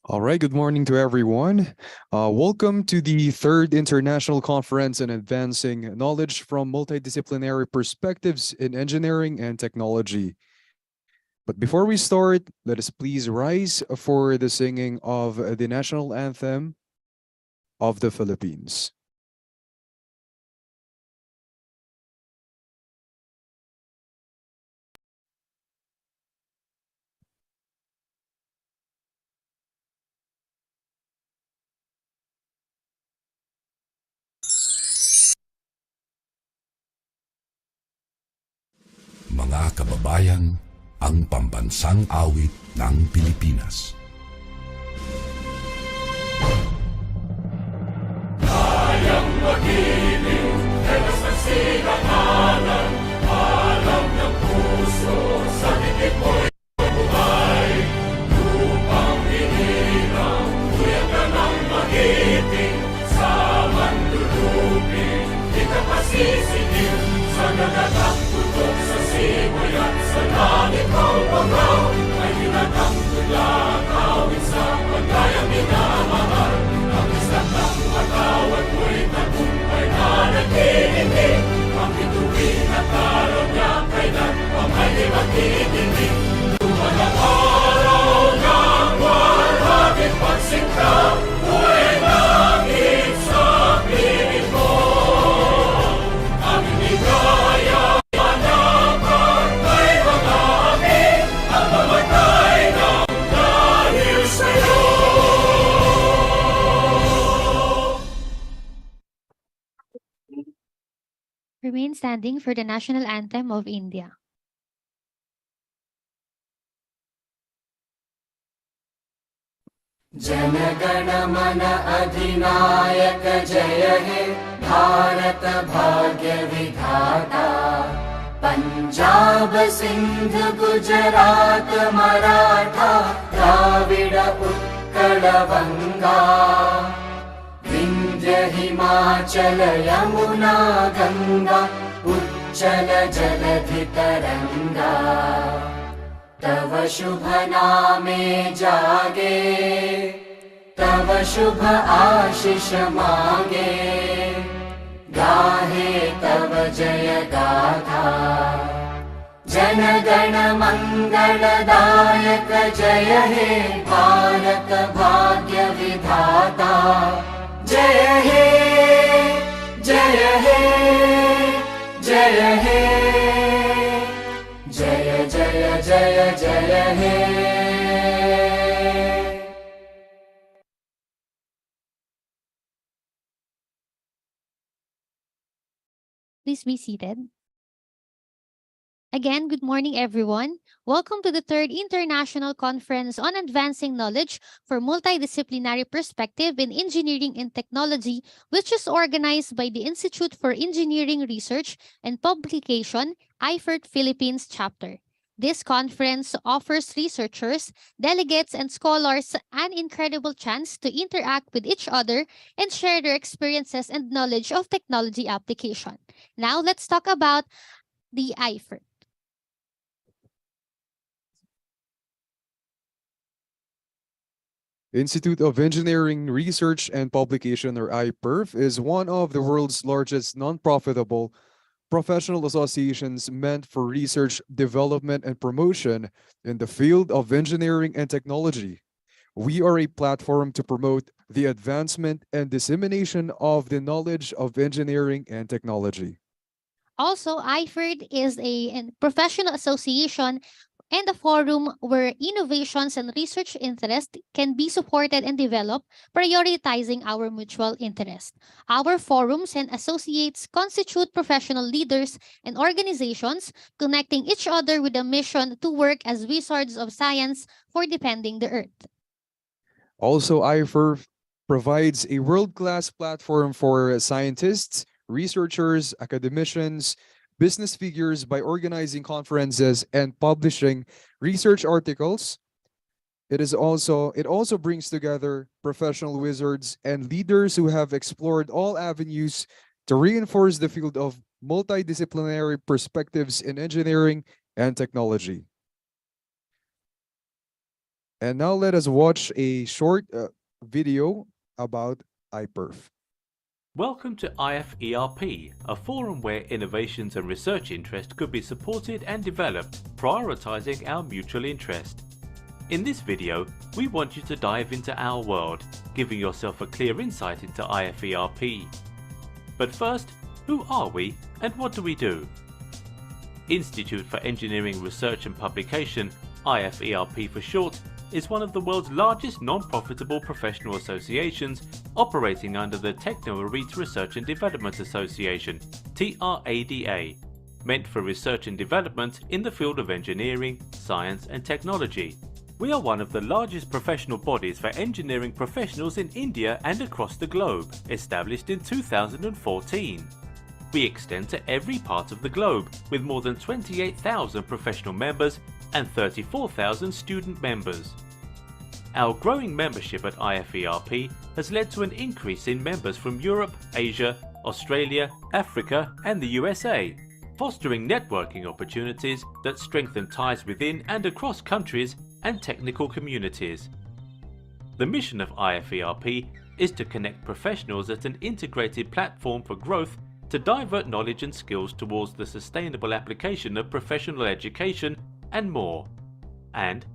All right, good morning to everyone. Welcome to the third International Conference on Advancing Knowledge from Multidisciplinary Perspectives in Engineering and Technology. But before we start, let us please rise for the singing of the national anthem of the Philippines. Mga kababayan, ang pambansang awit ng Pilipinas. Kayang magiliw, telas ng silanganan, alam ng puso, sa dikit mo'y buhay. Lupang hinirang, kuya ka ng magiting, sa manlulupin, di ka pasisigiw, sa nagagang putok sa simoy at sa langit ang bangaw, ay hinatang tulad awit sa pagkayang minamahal. Ang isang ng matawad mo'y tagumpay na nagtitindig, ang bituin at araw niya kailan pamay magtitindig. Tumanang araw ng walhagin pagsinta, buhay langit sa piling mo. Aming ligaya, manapan, may mga amin, at mamatay ng dahil sa'yo. Remain standing for the national anthem of India. जनगण मन अधिनायक जय हे भारत भाग्य विधाता पंजाब सिंध गुजरात मराठा द्राविड उत्कल बंगा विंध्य हिमाचल यमुना गंगा उच्चल जलधि तरंगा तव शुभ नामे जागे तव शुभ आशीष मांगे गाहे तव जय गाथा जन गण मंगलदायक जय हे भारत भाग्य विधाता जय हे जय हे जय हे जय जय जय जय हे Please be seated. Again, good morning, everyone. Welcome to the third International Conference on Advancing Knowledge for Multidisciplinary Perspective in Engineering and Technology, which is organized by the Institute for Engineering Research and Publication, IFERP Philippines Chapter. This conference offers researchers, delegates, and scholars an incredible chance to interact with each other and share their experiences and knowledge of technology application. Now, let's talk about the IFERP. Institute of Engineering Research and Publication, or IPERF, is one of the world's largest non-profitable professional associations meant for research, development, and promotion in the field of engineering and technology. We are a platform to promote the advancement and dissemination of the knowledge of engineering and technology. Also, IFERD is a professional association and a forum where innovations and research interest can be supported and developed, prioritizing our mutual interest. Our forums and associates constitute professional leaders and organizations connecting each other with a mission to work as wizards of science for defending the Earth. Also, IFERP provides a world-class platform for scientists, researchers, academicians, business figures by organizing conferences and publishing research articles. It also brings together professional wizards and leaders who have explored all avenues to reinforce the field of multidisciplinary perspectives in engineering and technology. And now let us watch a short video about IPERF. Welcome to IFERP, a forum where innovations and research interest could be supported and developed, prioritizing our mutual interest. In this video, we want you to dive into our world, giving yourself a clear insight into IFERP. But first, who are we and what do we do? Institute for Engineering Research and Publication, IFERP for short, is one of the world's largest non-profitable professional associations operating under the Techno-Elite Research and Development Association, TRADA, meant for research and development in the field of engineering, science and technology. We are one of the largest professional bodies for engineering professionals in India and across the globe, established in 2014. We extend to every part of the globe, with more than 28,000 professional members and 34,000 student members. Our growing membership at IFERP has led to an increase in members from Europe, Asia, Australia, Africa and the USA, fostering networking opportunities that strengthen ties within and across countries and technical communities. The mission of IFERP is to connect professionals at an integrated platform for growth to divert knowledge and skills towards the sustainable application of professional education and more. And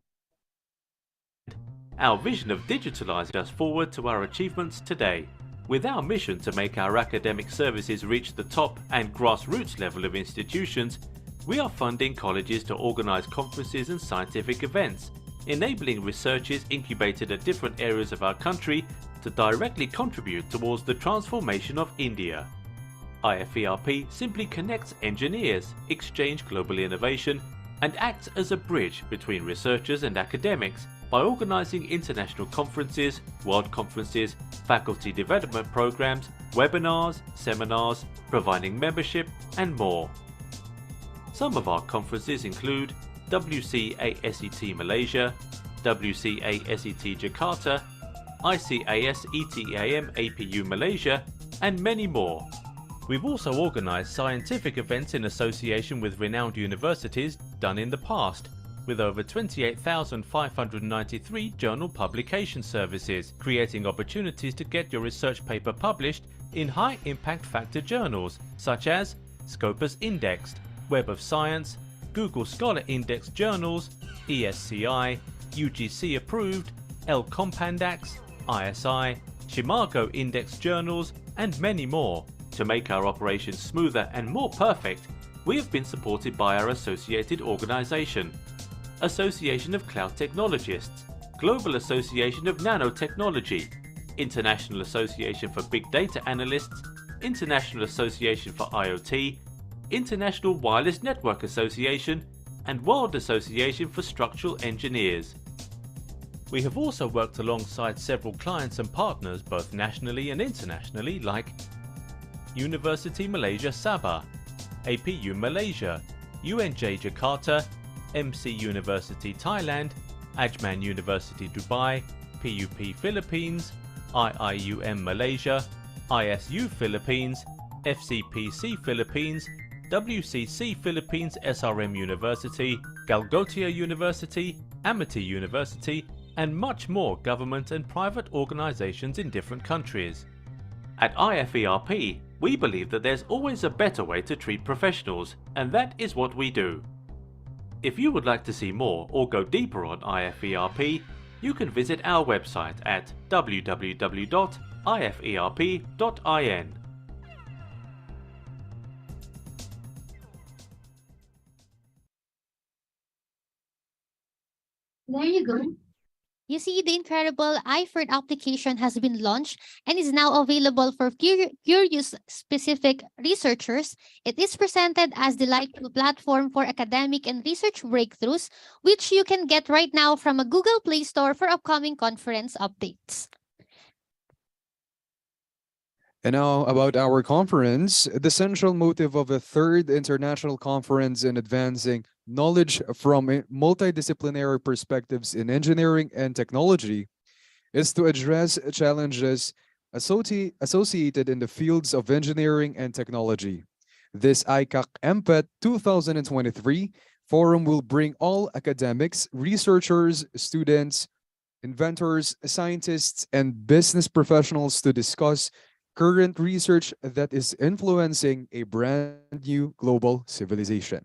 our vision of digitalizing us forward to our achievements today, with our mission to make our academic services reach the top and grassroots level of institutions. We are funding colleges to organize conferences and scientific events, enabling researchers incubated at different areas of our country to directly contribute towards the transformation of India. IFERP simply connects engineers, exchange global innovation, and acts as a bridge between researchers and academics by organizing international conferences, world conferences, faculty development programs, webinars, seminars, providing membership, and more. Some of our conferences include WCASET Malaysia, WCASET Jakarta, ICAS-ETAM APU Malaysia, and many more. We've also organized scientific events in association with renowned universities done in the past, with over 28,593 journal publication services, creating opportunities to get your research paper published in high impact factor journals such as Scopus Indexed, Web of Science, Google Scholar Index journals, ESCI, UGC approved, L Compandax, ISI, Chimago Index journals, and many more. To make our operations smoother and more perfect, we have been supported by our associated organization, Association of Cloud Technologists, Global Association of Nanotechnology, International Association for Big Data Analysts, International Association for IoT, International Wireless Network Association, and World Association for Structural Engineers. We have also worked alongside several clients and partners both nationally and internationally like University Malaysia Sabah, APU Malaysia, UNJ Jakarta, MC University Thailand, Ajman University Dubai, PUP Philippines, IIUM Malaysia, ISU Philippines, FCPC Philippines, WCC Philippines SRM University, Galgotia University, Amity University, and much more government and private organizations in different countries. At IFERP, we believe that there's always a better way to treat professionals, and that is what we do. If you would like to see more or go deeper on IFERP, you can visit our website at www.iferp.in. There you go. You see, the incredible IFERP application has been launched and is now available for curious specific researchers. It is presented as the delightful platform for academic and research breakthroughs, which you can get right now from a Google Play Store for upcoming conference updates. And now about our conference, the central motive of the third international conference in advancing knowledge from multidisciplinary perspectives in engineering and technology is to address challenges associated in the fields of engineering and technology. This ICAKMPET 2023 forum will bring all academics, researchers, students, inventors, scientists, and business professionals to discuss current research that is influencing a brand new global civilization.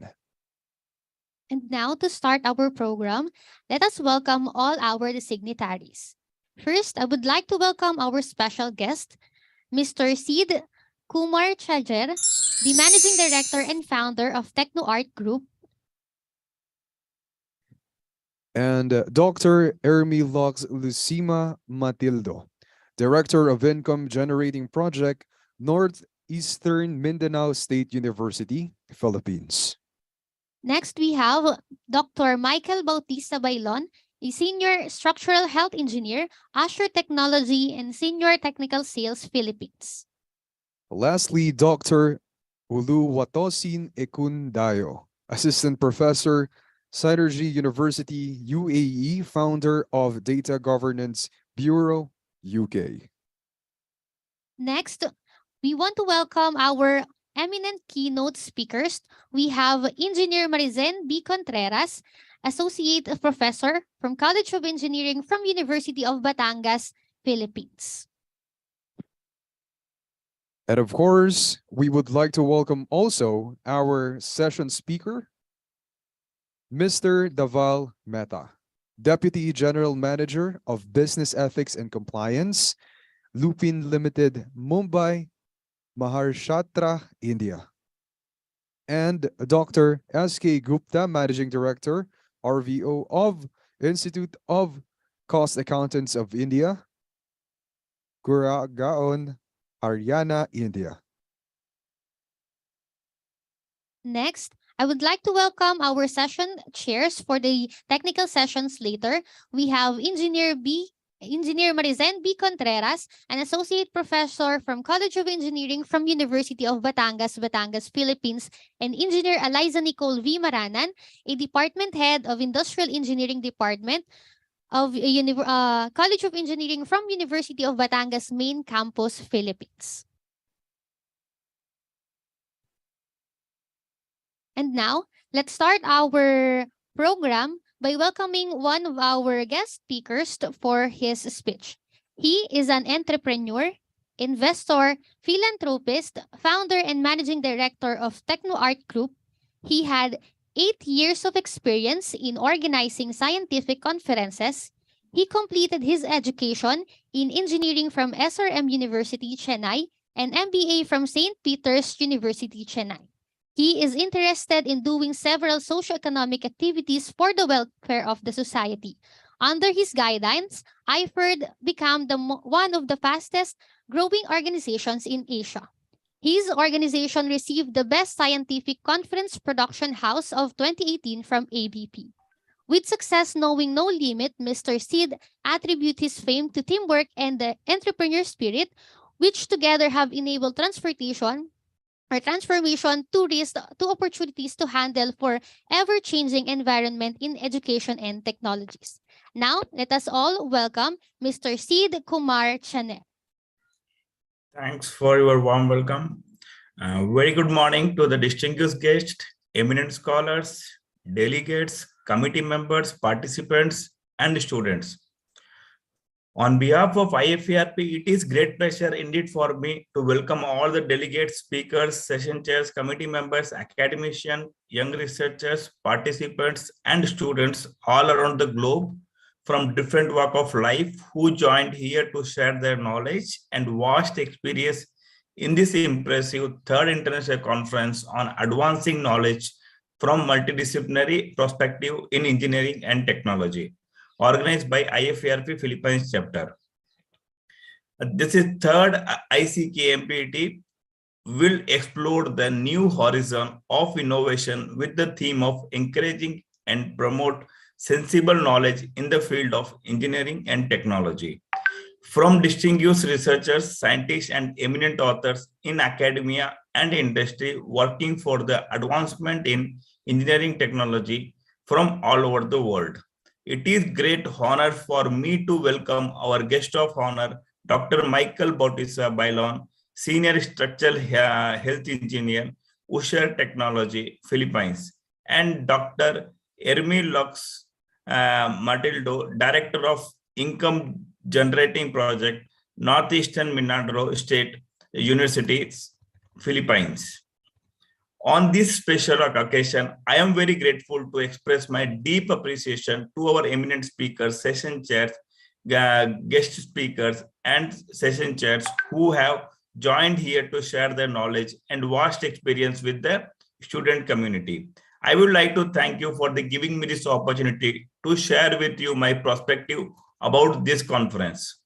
And now to start our program, let us welcome all our dignitaries. First, I would like to welcome our special guest, Mr. Sid Kumar Chajer, the Managing Director and Founder of TechnoArt Group. And Dr. Ermi Lux Lucima Matildo, Director of Income Generating Project, Northeastern Mindanao State University, Philippines. Next, we have Dr. Michael Bautista Bailon, a Senior Structural Health Engineer, Azure Technology, and Senior Technical Sales, Philippines. Lastly, Dr. Uluwatosin Ekundayo, Assistant Professor, Synergy University, UAE, Founder of Data Governance Bureau, UK. Next, we want to welcome our eminent keynote speakers. We have Engineer Marizen B. Contreras, Associate Professor from College of Engineering from University of Batangas, Philippines. And of course, we would like to welcome also our session speaker, Mr. Daval Mehta, Deputy General Manager of Business Ethics and Compliance, Lupin Limited, Mumbai, Maharashtra, India. And Dr. S.K. Gupta, Managing Director, RVO of Institute of Cost Accountants of India, Gurgaon, Haryana, India. Next, I would like to welcome our session chairs for the technical sessions later. We have Engineer Marizen B. Contreras, an Associate Professor from College of Engineering from University of Batangas, Philippines, and Engineer Eliza Nicole V. Maranan, a Department Head of Industrial Engineering Department of College of Engineering from University of Batangas Main Campus, Philippines. And now, let's start our program by welcoming one of our guest speakers for his speech. He is an entrepreneur, investor, philanthropist, founder, and managing director of TechnoArt Group. He had 8 years of experience in organizing scientific conferences. He completed his education in engineering from SRM University, Chennai, and MBA from St. Peter's University, Chennai. He is interested in doing several socioeconomic activities for the welfare of the society. Under his guidance, IFERP became one of the fastest growing organizations in Asia. His organization received the Best Scientific Conference Production House of 2018 from ABP. With success knowing no limit, Mr. Sid attributes his fame to teamwork and the entrepreneur spirit, which together have enabled transformation to risk to opportunities to handle for ever-changing environment in education and technologies. Now, let us all welcome Mr. Sid Kumar Chanel. Thanks for your warm welcome. Very good morning to the distinguished guests, eminent scholars, delegates, committee members, participants, and students. On behalf of IFERP, it is great pleasure indeed for me to welcome all the delegates, speakers, session chairs, committee members, academicians, young researchers, participants, and students all around the globe from different walk of life who joined here to share their knowledge and vast experience in this impressive third international conference on advancing knowledge from multidisciplinary perspective in engineering and technology, organized by IFERP Philippines chapter. This is third ICKMPET will explore the new horizon of innovation with the theme of encouraging and promote sensible knowledge in the field of engineering and technology. From distinguished researchers, scientists, and eminent authors in academia and industry working for the advancement in engineering technology from all over the world. It is great honor for me to welcome our guest of honor, Dr. Michael Bautista Bailon, Senior Structural Health Engineer, Usher Technology, Philippines, and Dr. Ermi Lux Matildo, Director of income generating project, Northeastern Mindanao State University, Philippines. On this special occasion, I am very grateful to express my deep appreciation to our eminent speakers, session chairs, guest speakers, and session chairs who have joined here to share their knowledge and vast experience with the student community. I would like to thank you for giving me this opportunity to share with you my perspective about this conference.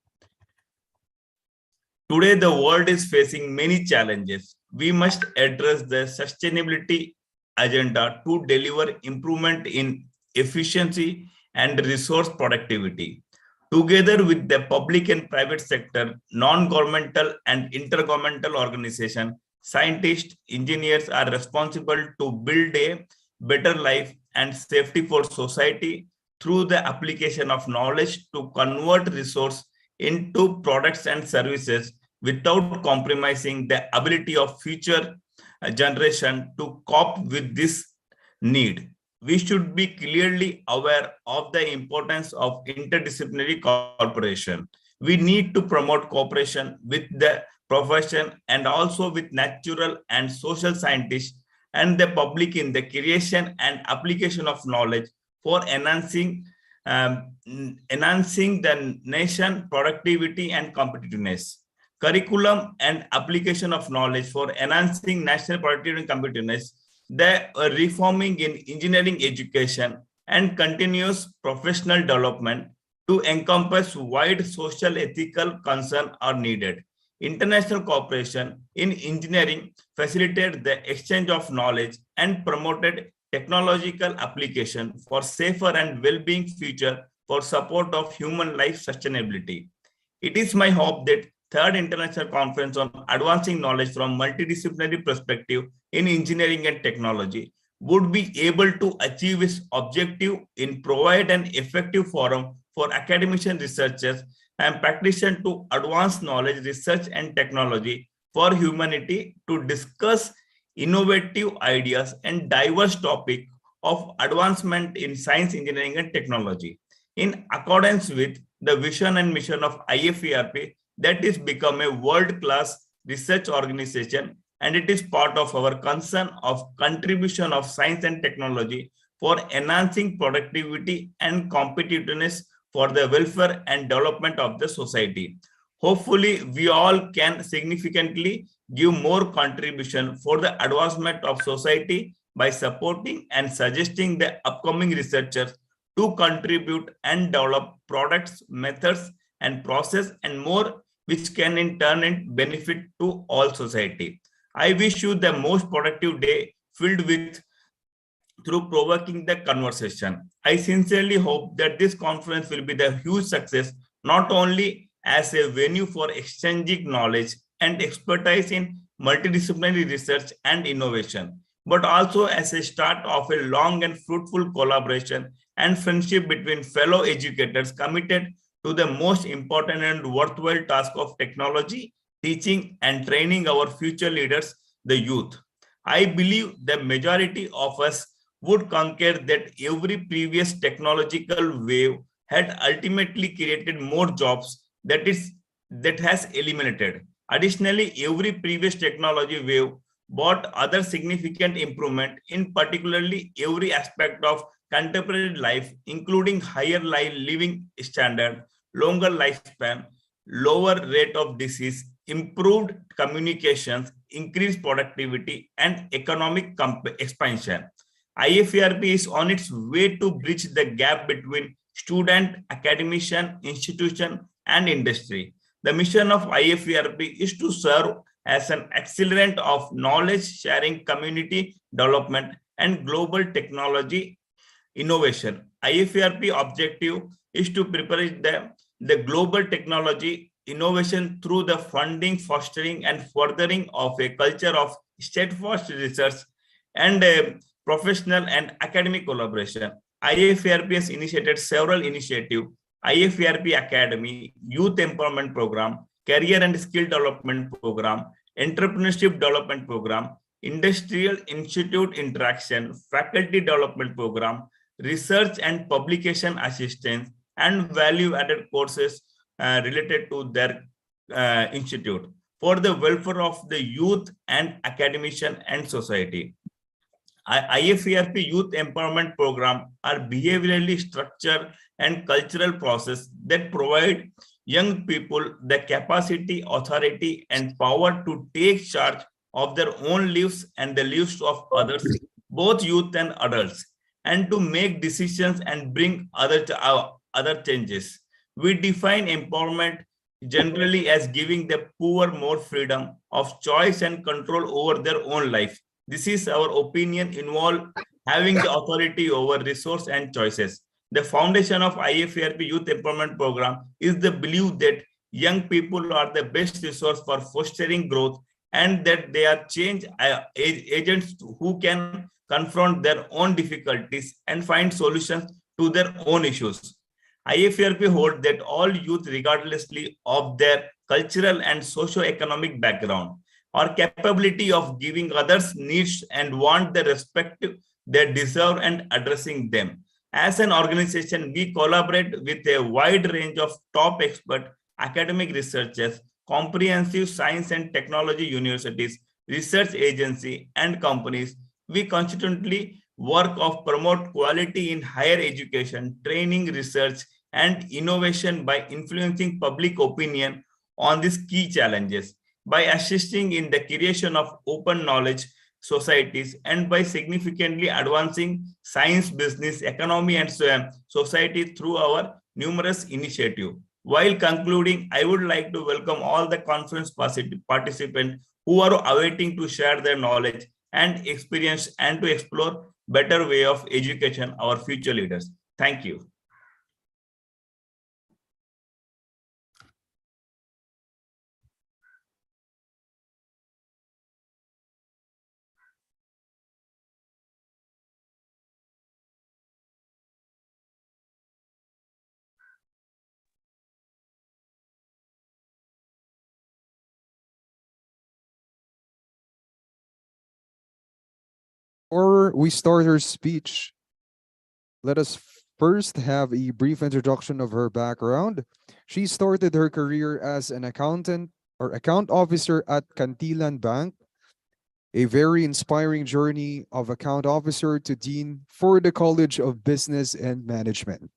Today, the world is facing many challenges. We must address the sustainability agenda to deliver improvement in efficiency and resource productivity. Together with the public and private sector, non-governmental and intergovernmental organizations, scientists, engineers are responsible to build a better life and safety for society through the application of knowledge to convert resource into products and services without compromising the ability of future generation to cope with this need. We should be clearly aware of the importance of interdisciplinary cooperation. We need to promote cooperation with the profession and also with natural and social scientists and the public in the creation and application of knowledge for enhancing the nation productivity and competitiveness. Curriculum and application of knowledge for enhancing national productivity and competitiveness, the reforming in engineering education and continuous professional development to encompass wide social ethical concern are needed. International cooperation in engineering facilitated the exchange of knowledge and promoted technological application for safer and well-being future for support of human life sustainability. It is my hope that Third International Conference on Advancing Knowledge from Multidisciplinary Perspective in Engineering and Technology would be able to achieve its objective in provide an effective forum for academician researchers and practitioners to advance knowledge, research, and technology for humanity to discuss innovative ideas and diverse topics of advancement in science, engineering, and technology. In accordance with the vision and mission of IFERP, that is become a world-class research organization, and it is part of our concern of contribution of science and technology for enhancing productivity and competitiveness for the welfare and development of the society. Hopefully, we all can significantly give more contribution for the advancement of society by supporting and suggesting the upcoming researchers to contribute and develop products, methods, and process and more, which can in turn benefit to all society. I wish you the most productive day filled with through provoking the conversation. I sincerely hope that this conference will be the huge success, not only as a venue for exchanging knowledge and expertise in multidisciplinary research and innovation, but also as a start of a long and fruitful collaboration and friendship between fellow educators committed to the most important and worthwhile task of technology, teaching, and training our future leaders, the youth. I believe the majority of us would concur that every previous technological wave had ultimately created more jobs that has eliminated. Additionally, every previous technology wave brought other significant improvement in particularly every aspect of contemporary life, including higher living standard, longer lifespan, lower rate of disease, improved communications, increased productivity, and economic expansion. IFERP is on its way to bridge the gap between student, academician, institution, and industry. The mission of IFERP is to serve as an accelerant of knowledge sharing, community development, and global technology innovation. IFERP objective is to prepare the global technology innovation through the funding, fostering, and furthering of a culture of steadfast research and professional and academic collaboration. IFERP has initiated several initiatives: IFERP Academy, Youth Empowerment Program, Career and Skill Development Program, Entrepreneurship Development Program, Industrial Institute Interaction, Faculty Development Program, Research and Publication Assistance, and value-added courses related to their institute for the welfare of the youth and academician and society. IFERP Youth Empowerment Program are behaviorally structured and cultural process that provide young people the capacity, authority, and power to take charge of their own lives and the lives of others, both youth and adults, and to make decisions and bring other changes. We define empowerment generally as giving the poor more freedom of choice and control over their own life. This is our opinion involve having the authority over resource and choices. The foundation of IFERP Youth Empowerment Program is the belief that young people are the best resource for fostering growth and that they are change agents who can confront their own difficulties and find solutions to their own issues. IFERP holds that all youth, regardlessly of their cultural and socio-economic background, or capability of giving others needs and want the respect they deserve and addressing them. As an organization, we collaborate with a wide range of top expert academic researchers, comprehensive science and technology universities, research agency, and companies. We constantly work of promote quality in higher education, training, research, and innovation by influencing public opinion on these key challenges, by assisting in the creation of open knowledge societies, and by significantly advancing science, business, economy, and society through our numerous initiatives. While concluding, I would like to welcome all the conference participants who are awaiting to share their knowledge and experience and to explore better way of education our future leaders. Thank you. Before we start her speech, let us first have a brief introduction of her background. She started her career as an accountant or account officer at Cantilan Bank, a very inspiring journey of account officer to dean for the College of Business and Management.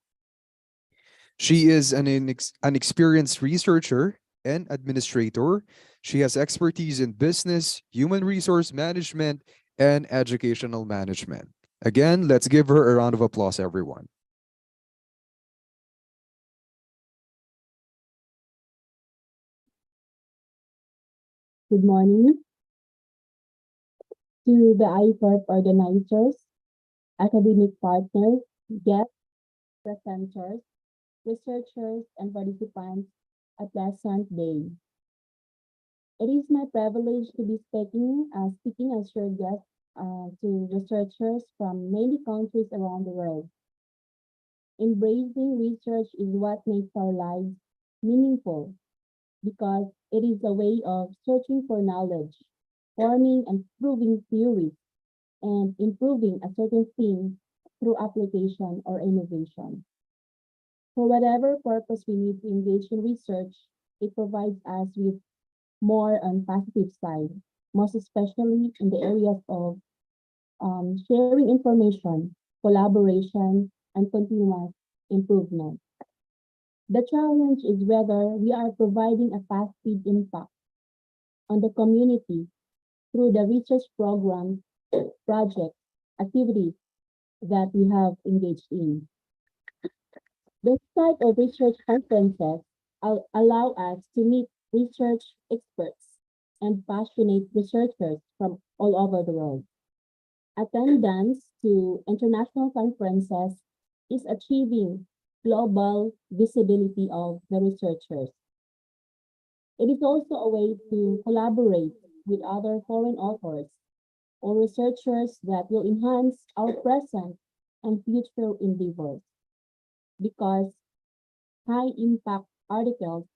She is an experienced researcher and administrator. She has expertise in business, human resource management, and educational management. Again, let's give her a round of applause, everyone. Good morning to the IFERP organizers, academic partners, guests, presenters, researchers, and participants. A pleasant day. It is my privilege to be speaking as your guest to researchers from many countries around the world. Embracing research is what makes our lives meaningful because it is a way of searching for knowledge, forming and proving theories, and improving a certain thing through application or innovation. For whatever purpose we need to engage in research, it provides us with more on positive side, most especially in the areas of sharing information, collaboration, and continuous improvement. The challenge is whether we are providing a positive impact on the community through the research programs, projects, activities that we have engaged in. This type of research conferences allow us to meet research experts and passionate researchers from all over the world. Attendance to international conferences is achieving global visibility of the researchers. It is also a way to collaborate with other foreign authors or researchers that will enhance our present and future endeavors, because high impact articles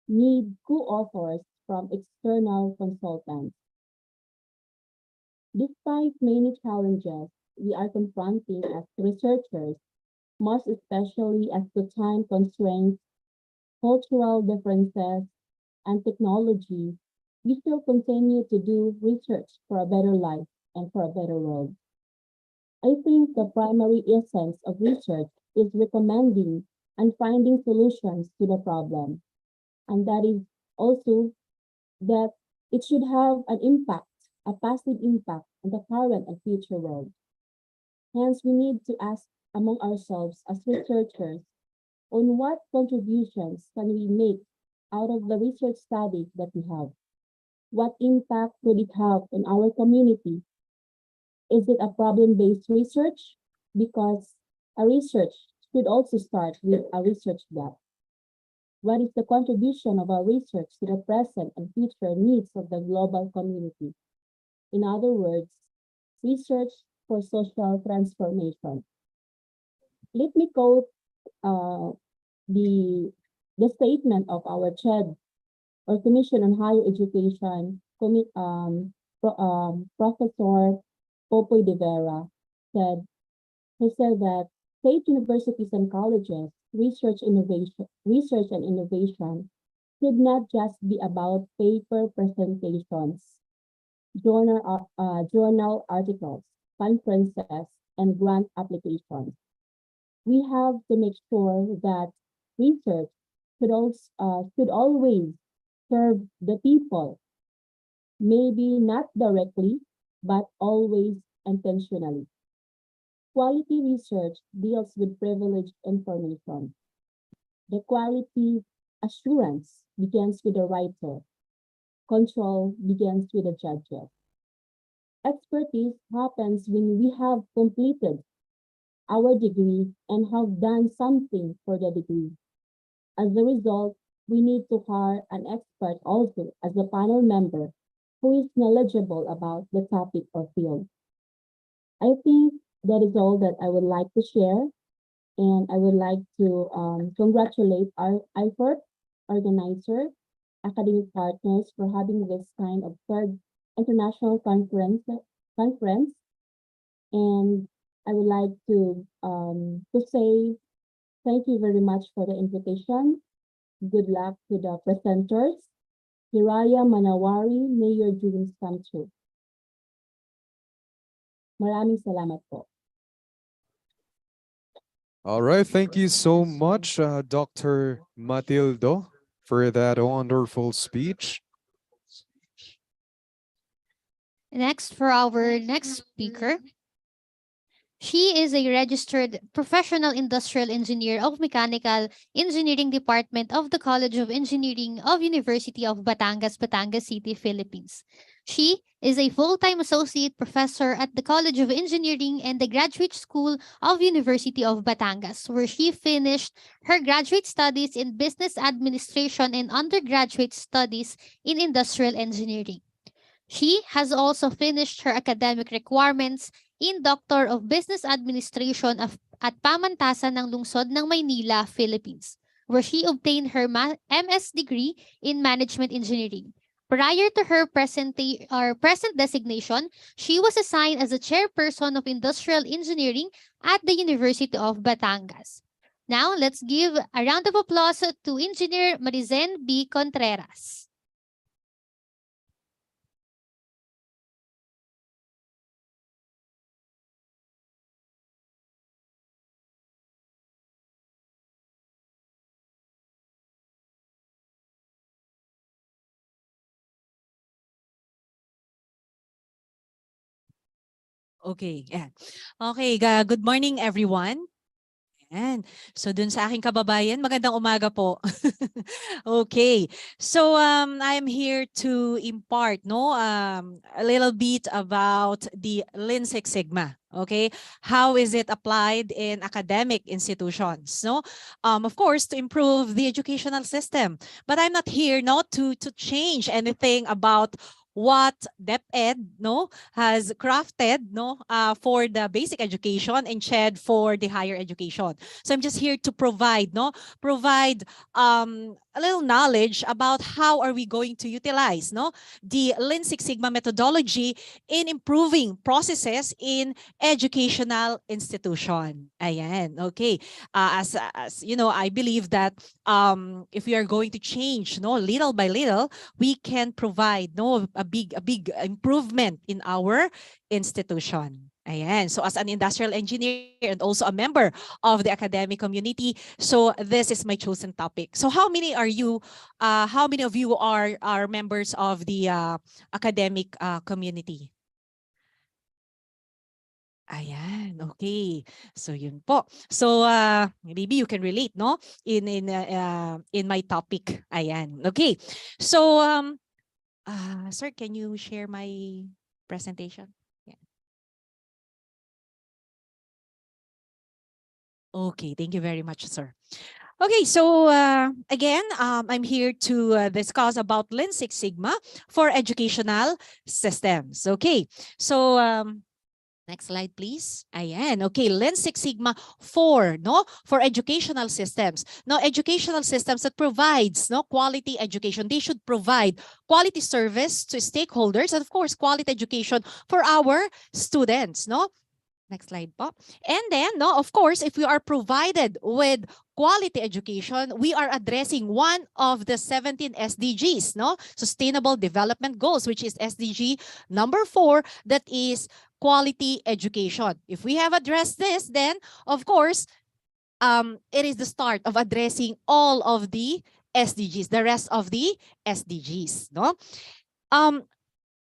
need co-authors from external consultants. Despite many challenges we are confronting as researchers, most especially as to time constraints, cultural differences, and technology, we still continue to do research for a better life and for a better world. I think the primary essence of research is recommending and finding solutions to the problem. And that is also that it should have an impact, a positive impact on the current and future world. Hence, we need to ask among ourselves as researchers on what contributions can we make out of the research studies that we have. What impact would it have on our community? Is it a problem-based research? Because a research should also start with a research gap. What is the contribution of our research to the present and future needs of the global community? In other words, research for social transformation. Let me quote the statement of our CHED, or Commission on Higher Education, Professor Popoy de Vera said, he said that state universities and colleges, research and innovation should not just be about paper presentations, journal articles, conferences, and grant applications. We have to make sure that research should always serve the people, maybe not directly, but always intentionally. Quality research deals with privileged information. The quality assurance begins with the writer. Control begins with the judges. Expertise happens when we have completed our degree and have done something for the degree. As a result, we need to hire an expert also as a panel member who is knowledgeable about the topic or field. I think that is all that I would like to share, and I would like to congratulate our IFERP organizer, academic partners for having this kind of third international conference, and I would like to say thank you very much for the invitation. Good luck to the presenters. Hiraya Manawari, may your dreams come true. Maraming salamat po. All right, thank you so much, Dr. Matildo, for that wonderful speech. Next, for our next speaker, she is a registered professional industrial engineer of Mechanical Engineering Department of the College of Engineering of University of Batangas, Batangas City, Philippines. She is a full-time associate professor at the College of Engineering and the Graduate School of University of Batangas, where she finished her graduate studies in business administration and undergraduate studies in industrial engineering. She has also finished her academic requirements in Doctor of Business Administration at Pamantasan ng Lungsod ng Maynila, Philippines, where she obtained her MS degree in Management Engineering. Prior to her present designation, she was assigned as a chairperson of Industrial Engineering at the University of Batangas. Now, let's give a round of applause to Engineer Marizen B. Contreras. Okay, yeah. Okay, good morning everyone. Yan. So dun sa aking kababayan, magandang umaga po. Okay. So I'm here to impart a little bit about the Lean Six Sigma. Okay, how is it applied in academic institutions? Of course, to improve the educational system. But I'm not here not to change anything about what DepEd has crafted for the basic education and shared for the higher education. So I'm just here to provide a little knowledge about how are we going to utilize the Lean Six Sigma methodology in improving processes in educational institution. Ayan, okay. As you know, I believe that if we are going to change little by little, we can provide a big improvement in our institution. Ayan. So as an industrial engineer and also a member of the academic community, so this is my chosen topic. So how many are you, how many of you are members of the academic community? Ayan, okay. So yun po. So maybe you can relate in my topic. Ayan. Okay. So sir, can you share my presentation? Okay, thank you very much, sir. Okay, so again, I'm here to discuss about Lean Six Sigma for educational systems. Okay, so next slide, please. Ayan, okay, Lean Six Sigma for educational systems. Now, educational systems that provides quality education. They should provide quality service to stakeholders and of course, quality education for our students. Next slide po. And then, of course, if we are provided with quality education, we are addressing one of the 17 SDGs, Sustainable Development Goals, which is SDG number 4, that is quality education. If we have addressed this, then, of course, it is the start of addressing all of the SDGs, the rest of the SDGs,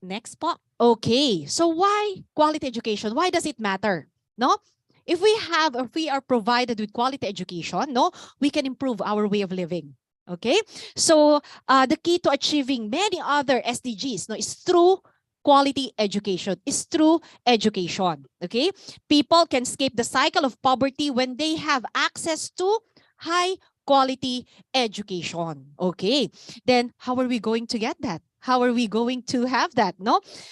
Next po. Okay, so why quality education? Why does it matter? If we are provided with quality education, we can improve our way of living. Okay, so the key to achieving many other SDGs is through quality education, is through education. Okay, people can escape the cycle of poverty when they have access to high quality education. Okay, then how are we going to get that? How are we going to have that?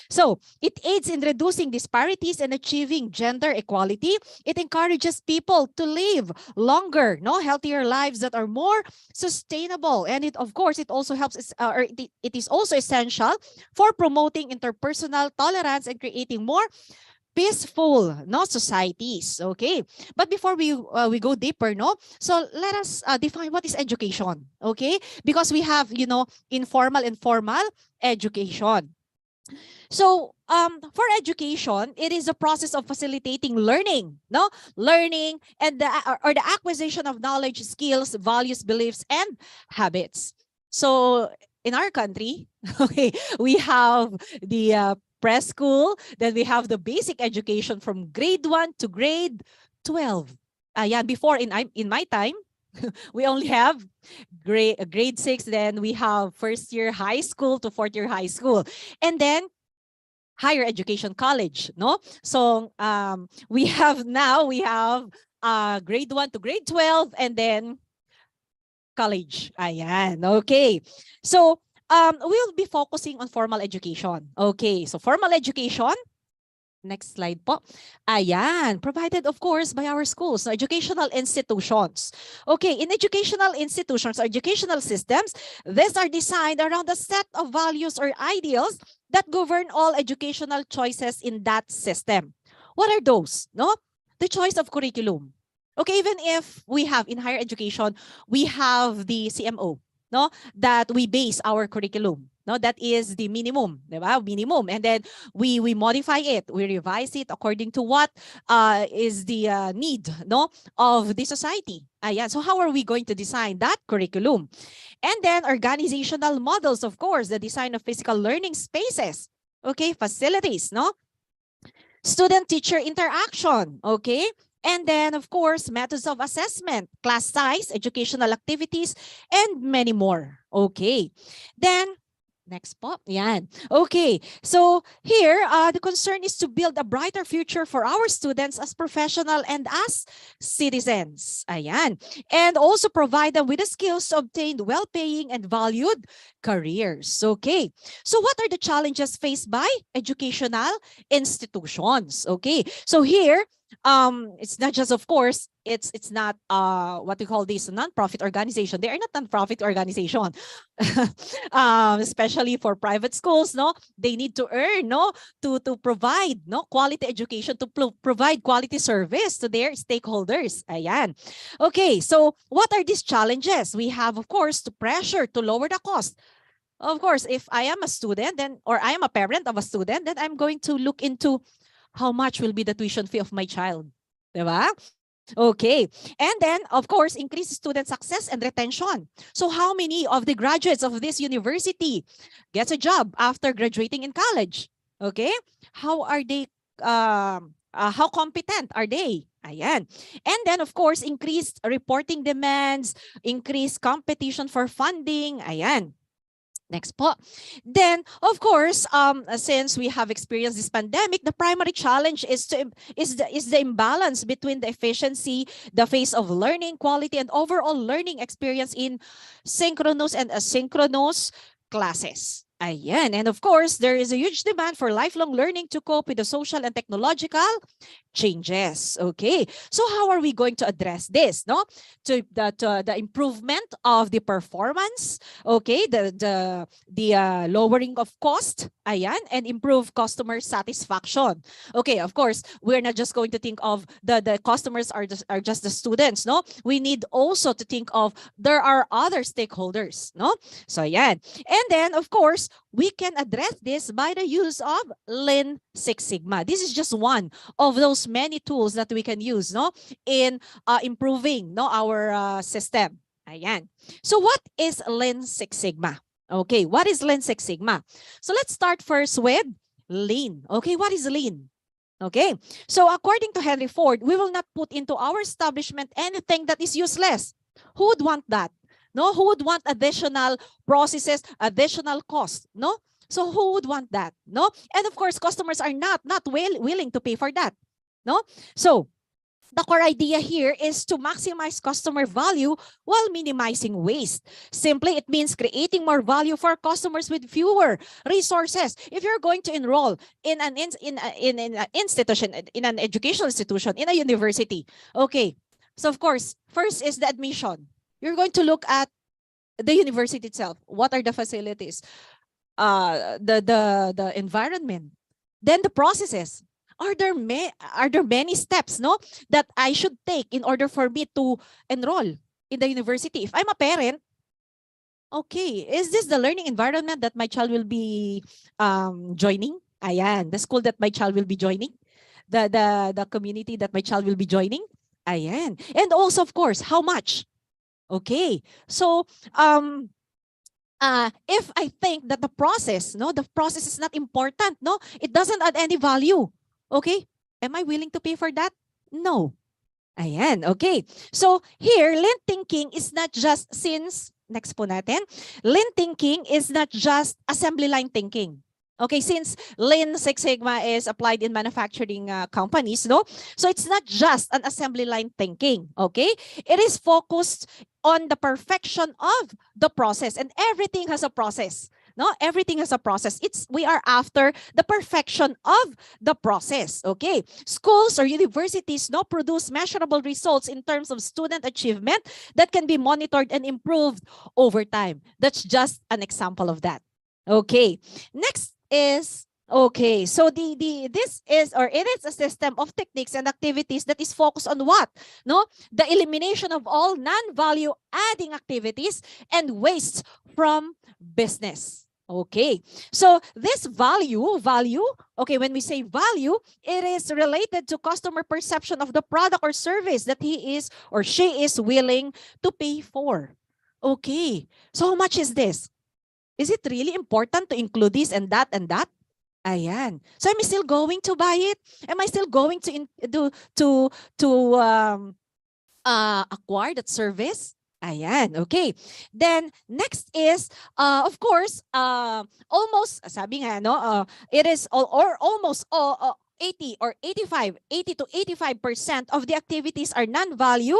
So it aids in reducing disparities and achieving gender equality. It encourages people to live longer, healthier lives that are more sustainable. And it, of course, it also helps, it is also essential for promoting interpersonal tolerance and creating more peaceful societies. Okay, but before we go deeper, so let us define what is education. Okay, because we have informal and formal education. So for education, it is a process of facilitating learning, learning and the acquisition of knowledge, skills, values, beliefs, and habits. So in our country, okay, we have the preschool, then we have the basic education from grade 1 to grade 12. Yeah, before in my time, we only have grade 6, then we have first year high school to fourth year high school, and then higher education college. So we have grade 1 to grade 12, and then college. Ayan, okay. So we'll be focusing on formal education. Okay, so formal education. Next slide po. Ayan, provided of course by our schools, educational institutions. Okay, in educational institutions, educational systems, these are designed around a set of values or ideals that govern all educational choices in that system. What are those? The choice of curriculum. Okay, even if we have in higher education, we have the CMO, that we base our curriculum. That is the minimum, minimum, and then we modify it, we revise it according to what is the need of the society. Yeah. So how are we going to design that curriculum? And then organizational models, of course, the design of physical learning spaces, okay, facilities, student-teacher interaction, okay. And then, of course, methods of assessment, class size, educational activities, and many more. Okay. Then, Next po. Yan. Okay. So here, the concern is to build a brighter future for our students as professional and as citizens. Ayan. And also provide them with the skills to obtain well-paying and valued careers. Okay. So what are the challenges faced by educational institutions? Okay. So here, it's not just, of course, it's not what we call this non-profit organization. They are not non-profit organization. Especially for private schools, no, they need to earn, no, to provide, no, quality education, to provide quality service to their stakeholders. Ayan. Okay, so what are these challenges? We have, of course, to pressure to lower the cost. Of course, if I am a student, then, or I am a parent of a student, then I'm going to look into how much will be the tuition fee of my child. Diba? Okay. And then, of course, increase student success and retention. So how many of the graduates of this university gets a job after graduating in college? Okay. How are they, how competent are they? Ayan. And then, of course, increased reporting demands, increased competition for funding. Ayan. Next po. Then, of course, since we have experienced this pandemic, the primary challenge is the imbalance between the efficiency, the phase of learning, quality, and overall learning experience in synchronous and asynchronous classes. Ayan. And of course, there is a huge demand for lifelong learning to cope with the social and technological changes. Okay. So how are we going to address this? No, to the improvement of the performance. Okay, the lowering of cost. Ayan, and improve customer satisfaction. Okay, of course, we're not just going to think of the customers are just the students. No, we need also to think of there are other stakeholders. No, so yeah, and then of course we can address this by the use of Lean Six Sigma. This is just one of those many tools that we can use, no, in improving, no, our system. Ayan. So what is Lean Six Sigma? Okay, what is Lean Six Sigma? So let's start first with lean. Okay, what is lean? Okay, so according to Henry Ford, we will not put into our establishment anything that is useless. Who would want that? No, who would want additional processes, additional cost? No, so who would want that? No, and of course, customers are not willing to pay for that. No, so the core idea here is to maximize customer value while minimizing waste. Simply, it means creating more value for customers with fewer resources. If you're going to enroll in an institution, in an educational institution, in a university, okay. So of course, first is the admission. You're going to look at the university itself. What are the facilities? The environment. Then the processes. Are there many steps, no, that I should take in order for me to enroll in the university? If I'm a parent, okay, is this the learning environment that my child will be joining? Ayan, the school that my child will be joining, the community that my child will be joining. Ayan, and also of course, how much? Okay, so if I think that the process is not important, no, it doesn't add any value. Okay, am I willing to pay for that? No. Ayan, okay. So here, lean thinking is not just, next po natin, lean thinking is not just assembly line thinking. Okay, since Lean Six Sigma is applied in manufacturing companies, no? So it's not just an assembly line thinking, okay? It is focused on the perfection of the process, and everything has a process. No, everything has a process. We are after the perfection of the process. Okay, schools or universities now produce measurable results in terms of student achievement that can be monitored and improved over time. That's just an example of that. Okay, next is, okay, so it is a system of techniques and activities that is focused on what? No, the elimination of all non-value adding activities and waste from business. Okay, so this value, okay, when we say value, it is related to customer perception of the product or service that he is or she is willing to pay for. Okay, so how much is this? Is it really important to include this and that and that? Ayan. So am I still going to buy it? Am I still going to acquire that service? Ayan, okay. Then next is of course almost sabi nga no it is all or almost all 80 or 85 80 to 85% of the activities are non-value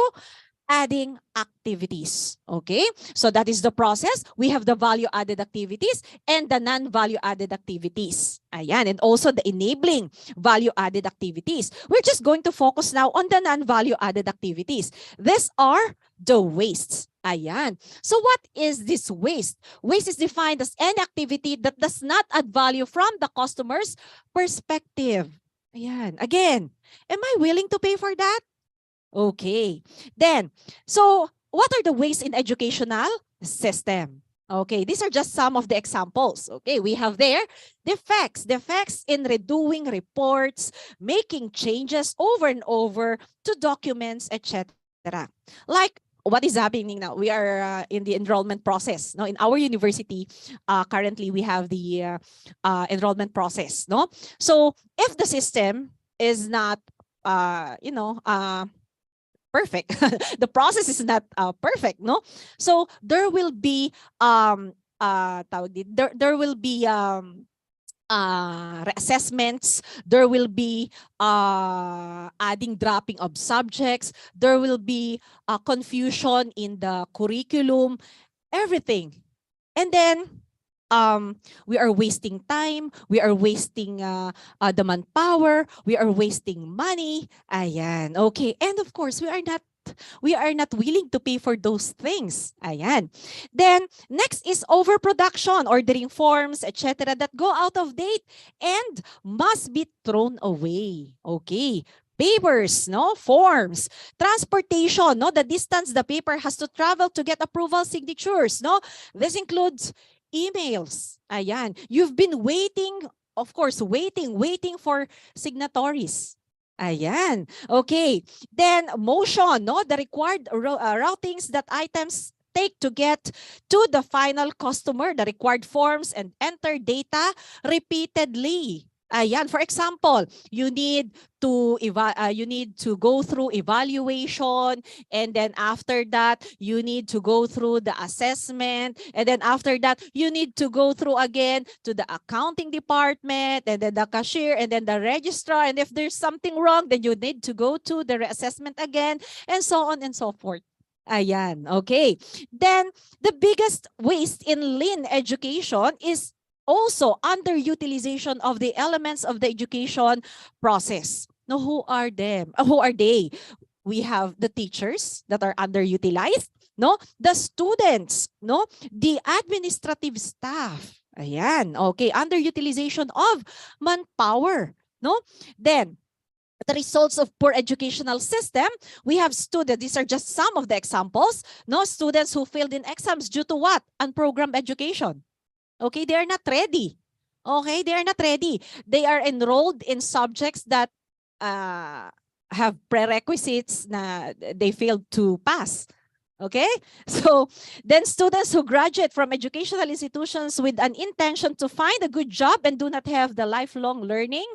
adding activities. Okay, so that is the process. We have the value added activities and the non-value added activities. Ayan, and also the enabling value added activities. We're just going to focus now on the non-value added activities. These are the wastes. Ayan. So what is this waste? Waste is defined as any activity that does not add value from the customer's perspective. Ayan. Again, am I willing to pay for that? Okay. Then, so what are the ways in educational system? Okay, these are just some of the examples. Okay, we have there defects in redoing reports, making changes over and over to documents, etc. Like what is happening now? We are in the enrollment process. No, in our university, currently we have the enrollment process. No, so if the system is not, perfect. The process is not perfect, no? So there will be there will be assessments, there will be adding dropping of subjects, there will be confusion in the curriculum, everything. And then we are wasting time, we are wasting the manpower, we are wasting money. Ayan, okay. And of course, we are not willing to pay for those things. Ayan. Then next is overproduction, ordering forms, etc. that go out of date and must be thrown away. Okay. Papers, no, forms, transportation, no, the distance the paper has to travel to get approval signatures, no. This includes emails. Ayan. You've been waiting, of course, waiting for signatories. Ayan. Okay. Then motion, no? The required routings that items take to get to the final customer, the required forms and enter data repeatedly. Ayan, for example, you need to go through evaluation, and then after that you need to go through the assessment, and then after that you need to go through again to the accounting department, and then the cashier, and then the registrar, and if there's something wrong then you need to go to the reassessment again, and so on and so forth. Ayan, okay. Then the biggest waste in lean education is also underutilization of the elements of the education process. Now, who are them? Who are they? We have the teachers that are underutilized, no? The students, no? The administrative staff. Ayan, okay. Underutilization of manpower, no? Then, the results of poor educational system, we have students, these are just some of the examples, no? Students who failed in exams due to what? Unprogrammed education. Okay, they are not ready. Okay, they are not ready. They are enrolled in subjects that have prerequisites na they failed to pass. Okay, so then students who graduate from educational institutions with an intention to find a good job and do not have the lifelong learning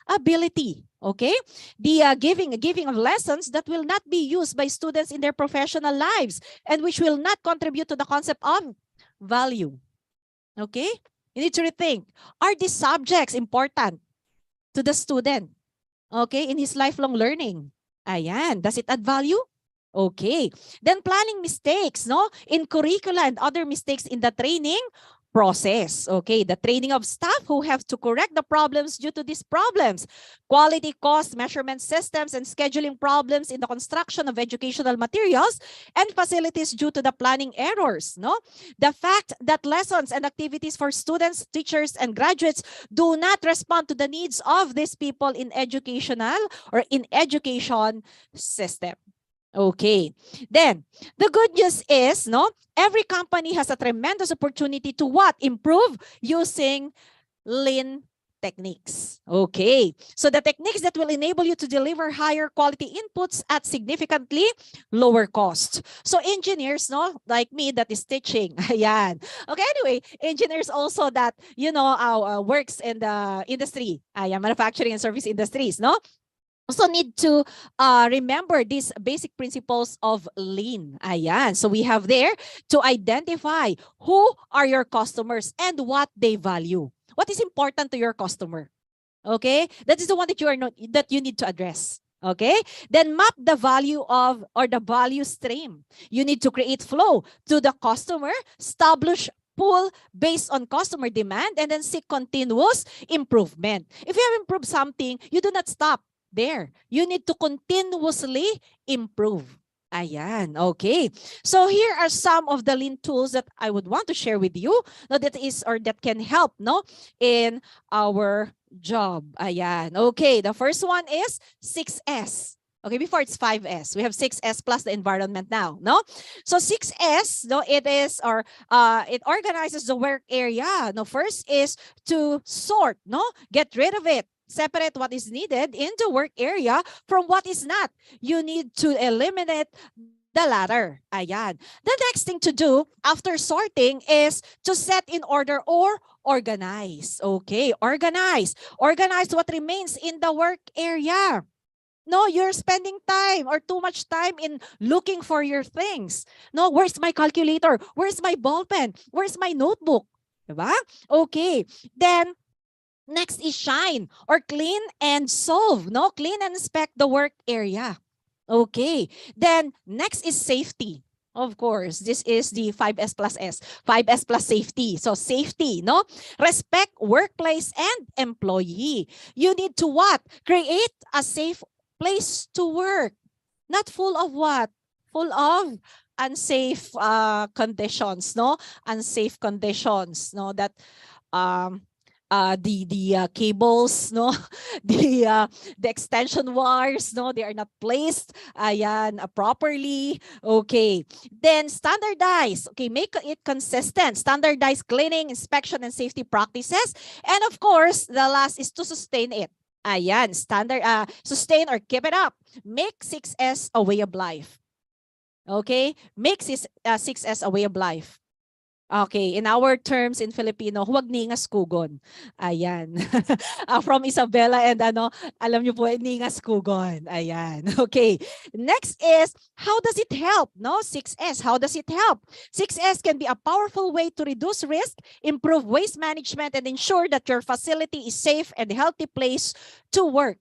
ability. Okay, the giving of lessons that will not be used by students in their professional lives and which will not contribute to the concept of value. Okay, you need to rethink. Are these subjects important to the student? Okay, in his lifelong learning. Ayan, does it add value? Okay. Then planning mistakes, no? In curricula and other mistakes in the training process. Okay, the training of staff who have to correct the problems due to these problems. Quality, cost, measurement systems, and scheduling problems in the construction of educational materials and facilities due to the planning errors. No, the fact that lessons and activities for students, teachers, and graduates do not respond to the needs of these people in educational or in education system. Okay, then the good news is, no, every company has a tremendous opportunity to what? Improve using lean techniques. Okay, so the techniques that will enable you to deliver higher quality inputs at significantly lower cost. So engineers, no, like me that is teaching, ayan. Okay, anyway, engineers also that, you know, works in the industry, ayan, manufacturing and service industries, no? also need to remember these basic principles of lean. Ayan. So we have there to identify who are your customers and what they value. What is important to your customer? Okay, that is the one that you need to address. Okay, then map the value of or the value stream. You need to create flow to the customer, establish pull based on customer demand, and then seek continuous improvement. If you have improved something, you do not stop there. You need to continuously improve. Ayan, okay. So here are some of the lean tools that I would want to share with you. No, that is or that can help no in our job. Ayan, okay. The first one is 6S. Okay, before it's 5S. We have 6S plus the environment now, no? So 6S, no, it is or it organizes the work area. No, first is to sort, no? Get rid of it. Separate what is needed in the work area from what is not. You need to eliminate the latter. Ayan. The next thing to do after sorting is to set in order or organize. Okay, organize. Organize what remains in the work area. No, you're spending time or too much time in looking for your things. No, where's my calculator? Where's my ball pen? Where's my notebook? Diba? Okay. Then next is shine or clean and solve. No, clean and inspect the work area. Okay. Then next is safety. Of course, this is the 5S plus S. 5S plus safety. So safety, no? Respect workplace and employee. You need to what? Create a safe place to work. Not full of what? Full of unsafe conditions, no? Unsafe conditions, no? That the cables, no, the extension wires, no, they are not placed properly. Okay, then standardize. Okay, make it consistent. Standardize cleaning, inspection, and safety practices. And of course, the last is to sustain it. Ayan, sustain or keep it up. Make 6S a way of life. Okay, make 6S a way of life. Okay, in our terms in Filipino, huwag ningas kugon. Ayan. From Isabella and alam niyo po, ningas kugon. Ayan. Okay. Next is, how does it help? No, 6S, how does it help? 6S can be a powerful way to reduce risk, improve waste management, and ensure that your facility is safe and healthy place to work.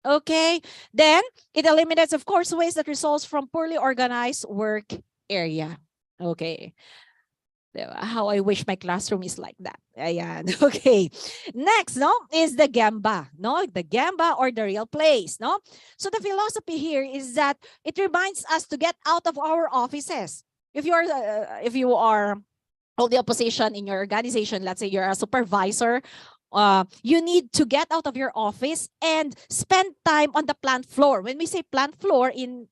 Okay. Then, it eliminates, of course, waste that results from poorly organized work area. Okay. How I wish my classroom is like that. Ayan. Okay. Next, no, is the Gemba. No, the Gemba or the real place. No. So the philosophy here is that it reminds us to get out of our offices. If you are holding a position in your organization, let's say you're a supervisor, you need to get out of your office and spend time on the plant floor. When we say plant floor in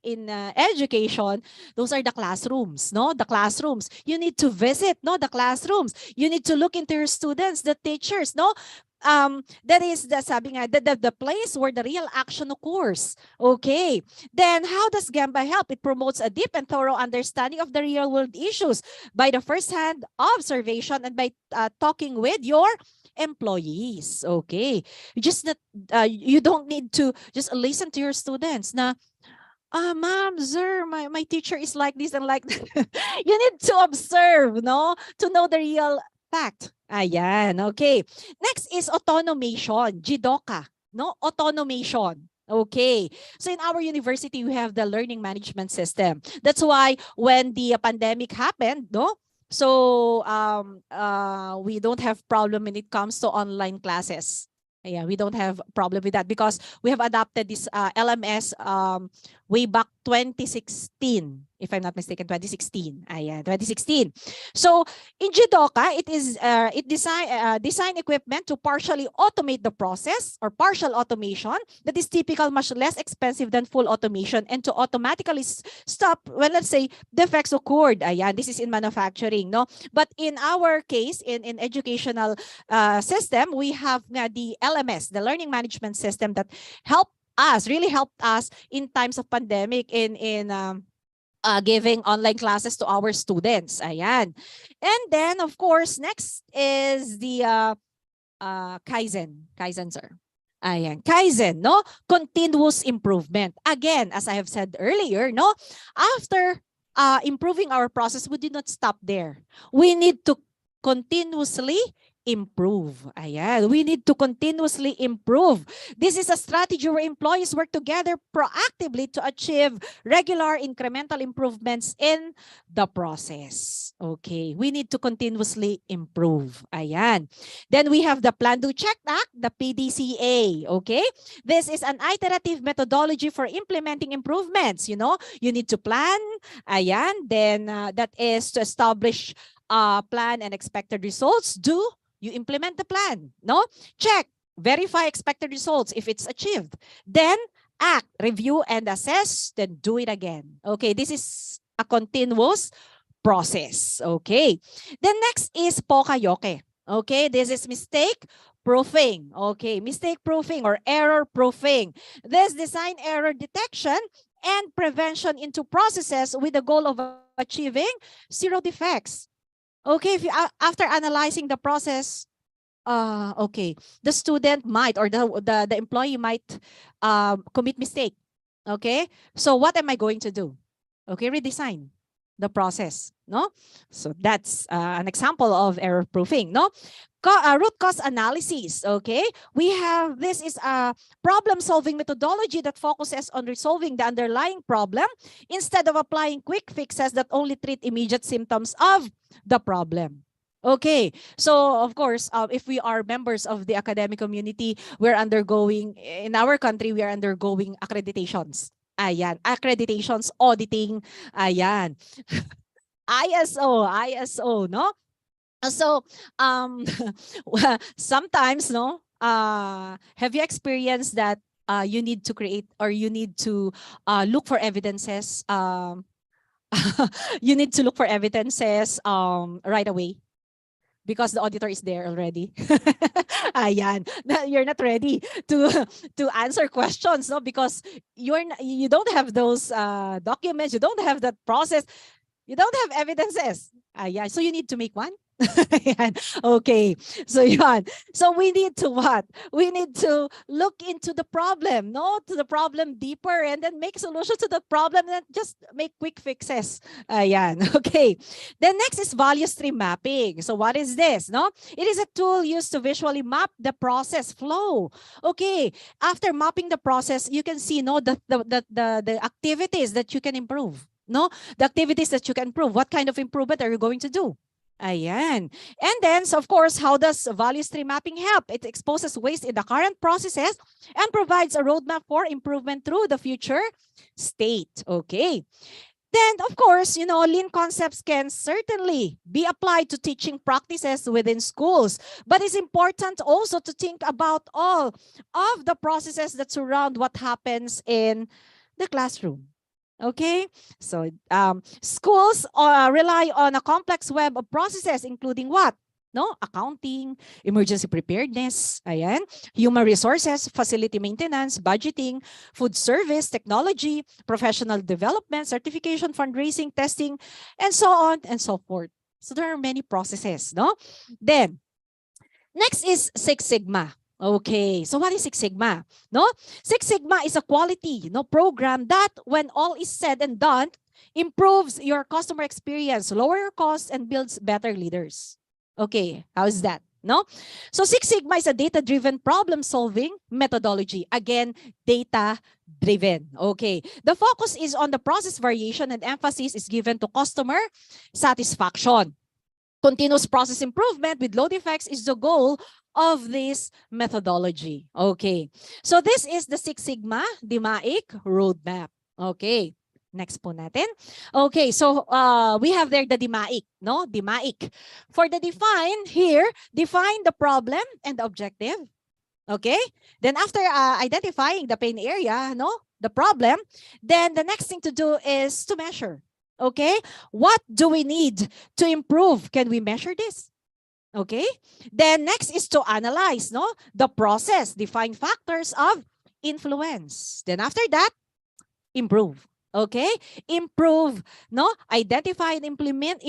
education, those are the classrooms, no? The classrooms. You need to visit, no? The classrooms. You need to look into your students, the teachers, no? That is the place where the real action occurs. Okay. Then how does Gamba help? It promotes a deep and thorough understanding of the real world issues by the first-hand observation and by talking with your employees. Okay, you don't need to just listen to your students na ma'am, sir, my teacher is like this and like that. You need to observe, no, to know the real fact. Ayan, okay. Next is automation, jidoka, no, automation. Okay, so in our university we have the learning management system. That's why when the pandemic happened, no, so we don't have problem when it comes to online classes. Yeah, we don't have problem with that because we have adopted this LMS way back 2016, if I'm not mistaken, 2016. 2016. So in Jidoka, it is design equipment to partially automate the process or partial automation that is typical, much less expensive than full automation, and to automatically stop, well, let's say defects occurred. This is in manufacturing, no? But in our case, in educational system, we have the LMS, the learning management system, that really helped us in times of pandemic in giving online classes to our students. Ayan. And then, of course, next is the Kaizen, sir. Ayan, Kaizen, no? Continuous improvement. Again, as I have said earlier, no? After improving our process, we did not stop there. We need to continuously improve. Ayan, we need to continuously improve. This is a strategy where employees work together proactively to achieve regular incremental improvements in the process. Okay, we need to continuously improve. Ayan. Then we have the Plan, Do, Check, Act, the PDCA. Okay, this is an iterative methodology for implementing improvements. You know, you need to plan. Ayan, then that is to establish plan and expected results. Do, you implement the plan. No? Check, verify expected results if it's achieved. Then act, review and assess, then do it again. Okay, this is a continuous process. Okay. Then next is Pokayoke. Okay, this is mistake proofing. Okay, mistake proofing or error proofing. This design error detection and prevention into processes with the goal of achieving zero defects. Okay, if you, after analyzing the process, okay, the student might or the employee might commit mistake. Okay, so what am I going to do? Okay, redesign the process. No, so that's an example of error proofing. No, root cause analysis. Okay, we have, this is a problem solving methodology that focuses on resolving the underlying problem instead of applying quick fixes that only treat immediate symptoms of the problem. Okay, so of course, if we are members of the academic community, we're undergoing, in our country, we are undergoing accreditations. Ayan, accreditations, auditing, ayan. ISO, no? So, sometimes, no, have you experienced that you need to create or you need to look for evidences, you need to look for evidences right away because the auditor is there already. Ayan, you're not ready to answer questions, no, because you don't have those documents, you don't have that process, you don't have evidences. Ayan, so you need to make one. Ayan. Okay, so yan. So we need to what? We need to look into the problem, no? To the problem deeper and then make solutions to the problem and just make quick fixes. Ayan. Okay. Then next is value stream mapping. So what is this, no? It is a tool used to visually map the process flow. Okay. After mapping the process, you can see, no, the activities that you can improve. No, the activities that you can improve. What kind of improvement are you going to do? Ayan. And then, so of course, how does value stream mapping help? It exposes waste in the current processes and provides a roadmap for improvement through the future state. Okay. Then, of course, you know, lean concepts can certainly be applied to teaching practices within schools, but it's important also to think about all of the processes that surround what happens in the classroom. Okay, so schools rely on a complex web of processes, including what? No, accounting, emergency preparedness, ayan, human resources, facility maintenance, budgeting, food service, technology, professional development, certification, fundraising, testing, and so on and so forth. So there are many processes, no? Then, next is Six Sigma. Okay, so what is Six Sigma? No, Six Sigma is a quality, no, program that, when all is said and done, improves your customer experience, lower your costs, and builds better leaders. Okay, how is that? No, so Six Sigma is a data-driven problem-solving methodology. Again, data-driven. Okay, the focus is on the process variation and emphasis is given to customer satisfaction. Continuous process improvement with low defects is the goal of this methodology. Okay, so this is the Six Sigma DMAIC roadmap. Okay, next po natin. Okay, so we have there the DMAIC, no? DMAIC. For the define here, define the problem and the objective. Okay, then after identifying the pain area, no, the problem, then the next thing to do is to measure. Okay, what do we need to improve? Can we measure this? Okay, then next is to analyze, no, the process, define factors of influence. Then after that, improve. Okay, improve, no, identify and implement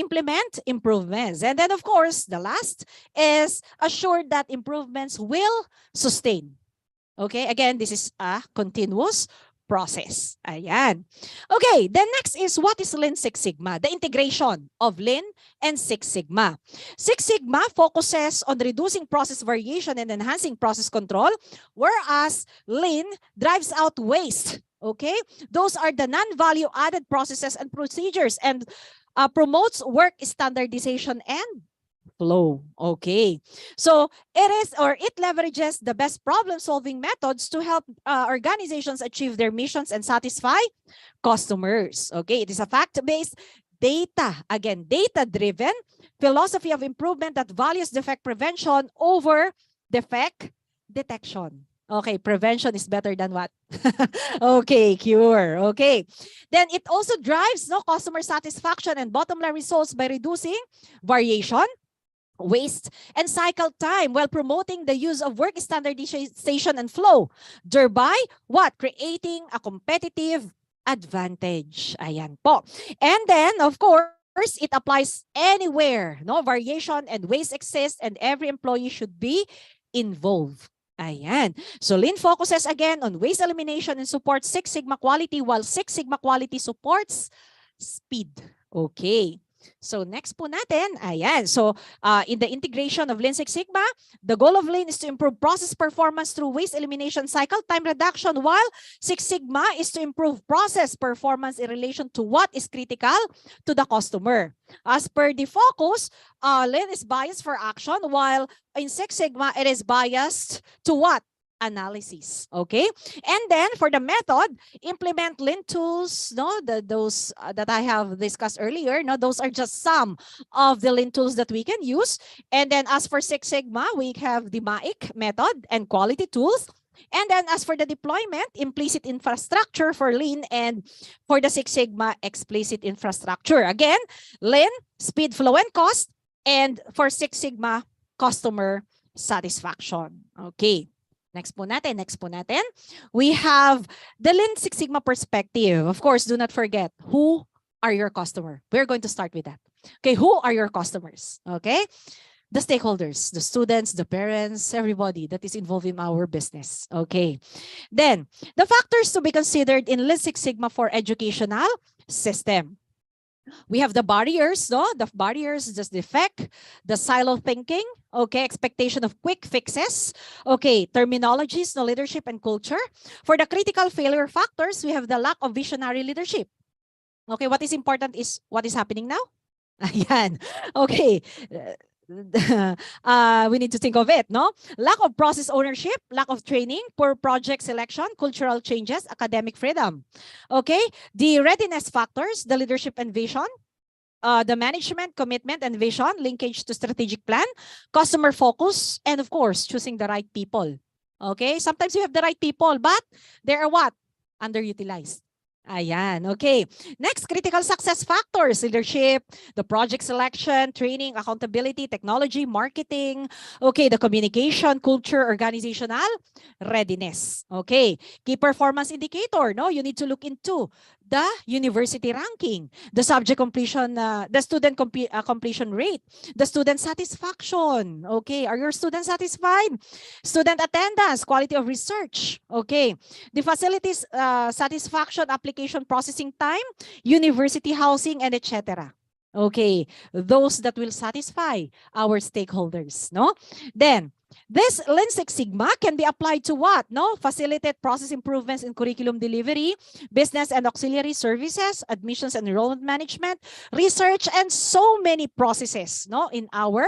improvements. And then of course, the last is assure that improvements will sustain. Okay, again, this is a continuous process. Ayan. Okay, then next is what is Lean Six Sigma? The integration of Lean and Six Sigma. Six Sigma focuses on reducing process variation and enhancing process control, whereas Lean drives out waste. Okay, those are the non-value added processes and procedures and promotes work standardization and flow. Okay. So it leverages the best problem solving methods to help organizations achieve their missions and satisfy customers. Okay. It is a fact-based data-driven philosophy of improvement that values defect prevention over defect detection. Okay, prevention is better than what? Okay, cure. Okay. Then it also drives customer satisfaction and bottom line results by reducing variation, waste, and cycle time while promoting the use of work standardization and flow, thereby what? Creating a competitive advantage. Ayan po. And then, of course, it applies anywhere. No variation and waste exist and every employee should be involved. Ayan. So Lean focuses again on waste elimination and supports Six Sigma quality while Six Sigma quality supports speed. Okay. So next po natin, ayan. So in the integration of Lean Six Sigma, the goal of Lean is to improve process performance through waste elimination, cycle time reduction, while Six Sigma is to improve process performance in relation to what is critical to the customer. As per the focus, Lean is biased for action, while in Six Sigma, it is biased to what? Analysis. Okay. And then for the method, implement Lean tools, those that I have discussed earlier. Those are just some of the Lean tools that we can use. And then as for Six Sigma, we have the MAIC method and quality tools. And then as for the deployment, implicit infrastructure for Lean, and for the Six Sigma, explicit infrastructure. Again, Lean, speed, flow, and cost. And for Six Sigma, customer satisfaction. Okay. Next po natin. We have the Lean Six Sigma perspective. Of course, do not forget, who are your customer? We're going to start with that. Okay, who are your customers? Okay, the stakeholders, the students, the parents, everybody that is involved in our business. Okay, then the factors to be considered in Lean Six Sigma for educational system. We have the barriers, the barriers, just defect, the silo thinking, okay, expectation of quick fixes, okay, terminologies, leadership and culture. For the critical failure factors, we have the lack of visionary leadership. Okay, what is important is what is happening now. Ayan. Okay. We need to think of it, lack of process ownership, lack of training, poor project selection, cultural changes, academic freedom. Okay, the readiness factors, the leadership and vision, the management, commitment and vision, linkage to strategic plan, customer focus, and of course, choosing the right people. Okay, sometimes you have the right people, but they are what? Underutilized. Ayan, okay. Next, critical success factors, leadership, the project selection, training, accountability, technology, marketing, okay, the communication, culture, organizational readiness. Okay, key performance indicator, you need to look into the university ranking, the subject completion, the student completion rate, the student satisfaction. Okay, are your students satisfied? Student attendance, quality of research. Okay, the facilities satisfaction, application processing time, university housing, and etc. Okay, those that will satisfy our stakeholders. Then this Lean Six Sigma can be applied to what? Facilitate process improvements in curriculum delivery, business and auxiliary services, admissions and enrollment management, research, and so many processes in our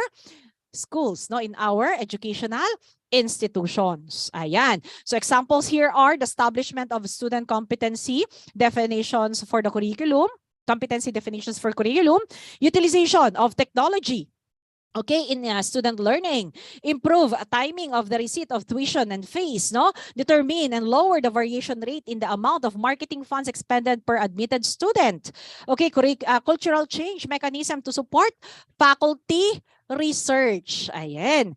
schools, in our educational institutions. Ayan. So examples here are the establishment of student competency definitions for the curriculum, competency definitions for curriculum, utilization of technology, okay, in student learning, improve timing of the receipt of tuition and fees, determine and lower the variation rate in the amount of marketing funds expended per admitted student. Okay, cultural change mechanism to support faculty research. Ayan.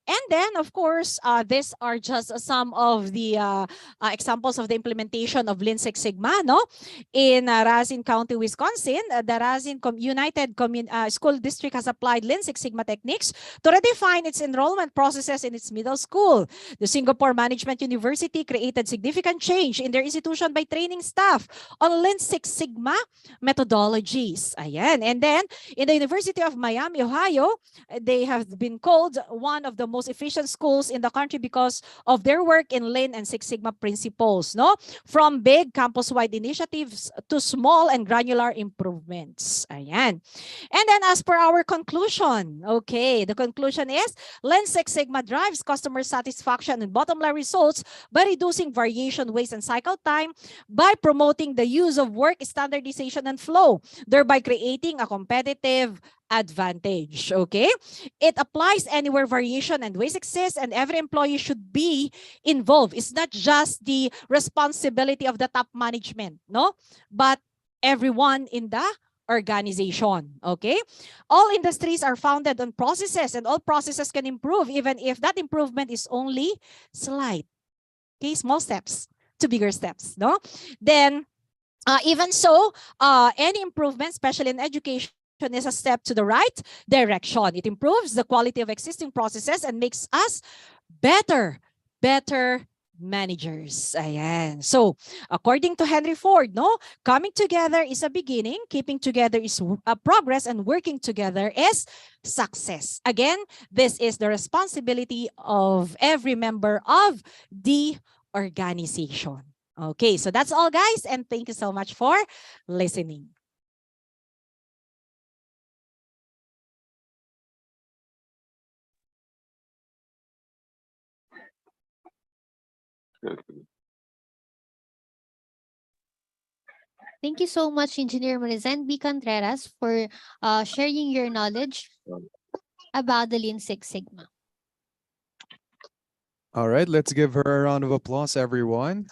And then, of course, these are just some of the examples of the implementation of Lean Six Sigma, no? In Racine County, Wisconsin, the Racine United School District has applied Lean Six Sigma techniques to redefine its enrollment processes in its middle school. The Singapore Management University created significant change in their institution by training staff on Lean Six Sigma methodologies. Ayan. And then, in the University of Miami, Ohio, they have been called one of the most efficient schools in the country because of their work in Lean and Six Sigma principles, no? From big campus-wide initiatives to small and granular improvements. Ayan. And then as per our conclusion, okay, the conclusion is Lean Six Sigma drives customer satisfaction and bottom line results by reducing variation, waste, and cycle time, by promoting the use of work standardization and flow, thereby creating a competitive advantage. Okay, it applies anywhere variation and waste exists, and every employee should be involved. It's not just the responsibility of the top management, no, but everyone in the organization. Okay, all industries are founded on processes, and all processes can improve even if that improvement is only slight. Okay, small steps to bigger steps, no? Then even so, any improvement, especially in education, is a step to the right direction. It improves the quality of existing processes and makes us better managers. Ayan. So, according to Henry Ford, no, coming together is a beginning, keeping together is a progress, and working together is success. Again, this is the responsibility of every member of the organization. Okay, so that's all, guys, and thank you so much for listening. Thank you so much, Engineer Marizen B. Contreras, for sharing your knowledge about the Lean Six Sigma. All right, let's give her a round of applause, everyone.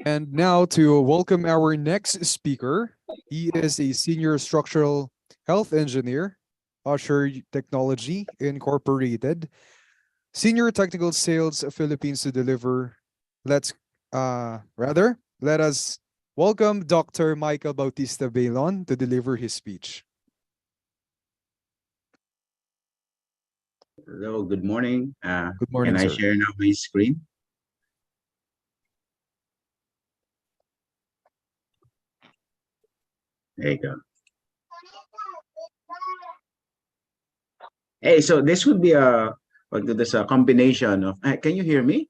And now to welcome our next speaker. He is a senior structural health engineer, Usher Technology Incorporated, senior technical sales Philippines to deliver. Let us welcome Dr. Michael Bautista Bailon to deliver his speech. Hello, good morning. Good morning, can I sir. share now my screen? There you go. Hey, so this would be a combination of. Can you hear me?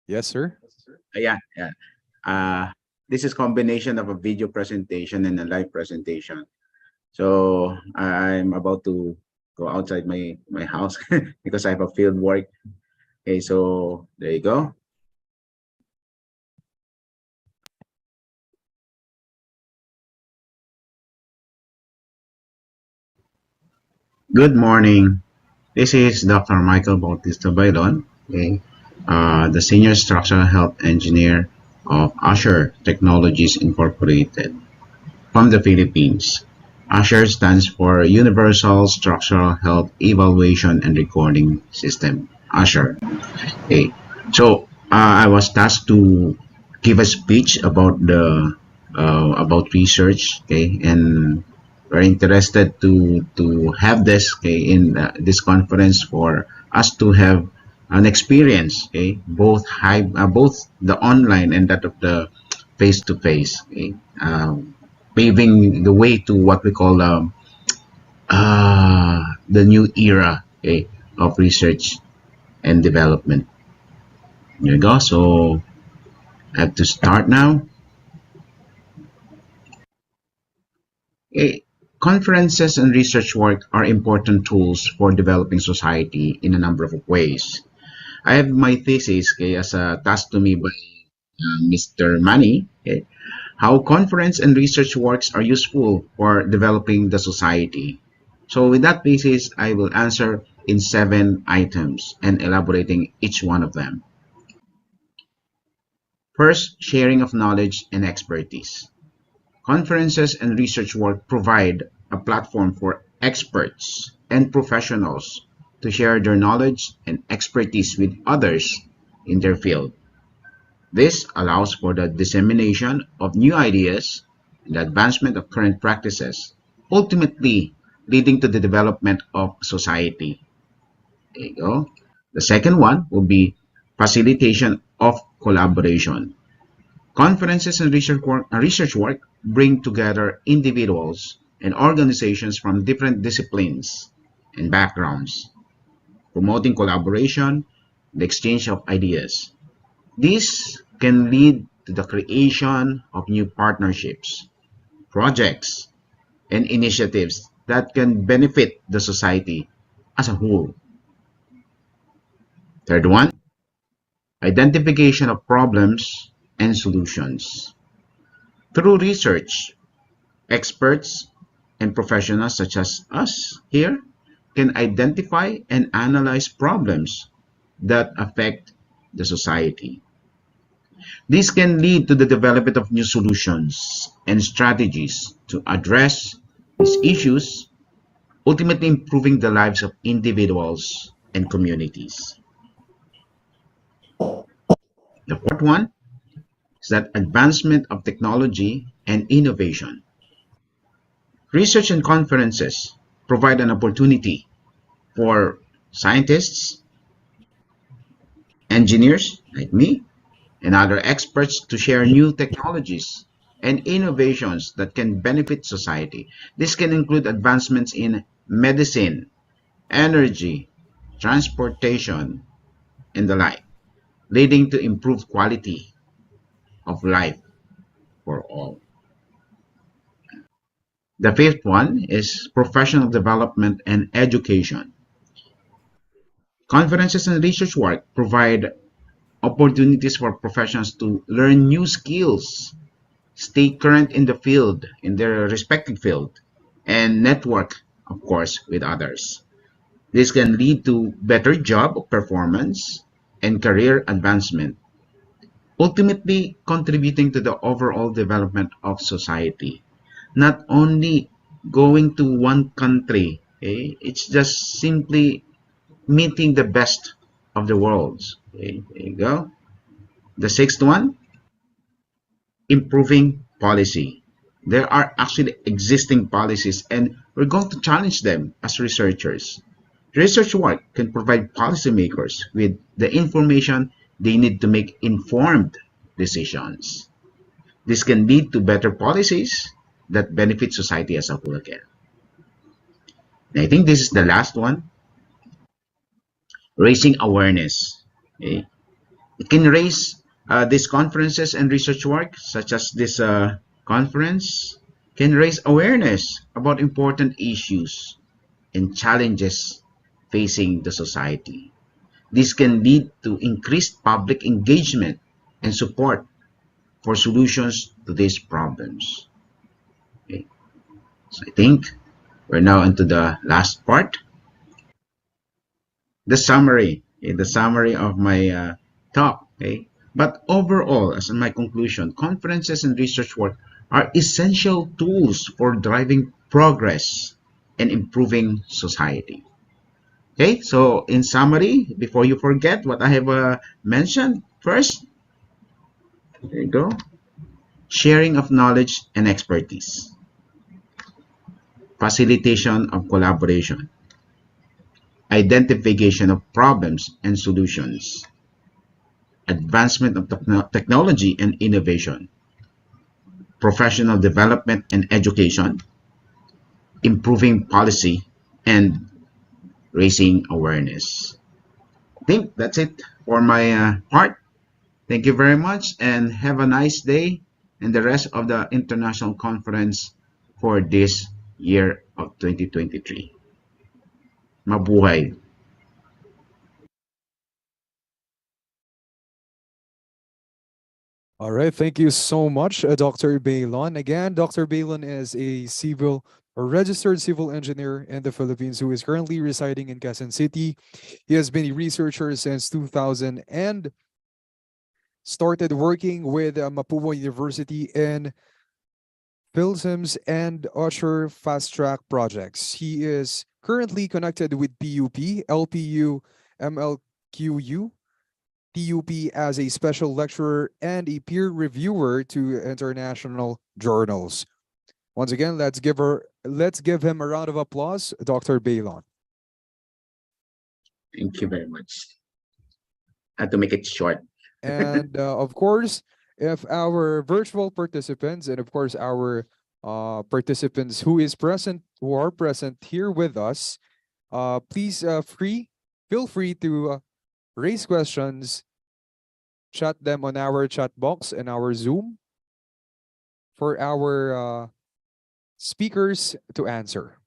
Yes, sir. Yeah. This is combination of a video presentation and a live presentation. So I'm about to go outside my house because I have a field work. Okay, so there you go. Good morning. This is Dr. Michael Bautista Bailon, okay, the Senior Structural Health Engineer of Usher Technologies Incorporated from the Philippines. Usher stands for Universal Structural Health Evaluation and Recording System, Usher. Okay. So I was tasked to give a speech about about research, okay, and we're interested to have this, okay, in this conference for us to have an experience, okay, both both the online and that of the face to face, okay, paving the way to what we call the new era, okay, of research and development. Here we go. So I have to start now. Okay. Conferences and research work are important tools for developing society in a number of ways. I have my thesis, okay, as a task to me by Mr. Manny, okay, how conference and research works are useful for developing the society. So with that basis, I will answer in 7 items and elaborating each one of them. First, sharing of knowledge and expertise. Conferences and research work provide a platform for experts and professionals to share their knowledge and expertise with others in their field. This allows for the dissemination of new ideas and the advancement of current practices, ultimately leading to the development of society. There you go. The second one will be facilitation of collaboration. Conferences and research work bring together individuals and organizations from different disciplines and backgrounds, promoting collaboration, the exchange of ideas. This can lead to the creation of new partnerships, projects, and initiatives that can benefit the society as a whole. Third one, identification of problems and solutions. Through research, experts and professionals such as us here can identify and analyze problems that affect the society. This can lead to the development of new solutions and strategies to address these issues, ultimately improving the lives of individuals and communities. The fourth one is that advancement of technology and innovation. Research and conferences provide an opportunity for scientists, engineers like me, and other experts to share new technologies and innovations that can benefit society. This can include advancements in medicine, energy, transportation, and the like, leading to improved quality of life for all. The fifth one is professional development and education. Conferences and research work provide opportunities for professionals to learn new skills, stay current in the field, in their respective field, and network, of course, with others. This can lead to better job performance and career advancement, ultimately contributing to the overall development of society. Not only going to one country, it's just simply meeting the best of the world. Okay, there you go. The sixth one, improving policy. There are actually existing policies, and we're going to challenge them as researchers. Research work can provide policymakers with the information they need to make informed decisions. This can lead to better policies that benefit society as a whole again. And I think this is the last one, raising awareness. Okay? It can raise these conferences and research work, such as this conference, can raise awareness about important issues and challenges facing the society. This can lead to increased public engagement and support for solutions to these problems. Okay. So I think we're now into the last part, the summary, the summary of my talk. Okay. But overall, as in my conclusion, conferences and research work are essential tools for driving progress and improving society. Okay, so in summary, before you forget what I have mentioned, first, there you go, sharing of knowledge and expertise, facilitation of collaboration, identification of problems and solutions, advancement of technology and innovation, professional development and education, improving policy, and raising awareness. I think that's it for my part. Thank you very much and have a nice day and the rest of the international conference for this year of 2023. Mabuhay! All right, thank you so much, Dr. Bailon. Again, Dr. Bailon is a civil or registered civil engineer in the Philippines who is currently residing in Quezon City. He has been a researcher since 2000 and started working with Mapua University in PhilSIMS, and Usher Fast Track projects. He is currently connected with PUP, LPU, MLQU, TUP as a special lecturer and a peer reviewer to international journals. Once again, let's give him a round of applause, Dr. Bailon. Thank you very much. I had to make it short. And of course, if our virtual participants and of course our participants who are present here with us, please feel free to raise questions, chat them on our chat box and our Zoom for our speakers to answer.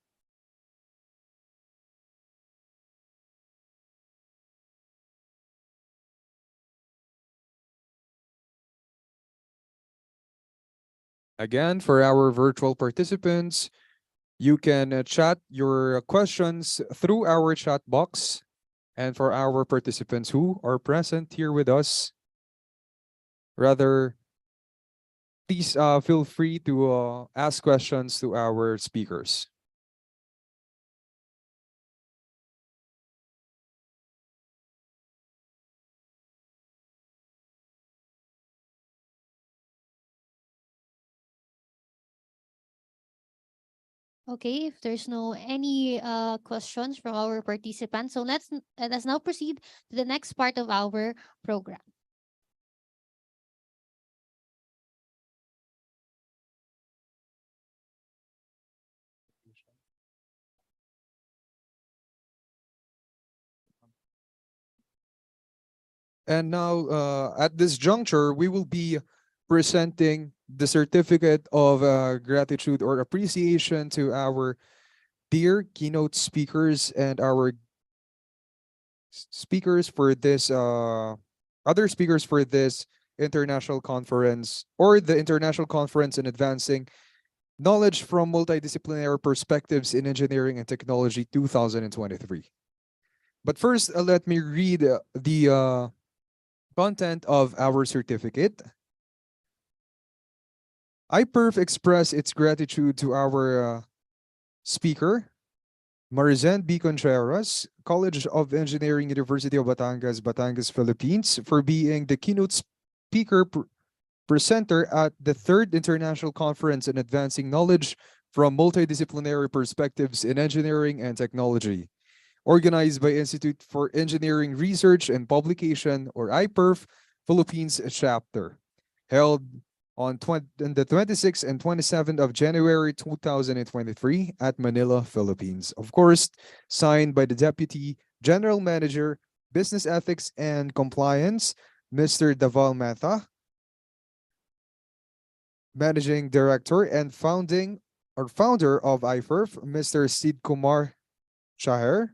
Again, for our virtual participants, you can chat your questions through our chat box. And for our participants who are present here with us, please feel free to ask questions to our speakers. Okay, if there's no any questions from our participants, so let us now proceed to the next part of our program. And now, at this juncture, we will be presenting the certificate of gratitude or appreciation to our dear keynote speakers and our speakers for this other speakers for this international conference, or the international conference in advancing knowledge from multidisciplinary perspectives in engineering and technology 2023. But first, let me read the content of our certificate. IFERP express its gratitude to our speaker, Marizen B. Contreras, College of Engineering, University of Batangas, Philippines, for being the keynote speaker presenter at the 3rd International Conference on Advancing Knowledge from Multidisciplinary Perspectives in Engineering and Technology, organized by Institute for Engineering Research and Publication, or IPERF, Philippines chapter, held on the 26th and 27th of January 2023 at Manila, Philippines. Of course, signed by the Deputy General Manager, Business Ethics and Compliance, Mr. Daval Mehta, Managing Director and founder of IFERF, Mr. Sid Kumar Chaher,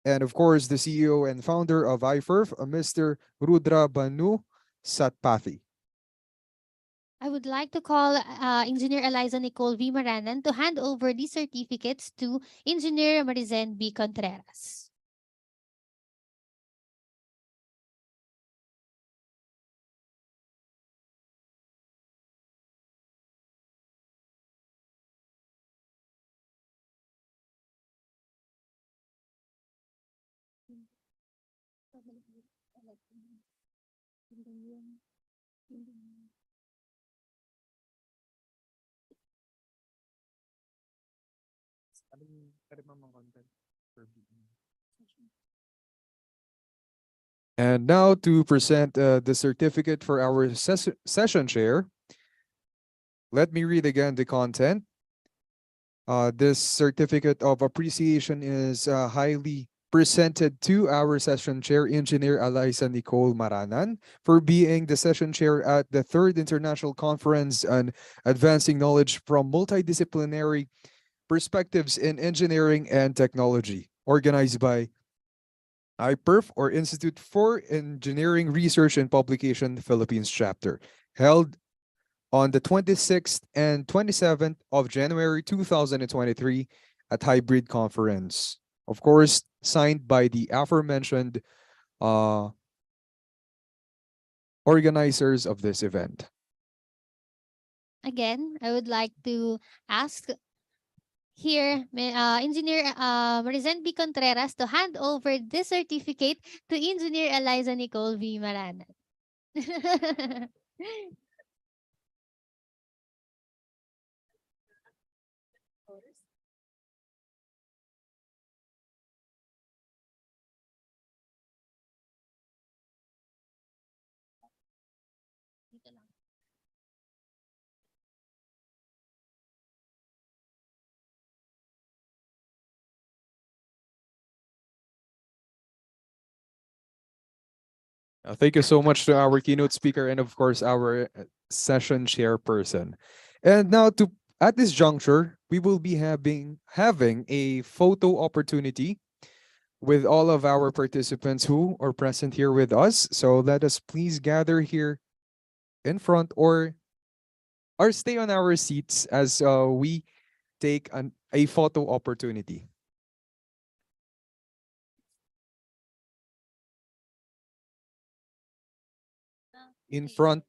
and of course, the CEO and founder of IFERF, Mr. Rudra Banu Satpathy. I would like to call Engineer Eliza Nicole V. Maranan to hand over these certificates to Engineer Marizen B. Contreras. And now to present the certificate for our session chair. Let me read again the content. This certificate of appreciation is highly presented to our session chair, Engineer Eliza Nicole Maranan, for being the session chair at the 3rd International Conference on Advancing Knowledge from Multidisciplinary Perspectives in Engineering and Technology, organized by IPERF, or Institute for Engineering Research and Publication, Philippines chapter, held on the 26th and 27th of January 2023 at Hybrid Conference. Of course, signed by the aforementioned organizers of this event. Again, I would like to ask here, Engineer Marizen B. Contreras to hand over this certificate to Engineer Eliza Nicole V. Maranan. Thank you so much to our keynote speaker and of course our session chairperson. And now to at this juncture, we will be having a photo opportunity with all of our participants who are present here with us. So let us please gather here in front or stay on our seats as we take a photo opportunity. In front.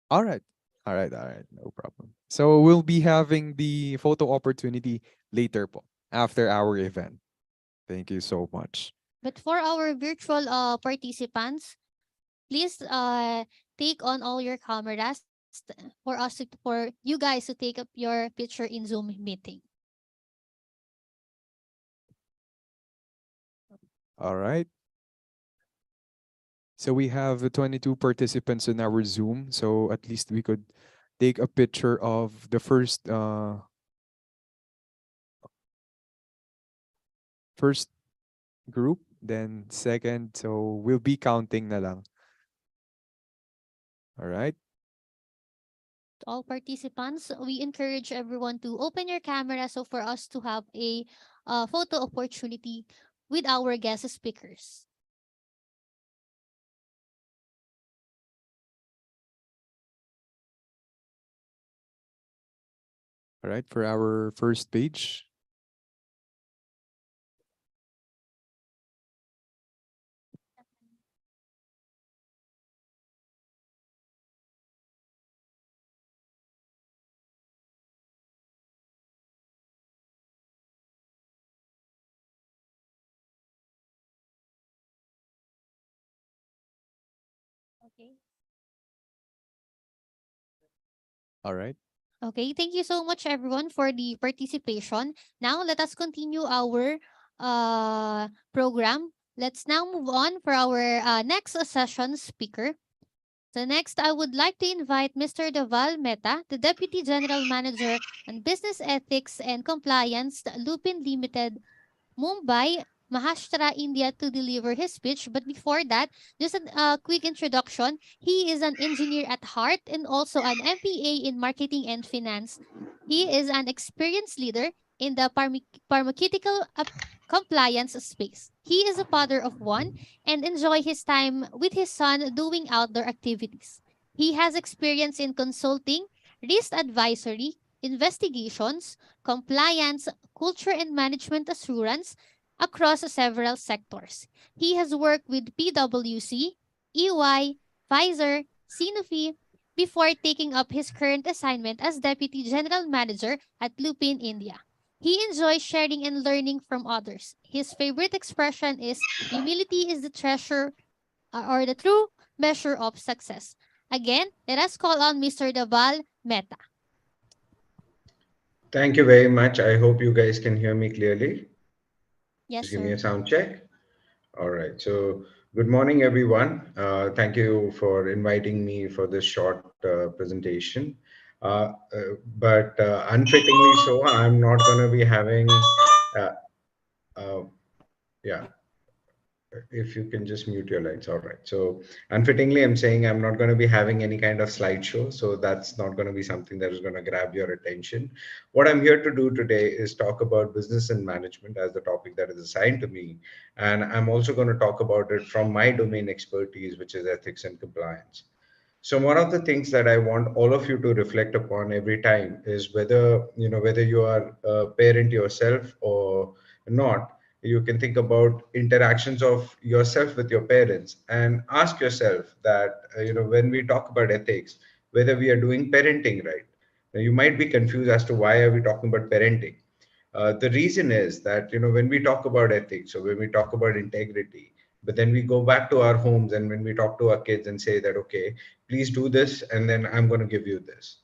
All right. All right. All right. No problem. So we'll be having the photo opportunity later po, after our event. Thank you so much. But for our virtual participants, please take on all your cameras for you guys to take up your picture in Zoom meeting. All right. So we have 22 participants in our Zoom. So at least we could take a picture of the first group, then second. So we'll be counting na lang. All right. All participants, we encourage everyone to open your camera so for us to have a photo opportunity with our guest speakers. All right. For our first page. Okay. All right. Okay, thank you so much everyone for the participation. Now let us continue our program. Let's now move on for our next session speaker. So next, I would like to invite Mr. Deval Mehta, the Deputy General Manager on Business Ethics and Compliance, Lupin Limited, Mumbai, Maharashtra, India, to deliver his speech. But before that, just a quick introduction. He is an engineer at heart and also an MPA in marketing and finance. He is an experienced leader in the pharmaceutical compliance space. He is a father of one and enjoy his time with his son doing outdoor activities. He has experience in consulting, risk advisory, investigations, compliance, culture and management assurance across several sectors. He has worked with PwC, EY, Pfizer, Sanofi before taking up his current assignment as Deputy General Manager at Lupin India. He enjoys sharing and learning from others. His favorite expression is humility is the treasure or the true measure of success. Again, let us call on Mr. Deval Mehta. Thank you very much. I hope you guys can hear me clearly. Yes, Just give me sir. a sound check. All right. So, good morning, everyone. Thank you for inviting me for this short presentation. But unfittingly so, I'm not going to be having, uh, uh, yeah, if you can just mute your lights. All right. So unfittingly, I'm saying I'm not going to be having any kind of slideshow. So that's not going to be something that is going to grab your attention. What I'm here to do today is talk about business and management as the topic that is assigned to me. And I'm also going to talk about it from my domain expertise, which is ethics and compliance. So one of the things that I want all of you to reflect upon every time is whether you are a parent yourself or not, You can think about interactions of yourself with your parents and ask yourself that, when we talk about ethics, whether we are doing parenting right. Now, you might be confused as to why are we talking about parenting. The reason is that, when we talk about ethics or when we talk about integrity, but then we go back to our homes and when we talk to our kids and say that, okay, please do this and then I'm going to give you this,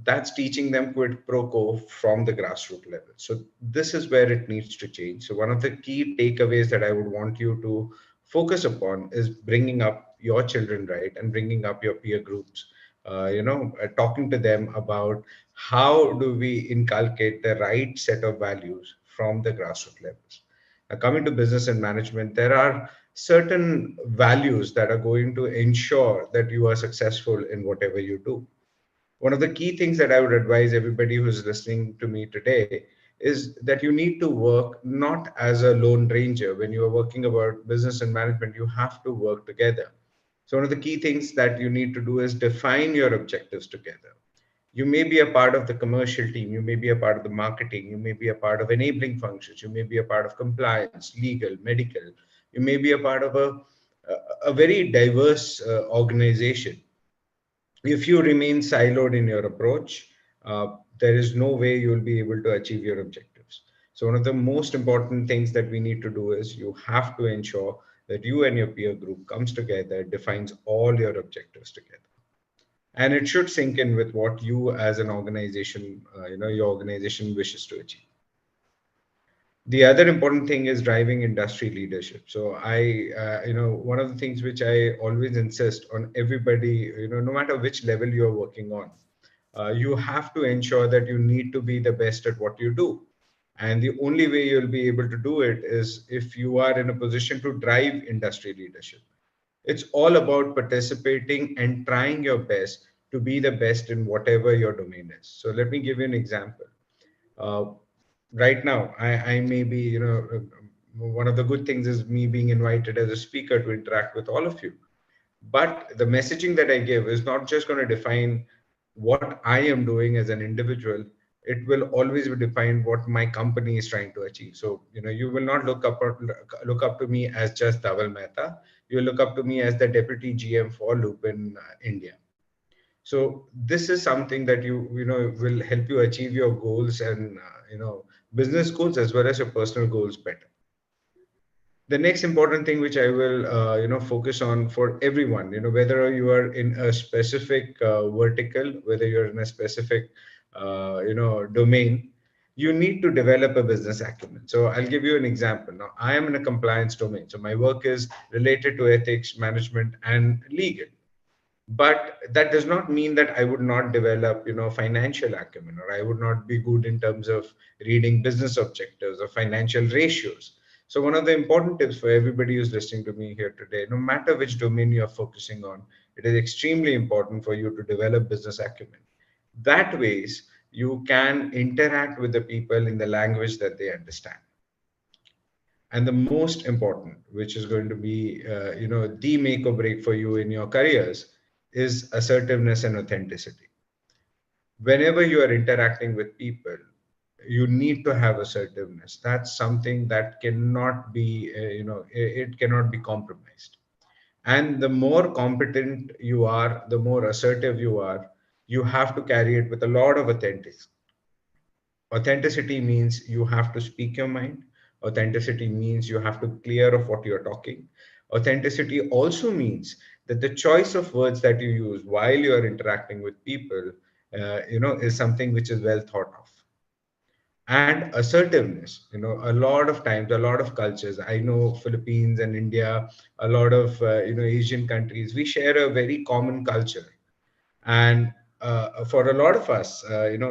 that's teaching them quid pro quo from the grassroots level. So this is where it needs to change. So one of the key takeaways that I would want you to focus upon is bringing up your children right and bringing up your peer groups. Talking to them about how do we inculcate the right set of values from the grassroots levels. Now, coming to business and management, there are certain values that are going to ensure that you are successful in whatever you do. One of the key things that I would advise everybody who's listening to me today is that you need to work not as a lone ranger. When you are working about business and management, you have to work together. So one of the key things that you need to do is define your objectives together. You may be a part of the commercial team, you may be a part of the marketing, you may be a part of enabling functions, you may be a part of compliance, legal, medical, you may be a part of a very diverse organization. If you remain siloed in your approach, there is no way you will be able to achieve your objectives. So one of the most important things that we need to do is you have to ensure that you and your peer group comes together, defines all your objectives together. And it should sink in with what you as an organization, your organization wishes to achieve. The other important thing is driving industry leadership. So one of the things which I always insist on everybody, no matter which level you're working on, you have to ensure that you need to be the best at what you do. And the only way you'll be able to do it is if you are in a position to drive industry leadership. It's all about participating and trying your best to be the best in whatever your domain is. So let me give you an example. Uh, right now, I may be, one of the good things is me being invited as a speaker to interact with all of you. But the messaging that I give is not just going to define what I am doing as an individual. It will always define what my company is trying to achieve. So, you will not look up to me as just Dhaval Mehta. You look up to me as the deputy GM for Lupin, India. So this is something that will help you achieve your goals and business goals as well as your personal goals better. The next important thing which I will focus on for everyone, whether you are in a specific vertical, whether you're in a specific domain, you need to develop a business acumen. So I'll give you an example. Now I am in a compliance domain, so my work is related to ethics, management, and legal. But that does not mean that I would not develop financial acumen, or I would not be good in terms of reading business objectives or financial ratios. So one of the important tips for everybody who's listening to me here today, no matter which domain you're focusing on, it is extremely important for you to develop business acumen. That ways you can interact with the people in the language that they understand. And the most important, which is going to be the make or break for you in your careers, is assertiveness and authenticity. Whenever you are interacting with people, you need to have assertiveness. That's something that cannot be it cannot be compromised. And the more competent you are, the more assertive you are, you have to carry it with a lot of authenticity. Authenticity means you have to speak your mind. Authenticity means you have to be clear of what you're talking. Authenticity also means that the choice of words that you use while you're interacting with people, is something which is well thought of. And assertiveness, a lot of times, a lot of cultures, I know Philippines and India, a lot of, Asian countries, we share a very common culture. And for a lot of us,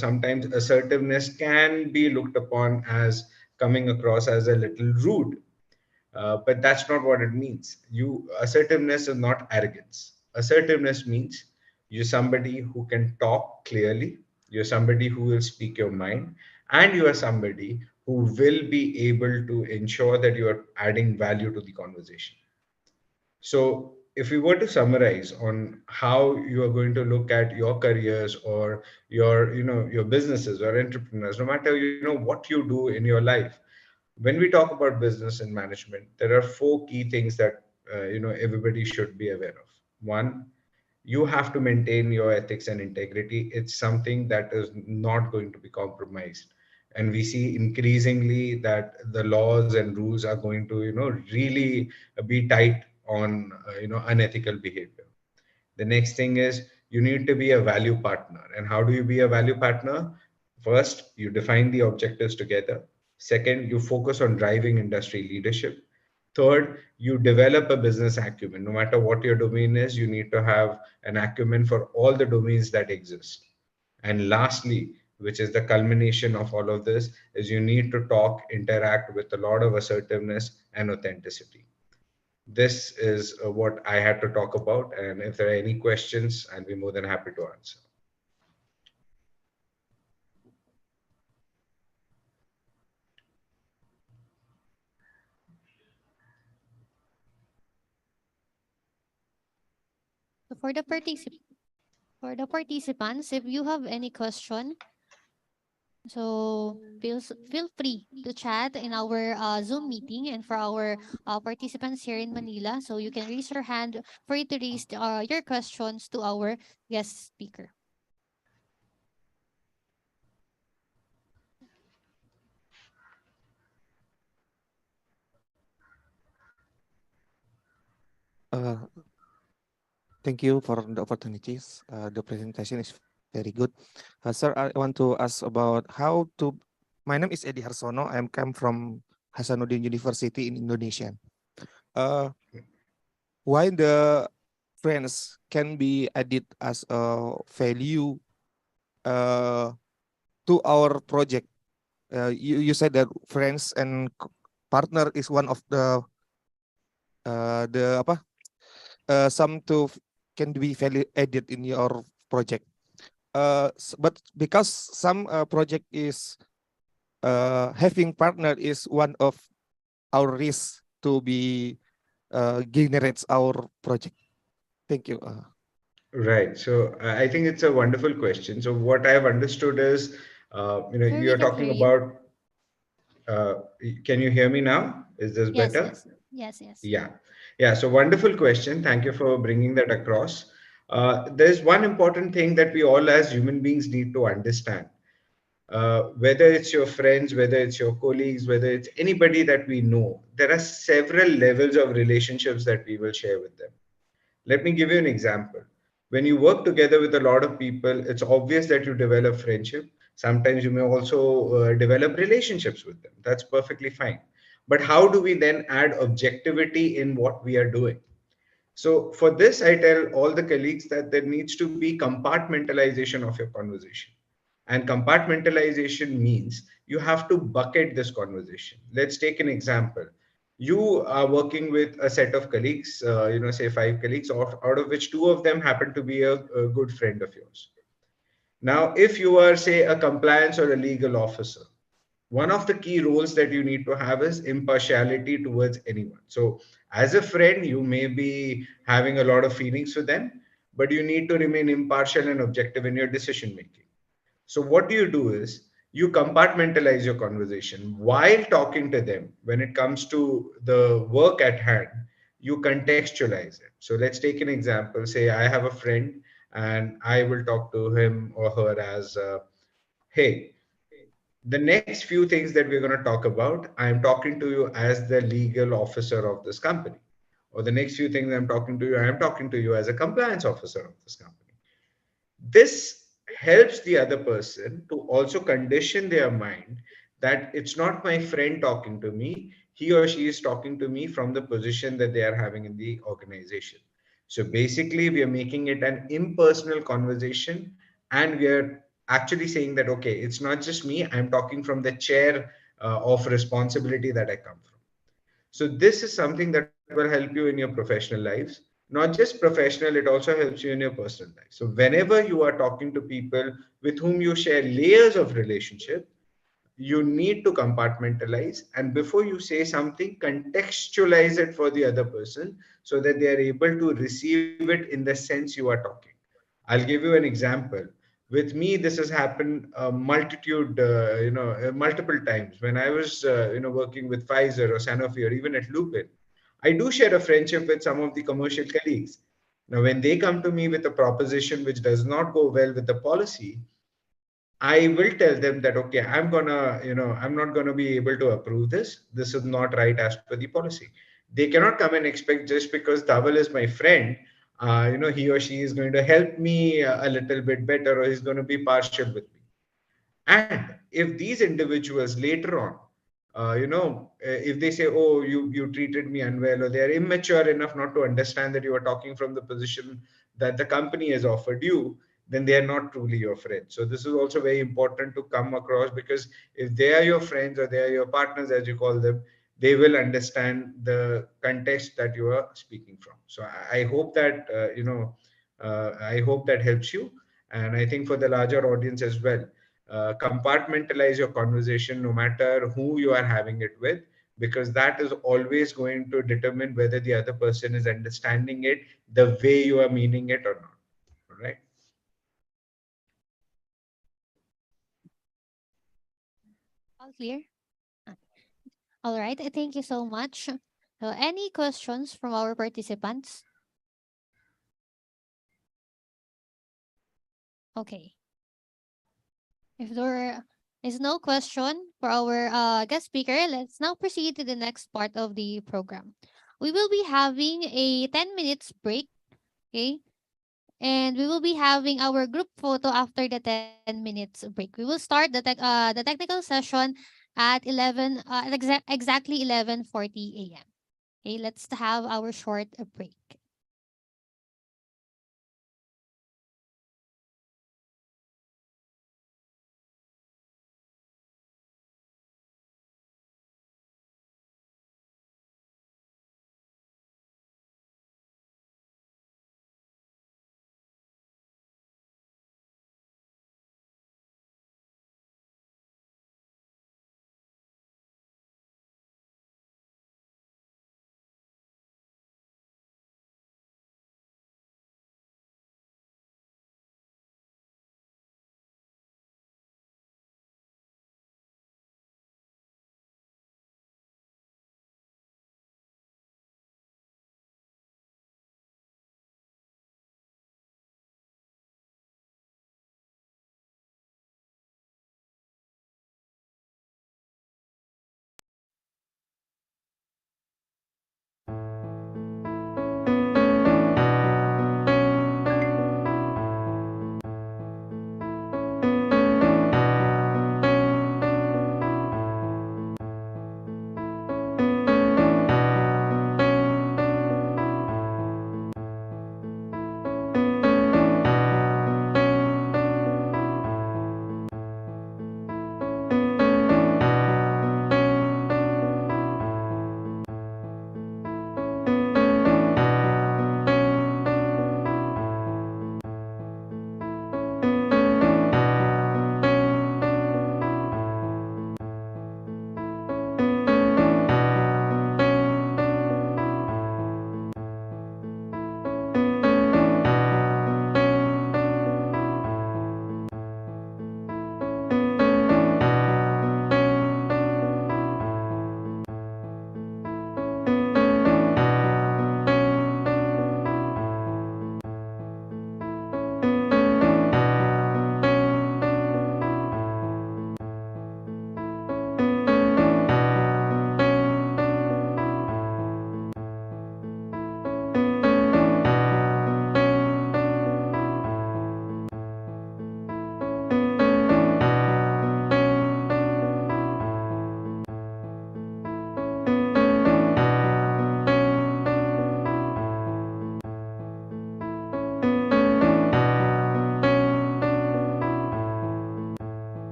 sometimes assertiveness can be looked upon as coming across as a little rude. But that's not what it means. Assertiveness is not arrogance. Assertiveness means you're somebody who can talk clearly, you're somebody who will speak your mind, and you are somebody who will be able to ensure that you are adding value to the conversation. So if we were to summarize on how you are going to look at your careers or your businesses or entrepreneurs, no matter what you do in your life, when we talk about business and management, there are four key things that everybody should be aware of. One, you have to maintain your ethics and integrity. It's something that is not going to be compromised, and we see increasingly that the laws and rules are going to really be tight on unethical behavior. The next thing is you need to be a value partner. And how do you be a value partner? First, you define the objectives together. Second, you focus on driving industry leadership. Third, you develop a business acumen. No matter what your domain is, you need to have an acumen for all the domains that exist. And lastly, which is the culmination of all of this, is you need to talk, interact with a lot of assertiveness and authenticity. This is what I had to talk about. And if there are any questions, I'll be more than happy to answer. So for the participants, if you have any question, so feel free to chat in our Zoom meeting, and for our participants here in Manila, so you can raise your hand for you to raise your questions to our guest speaker. Uh, Thank you for the opportunities. The presentation is very good. Sir, I want to ask about how to. My name is Edi Harsono. I come from Hasanuddin University in Indonesia. Why the friends can be added as a value to our project? You said that friends and partner is one of the apa some to can be value added in your project. But because some project is having partner is one of our risks to be generates our project. Thank you. Right. So I think it's a wonderful question. So what I've understood is, Sir, we you're can talking hear you. about, can you hear me now? Is this Yes, better? yes. Yeah. Yeah. So wonderful question. Thank you for bringing that across. There's one important thing that we all as human beings need to understand. Whether it's your friends, whether it's your colleagues, whether it's anybody that we know, there are several levels of relationships that we will share with them. Let me give you an example. When you work together with a lot of people, it's obvious that you develop friendship. Sometimes you may also develop relationships with them. That's perfectly fine. But how do we then add objectivity in what we are doing? So for this, I tell all the colleagues that there needs to be compartmentalization of your conversation. And compartmentalization means you have to bucket this conversation. Let's take an example. You are working with a set of colleagues, say 5 colleagues, out of which 2 of them happen to be a good friend of yours. Now, if you are, say, a compliance or a legal officer, one of the key roles that you need to have is impartiality towards anyone. So, as a friend, you may be having a lot of feelings for them, but you need to remain impartial and objective in your decision making. So what do is you compartmentalize your conversation while talking to them. When it comes to the work at hand, you contextualize it. So let's take an example. Say I have a friend and I will talk to him or her as, hey, the next few things that we're going to talk about, I'm talking to you as the legal officer of this company. Or the next few things I'm talking to you, I'm talking to you as a compliance officer of this company. This helps the other person to also condition their mind that it's not my friend talking to me, he or she is talking to me from the position that they are having in the organization. So basically we are making it an impersonal conversation, and we are actually saying that, okay, it's not just me, I'm talking from the chair of responsibility that I come from. So this is something that will help you in your professional lives. Not just professional, it also helps you in your personal life. So whenever you are talking to people with whom you share layers of relationship, you need to compartmentalize, and before you say something, contextualize it for the other person so that they are able to receive it in the sense you are talking. I'll give you an example. With me, this has happened a multitude, multiple times. When I was, working with Pfizer or Sanofi or even at Lupin, I do share a friendship with some of the commercial colleagues. Now, when they come to me with a proposition which does not go well with the policy, I will tell them that, okay, I'm not gonna be able to approve this. This is not right as per the policy. They cannot come and expect just because Dhaval is my friend, he or she is going to help me a little bit better, or he's going to be partial with me. And if these individuals later on, if they say, "Oh, you treated me unwell," or they are immature enough not to understand that you are talking from the position that the company has offered you, then they are not truly your friends. So this is also very important to come across, because if they are your friends or they are your partners, as you call them, they will understand the context that you are speaking from. So I hope that I hope that helps you, and I think for the larger audience as well, compartmentalize your conversation no matter who you are having it with, because that is always going to determine whether the other person is understanding it the way you are meaning it or not. All right. All clear? Ah, all right. Thank you so much. Any questions from our participants? Okay. If there is no question for our guest speaker, let's now proceed to the next part of the program. We will be having a 10 minutes break, okay? And we will be having our group photo after the 10 minutes break. We will start the technical session at exactly 11:40 a.m. Okay, let's have our short break.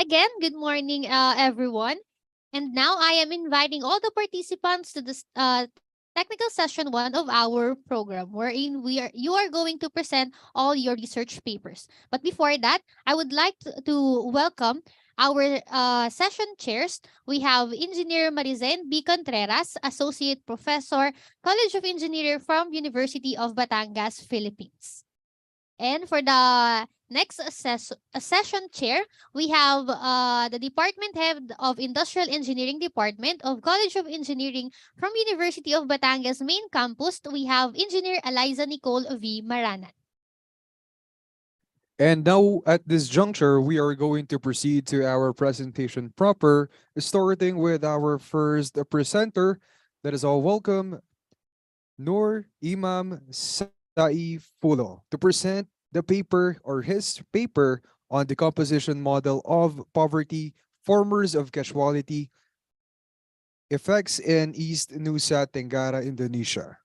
Again, good morning, everyone. And now I am inviting all the participants to this technical session 1 of our program, wherein you are going to present all your research papers. But before that, I would like to welcome our session chairs. We have Engineer Marizen B. Contreras, Associate Professor, College of Engineering from University of Batangas, Philippines. And for the next session chair, we have the Department Head of Industrial Engineering Department of College of Engineering from University of Batangas Main Campus. We have Engineer Eliza Nicole V. Maranan. And now, at this juncture, we are going to proceed to our presentation proper, starting with our first presenter. Let us all welcome Noor Imam Saifulo to present the paper or his paper on the composition model of poverty, formers of casualty, effects in East Nusa Tenggara, Indonesia.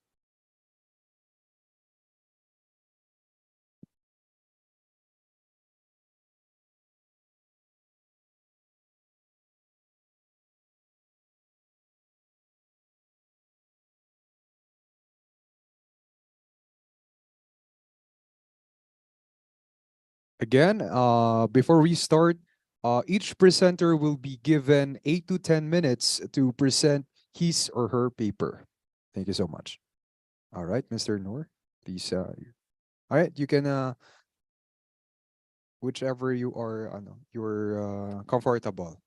Again, before we start, each presenter will be given 8 to 10 minutes to present his or her paper. Thank you so much. All right, Mr. Noor, please. All right, you can, whichever you are, you're comfortable.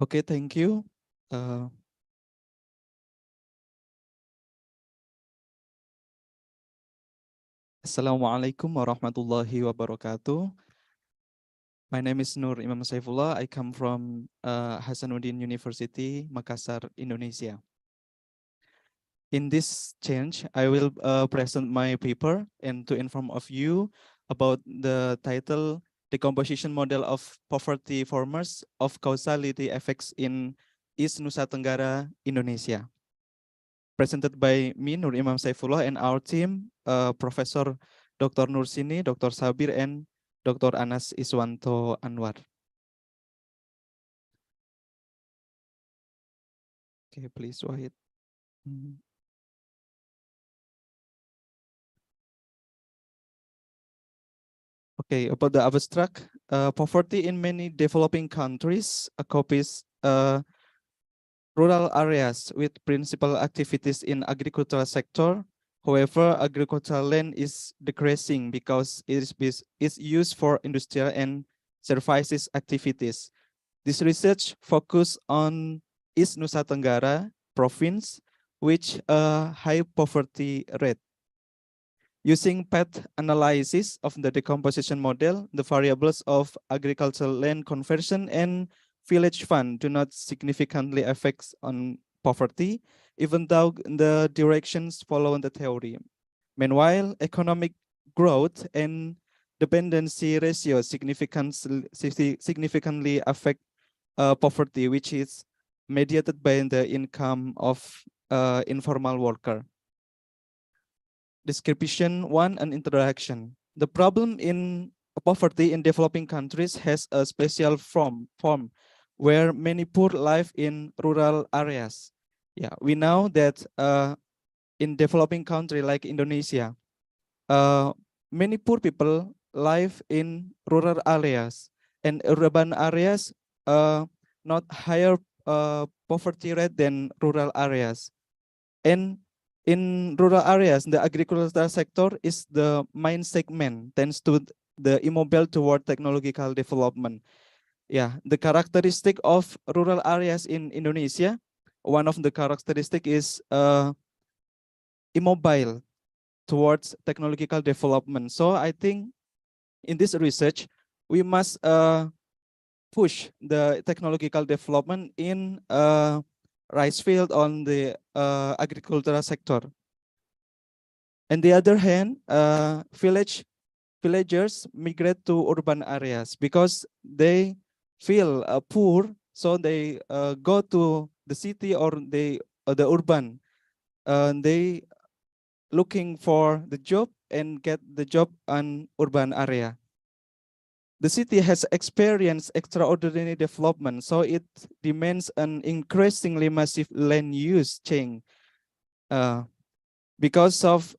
Okay, thank you. Uh, Assalamualaikum warahmatullahi wabarakatuh. My name is Nur Imam Saifullah. I come from Hasanuddin University, Makassar, Indonesia. In this change, I will present my paper and to inform of you about the title, The Composition Model of Poverty Formers of Causality Effects in East Nusa Tenggara, Indonesia. Presented by me, Nur Imam Saifullah, and our team, Professor Dr. Nursini, Dr. Sabir, and Dr. Anas Iswanto Anwar. Okay, please wait. Okay, about the abstract, poverty in many developing countries occupies rural areas with principal activities in agricultural sector. However, agricultural land is decreasing because it is used for industrial and services activities. This research focus on East Nusa Tenggara province, which a high poverty rate. Using path analysis of the decomposition model, the variables of agricultural land conversion and village fund do not significantly affect on poverty, even though the directions follow the theory. Meanwhile, economic growth and dependency ratio significantly affect poverty, which is mediated by the income of informal worker. Description 1 and introduction. The problem in poverty in developing countries has a special form where many poor live in rural areas. Yeah, we know that in developing country like Indonesia, many poor people live in rural areas, and urban areas not higher poverty rate than rural areas. And in rural areas, the agricultural sector is the main segment, tends to the immobile toward technological development. Yeah, the characteristic of rural areas in Indonesia, one of the characteristic is immobile towards technological development. So I think in this research, we must push the technological development in rice field on the agricultural sector. On the other hand, village villagers migrate to urban areas because they feel poor, so they go to the city or the urban. They looking for the job and get the job in urban area. The city has experienced extraordinary development, so it demands an increasingly massive land use change. Because of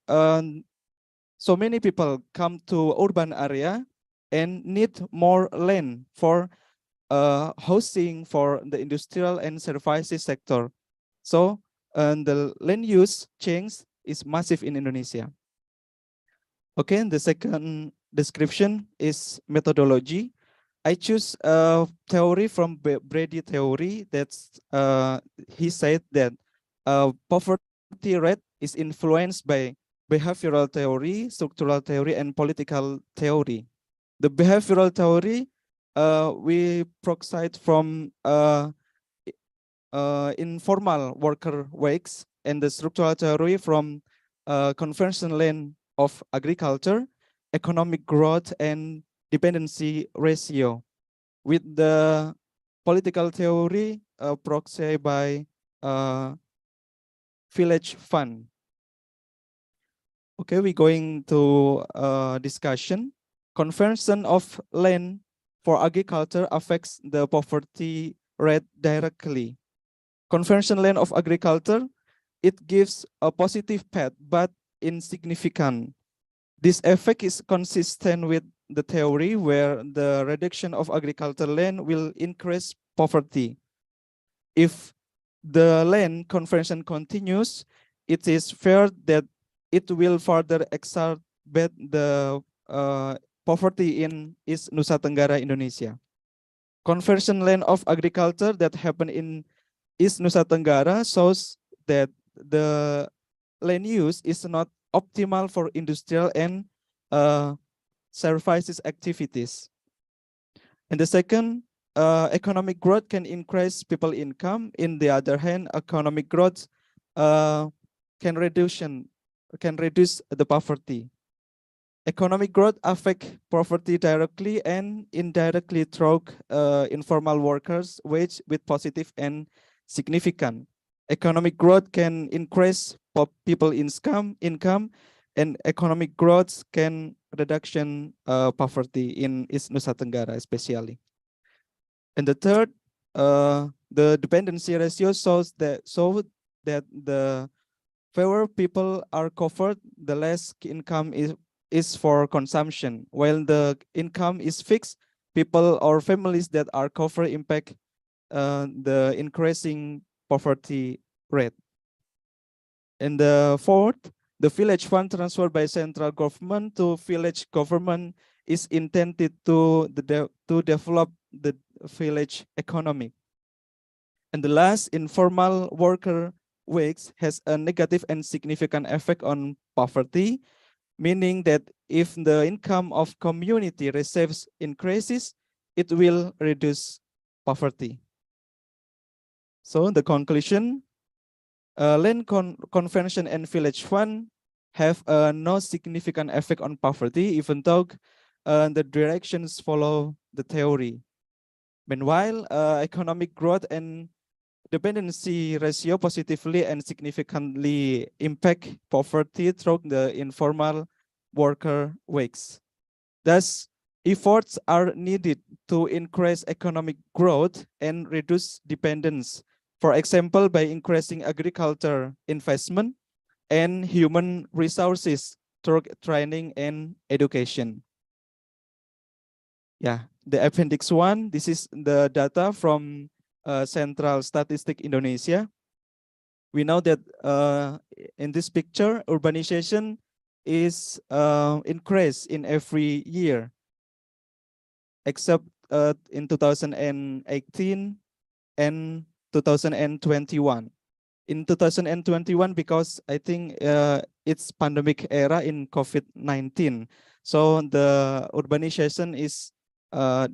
so many people come to urban area and need more land for housing for the industrial and services sector. So the land use change is massive in Indonesia. Okay, and the second description is methodology. I choose a theory from Brady theory. That's he said that poverty rate is influenced by behavioral theory, structural theory, and political theory. The behavioral theory we proceed from informal worker wages, and the structural theory from conversion land of agriculture, economic growth, and dependency ratio. With the political theory proxy by village fund. Okay, we're going to discussion. Conversion of land for agriculture affects the poverty rate directly. Conversion land of agriculture, it gives a positive path, but insignificant. This effect is consistent with the theory where the reduction of agricultural land will increase poverty. If the land conversion continues, it is fair that it will further exacerbate the poverty in East Nusa Tenggara, Indonesia. Conversion land of agriculture that happened in East Nusa Tenggara shows that the land use is not optimal for industrial and services activities. And the second, economic growth can increase people income. In the other hand, economic growth can reduce the poverty. Economic growth affect poverty directly and indirectly through informal workers' wage with positive and significant. Economic growth can increase people income, and economic growth can reduction poverty in East Nusa Tenggara especially. And the third, the dependency ratio shows that the fewer people are covered, the less income is for consumption. While the income is fixed, people or families that are covered impact the increasing poverty rate. And the fourth, the village fund transferred by central government to village government is intended to develop the village economy. And the last, informal worker wage has a negative and significant effect on poverty, meaning that if the income of community receives increases, it will reduce poverty. So the conclusion, land convention and village fund have no significant effect on poverty, even though the directions follow the theory. Meanwhile, economic growth and dependency ratio positively and significantly impact poverty through the informal worker wages. Thus, efforts are needed to increase economic growth and reduce dependence. For example, by increasing agriculture investment and human resources through training and education. Yeah, the appendix 1, this is the data from Central Statistic Indonesia. We know that in this picture, urbanization is increased in every year, except in 2018 and 2021. In 2021, because I think it's pandemic era in COVID-19, so the urbanization is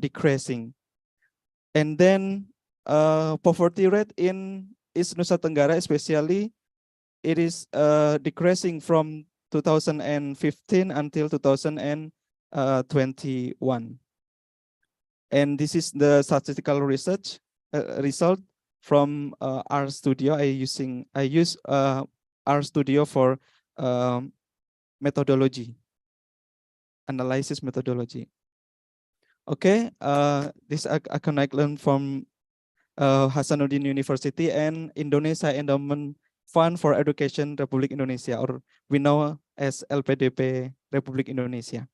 decreasing. And then poverty rate in East Nusa Tenggara especially, it is decreasing from 2015 until 2021. And this is the statistical research result from R Studio. I use R Studio for methodology, analysis methodology. Okay, this I learned from Hasanuddin University and Indonesia Endowment Fund for Education Republik Indonesia, or we know as LPDP Republik Indonesia.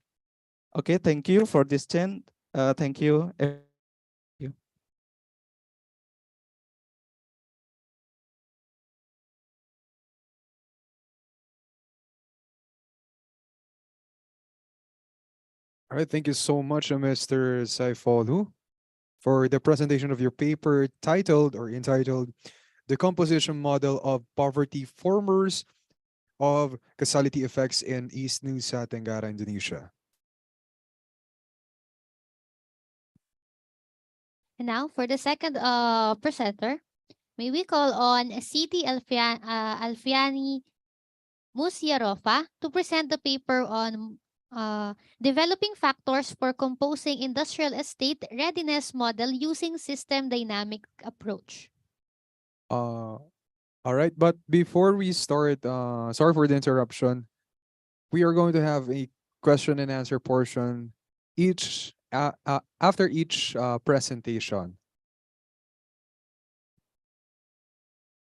Okay, thank you for this chance. Thank you. All right, thank you so much, Mr. Saifolu, for the presentation of your paper titled or entitled The Composition Model of Poverty Formers of Causality Effects in East Nusa Tenggara, Indonesia. And now for the second presenter, may we call on Siti Alfiani Musiarova to present the paper on developing factors for composing industrial estate readiness model using system dynamic approach. All right, but before we start, sorry for the interruption. We are going to have a question and answer portion after each presentation.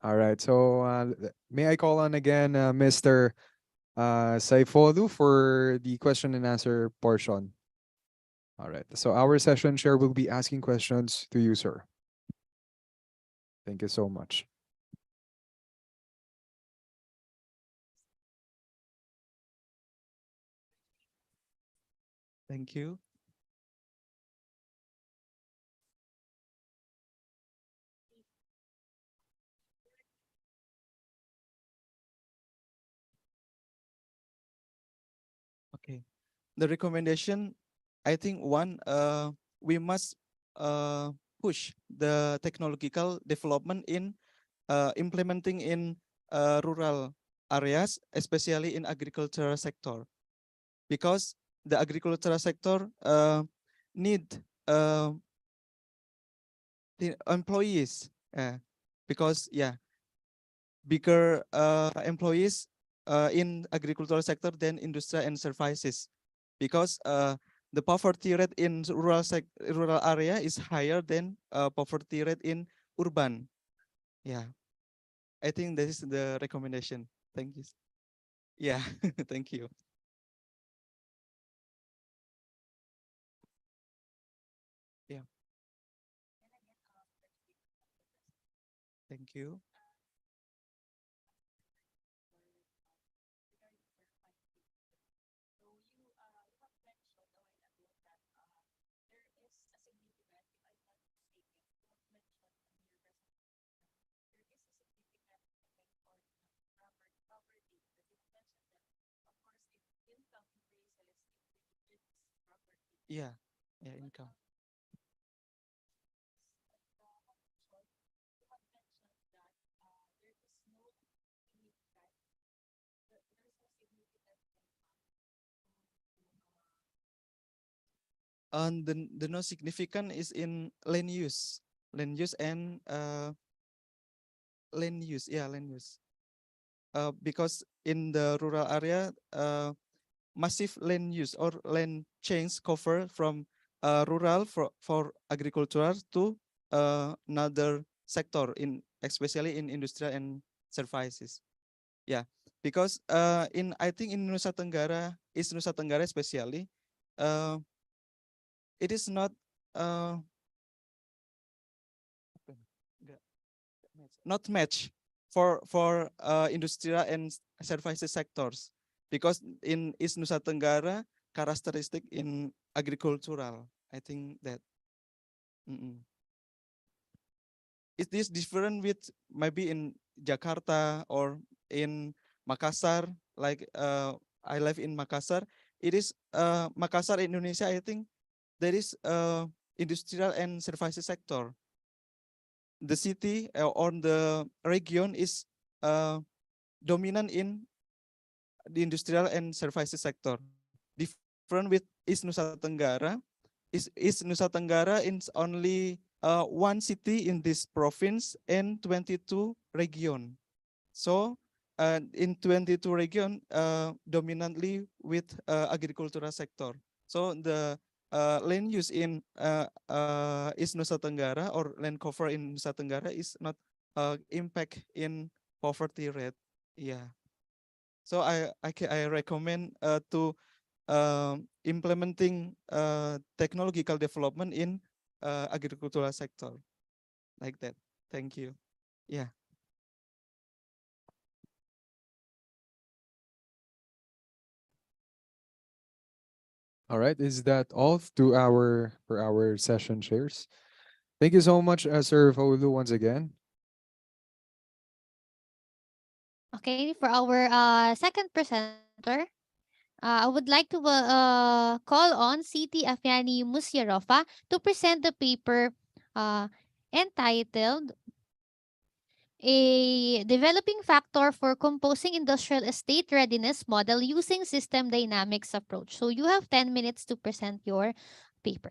All right, so may I call on again Mr. Saifolu for the question and answer portion. All right, so our session chair will be asking questions to you, sir. Thank you so much. Thank you. Okay. The recommendation, I think one, we must push the technological development in implementing in rural areas, especially in agricultural sector, because the agricultural sector need the employees, because bigger employees in agricultural sector than industry and services, because the poverty rate in rural area is higher than poverty rate in urban. Yeah, I think this is the recommendation. Thank you. Yeah, thank you. Yeah. Thank you. Yeah, yeah, income. And the no significant is in land use and land use. Yeah, land use. Because in the rural area, massive land use or land change cover from rural for agricultural to another sector, in especially in industrial and services. Yeah, because I think in Nusa Tenggara, East Nusa Tenggara especially, it is not not match for industrial and services sectors, because in East Nusa Tenggara characteristic in agricultural. I think that it is different with maybe in Jakarta or in Makassar. Like I live in Makassar. It is Makassar, Indonesia. I think there is industrial and services sector. The city or the region is dominant in the industrial and services sector, different with East Nusa Tenggara. East Nusa Tenggara is only one city in this province and 22 region. So in 22 region, dominantly with agricultural sector. So the land use in East Nusa Tenggara or land cover in Nusa Tenggara is not impact in poverty rate. Yeah. So I recommend to implementing technological development in agricultural sector like that. Thank you. Yeah. All right, is that all to our for our session shares? Thank you so much, Sir Faulu, once again. Okay, for our second presenter, I would like to call on CT Afiani Musyarofa to present the paper uh, entitled A Developing Factor for Composing Industrial Estate Readiness Model Using System Dynamics Approach. So you have 10 minutes to present your paper.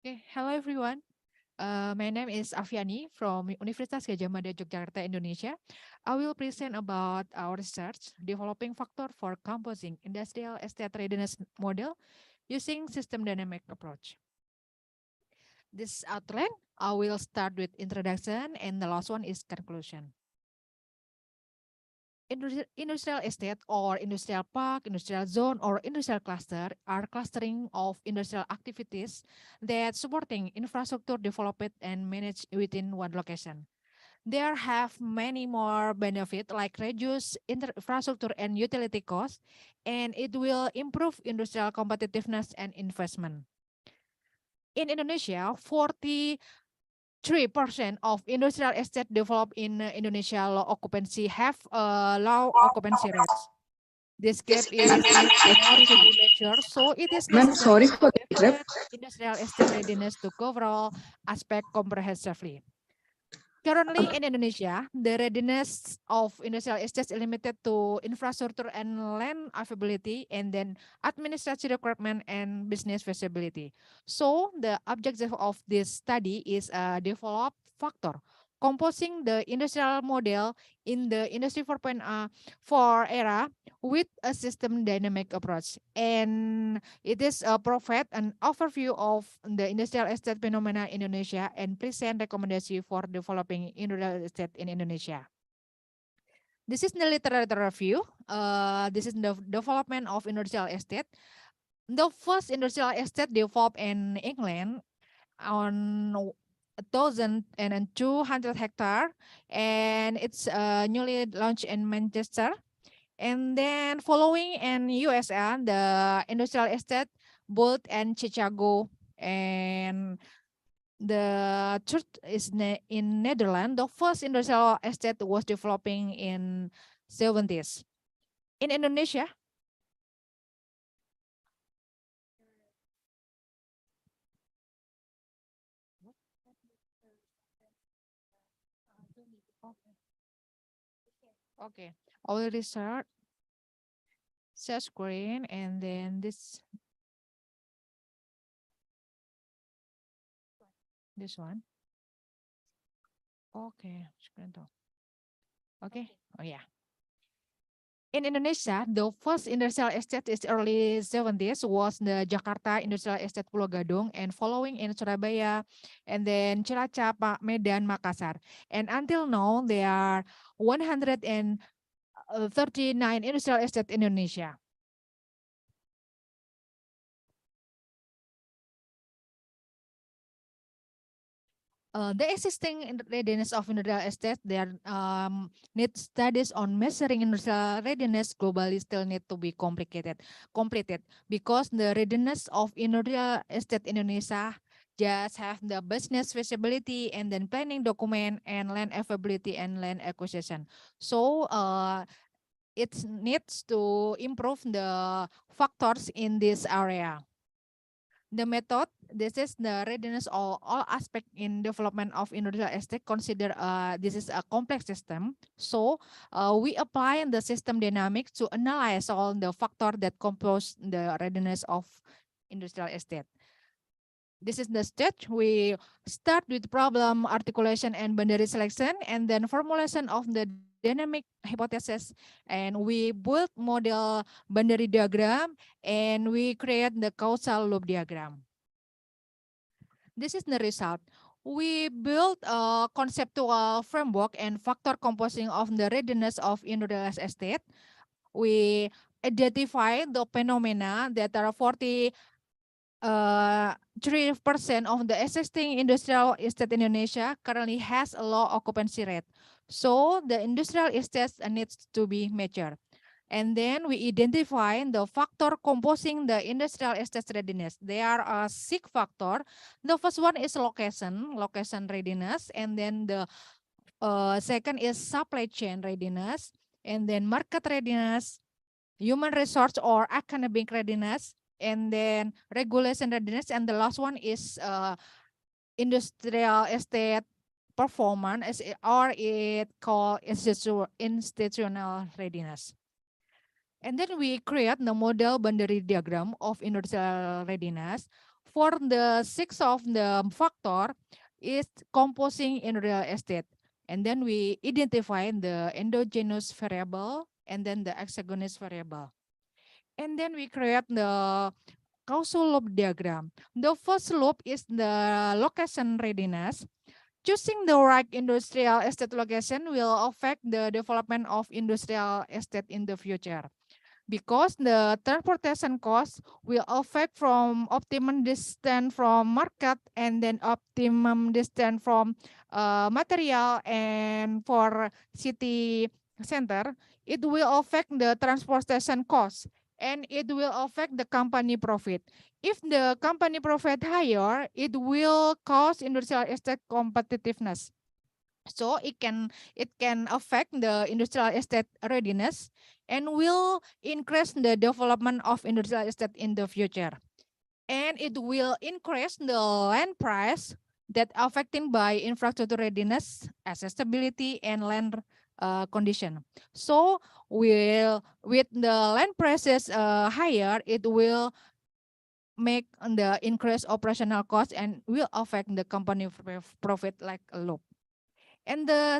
Okay, hello everyone. My name is Afiani from Universitas Gadjah Mada, Yogyakarta, Indonesia. I will present about our research developing factor for composing industrial estate readiness model using system dynamic approach. This outline, I will start with introduction and the last one is conclusion. Industrial estate or industrial park, industrial zone, or industrial cluster are clustering of industrial activities that supporting infrastructure developed and managed within one location. There have many more benefits like reduce infrastructure and utility costs, and it will improve industrial competitiveness and investment. In Indonesia, 3% of industrial estate developed in Indonesia low occupancy have low occupancy rates. This gap is need more to be measured, so it is Ma'am, sorry necessary to for the interrupt. evaluate industrial estate readiness to overall aspect comprehensively. Currently in Indonesia, the readiness of industrial estates is limited to infrastructure and land availability, and then administrative requirement and business feasibility. So the objective of this study is develop factor composing the industrial model in the Industry 4.4 era with a system dynamic approach. And it is provide an overview of the industrial estate phenomena in Indonesia and present recommendation for developing industrial estate in Indonesia. This is the literature review. This is the development of industrial estate. The first industrial estate developed in England on 1,200 hectare, and it's newly launched in Manchester. And then following in USA, the industrial estate built in Chicago, and the church is in Netherlands. The first industrial estate was developing in 70s. In Indonesia, okay, already start share screen, and then this one. Okay, screen to. Okay, oh yeah. In Indonesia, the first industrial estate is early 70s was the Jakarta Industrial Estate Pulau Gadung, and following in Surabaya, and then Cilacap, Medan, Makassar. And until now, there are 139 industrial estate in Indonesia. The existing readiness of industrial estate, there need studies on measuring industrial readiness globally still need to be completed because the readiness of industrial estate Indonesia just have the business feasibility and then planning document and land availability and land acquisition. So it needs to improve the factors in this area. The method, this is the readiness of all aspect in development of industrial estate. Consider this is a complex system. So we apply the system dynamics to analyze all the factors that compose the readiness of industrial estate. This is the stage. We start with problem articulation and boundary selection, and then formulation of the dynamic hypothesis, and we build model boundary diagram, and we create the causal loop diagram. This is the result. We built a conceptual framework and factor composing of the readiness of industrial estate. We identify the phenomena that are 3% of the existing industrial estate in Indonesia currently has a low occupancy rate. So the industrial estate needs to be measured. And then we identify the factor composing the industrial estate readiness. There are 6 factors. The first one is location readiness. And then the second is supply chain readiness. And then market readiness, human resource or academic readiness, and then regulation readiness, and the last one is industrial estate performance, or it called institutional readiness. And then we create the model boundary diagram of industrial readiness. For the 6 of the factor is composing industrial estate, and then we identify the endogenous variable and then the exogenous variable. And then we create the causal loop diagram. The first loop is the location readiness. Choosing the right industrial estate location will affect the development of industrial estate in the future, because the transportation cost will affect from optimum distance from market and then optimum distance from material, and for city center, it will affect the transportation cost, and it will affect the company profit. If the company profit higher, it will cause industrial estate competitiveness. So it can affect the industrial estate readiness and will increase the development of industrial estate in the future. And it will increase the land price that affecting by infrastructure readiness, accessibility, and land condition. So with the land prices higher, it will make the increased operational cost and will affect the company profit like a loop. And the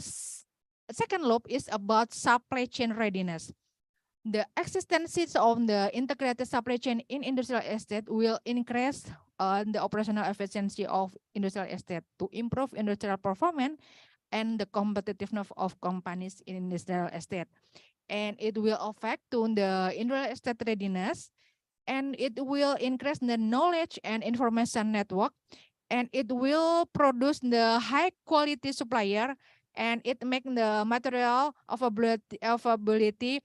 second loop is about supply chain readiness. The existence of the integrated supply chain in industrial estate will increase the operational efficiency of industrial estate to improve industrial performance and the competitiveness of companies in industrial estate. And it will affect to the industrial estate readiness, and it will increase the knowledge and information network, and it will produce the high quality supplier, and it make the material availability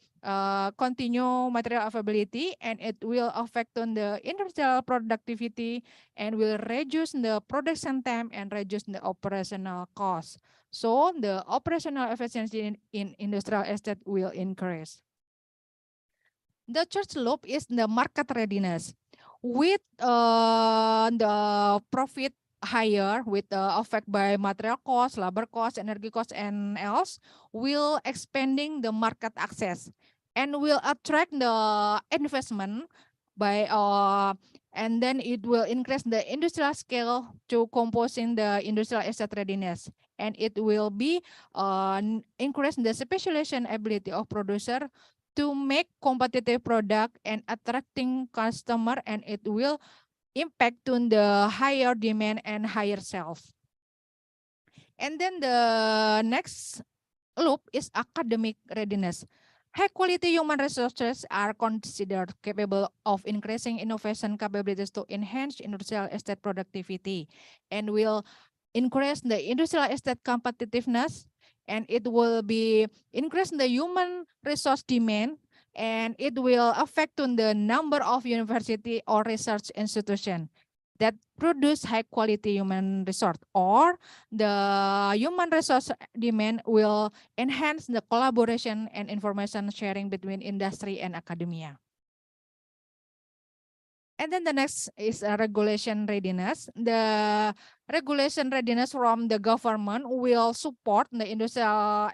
continue material availability, and it will affect on the industrial productivity and will reduce the production time and reduce the operational cost. So the operational efficiency in industrial estate will increase. The third loop is the market readiness. With the profit higher, with the affect by material cost, labor cost, energy cost, and else, will expanding the market access and will attract the investment by and then it will increase the industrial scale to composing the industrial estate readiness, and it will be increase the specialization ability of producer to make competitive product and attracting customer, and it will impact on the higher demand and higher sales. And then the next loop is academic readiness. High quality human resources are considered capable of increasing innovation capabilities to enhance industrial estate productivity, and will increase the industrial estate competitiveness, and it will be increase the human resource demand, and it will affect on the number of university or research institution that produce high quality human resource, or the human resource demand will enhance the collaboration and information sharing between industry and academia. And then the next is regulation readiness. The regulation readiness from the government will support the industrial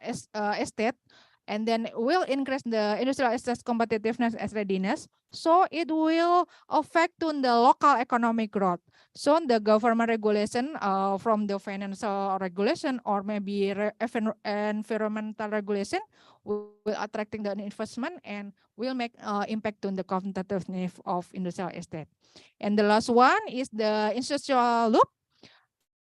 estate, and then will increase the industrial estate competitiveness as readiness. So it will affect on the local economic growth. So the government regulation from the financial regulation or maybe environmental regulation will attracting the investment and will make impact on the competitiveness of industrial estate. And the last one is the industrial loop.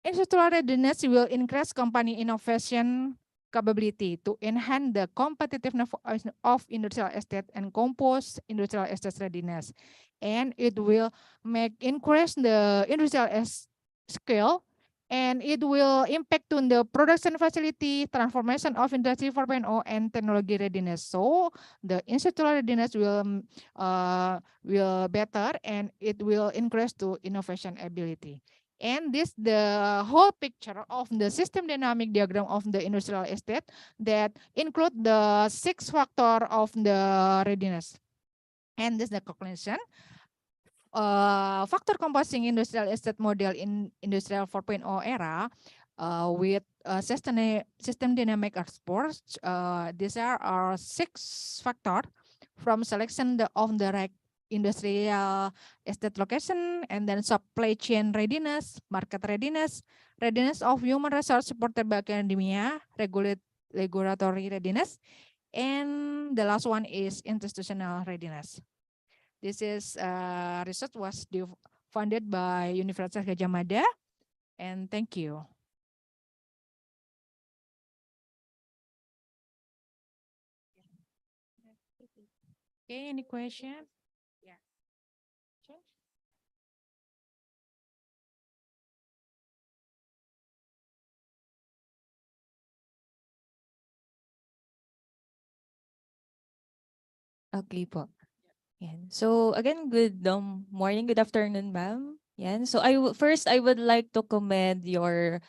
Industrial readiness will increase company innovation capability to enhance the competitiveness of industrial estate and compose industrial estate readiness. And it will make increase the industrial scale, and it will impact on the production facility, transformation of industry 4.0, and technology readiness. So the industrial readiness will better, and it will increase to innovation ability. And this the whole picture of the system dynamic diagram of the industrial estate that include the 6 factor of the readiness. And this the conclusion. Factor composing industrial estate model in industrial 4.0 era with system dynamic exports. These are our 6 factor from selection of the right industrial estate location, and then supply chain readiness, market readiness, readiness of human resource supported by academia, regulatory readiness, and the last one is institutional readiness. This is research was funded by Universitas Gadjah Mada, and thank you. Okay, any question? Yeah. Okay po. Yan. So again, good morning, good afternoon, ma'am. Yan. So first I would like to commend your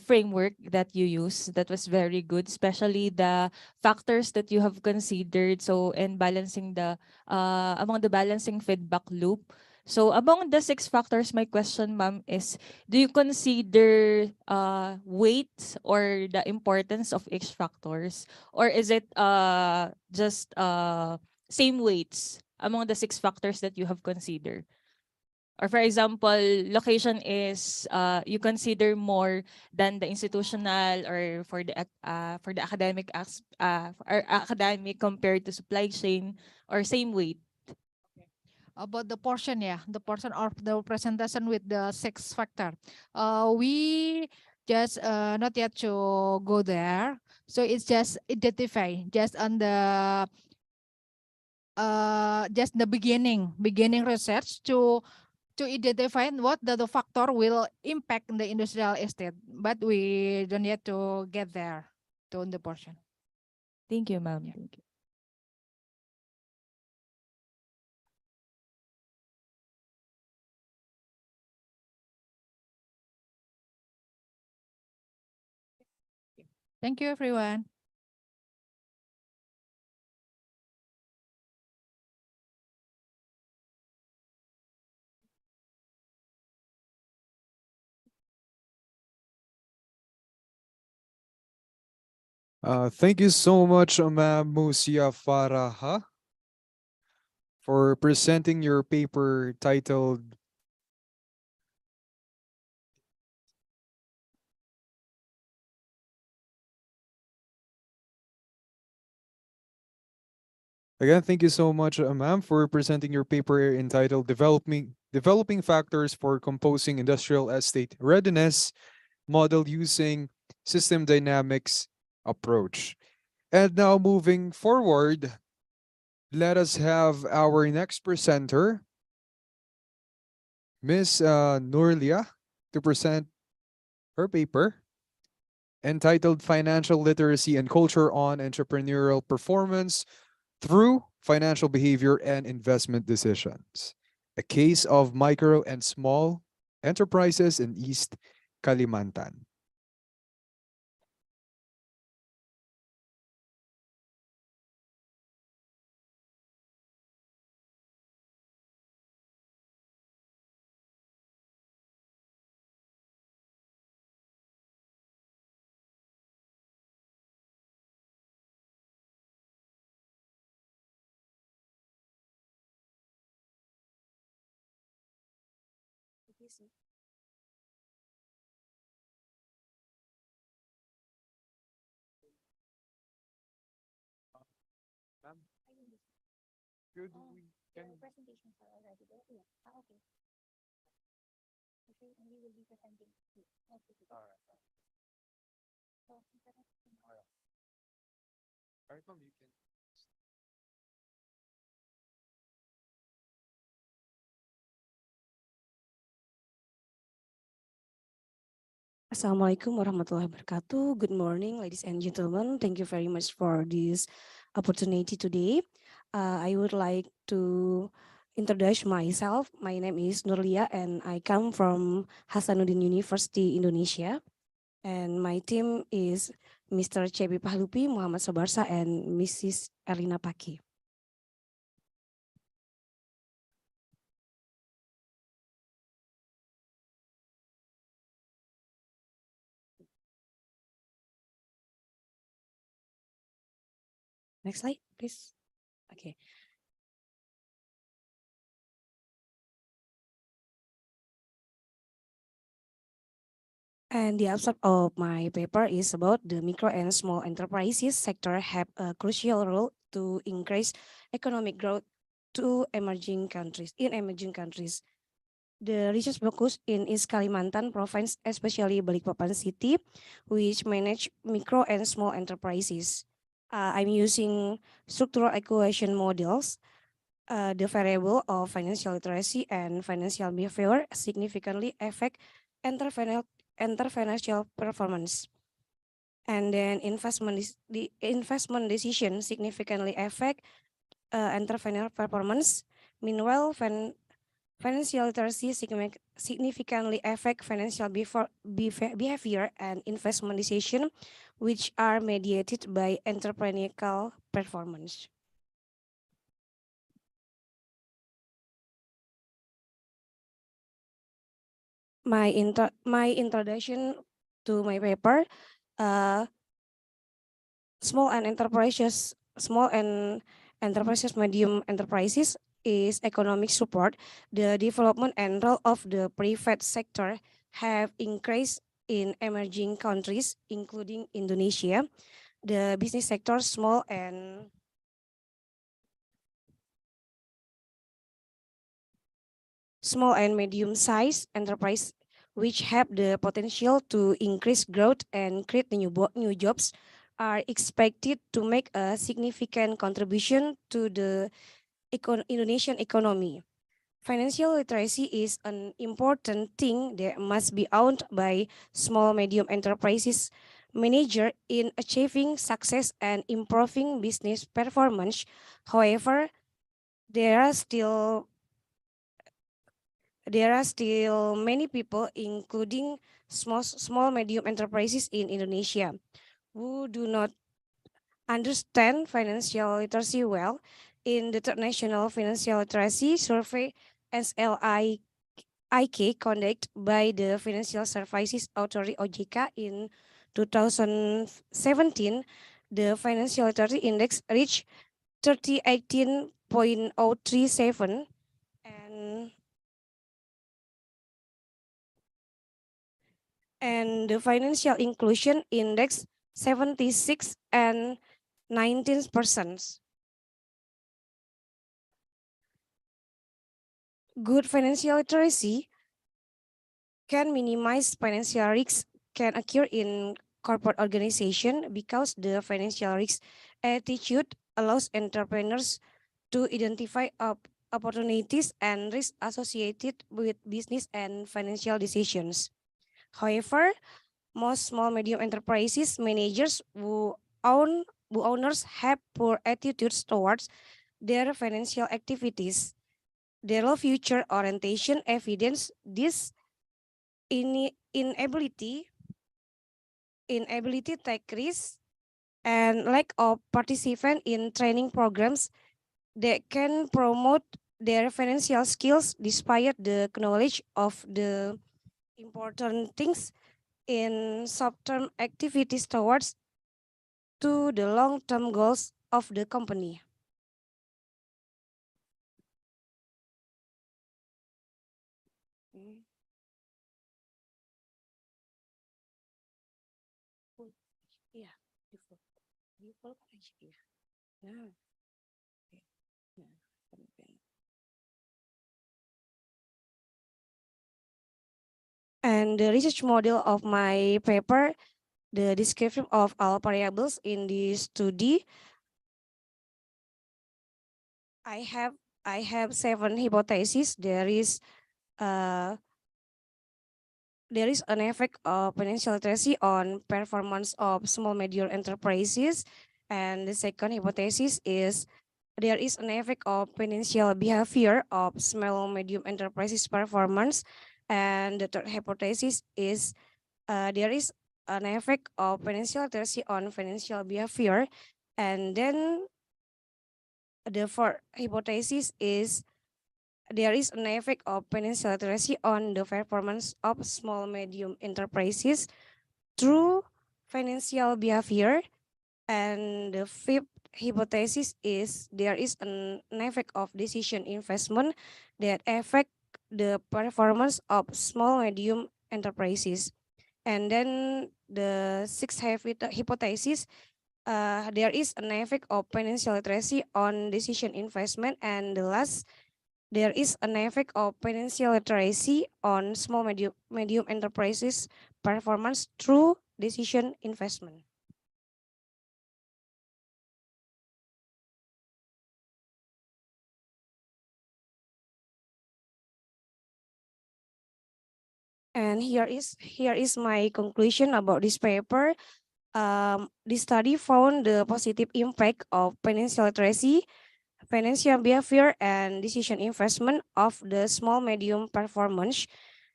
framework that you use. That was very good, especially the factors that you have considered. So and balancing the among the balancing feedback loop. So among the 6 factors, my question, ma'am, is do you consider weight or the importance of each factors, or is it just same weights among the 6 factors that you have considered? Or for example, location is you consider more than the institutional, or for the academic or academic compared to supply chain, or same weight? About the portion, yeah, the portion of the presentation with the 6 factor. We just not yet to go there. So it's just identify just on the just the beginning research to identify what the factor will impact the industrial estate, but we don't yet to get there to the portion. Thank you, ma'am. Yeah. Thank you. Thank you, everyone. Thank you so much, Ma'am Musia Faraha, for presenting your paper titled Again, thank you so much, ma'am, for presenting your paper entitled Developing Factors for Composing Industrial Estate Readiness Model Using System Dynamics Approach. And now moving forward, let us have our next presenter, Ms. Nurlia, to present her paper entitled Financial Literacy and Culture on Entrepreneurial Performance Through Financial Behavior and Investment Decisions, a case of micro and small enterprises in East Kalimantan. Could we, can presentations are already there. Yeah. Okay. Okay, and we will be presenting. Okay. All right. So, All right, ma'am, you can. Assalamualaikum warahmatullahi wabarakatuh. Good morning, ladies and gentlemen. Thank you very much for this opportunity today. I would like to introduce myself. My name is Nurlia and I come from Hasanuddin University, Indonesia. And my team is Mr. Cebi Pahlupi, Muhammad Sabarsa, and Mrs. Erlina Paki. Next slide, please. Okay. And the abstract of my paper is about the micro and small enterprises sector have a crucial role to increase economic growth in emerging countries. The research focus in East Kalimantan province, especially Balikpapan city, which manage micro and small enterprises. I'm using structural equation models. The variable of financial literacy and financial behavior significantly affect financial performance. And then the investment decision significantly affect entrepreneurial performance. Meanwhile, financial literacy significantly affect financial behavior and investment decision, which are mediated by entrepreneurial performance. My introduction to my paper, small and medium enterprises is economic support. The development and role of the private sector have increased in emerging countries, including Indonesia. The business sector, small and medium-sized enterprise, which have the potential to increase growth and create new jobs, are expected to make a significant contribution to the Indonesian economy. Financial literacy is an important thing that must be owned by small medium enterprises manager in achieving success and improving business performance. However, there are still many people, including small medium enterprises in Indonesia, who do not understand financial literacy well. In the International Financial Literacy Survey, SLIK, conducted by the Financial Services Authority (OJK) in 2017, the Financial Literacy Index reached 18.037, and the Financial Inclusion Index 76 and 19%. Good financial literacy can minimize financial risks can occur in corporate organization because the financial risk attitude allows entrepreneurs to identify opportunities and risks associated with business and financial decisions. However, most small medium enterprises managers who owners have poor attitudes towards their financial activities. Their low future orientation evidence this inability to take risks and lack of participation in training programs that can promote their financial skills despite the knowledge of the important things in short-term activities towards to the long-term goals of the company. Yeah, default aja. Yeah. And the research model of my paper, the description of all variables in this study, I have 7 hypotheses. There is an effect of financial literacy on performance of small medium enterprises, and the second hypothesis is there is an effect of financial behavior of small medium enterprises performance, and the third hypothesis is there is an effect of financial literacy on financial behavior, and then the fourth hypothesis is there is an effect of financial literacy on the performance of small medium enterprises through financial behavior, and the fifth hypothesis is there is an effect of decision investment that affect the performance of small medium enterprises. And then the sixth hypothesis, there is an effect of financial literacy on decision investment, and the last, there is an effect of financial literacy on small medium enterprises performance through decision investment. And here is my conclusion about this paper. This study found the positive impact of financial literacy, financial behavior, and decision investment of the small medium performance.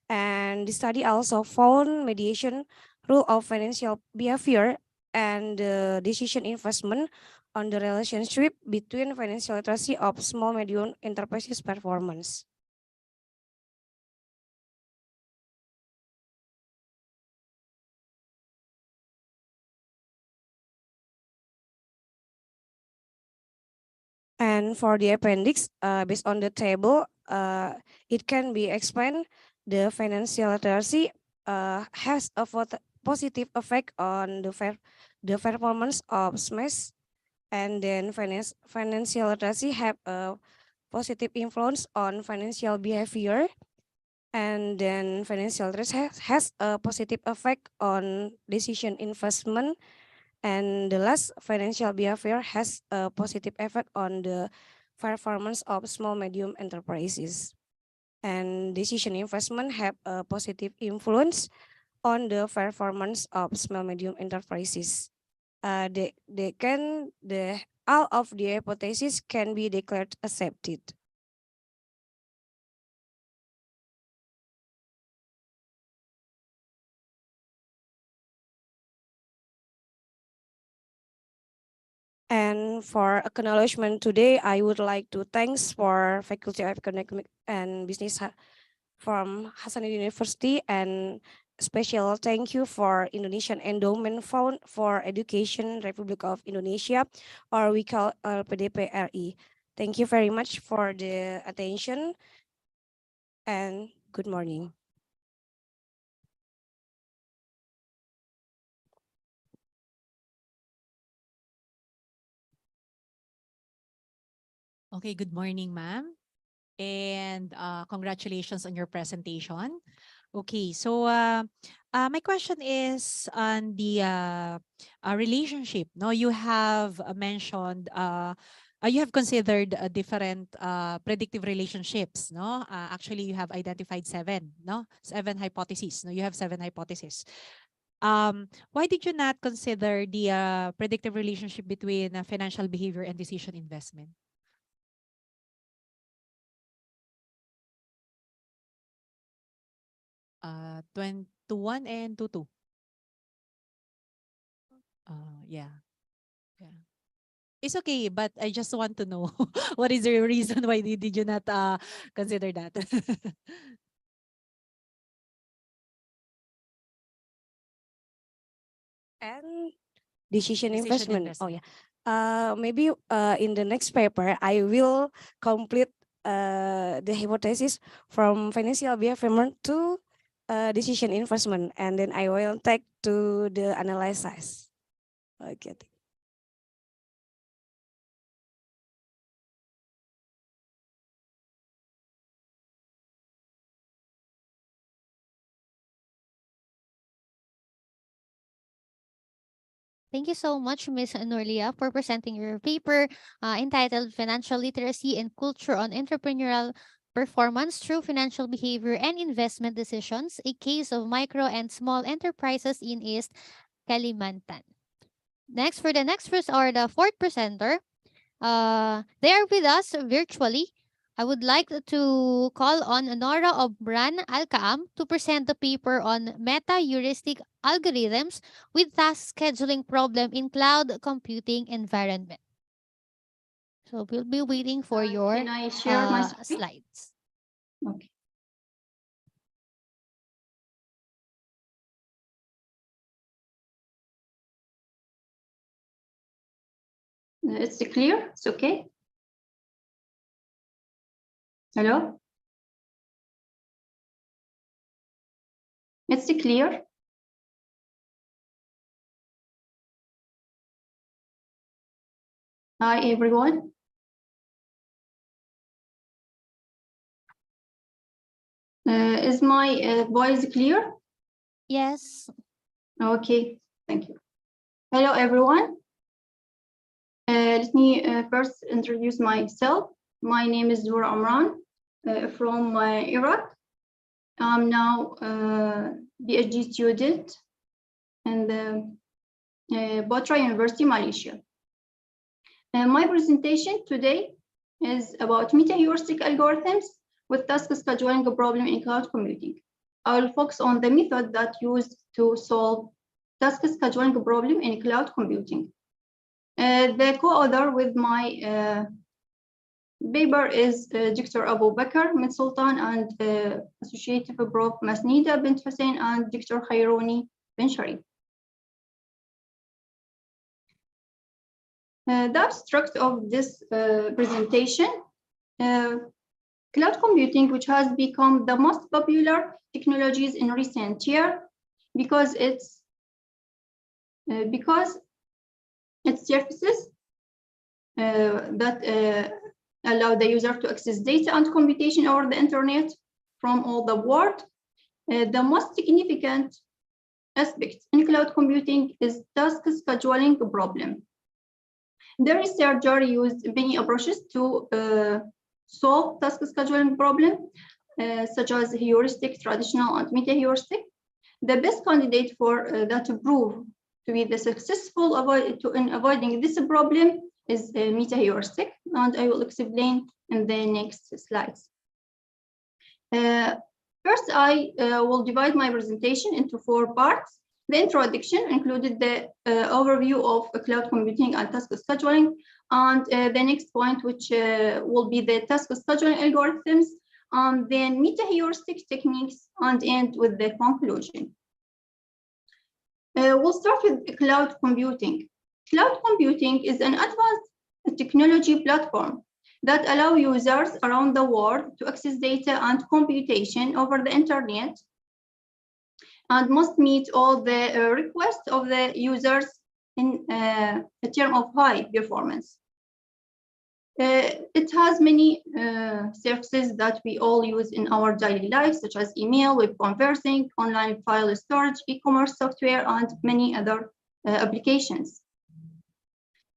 And the study also found mediation role of financial behavior and decision investment on the relationship between financial literacy of small medium enterprises performance. And for the appendix, based on the table, it can be explained the financial literacy has a positive effect on the performance of SMEs, and then financial literacy have a positive influence on financial behavior, and then financial literacy has a positive effect on decision investment. And the last, financial behavior has a positive effect on the performance of small medium enterprises. And decision investment have a positive influence on the performance of small medium enterprises. All of the hypotheses can be declared accepted. And for acknowledgement today, I would like to thanks for Faculty of Economic and Business from Hasanuddin University, and special thank you for Indonesian Endowment Fund for Education Republic of Indonesia, or we call LPDP-RI. Thank you very much for the attention, and good morning. Okay, good morning, ma'am. And congratulations on your presentation. Okay, so my question is on the relationship. No, you have mentioned, you have considered different predictive relationships. No, actually you have identified 7. No, 7 hypotheses. No, you have 7 hypotheses. Why did you not consider the predictive relationship between financial behavior and decision investment? 21 and 22. Yeah. Yeah. It's okay, but I just want to know what is the reason why did you not consider that? And decision Decision investment. Oh investment. yeah. Maybe in the next paper I will complete the hypothesis from financial behavior to decision investment, and then I will take to the analysis. Okay. Thank you so much, Ms. Norlia, for presenting your paper entitled Financial Literacy and Culture on Entrepreneurial Performance Through Financial Behavior and Investment Decisions, a case of micro and small enterprises in East Kalimantan. Next, for the next first or the fourth presenter, they are with us virtually. I would like to call on Nora Obran Alcaam to present the paper on meta-heuristic algorithms with task scheduling problem in cloud computing environment. So we'll be waiting for your Can I share my screen? slides. Okay. It's clear? It's okay? Hello? It's clear? Hi, everyone. Is my voice clear? Yes. Okay, thank you. Hello, everyone. Let me first introduce myself. My name is Zura Amran from Iraq. I'm now a PhD student in the Batra University, Malaysia. My presentation today is about meta-heuristic algorithms with task scheduling problem in cloud computing. I will focus on the method that used to solve task scheduling problem in cloud computing. The co-author with my paper is Dr. Abu Bakr Mit Sultan and Associate Prof. Masnida Bint Hussein and Dr. Khaironi bin Sharif. The abstract of this presentation, cloud computing, which has become the most popular technologies in recent years because its services that allow the user to access data and computation over the internet from all the world. The most significant aspect in cloud computing is task scheduling problem. The researcher used many approaches to solve task scheduling problem, such as heuristic, traditional, and meta-heuristic. The best candidate for that to prove to be the successful in avoiding this problem is meta-heuristic, and I will explain in the next slides. First, I will divide my presentation into 4 parts. The introduction included the overview of cloud computing and task scheduling, and the next point, which will be the task scheduling algorithms, and then meta-heuristic techniques, and end with the conclusion. We'll start with cloud computing. Cloud computing is an advanced technology platform that allows users around the world to access data and computation over the internet and must meet all the requests of the users in a term of high performance. It has many services that we all use in our daily life, such as email, web conferencing, online file storage, e-commerce software, and many other applications.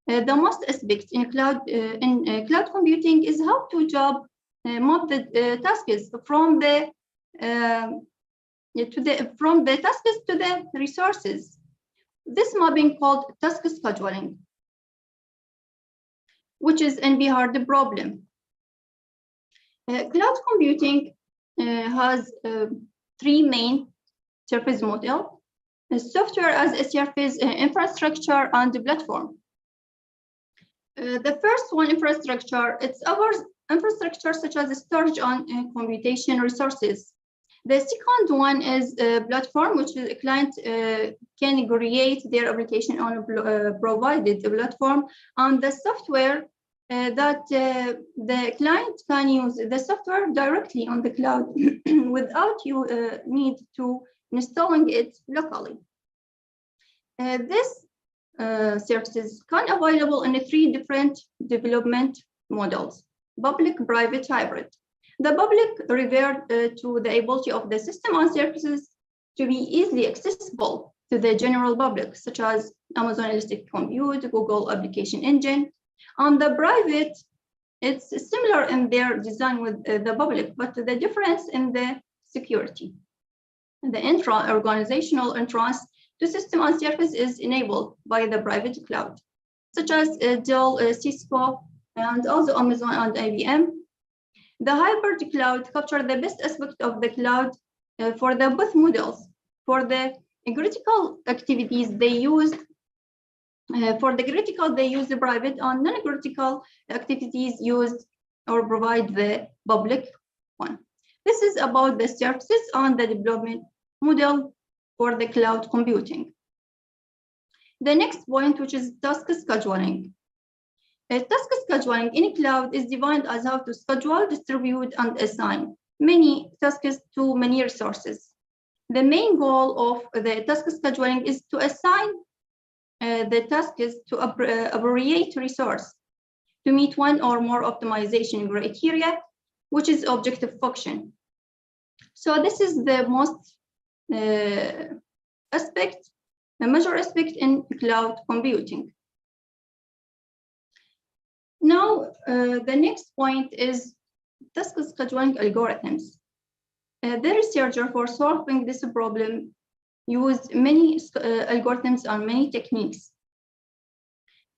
The most aspect in cloud computing is how to map the tasks from the from the tasks to the resources. This mapping called task scheduling, which is NP-hard problem. Cloud computing has three main surface model: software as a service, infrastructure, and the platform. The first one, infrastructure, it's our infrastructure such as storage and computation resources. The second one is a platform, which is a client can create their application on a provided platform, and the software that the client can use the software directly on the cloud without you need to installing it locally. This services can available in three different development models: public, private, hybrid. The public revert to the ability of the system and services to be easily accessible to the general public, such as Amazon Elastic Compute, Google Application Engine. On the private, it's similar in their design with the public, but the difference in the security. The organizational entrance to system and service is enabled by the private cloud, such as Dell, Cisco, and also Amazon and IBM. The hybrid cloud captures the best aspect of the cloud for the both models. For the critical activities, they use the private, and non-critical activities used or provide the public one. This is about the services and the development model for the cloud computing. The next point, which is task scheduling. Task scheduling in cloud is defined as how to schedule, distribute, and assign many tasks to many resources. The main goal of the task scheduling is to assign the tasks to appropriate resource to meet one or more optimization criteria, which is objective function. So this is the most major aspect in cloud computing. Now, the next point is task scheduling algorithms. The researcher for solving this problem used many algorithms and many techniques.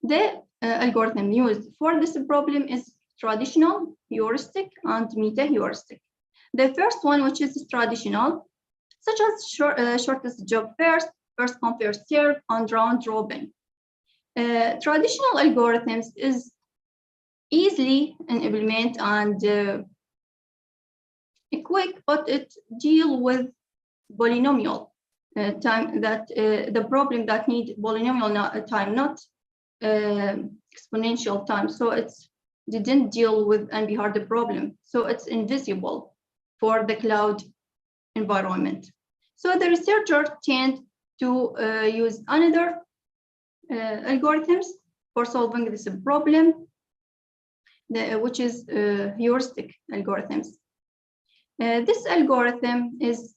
The algorithm used for this problem is traditional, heuristic, and meta-heuristic. The first one, which is traditional, such as shortest job first come, first serve, and round robin. Traditional algorithms is easily implement and quick, but it deal with polynomial time, that the problem that need polynomial time, not exponential time. So it's didn't deal with NP-hard problem. So it's invisible for the cloud environment. So the researcher tend to use another algorithms for solving this problem, which is heuristic algorithms. This algorithm is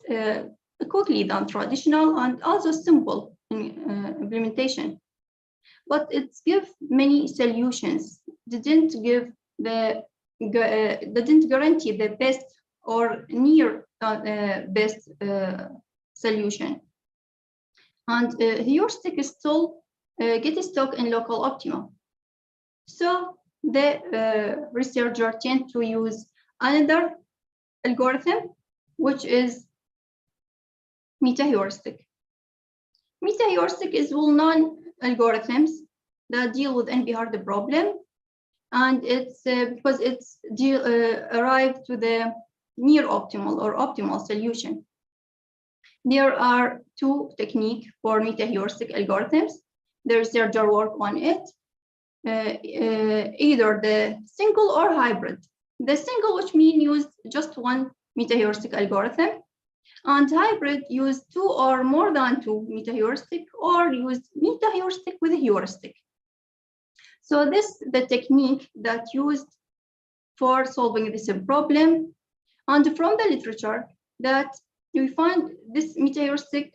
quickly than traditional and also simple in implementation, but it gives many solutions. Didn't guarantee the best or near best solution. And heuristic is still get stuck in local optima. So the researcher tend to use another algorithm, which is meta-heuristic. Meta-heuristic is well-known algorithms that deal with NP-hard problem, and it's because it's arrived to the near optimal or optimal solution. There are two techniques for meta-heuristic algorithms. The researcher work on it, either the single or hybrid. The single, which means use just one meta-heuristic algorithm, and hybrid use two or more than two meta-heuristic, or use meta-heuristic with a heuristic. So this the technique that used for solving this problem, and from the literature that we find this meta-heuristic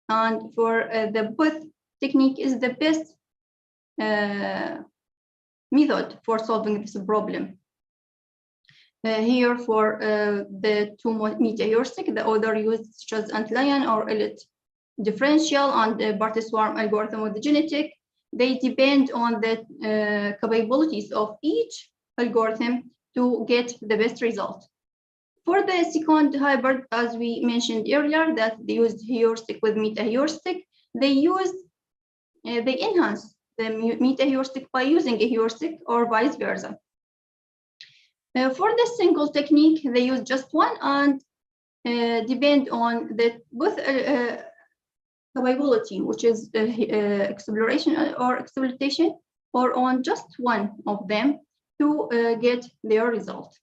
and for the both technique is the best method for solving this problem. Here for the two meta-heuristic, the other used such as antlion or elite differential and the Barty-Swarm algorithm with the genetic. They depend on the capabilities of each algorithm to get the best result. For the second hybrid, as we mentioned earlier, that they used heuristic with meta-heuristic, they enhance the meta-heuristic by using a heuristic or vice versa. For the single technique, they use just one and depend on the both capability, which is exploration or exploitation, or on just one of them to get their result.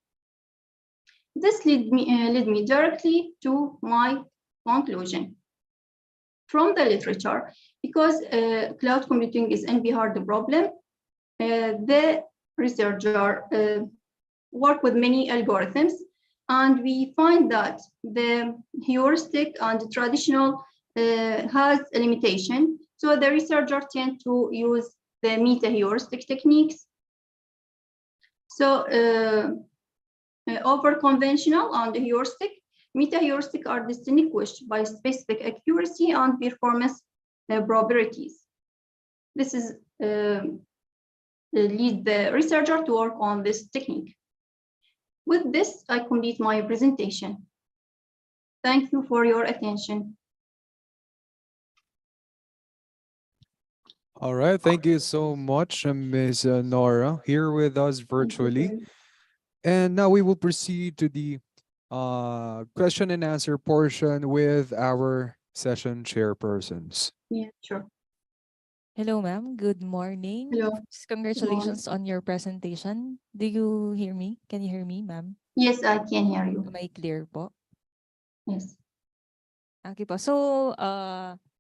This led me directly to my conclusion. From the literature, because cloud computing is NP-hard problem, the researcher work with many algorithms, and we find that the heuristic and the traditional has a limitation. So the researcher tend to use the meta-heuristic techniques. So over conventional and heuristic, meta-heuristic are distinguished by specific accuracy and performance probabilities. This is lead the researcher to work on this technique. With this, I complete my presentation. Thank you for your attention. All right, thank you so much, Ms. Nora, here with us virtually. And now we will proceed to the question and answer portion with our session chairpersons. Yeah, sure. Hello, ma'am. Good morning. Hello. Congratulations on your presentation. Do you hear me? Can you hear me, ma'am? Yes, I can hear you. Am I clear po? Yes. Okay po. So,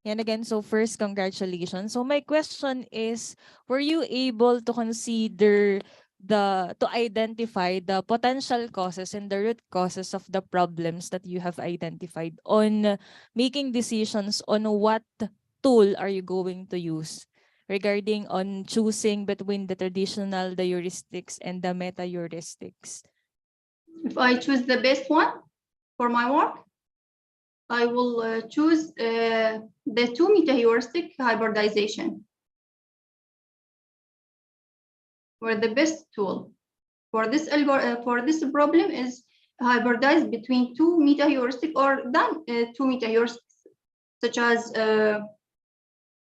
yan again. So first, congratulations. So my question is, were you able to consider to identify the potential causes and the root causes of the problems that you have identified on making decisions on what tool are you going to use regarding on choosing between the traditional, the heuristics, and the meta heuristics? If I choose the best one for my work, I will choose the two meta-heuristic hybridization. Where the best tool for this problem is hybridized between two meta-heuristic or two meta-heuristics, such as a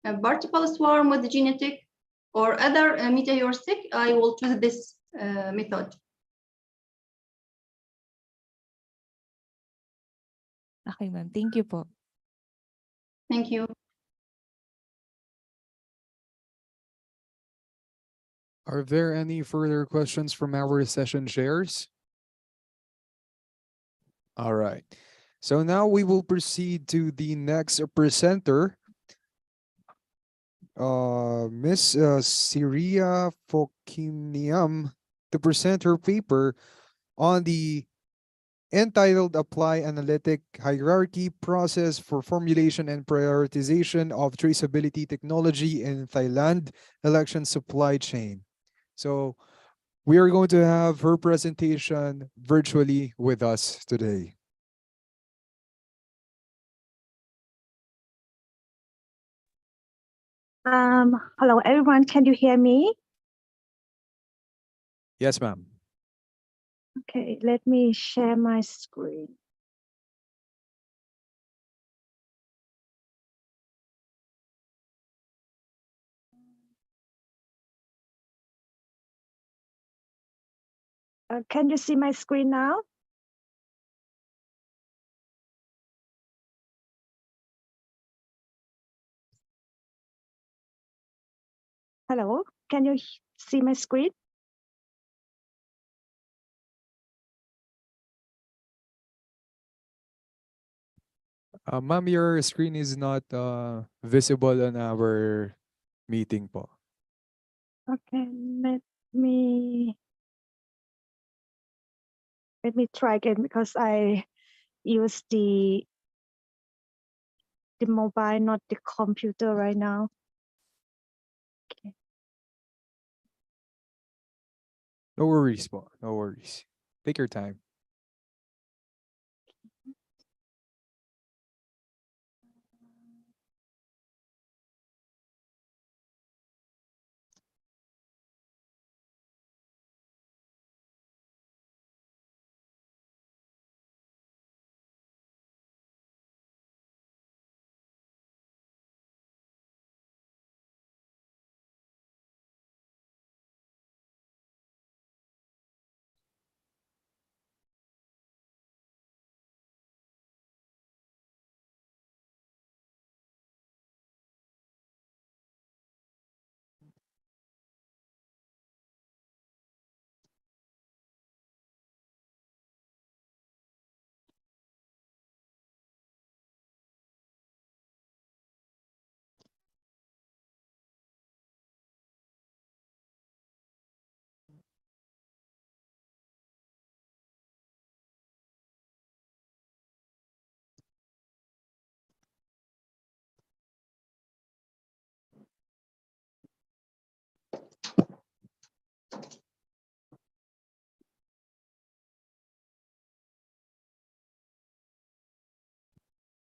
vertical swarm with the genetic or other meta-heuristic. I will choose this method. Okay, ma'am. Thank you po. Thank you. Are there any further questions from our session chairs? All right. So now we will proceed to the next presenter, Miss Syria Fokiniam, to present her paper on the entitled Apply Analytic Hierarchy Process for Formulation and Prioritization of Traceability Technology in Thailand Election Supply Chain. So we are going to have her presentation virtually with us today. Hello everyone, can you hear me? Yes, ma'am. Okay, let me share my screen. Can you see my screen now? Hello, can you see my screen? Ma'am, your screen is not visible on our meeting po. Okay, me let me try again because I use the mobile, not the computer right now. Okay. No worries po. No worries. Take your time.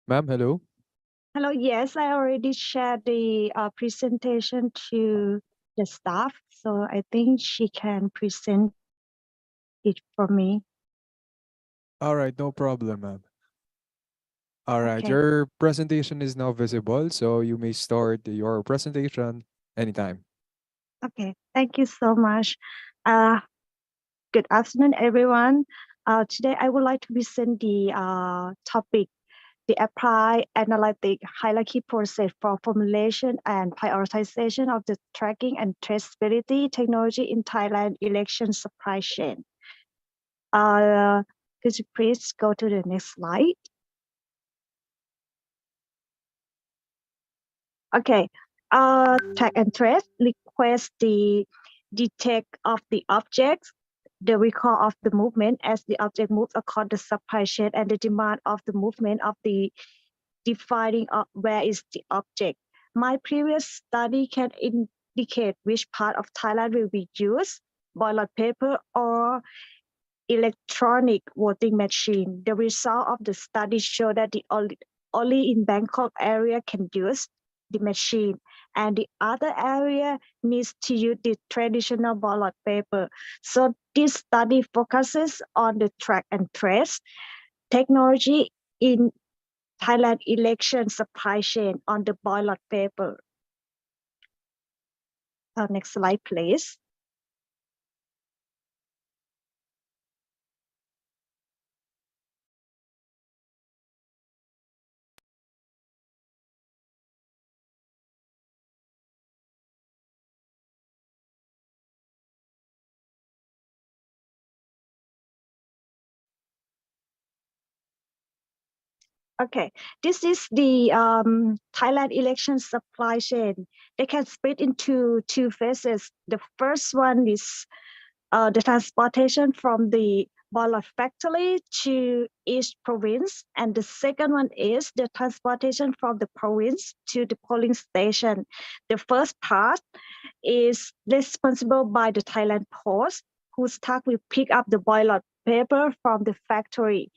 Ma'am, hello. Hello, yes, I already shared the presentation to the staff, so I think she can present it for me. All right, no problem, ma'am. All right, Okay. your presentation is now visible, so you may start your presentation anytime. Okay, thank you so much. Good afternoon, everyone. Today, I would like to present the topic, the apply analytic hierarchy process for formulation and prioritization of the tracking and traceability technology in Thailand election supply chain. Could you please go to the next slide? Okay. Track and trace request the detect of the objects, the record of the movement as the object moves across the supply chain, and the demand of the movement of the defining of where is the object. My previous study can indicate which part of Thailand will be used, boiler paper or electronic voting machine. The result of the study show that the only in Bangkok area can use the machine, and the other area needs to use the traditional ballot paper. So this study focuses on the track and trace technology in Thailand election supply chain on the ballot paper. Next slide, please. Okay, this is the Thailand election supply chain. They can split into two phases. The first one is the transportation from the ballot factory to each province, and the second one is the transportation from the province to the polling station. The first part is responsible by the Thailand Post, whose staff will pick up the ballot paper from the factory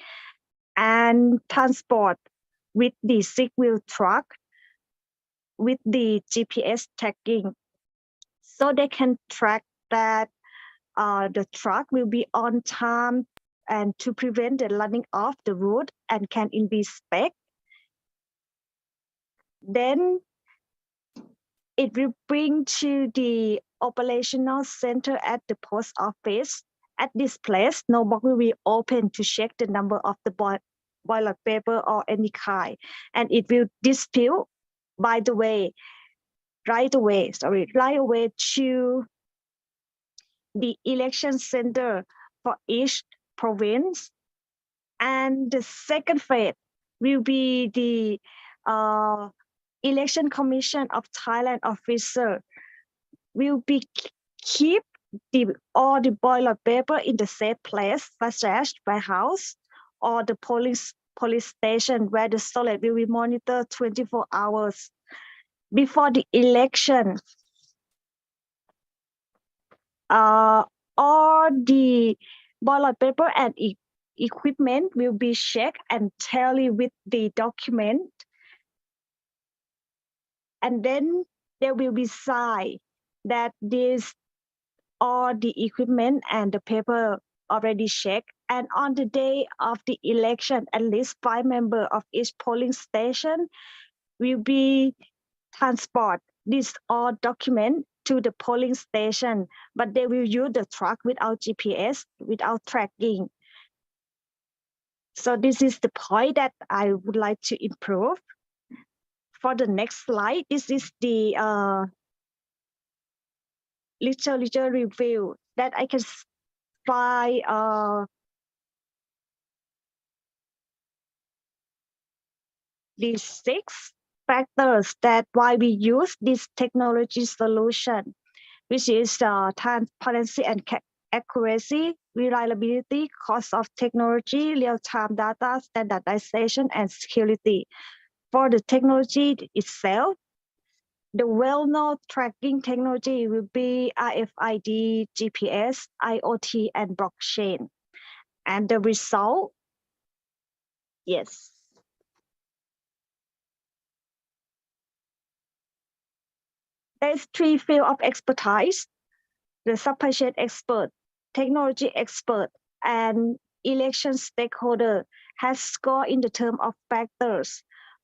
and transport with the six-wheel truck with the GPS tracking. So they can track that the truck will be on time and to prevent the running off the road and can be spec. Then it will bring to the operational center at the post office. At this place, nobody will be open to check the number of the ballot paper or any kind, and it will dispute right away to the election center for each province. And the second phase will be the election commission of Thailand officer will be keep all the ballot paper in the safe place, such as warehouse or the police station, where the solid will be monitored 24 hours before the election. All the ballot paper and equipment will be checked and tally with the document. And then there will be signed that this all the equipment and the paper already checked. And on the day of the election, at least 5 members of each polling station will be transport this all document to the polling station, but they will use the truck without GPS, without tracking. So this is the point that I would like to improve. For the next slide, this is the literature review that I can find these 6 factors that why we use this technology solution, which is transparency and accuracy, reliability, cost of technology, real-time data, standardization, and security. For the technology itself, the well-known tracking technology will be RFID, GPS, IoT, and blockchain. And the result, yes. There's 3 fields of expertise: the supply chain expert, technology expert, and election stakeholder has scored in the term of factors.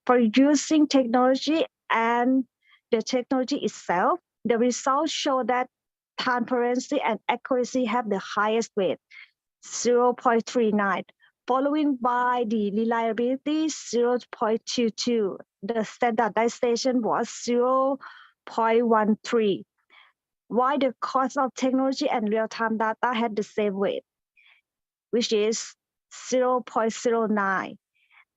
For using technology and the technology itself, the results show that transparency and accuracy have the highest weight, 0.39, following by the reliability, 0.22. The standardization was 0.13. While the cost of technology and real-time data had the same weight, which is 0.09.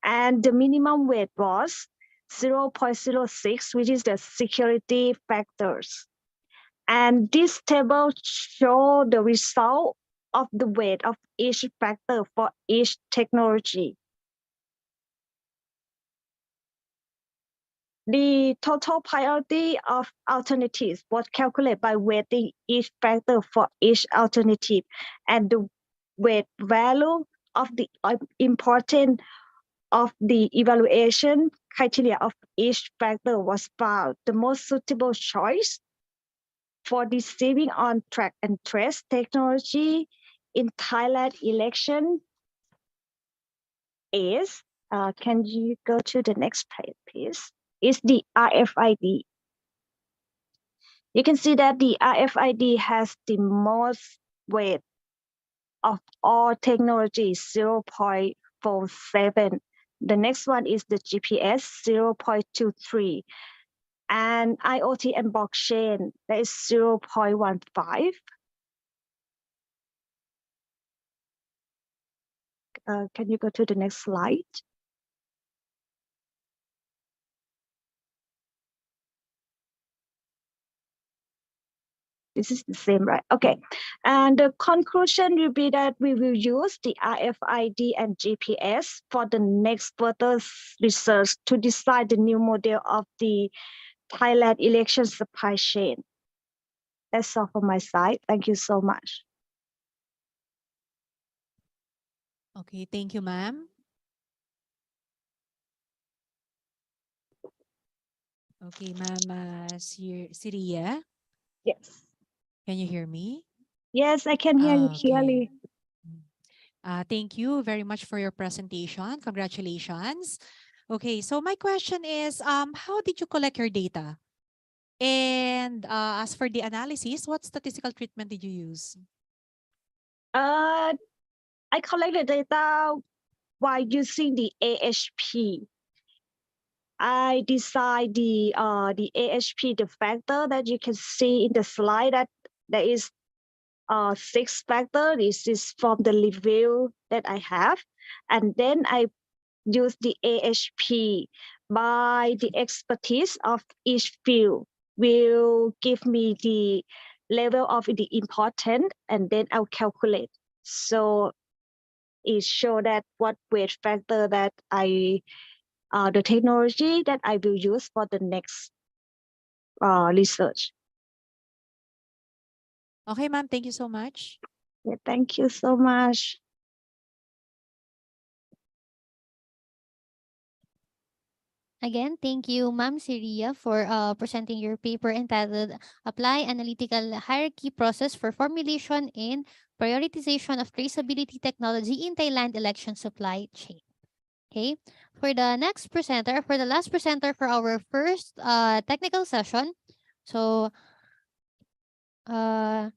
And the minimum weight was 0.06, which is the security factors. And this table shows the result of the weight of each factor for each technology. The total priority of alternatives was calculated by weighting each factor for each alternative, and the weight value of the importance of the evaluation criteria of each factor was found. The most suitable choice for receiving on track and trace technology in Thailand election is, can you go to the next page, please? Is the RFID. You can see that the RFID has the most weight of all technologies, 0.47. The next one is the GPS, 0.23. And IoT and blockchain, that is 0.15. Can you go to the next slide? This is the same, right? Okay. And the conclusion will be that we will use the RFID and GPS for the next further research to decide the new model of the Thailand election supply chain. That's all from my side. Thank you so much. Okay, thank you, ma'am. Okay, ma'am, Syria. Yes. Can you hear me? Yes, I can hear you clearly. Thank you very much for your presentation. Congratulations. Okay, so my question is, how did you collect your data? And as for the analysis, what statistical treatment did you use? I collect the data while using the AHP. I decide the AHP, the factor that you can see in the slide, that there is 6 factors. This is from the review that I have. And then I use the AHP by the expertise of each field will give me the level of the importance, and then I'll calculate. So it shows that what weight factor that the technology that I will use for the next research. Okay, ma'am, thank you so much. Yeah, thank you so much. Again, thank you, Ma'am Siria, for presenting your paper entitled Apply Analytical Hierarchy Process for Formulation and Prioritization of Traceability Technology in Thailand Election Supply Chain. Okay, for the next presenter, for the last presenter for our first technical session, so the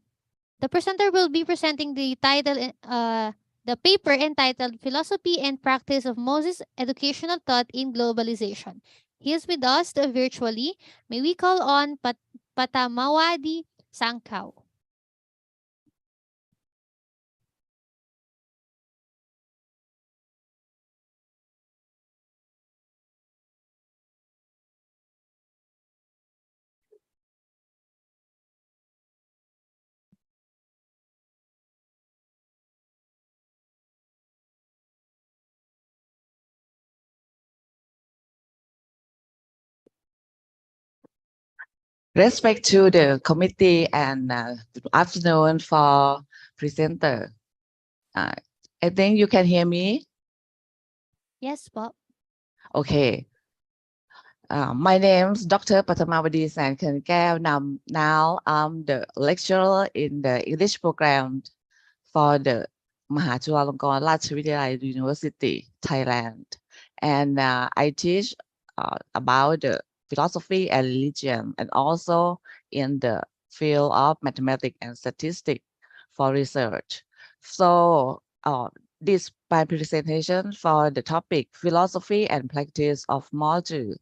presenter will be presenting the paper entitled Philosophy and Practice of Moses Educational Thought in Globalization. He is with us virtually. May we call on Patamawadi Sangkaw. Respect to the committee and good afternoon for presenter. I think you can hear me. Yes, Bob. Okay. My name is Dr. Patamawadi Sankankao. Now I'm the lecturer in the English program for the Mahachulalongkorn Ratchavidyalaya University, Thailand. And I teach about the philosophy and religion, and also in the field of mathematics and statistics for research. So this my presentation for the topic philosophy and practice of module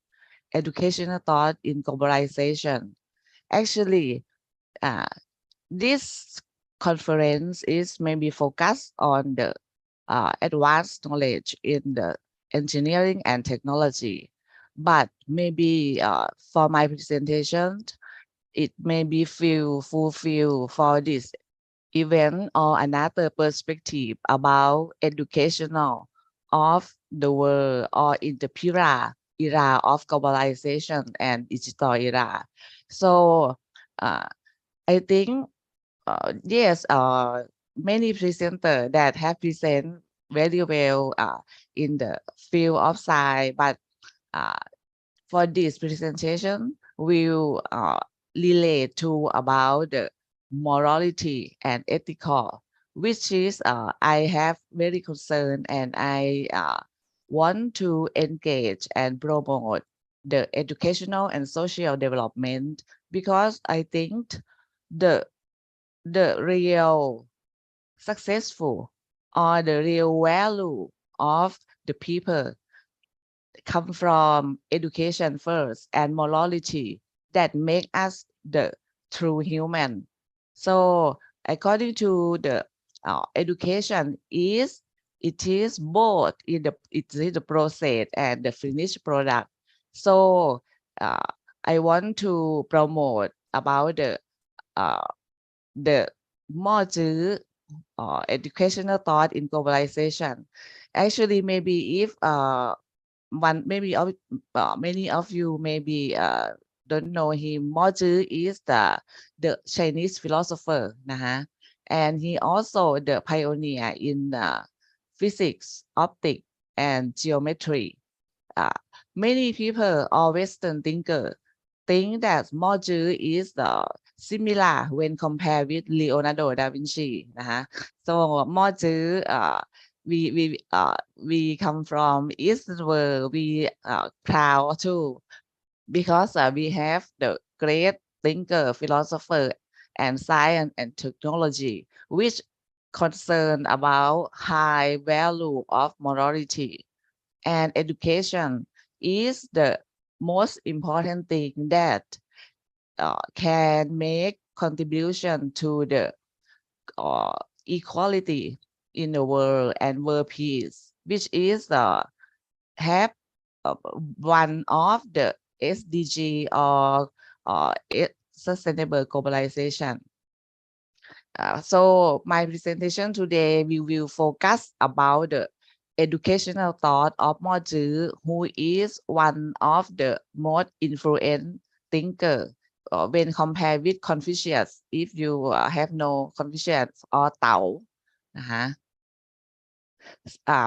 educational thought in globalization. Actually, this conference is maybe focused on the advanced knowledge in the engineering and technology. But maybe for my presentation, it may be fulfill for this event or another perspective about educational of the world or in the era of globalization and digital era. So I think yes, many presenters that have present very well in the field of science, but for this presentation, will relate to about the morality and ethical, which is I have very concerned and I want to engage and promote the educational and social development because I think the real successful or the real value of the people come from education first and morality that make us the true human. So according to the education it is both in the process and the finished product. So I want to promote about the module educational thought in globalization. Actually, maybe if many of you maybe don't know him. Mozi is the Chinese philosopher, and he also the pioneer in physics, optics, and geometry. Many people or Western thinker think that Mozi is similar when compared with Leonardo da Vinci. So Mozi we come from East world. We proud too because we have the great thinker, philosopher, and science and technology, which concern about high value of morality and education is the most important thing that can make contribution to the equality in the world and world peace, which is have one of the SDG or sustainable globalization. So my presentation today we will focus about the educational thought of Mo Zhi, who is one of the most influential thinker when compared with Confucius, if you have no Confucius or Tao.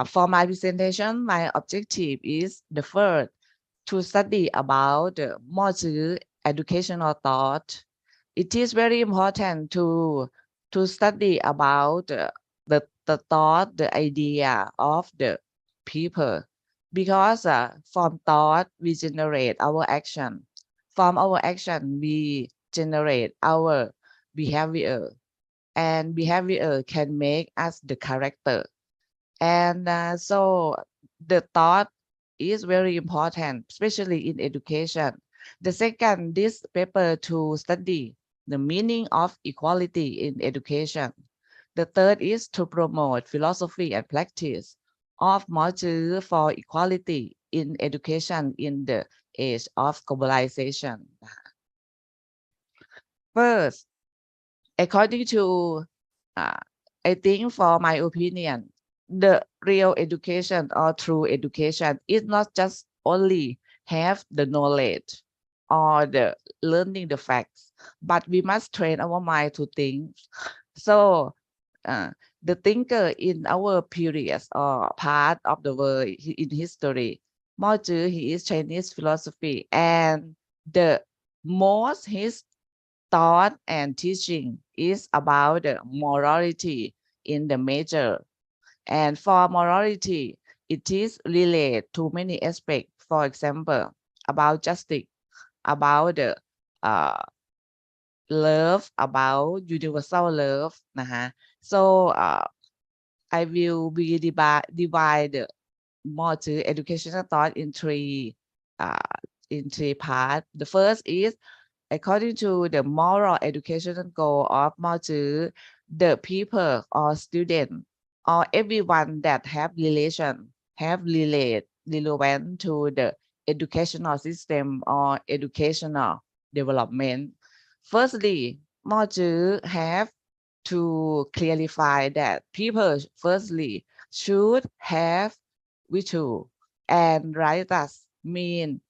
For my presentation, my objective is the first to study about Mozi educational thought. It is very important to study about the thought, the idea of the people, because from thought we generate our action. From our action we generate our behavior, and behavior can make us the character. And so the thought is very important, especially in education. The second, this paper to study the meaning of equality in education. The third is to promote philosophy and practice of Mozi for equality in education in the age of globalization. First, according to, I think for my opinion, the real education or true education is not just only have the knowledge or the learning the facts, but we must train our mind to think. So the thinker in our periods or part of the world in history, Mozi, he is Chinese philosophy, and the most his thought and teaching is about the morality in the major. And for morality, it is related to many aspects. For example, about justice, about the love, about universal love. So I will be divide more to educational thought in three parts. The first is according to the moral educational goal of Mozi, the people or student or everyone that have relevant to the educational system or educational development. Firstly, Mozi have to clarify that people firstly should have virtue and righteous. Mean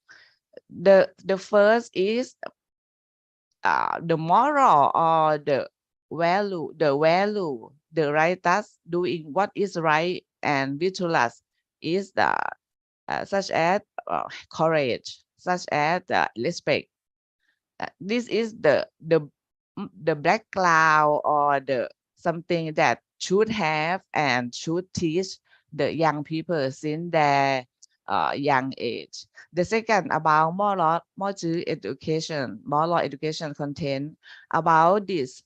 the first is the moral or the value, the righteous, doing what is right, and virtuous is the such as courage, such as respect. This is the background or the something that should have and should teach the young people since their young age. The second about moral education content. About this,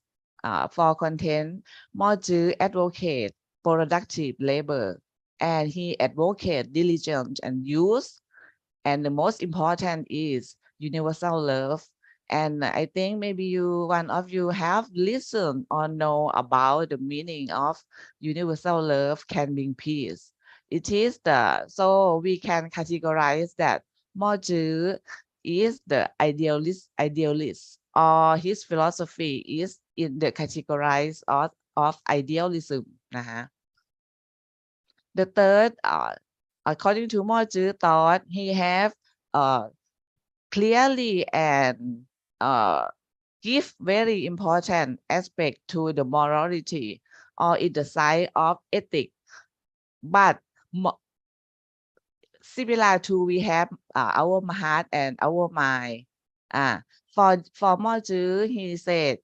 for content, Mozi advocate productive labor, and he advocate diligence and use, and the most important is universal love. And I think maybe one of you have listened or know about the meaning of universal love can bring peace. It is so we can categorize that Mozi is the idealist, or his philosophy is in the categories of idealism. The third, according to Mozi thought, he have clearly and give very important aspect to the morality or in the side of ethics. But similar to we have our heart and our mind. For Mozi, he said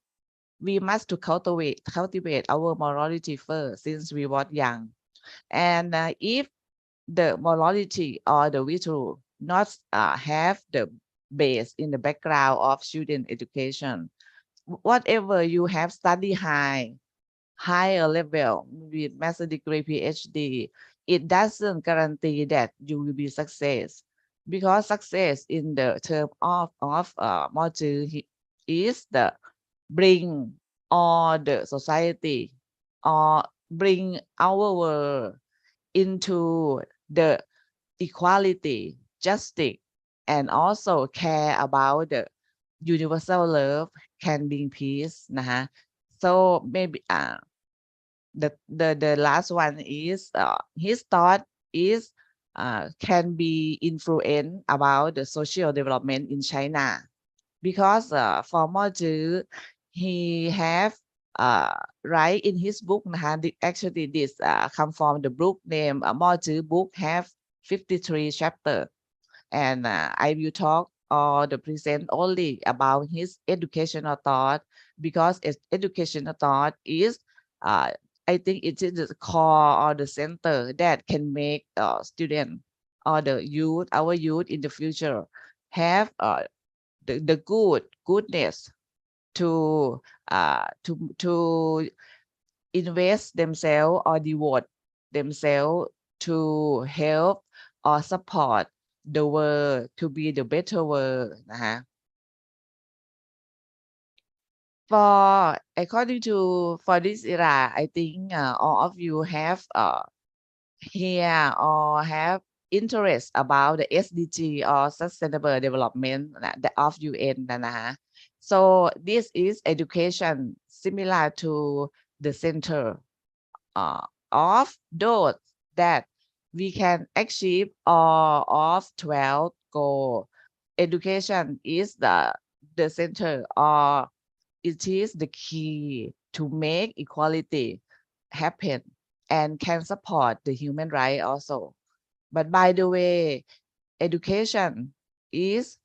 we must to cultivate our morality first since we were young. And if the morality or the virtue not have the base in the background of student education, whatever you have studied higher level with master degree, PhD, it doesn't guarantee that you will be success, because success in the term of Mozi is the bring all the society or bring our world into the equality, justice, and also care about the universal love, can bring peace. So maybe the last one is his thought is can be influenced about the social development in China, because for Moju, he have write in his book. Actually, this come from the book name Moju book have 53 chapter, and I will talk or the present only about his educational thought, because educational thought is I think it is the core or the center that can make student or the youth, our youth in the future, have the goodness to to invest themselves or devote themselves to help or support the world to be the better world นะฮะ for according to for this era I think all of you have hear or have interest about the SDG or sustainable development of UN นะฮะ so this is education similar to the center of those that we can achieve all of 12 goal. Education is the center, or it is the key to make equality happen and can support the human right also. But by the way, education is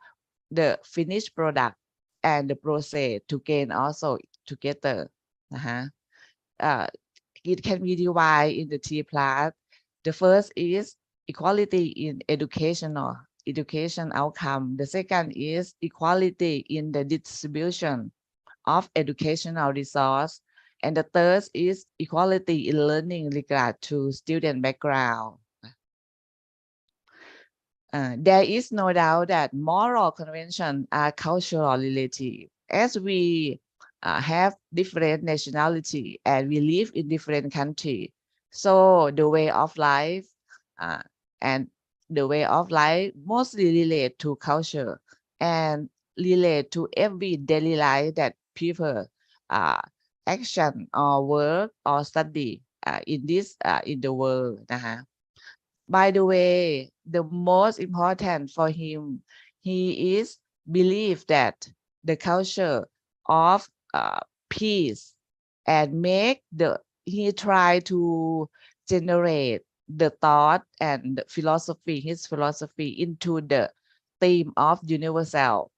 the finished product and the process to gain also together. นะฮะ it can be divided in the three parts. The first is equality in education outcome. The second is equality in the distribution of educational resource. And the third is equality in learning regard to student background. There is no doubt that moral conventions are cultural relative. As we have different nationality and we live in different country, so the way of life and the way of life mostly relate to culture and relate to every daily life that people action or work or study in this in the world นะฮะ By the way, the most important for him, he is believe that the culture of peace and make he try to generate the thought and the philosophy, his philosophy into the theme of universal.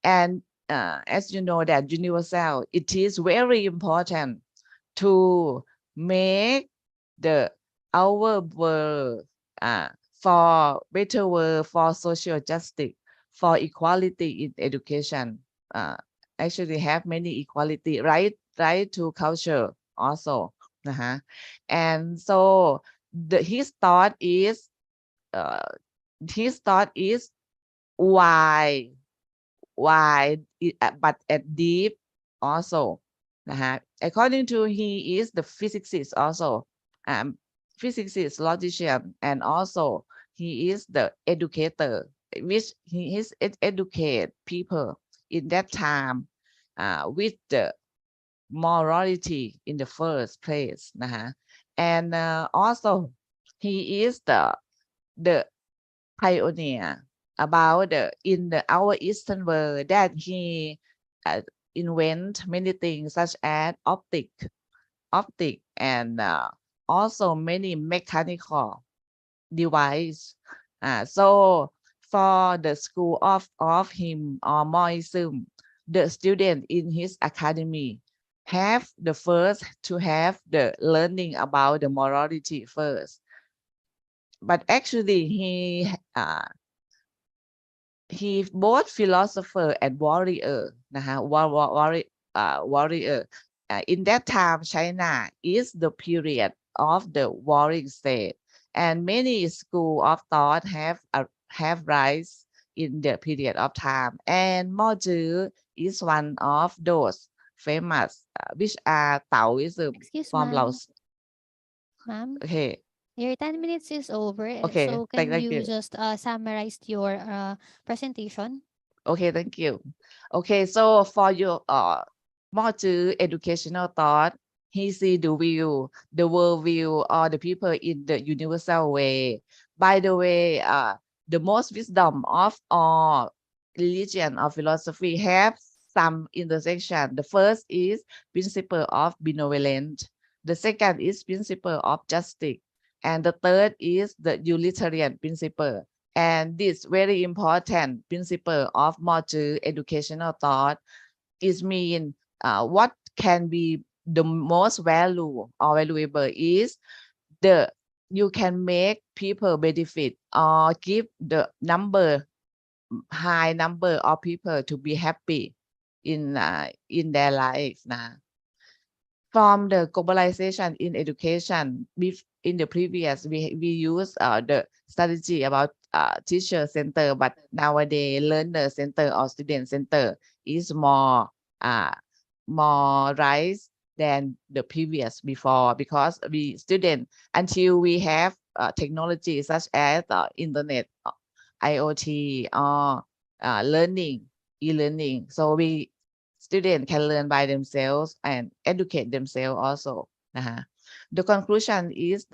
And as you know that universal, it is very important to make our world for better world, for social justice, for equality in education. Actually have many equality, right to culture also นะฮะ and so his thought is wide but at deep also นะฮะ according to he is the physicist also physicist logician, and also he is the educator, which he is educate people in that time with the morality in the first place นะฮะ and also he is the pioneer about in our Eastern world that he invent many things such as optic and also many mechanical device. So for the school of him or Moism, the student in his academy have the first to have the learning about the morality first. But actually he both philosopher and warrior นะฮะ warrior. In that time, China is the period of the warring state, and many school of thought have rise in the period of time. And Moju is one of those famous, which are Taoism Excuse from ma'am. Laos. Ma'am, Okay, your 10 minutes is over. okay, So thank can you you. just summarize your presentation? Okay, thank you. Okay, so for your Moju educational thought, he see the world view, or the people in the universal way. By the way, the most wisdom of all religion or philosophy have some intersection. The first is principle of benevolence. The second is principle of justice. And the third is the utilitarian principle. And this very important principle of mature educational thought is mean what can be the most value or valuable is the you can make people benefit or give the high number of people to be happy in their life now. From the globalization in education, in the previous we use the strategy about teacher center, but nowadays learner center or student center is more rise than the previous before, because we student until we have technology such as internet, IoT, or learning, e-learning. So we students can learn by themselves and educate themselves also. The conclusion is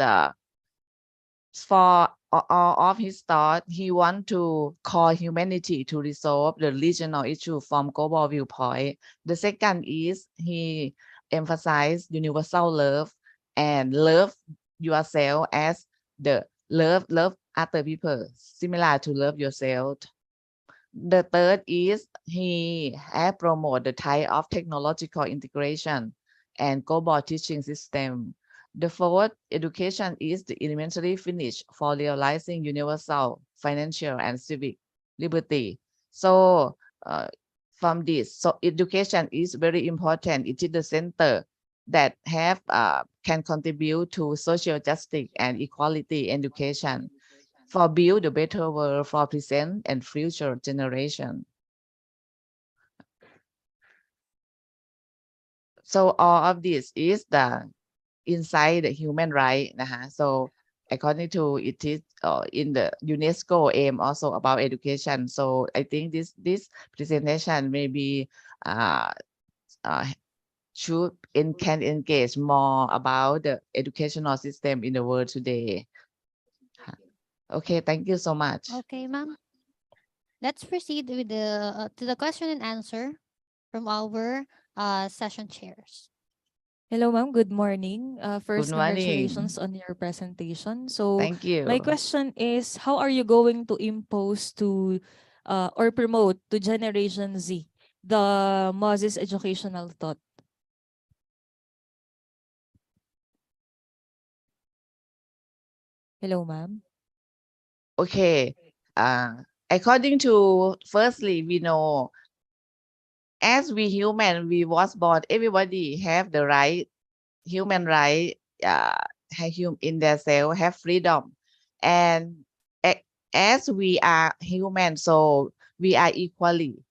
for all of his thought, he want to call humanity to resolve the regional issue from global viewpoint. The second is he emphasized universal love and love yourself as the love other people, similar to love yourself. The third is he have promote the type of technological integration and global teaching system. The fourth, education is the elementary finish for realizing universal financial and civic liberty. So from this, so education is very important. It is the center that have can contribute to social justice and equality education for build a better world for present and future generation. So all of this is the inside the human right. So according to it is in the UNESCO aim also about education. So I think this presentation maybe should and can engage more about the educational system in the world today. Okay, thank you so much. Okay, ma'am. Let's proceed with the to the question and answer from our session chairs. Hello, ma'am. Good morning. Good First, morning. congratulations on your presentation. So, Thank you. my question is, how are you going to impose to or promote to Generation Z the Moses educational thought? Hello, ma'am. Okay. According to firstly, we know as we human, we was born, everybody have the right, human right, in their self, have freedom. And as we are human, so we are equally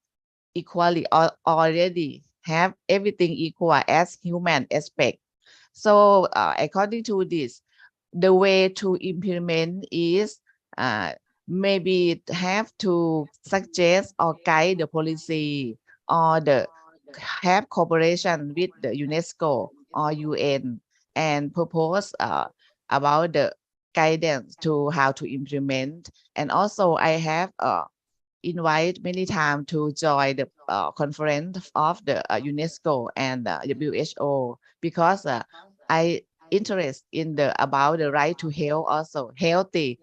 already have everything equal as human aspect. So according to this, the way to implement is maybe have to suggest or guide the policy or have cooperation with the UNESCO or UN and propose about the guidance to how to implement. And also I have invite many times to join the conference of the UNESCO and WHO, because I interest in about the right to health also. Healthy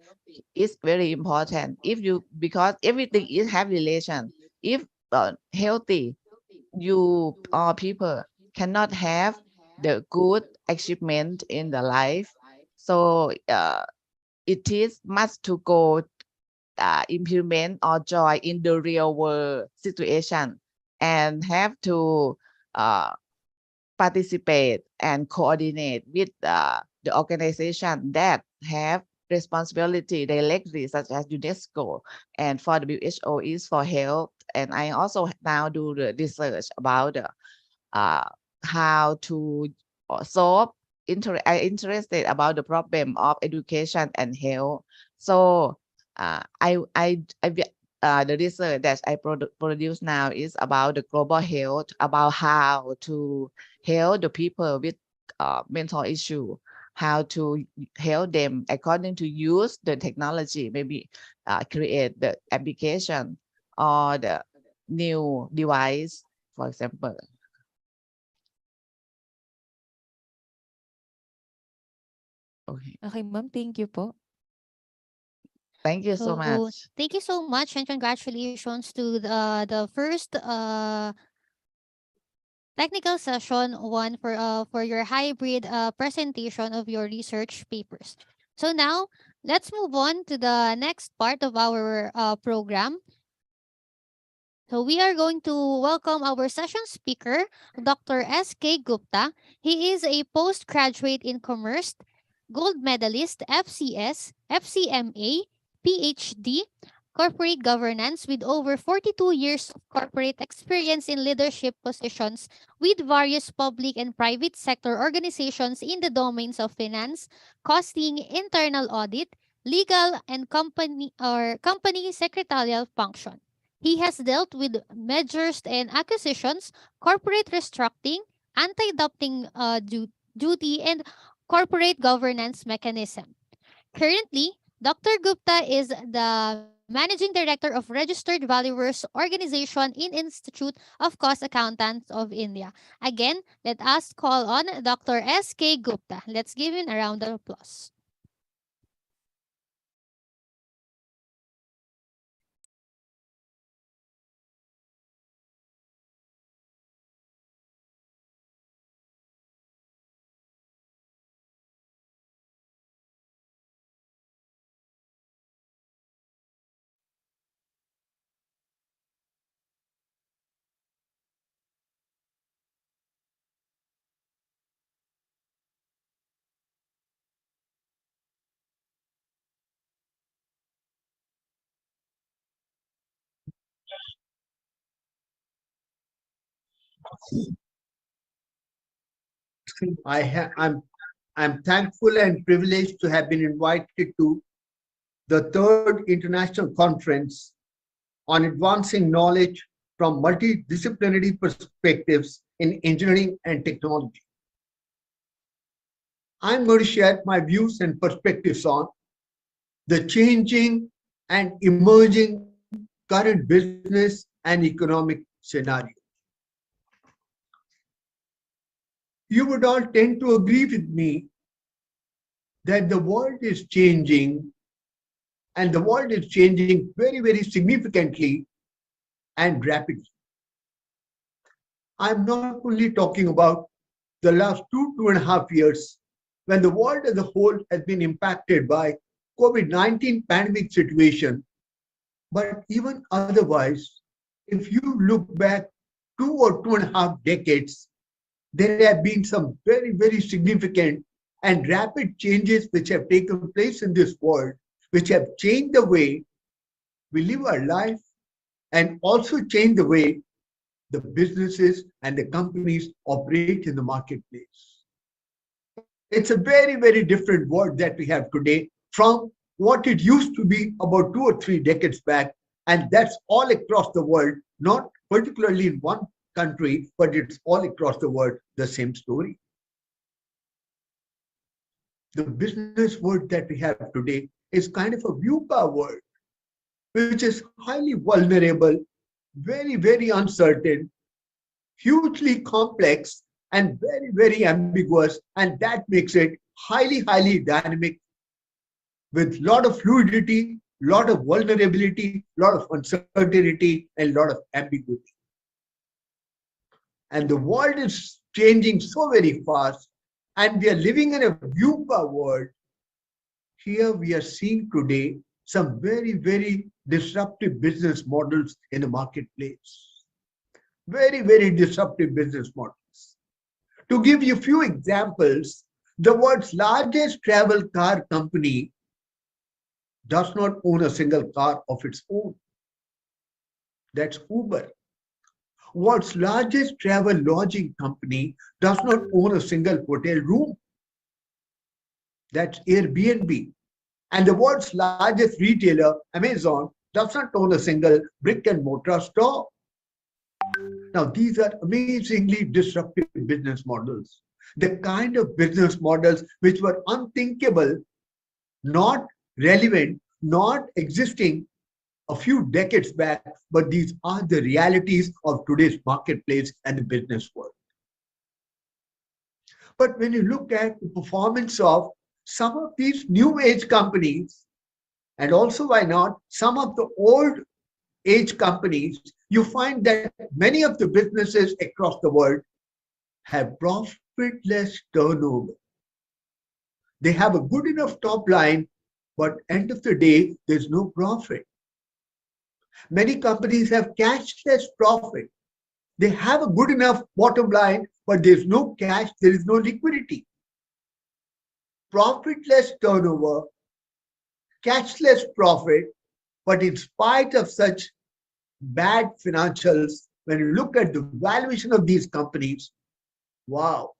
is very important. If you, because everything is have relation. If healthy, you people cannot have the good achievement in the life. So it is must to go implement or join in the real world situation and have to participate and coordinate with the organization that have responsibility directly, such as UNESCO, and for the WHO is for health. And I also now do the research about how to solve I interested about the problem of education and health. So the research that I produce now is about the global health, about how to help the people with mental issue, how to help them according to use the technology, maybe create the application or the new device, for example. Okay. Okay, ma'am. Thank you po. Thank you so So much. thank you so much and congratulations to the first technical session one for your hybrid presentation of your research papers. So now let's move on to the next part of our program. So we are going to welcome our session speaker, Dr. S.K. Gupta. He is a postgraduate in commerce, gold medalist, FCS, FCMA, PhD, corporate governance with over 42 years of corporate experience in leadership positions with various public and private sector organizations in the domains of finance, costing, internal audit, legal, and company secretarial function. He has dealt with mergers and acquisitions, corporate restructuring, anti-dumping duty, and corporate governance mechanism. Currently, Dr. Gupta is the Managing Director of Registered Valuers Organization in Institute of Cost Accountants of India. Again, let us call on Dr. S.K. Gupta. Let's give him a round of applause. I'm thankful and privileged to have been invited to the third international conference on advancing knowledge from multidisciplinary perspectives in engineering and technology. I'm going to share my views and perspectives on the changing and emerging current business and economic scenario. You would all tend to agree with me that the world is changing, and the world is changing very, very significantly and rapidly. I'm not only talking about the last 2.5 years, when the world as a whole has been impacted by COVID-19 pandemic situation, but even otherwise, if you look back 2.5 decades, there have been some very, very significant and rapid changes which have taken place in this world, which have changed the way we live our life and also changed the way the businesses and the companies operate in the marketplace. It's a very, very different world that we have today from what it used to be about 2 or 3 decades back. And that's all across the world, not particularly in one country, but it's all across the world, the same story. The business world that we have today is kind of a VUCA world, which is highly vulnerable, very, very uncertain, hugely complex, and very, very ambiguous. And that makes it highly, highly dynamic with a lot of fluidity, a lot of vulnerability, a lot of uncertainty, and a lot of ambiguity. And the world is changing so very fast, and we are living in a VUCA world. Here we are seeing today some very, very disruptive business models in the marketplace. Very, very disruptive business models. To give you a few examples, the world's largest travel car company does not own a single car of its own. That's Uber. World's largest travel lodging company does not own a single hotel room. That's Airbnb. And the world's largest retailer, Amazon, does not own a single brick and mortar store. Now, these are amazingly disruptive business models. The kind of business models which were unthinkable, not relevant, not existing a few decades back, but these are the realities of today's marketplace and the business world. But when you look at the performance of some of these new age companies, and also why not some of the old age companies, you find that many of the businesses across the world have profitless turnover. They have a good enough top line, but end of the day, there's no profit. Many companies have cashless profit. They have a good enough bottom line, but there's no cash, there is no liquidity. Profitless turnover, cashless profit, but in spite of such bad financials, when you look at the valuation of these companies, wow,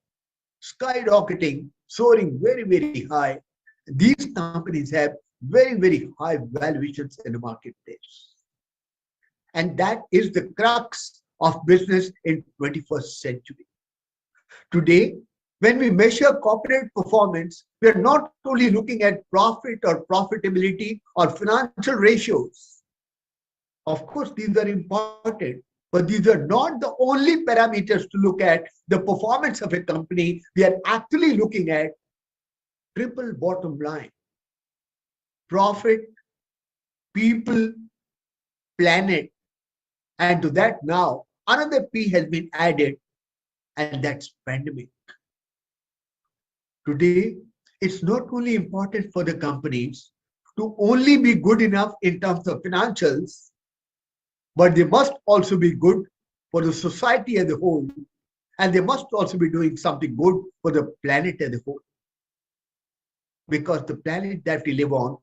skyrocketing, soaring very, very high. These companies have very, very high valuations in the marketplace. And that is the crux of business in 21st century. Today, when we measure corporate performance, we are not only looking at profit or profitability or financial ratios. Of course, these are important, but these are not the only parameters to look at the performance of a company. We are actually looking at triple bottom line: profit, people, planet. And to that now, another P has been added, and that's pandemic. Today, it's not only important for the companies to only be good enough in terms of financials, but they must also be good for the society as a whole, and they must also be doing something good for the planet as a whole. Because the planet that we live on,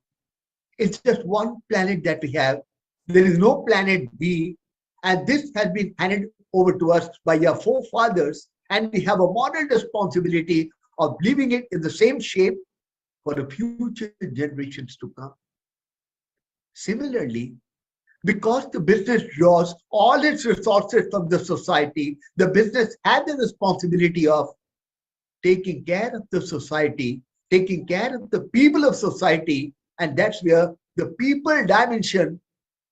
it's just one planet that we have. There is no planet B, and this has been handed over to us by our forefathers, and we have a moral responsibility of leaving it in the same shape for the future generations to come. Similarly, because the business draws all its resources from the society, the business has the responsibility of taking care of the society, taking care of the people of society, and that's where the people dimension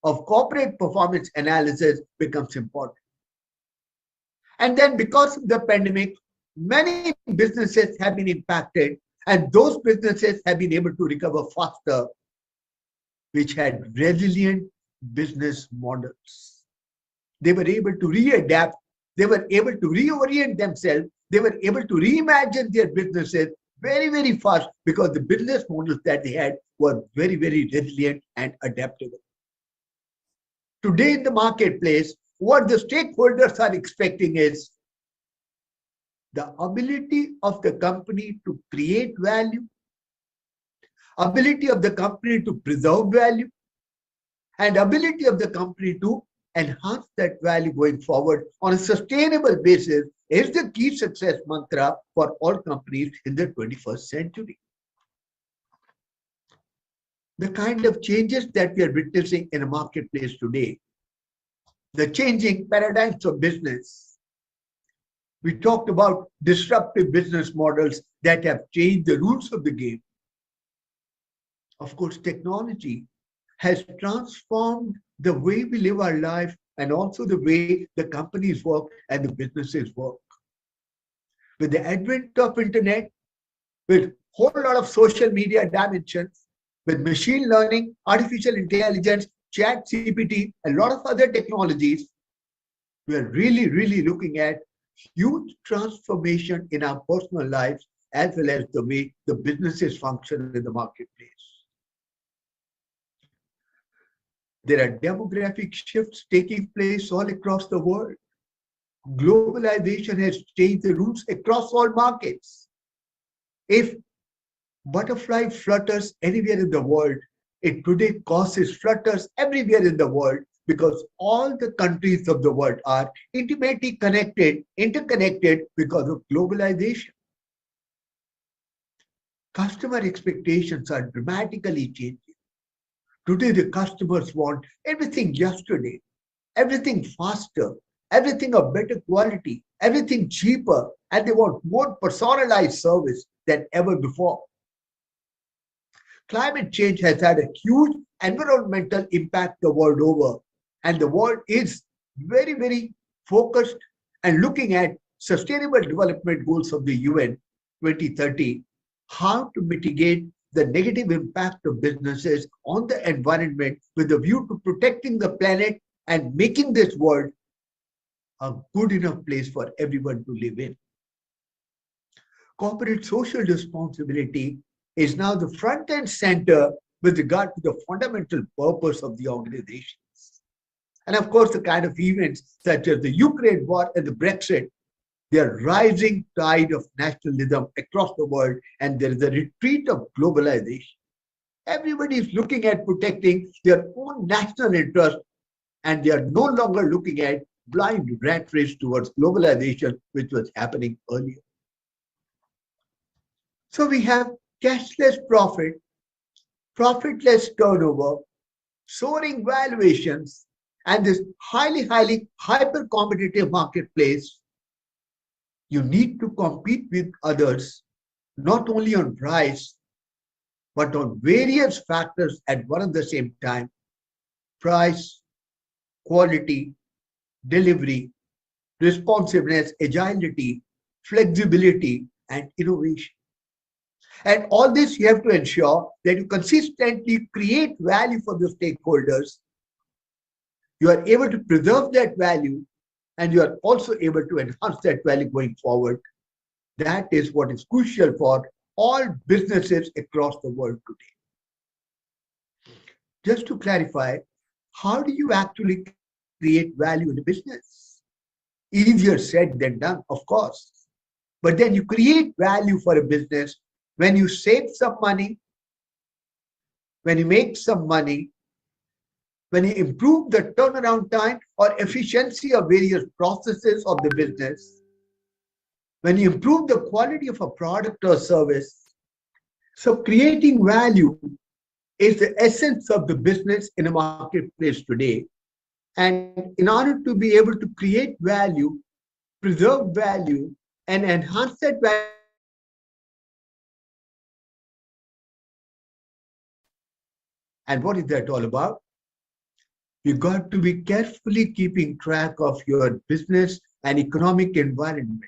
of corporate performance analysis becomes important. And then because of the pandemic, many businesses have been impacted, and those businesses have been able to recover faster, which had resilient business models. They were able to readapt, they were able to reorient themselves, they were able to reimagine their businesses very, very fast because the business models that they had were very, very resilient and adaptable. Today in the marketplace, what the stakeholders are expecting is the ability of the company to create value, ability of the company to preserve value, and ability of the company to enhance that value going forward on a sustainable basis is the key success mantra for all companies in the 21st century. The kind of changes that we are witnessing in a marketplace today, the changing paradigms of business. We talked about disruptive business models that have changed the rules of the game. Of course, technology has transformed the way we live our life and also the way the companies work and the businesses work. With the advent of internet, with a whole lot of social media dimensions, with machine learning, artificial intelligence, chat GPT, a lot of other technologies, we are really, really looking at huge transformation in our personal lives as well as the way the businesses function in the marketplace. There are demographic shifts taking place all across the world. Globalization has changed the rules across all markets. If butterfly flutters anywhere in the world, it today causes flutters everywhere in the world because all the countries of the world are intimately connected, interconnected because of globalization. Customer expectations are dramatically changing. Today, the customers want everything yesterday, everything faster, everything of better quality, everything cheaper, and they want more personalized service than ever before. Climate change has had a huge environmental impact the world over. And the world is very, very focused and looking at sustainable development goals of the UN 2030, how to mitigate the negative impact of businesses on the environment with a view to protecting the planet and making this world a good enough place for everyone to live in. Corporate social responsibility is now the front and center with regard to the fundamental purpose of the organizations. And of course, the kind of events such as the Ukraine war and the Brexit, they are rising tide of nationalism across the world, and there is a retreat of globalization. Everybody is looking at protecting their own national interest, and they are no longer looking at blind rat race towards globalization, which was happening earlier. So we have cashless profit, profitless turnover, soaring valuations, and this highly hyper-competitive marketplace. You need to compete with others, not only on price, but on various factors at one and the same time: price, quality, delivery, responsiveness, agility, flexibility, and innovation. And all this you have to ensure that you consistently create value for the stakeholders. You are able to preserve that value, and you are also able to enhance that value going forward. That is what is crucial for all businesses across the world today. Just to clarify, how do you actually create value in a business? Easier said than done, of course. But then you create value for a business when you save some money, when you make some money, when you improve the turnaround time or efficiency of various processes of the business, when you improve the quality of a product or service. So creating value is the essence of the business in a marketplace today. And in order to be able to create value, preserve value, and enhance that value, and what is that all about? You got to be carefully keeping track of your business and economic environment.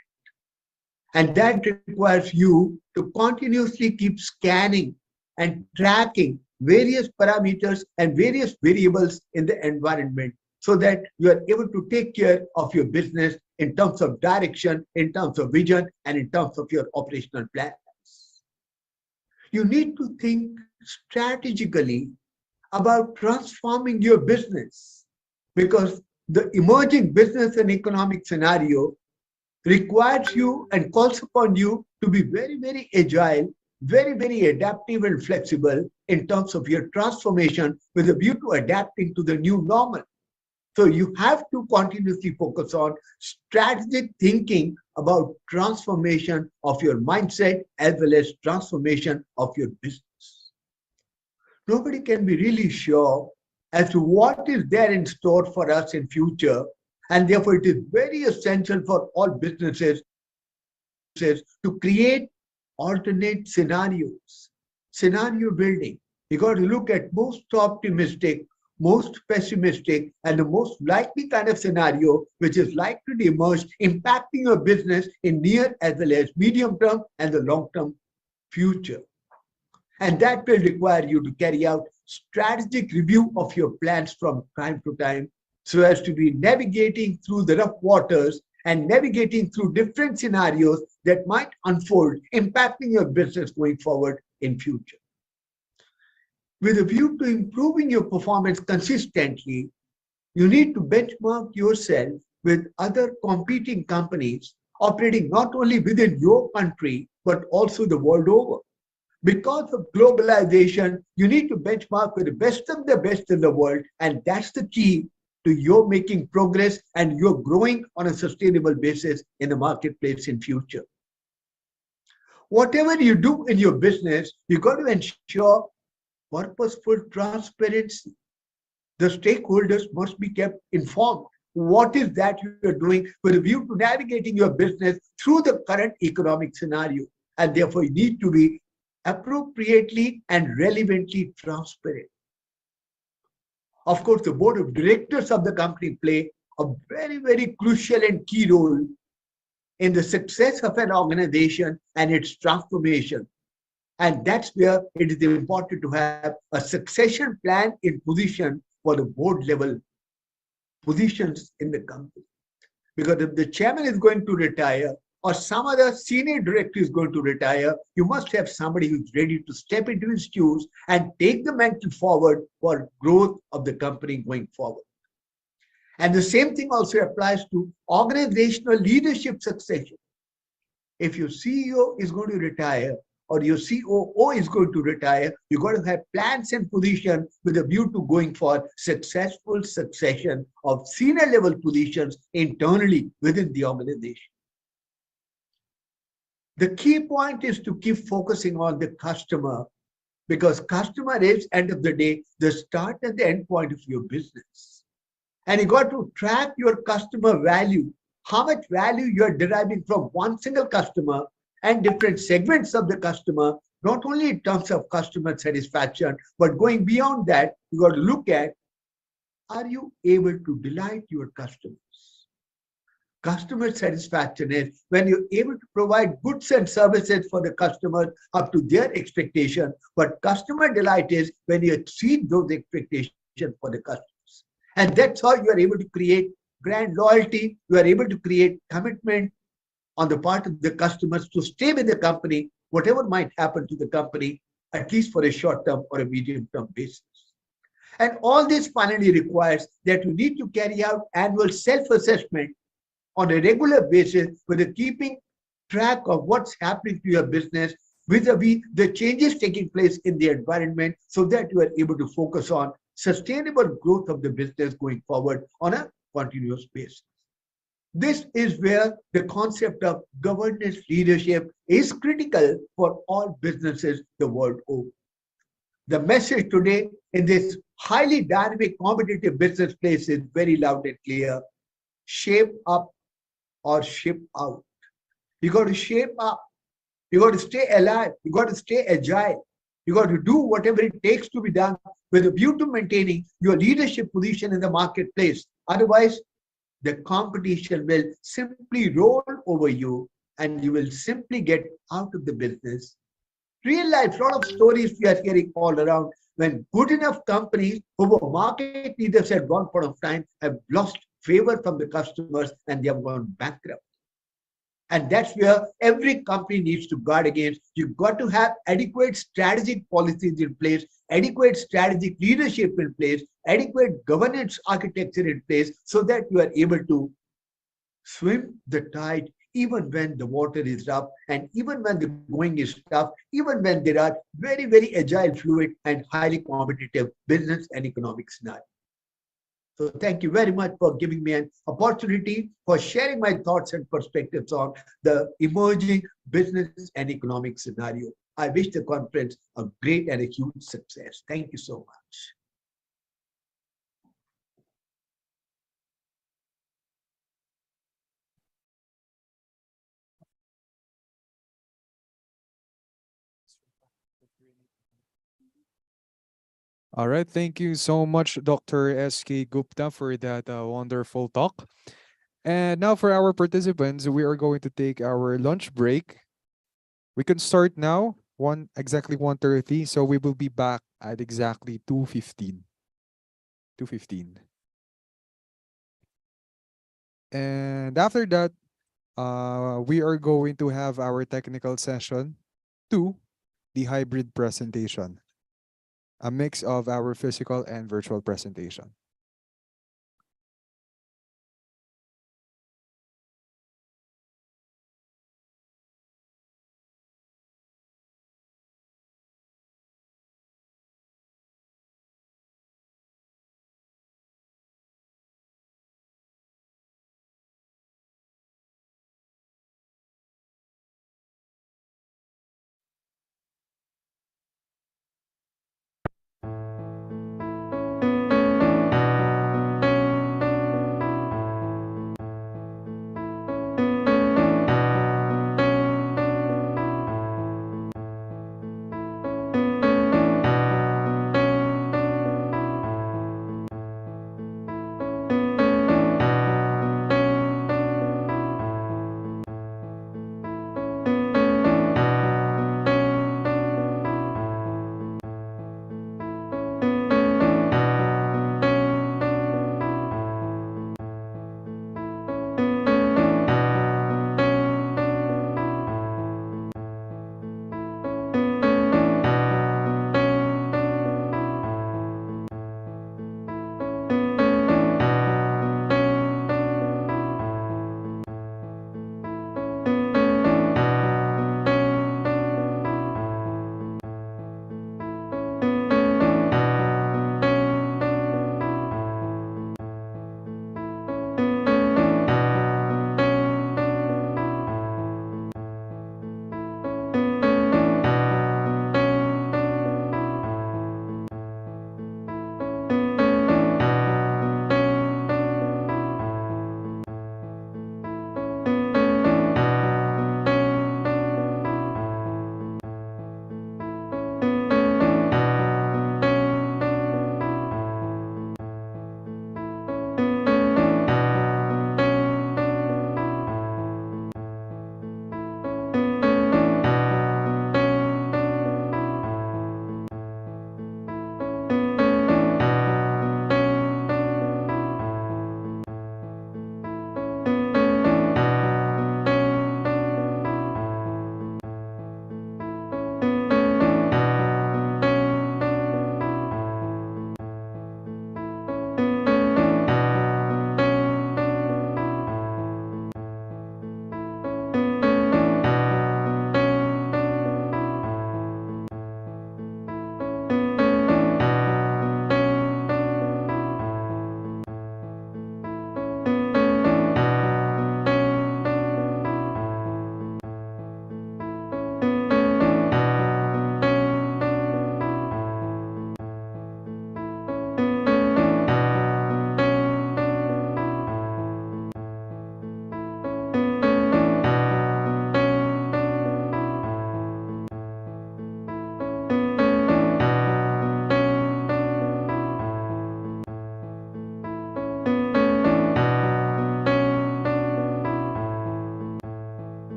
And that requires you to continuously keep scanning and tracking various parameters and various variables in the environment so that you are able to take care of your business in terms of direction, in terms of vision, and in terms of your operational plans. You need to think strategically about transforming your business, because the emerging business and economic scenario requires you and calls upon you to be very, very agile, very, very adaptive and flexible in terms of your transformation with a view to adapting to the new normal. So you have to continuously focus on strategic thinking about transformation of your mindset as well as transformation of your business. Nobody can be really sure as to what is there in store for us in future, and therefore it is very essential for all businesses to create alternate scenarios, scenario building. You got to look at most optimistic, most pessimistic, and the most likely kind of scenario which is likely to emerge, impacting your business in near as well as medium term and the long term future. And that will require you to carry out strategic review of your plans from time to time so as to be navigating through the rough waters and navigating through different scenarios that might unfold, impacting your business going forward in future. With a view to improving your performance consistently, you need to benchmark yourself with other competing companies operating not only within your country, but also the world over. Because of globalization, you need to benchmark with the best of the best in the world, and that's the key to your making progress and you're growing on a sustainable basis in the marketplace in future. Whatever you do in your business, you got to ensure purposeful transparency. The stakeholders must be kept informed. What is that you're doing with a view to navigating your business through the current economic scenario? And therefore, you need to be appropriately and relevantly transparent. Of course, the board of directors of the company play a very, very crucial and key role in the success of an organization and its transformation. And that's where it is important to have a succession plan in position for the board level positions in the company. Because if the chairman is going to retire or some other senior director is going to retire, you must have somebody who's ready to step into his shoes and take the mantle forward for growth of the company going forward. And the same thing also applies to organizational leadership succession. If your CEO is going to retire or your COO is going to retire, you've got to have plans and position with a view to going for successful succession of senior level positions internally within the organization. The key point is to keep focusing on the customer, because customer is, end of the day, the start and the end point of your business. And you got to track your customer value, how much value you're deriving from one single customer and different segments of the customer, not only in terms of customer satisfaction, but going beyond that, you got to look at, are you able to delight your customers? Customer satisfaction is when you're able to provide goods and services for the customer up to their expectation, but customer delight is when you exceed those expectations for the customers. And that's how you are able to create brand loyalty, you are able to create commitment on the part of the customers to stay with the company, whatever might happen to the company, at least for a short term or a medium term basis. And all this finally requires that you need to carry out annual self-assessment on a regular basis with a keeping track of what's happening to your business vis-a-vis the changes taking place in the environment, so that you are able to focus on sustainable growth of the business going forward on a continuous basis. This is where the concept of governance leadership is critical for all businesses the world over. The message today in this highly dynamic competitive business place is very loud and clear. Shape up or ship out. You got to shape up. You got to stay alive. You got to stay agile. You got to do whatever it takes to be done with a view to maintaining your leadership position in the marketplace. Otherwise, the competition will simply roll over you and you will simply get out of the business. Real life, a lot of stories we are hearing all around when good enough companies who were market leaders at one point of time have lost favor from the customers and they have gone bankrupt. And that's where every company needs to guard against. You've got to have adequate strategic policies in place, adequate strategic leadership in place, adequate governance architecture in place, so that you are able to swim the tide even when the water is rough and even when the going is tough, even when there are very, very agile, fluid, and highly competitive business and economic scenarios. So thank you very much for giving me an opportunity for sharing my thoughts and perspectives on the emerging business and economic scenario. I wish the conference a great and a huge success. Thank you so much. All right, thank you so much, Dr. S.K. Gupta, for that wonderful talk. And now for our participants, we are going to take our lunch break. We can start now, exactly 1:30. So we will be back at exactly 2:15. 2:15. And after that, we are going to have our technical session 2, the hybrid presentation, a mix of our physical and virtual presentation.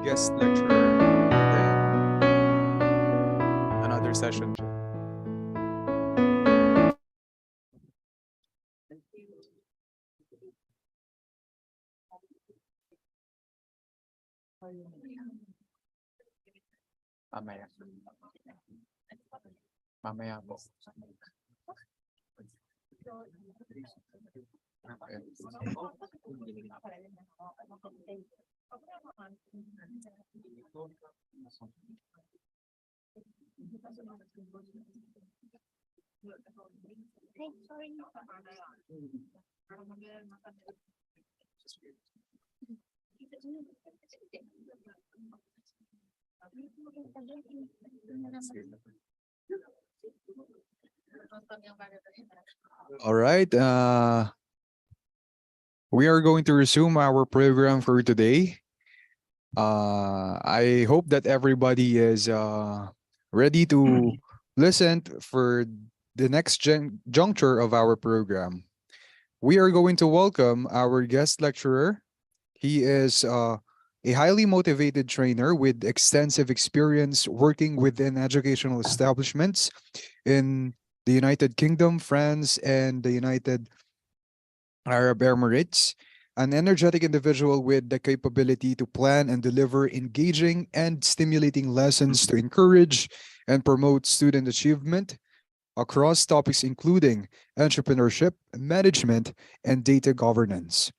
guest lecturer, then another session. Mamaya. Mamaya po. All right. We are going to resume our program for today. I hope that everybody is ready to listen for the next juncture of our program. We are going to welcome our guest lecturer. He is a highly motivated trainer with extensive experience working within educational establishments in the United Kingdom, France, and the United Arab Emirates. An energetic individual with the capability to plan and deliver engaging and stimulating lessons to encourage and promote student achievement across topics including entrepreneurship, management, and data governance.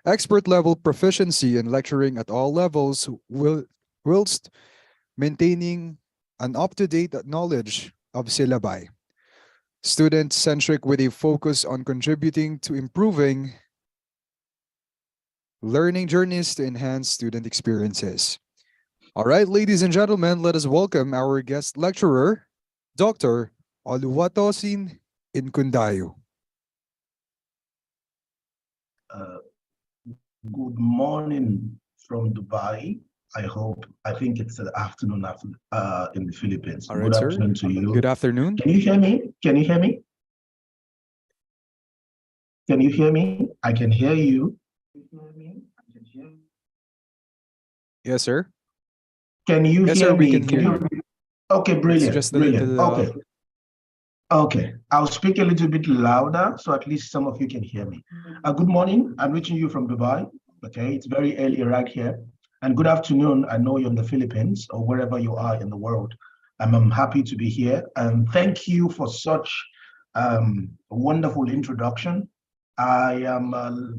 Expert level proficiency in lecturing at all levels whilst maintaining an up-to-date knowledge of syllabi. Student-centric with a focus on contributing to improving learning journeys to enhance student experiences. All right, ladies and gentlemen, let us welcome our guest lecturer, Dr. Oluwatosin Inkundayo. Good morning from Dubai. I think it's the afternoon in the Philippines. All right, Good sir. afternoon to you. Good afternoon. Can you hear me? Can you hear me? Can you hear me? I can hear you. Yes, sir. Can you Yes, hear sir, we me? can hear you. Okay, It's brilliant, just a brilliant. little Okay. Okay, I'll speak a little bit louder so at least some of you can hear me. Good morning, I'm reaching you from Dubai. Okay, it's very early right here. And good afternoon, I know you're in the Philippines or wherever you are in the world. I'm happy to be here and thank you for such a wonderful introduction. I am a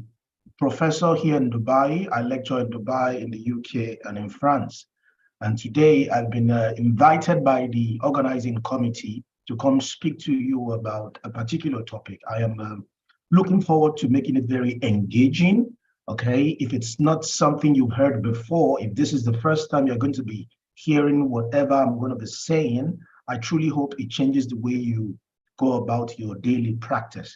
professor here in Dubai. I lecture in Dubai, in the UK, and in France. And today I've been invited by the organizing committee to come speak to you about a particular topic. I am looking forward to making it very engaging. Okay, if it's not something you've heard before, if this is the first time you're going to be hearing whatever I'm going to be saying, I truly hope it changes the way you go about your daily practice.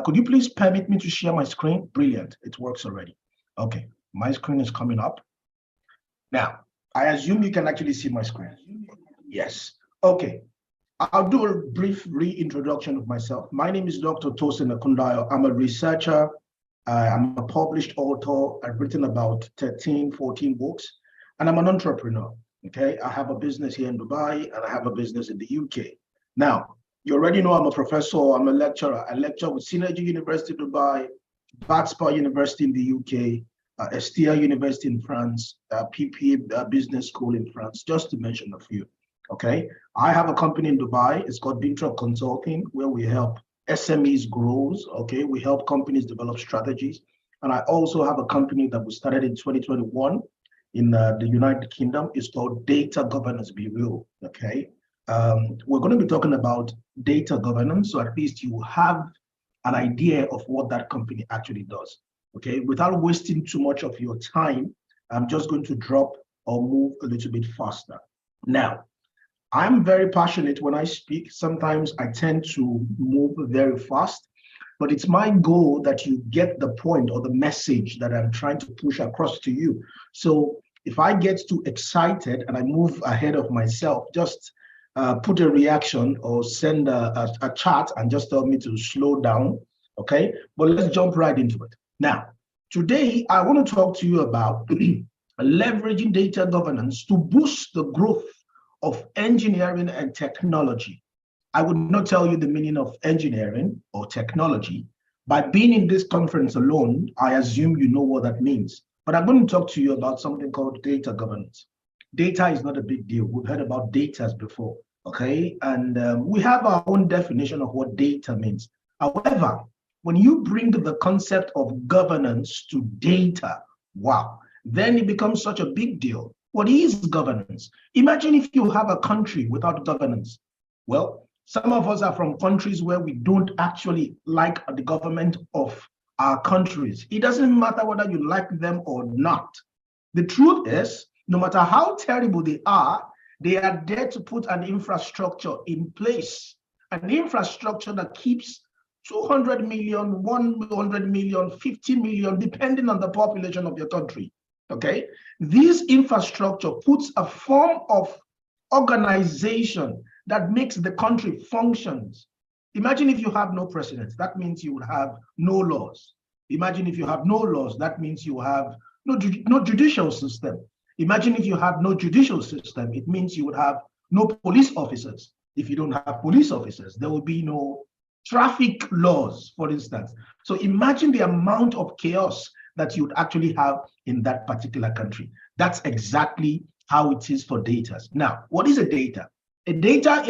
Could you please permit me to share my screen? Brilliant, it works already. Okay, my screen is coming up. Now, I assume you can actually see my screen. Yes. Okay. I'll do a brief reintroduction of myself. My name is Dr. Tosin Akundayo. I'm a researcher. I'm a published author. I've written about 13, 14 books, and I'm an entrepreneur. Okay. I have a business here in Dubai, and I have a business in the UK. Now, you already know I'm a professor. I'm a lecturer. I lecture with Synergy University Dubai, Batspar University in the UK, Estia University in France, PPA Business School in France, just to mention a few. Okay, I have a company in Dubai. It's called Bintra Consulting, where we help SMEs grow. Okay, we help companies develop strategies. And I also have a company that was started in 2021 in the United Kingdom. It's called Data Governance Bureau. Okay, we're going to be talking about data governance, so at least you have an idea of what that company actually does. Okay, without wasting too much of your time, I'm just going to drop or move a little bit faster. Now, I'm very passionate when I speak. Sometimes I tend to move very fast, but it's my goal that you get the point or the message that I'm trying to push across to you. So if I get too excited and I move ahead of myself, just put a reaction or send a chat and just tell me to slow down. Okay, but let's jump right into it. Now, today I want to talk to you about leveraging data governance to boost the growth of engineering and technology. I would not tell you the meaning of engineering or technology. By being in this conference alone, I assume you know what that means. But I'm going to talk to you about something called data governance. Data is not a big deal. We've heard about data before, okay? And we have our own definition of what data means. However, when you bring the concept of governance to data, wow, then it becomes such a big deal. What is governance? Imagine if you have a country without governance. Well, some of us are from countries where we don't actually like the government of our countries. It doesn't matter whether you like them or not. The truth is, no matter how terrible they are there to put an infrastructure in place, an infrastructure that keeps 200 million, 100 million, 50 million, depending on the population of your country, okay? This infrastructure puts a form of organization that makes the country functions. Imagine if you have no president, that means you would have no laws. Imagine if you have no laws, that means you have no judicial system. Imagine if you have no judicial system, it means you would have no police officers. If you don't have police officers, there will be no traffic laws, for instance. So imagine the amount of chaos that you would actually have in that particular country. That's exactly how it is for data. Now, what is a data? A data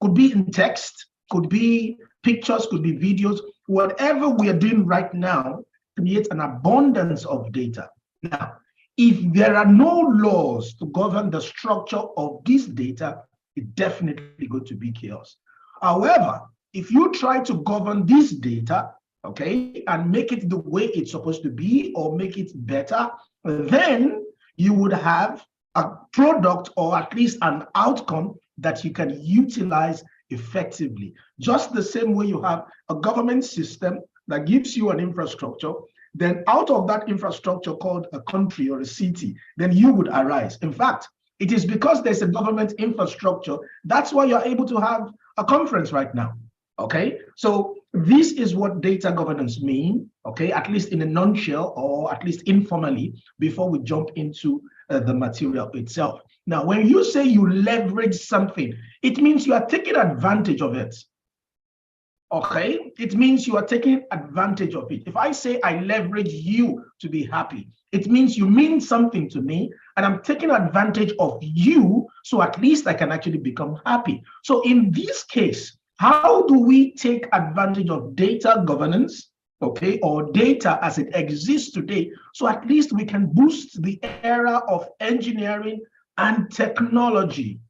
could be in text, could be pictures, could be videos. Whatever we are doing right now creates an abundance of data. Now, if there are no laws to govern the structure of this data, it's definitely going to be chaos. However, if you try to govern this data, okay, and make it the way it's supposed to be or make it better, then you would have a product or at least an outcome that you can utilize effectively. Just the same way you have a government system that gives you an infrastructure, then out of that infrastructure called a country or a city, then you would arise. In fact, it is because there's a government infrastructure, that's why you're able to have a conference right now, okay? So this is what data governance means, okay, at least in a nutshell or at least informally before we jump into the material itself. Now, when you say you leverage something, it means you are taking advantage of it. Okay, it means you are taking advantage of it. If I say I leverage you to be happy, it means you mean something to me and I'm taking advantage of you so at least I can actually become happy. So in this case, how do we take advantage of data governance, okay, or data as it exists today, so at least we can boost the era of engineering and technology?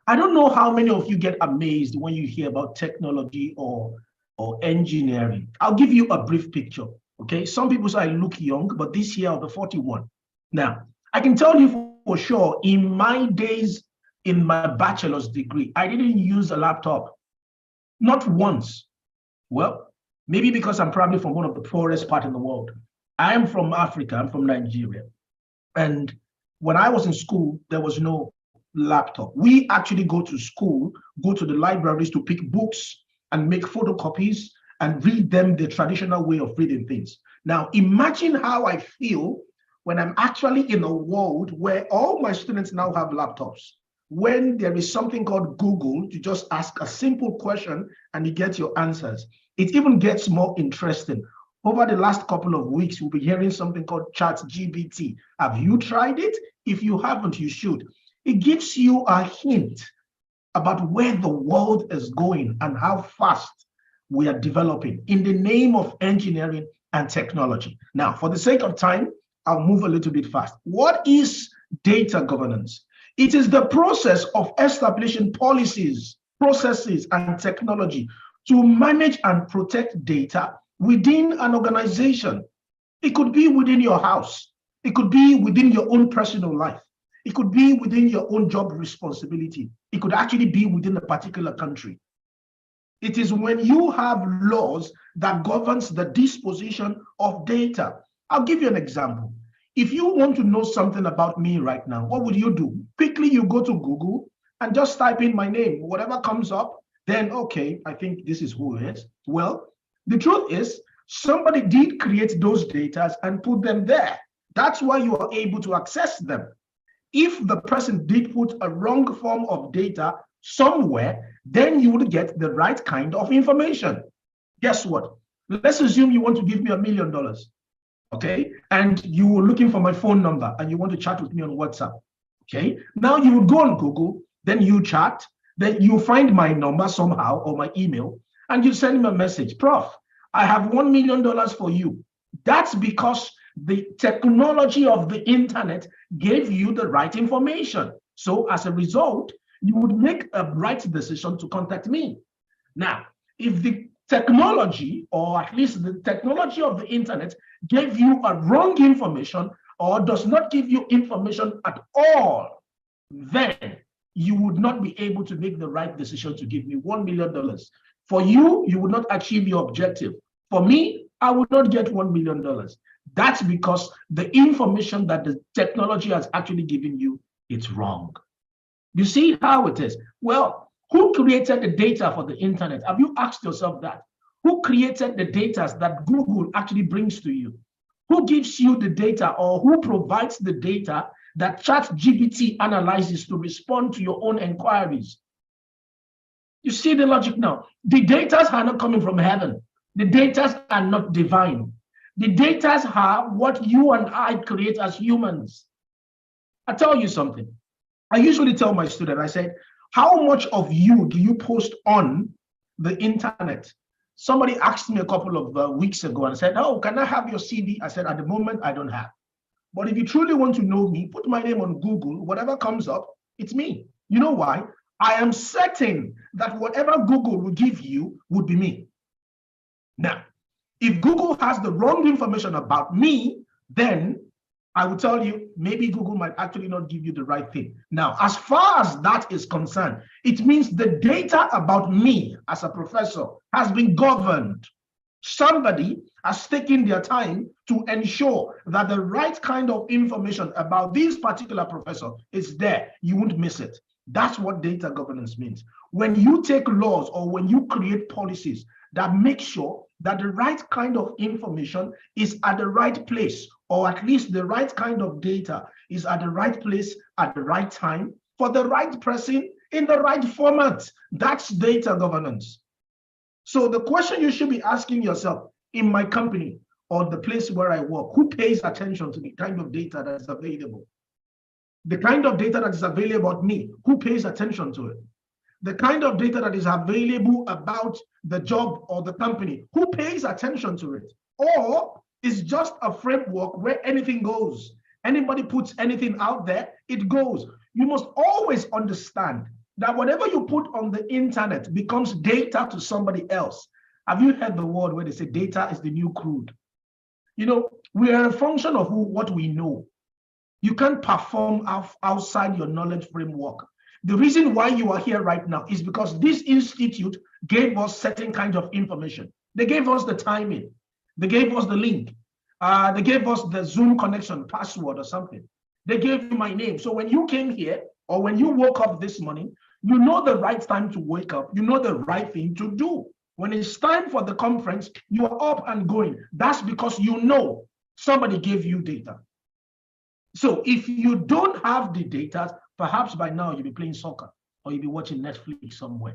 I don't know how many of you get amazed when you hear about technology or engineering. I'll give you a brief picture, okay? Some people say I look young, but this year I'll be 41. Now, I can tell you for sure, in my days in my bachelor's degree, I didn't use a laptop, not once. Well, maybe because I'm probably from one of the poorest parts in the world. I am from Africa, I'm from Nigeria. And when I was in school, there was no laptop. We actually go to school, go to the libraries to pick books and make photocopies and read them the traditional way of reading things. Now, imagine how I feel when I'm actually in a world where all my students now have laptops. When there is something called Google, you just ask a simple question and you get your answers. It even gets more interesting. Over the last couple of weeks, we'll be hearing something called ChatGPT. Have you tried it? If you haven't, you should. It gives you a hint about where the world is going and how fast we are developing in the name of engineering and technology. Now, for the sake of time, I'll move a little bit fast. What is data governance? It is the process of establishing policies, processes, and technology to manage and protect data within an organization. It could be within your house. It could be within your own personal life. It could be within your own job responsibility. It could actually be within a particular country. It is when you have laws that governs the disposition of data. I'll give you an example. If you want to know something about me right now, what would you do? Quickly, you go to Google and just type in my name. Whatever comes up, then, okay, I think this is who it is. Well, the truth is, somebody did create those data and put them there. That's why you are able to access them. If the person did put a wrong form of data somewhere, then you would get the right kind of information. Guess what? Let's assume you want to give me $1 million, okay? And you were looking for my phone number and you want to chat with me on WhatsApp, okay? Now you would go on Google, then you chat, then you find my number somehow or my email, and you send me a message. Prof, I have $1 million for you. That's because the technology of the internet gave you the right information. So as a result, you would make a right decision to contact me. Now, if the technology, or at least the technology of the internet, gave you a wrong information or does not give you information at all, then you would not be able to make the right decision to give me $1 million. For you, you would not achieve your objective. For me, I would not get $1 million. That's because the information that the technology has actually given you, it's wrong. You see how it is? Well, who created the data for the internet? Have you asked yourself that? Who created the data that Google actually brings to you? Who gives you the data, or who provides the data that ChatGPT analyzes to respond to your own inquiries? You see the logic now. The data are not coming from heaven. The data are not divine. The data are what you and I create as humans. I tell you something. I usually tell my students, I said, how much of you do you post on the internet? Somebody asked me a couple of weeks ago and said, oh, can I have your CV? I said, at the moment, I don't have. But if you truly want to know me, put my name on Google, whatever comes up, it's me. You know why? I am certain that whatever Google will give you would be me. Now, if Google has the wrong information about me, then I will tell you, maybe Google might actually not give you the right thing. Now, as far as that is concerned, it means the data about me as a professor has been governed. Somebody has taken their time to ensure that the right kind of information about this particular professor is there. You won't miss it. That's what data governance means. When you take laws or when you create policies that make sure that the right kind of information is at the right place, or at least the right kind of data is at the right place at the right time for the right person in the right format. That's data governance. So the question you should be asking yourself, in my company or the place where I work, who pays attention to the kind of data that is available? The kind of data that is available about me, who pays attention to it? The kind of data that is available about the job or the company, who pays attention to it? Or is just a framework where anything goes? Anybody puts anything out there, it goes. You must always understand that whatever you put on the internet becomes data to somebody else. Have you heard the word where they say data is the new crude? You know, we are a function of what we know. You can't perform outside your knowledge framework. The reason why you are here right now is because this institute gave us certain kind of information. They gave us the timing. They gave us the link. They gave us the Zoom connection password or something. They gave you my name. So when you came here or when you woke up this morning, you know the right time to wake up. You know the right thing to do. When it's time for the conference, you are up and going. That's because you know somebody gave you data. So if you don't have the data, perhaps by now you'll be playing soccer or you'll be watching Netflix somewhere.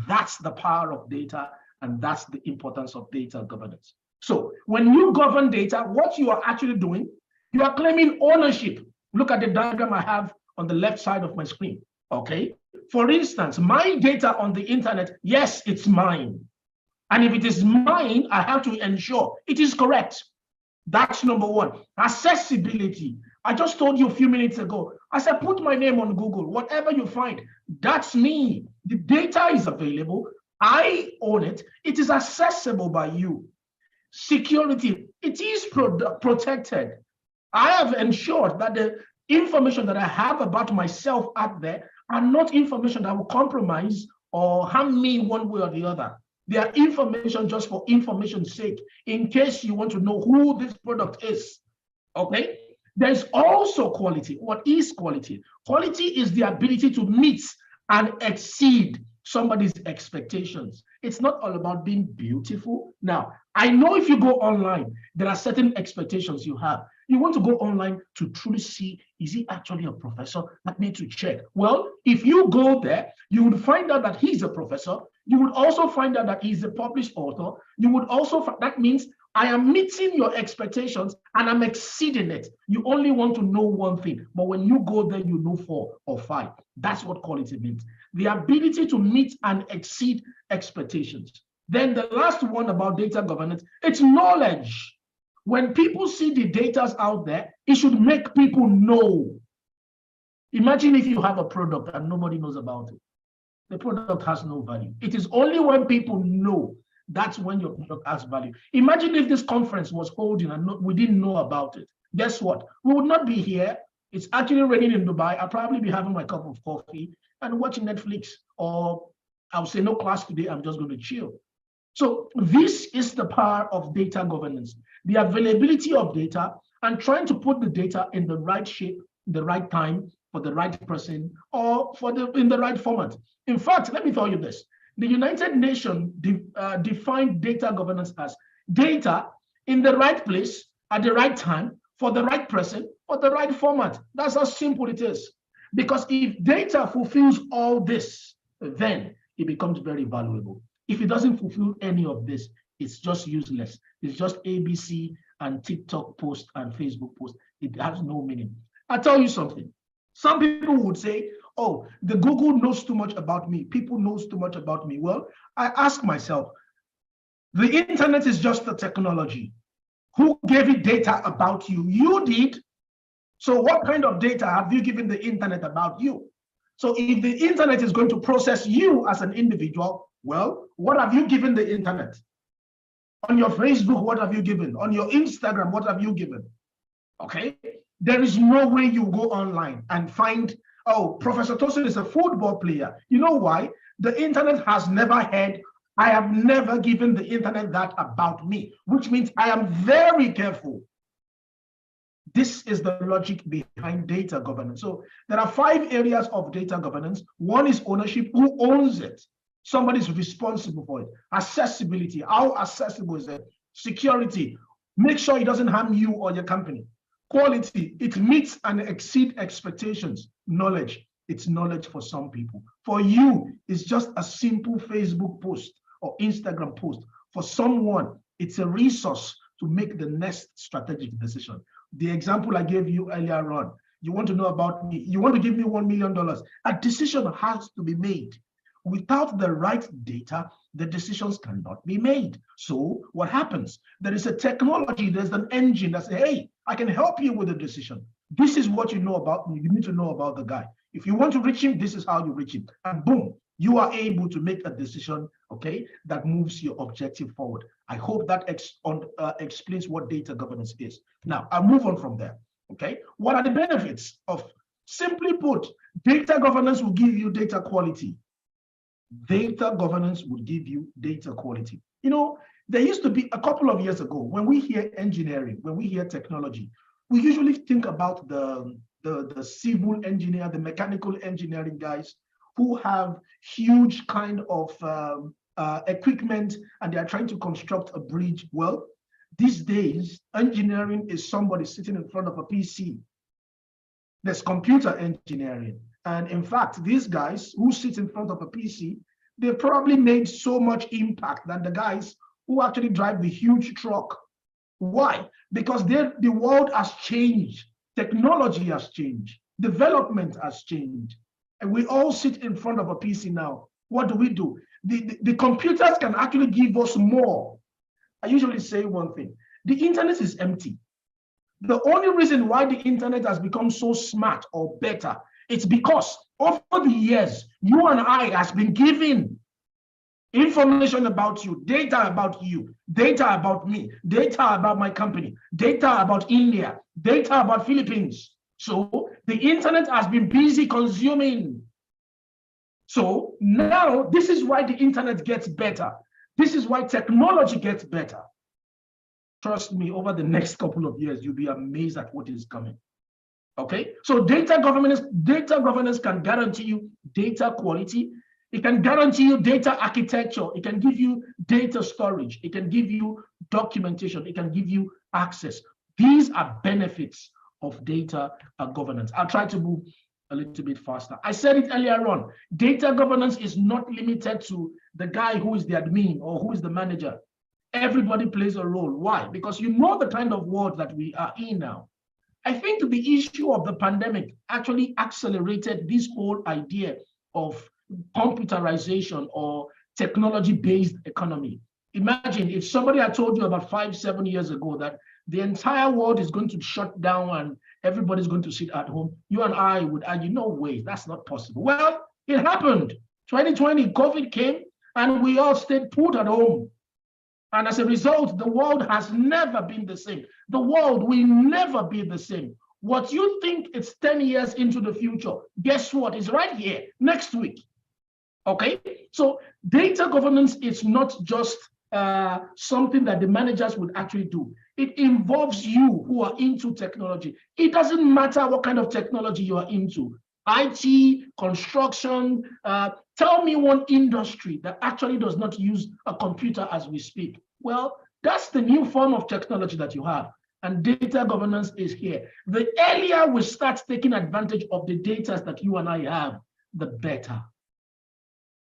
That's the power of data, and that's the importance of data governance. So when you govern data, what you are actually doing, you are claiming ownership. Look at the diagram I have on the left side of my screen, okay? For instance, my data on the internet, yes, it's mine. And if it is mine, I have to ensure it is correct. That's number one. Accessibility. I just told you a few minutes ago, I said, put my name on Google, whatever you find, that's me. The data is available. I own it. It is accessible by you. Security, it is protected. I have ensured that the information that I have about myself out there are not information that will compromise or harm me one way or the other. They are information just for information's sake, in case you want to know who this product is, okay? There's also quality. What is quality? Quality is the ability to meet and exceed somebody's expectations. It's not all about being beautiful. Now, I know if you go online, there are certain expectations you have. You want to go online to truly see, is he actually a professor? I need to check. Well, if you go there, you would find out that he's a professor. You would also find out that he's a published author. You would also, that means I am meeting your expectations and I'm exceeding it. You only want to know one thing, but when you go there, you know 4 or 5. That's what quality means. The ability to meet and exceed expectations. Then the last one about data governance, it's knowledge. When people see the data out there, it should make people know. Imagine if you have a product and nobody knows about it. The product has no value. It is only when people know, that's when your product has value. Imagine if this conference was holding and we didn't know about it. Guess what? We would not be here. It's actually raining in Dubai. I'll probably be having my cup of coffee and watching Netflix, or I'll say no class today, I'm just going to chill. So this is the power of data governance, the availability of data and trying to put the data in the right shape, the right time, for the right person, or in the right format. In fact, let me tell you this. The United Nations defined data governance as data in the right place, at the right time, for the right person, for the right format. That's how simple it is. Because if data fulfills all this, then it becomes very valuable. If it doesn't fulfill any of this, it's just useless. It's just ABC and TikTok post and Facebook post. It has no meaning. I'll tell you something. Some people would say, oh, the Google knows too much about me. People knows too much about me. Well, I ask myself, the internet is just a technology. Who gave it data about you? You did. So what kind of data have you given the internet about you? So if the internet is going to process you as an individual, well, what have you given the internet? On your Facebook, what have you given? On your Instagram, what have you given? Okay, there is no way you go online and find, oh, Professor Tosin is a football player. You know why? The internet has never heard, I have never given the internet that about me, which means I am very careful. This is the logic behind data governance. So there are 5 areas of data governance. One is ownership. Who owns it? Somebody's responsible for it. Accessibility. How accessible is it? Security. Make sure it doesn't harm you or your company. Quality. It meets and exceeds expectations. Knowledge. It's knowledge for some people. For you, it's just a simple Facebook post or Instagram post. For someone, it's a resource to make the next strategic decision. The example I gave you earlier on, you want to know about me, you want to give me $1 million. A decision has to be made. Without the right data, the decisions cannot be made. So what happens? There is a technology, there's an engine that says, hey, I can help you with the decision. This is what you know about me. You need to know about the guy. If you want to reach him, this is how you reach him. And boom, you are able to make a decision, okay, that moves your objective forward. I hope that explains what data governance is. Now, I'll move on from there, okay? What are the benefits of, simply put, data governance will give you data quality. Data governance will give you data quality. You know, there used to be a couple of years ago, when we hear engineering, when we hear technology, we usually think about the civil engineer, the mechanical engineering guys who have huge kind of equipment and they are trying to construct a bridge. Well, these days, engineering is somebody sitting in front of a PC. There's computer engineering. And in fact, these guys who sit in front of a PC, they probably made so much impact than the guys who actually drive the huge truck. Why? Because the world has changed. Technology has changed. Development has changed. And we all sit in front of a PC now. What do? The computers can actually give us more. I usually say one thing. The internet is empty. The only reason why the internet has become so smart or better, it's because over the years, you and I has been given information about you, data about me, data about my company, data about India, data about Philippines. So the internet has been busy consuming. So now this is why the internet gets better. This is why technology gets better. Trust me, over the next couple of years, you'll be amazed at what is coming. Okay, so data governance can guarantee you data quality. It can guarantee you data architecture. It can give you data storage. It can give you documentation. It can give you access. These are benefits of data governance. I'll try to move a little bit faster. I said it earlier on. Data governance is not limited to the guy who is the admin or who is the manager. Everybody plays a role. Why? Because you know the kind of world that we are in now. I think the issue of the pandemic actually accelerated this whole idea of computerization or technology-based economy. Imagine if somebody had told you about 5-7 years ago that the entire world is going to shut down and everybody's going to sit at home, you and I would argue, no way, that's not possible. Well, it happened. 2020, COVID came and we all stayed put at home. And as a result, the world has never been the same. The world will never be the same. What you think it's 10 years into the future, guess what? It's right here next week. Okay? So data governance is not just something that the managers would actually do. It involves you who are into technology. It doesn't matter what kind of technology you are into. IT, construction, tell me one industry that actually does not use a computer as we speak. Well, that's the new form of technology that you have. And data governance is here. The earlier we start taking advantage of the data that you and I have, the better.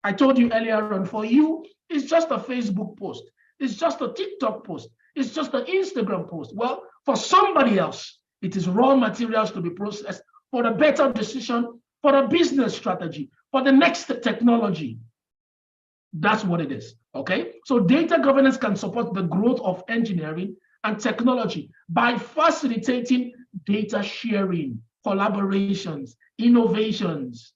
I told you earlier on, for you, it's just a Facebook post. It's just a TikTok post. It's just an Instagram post. Well, for somebody else, it is raw materials to be processed for a better decision, for a business strategy, for the next technology. That's what it is, okay? So data governance can support the growth of engineering and technology by facilitating data sharing, collaborations, innovations,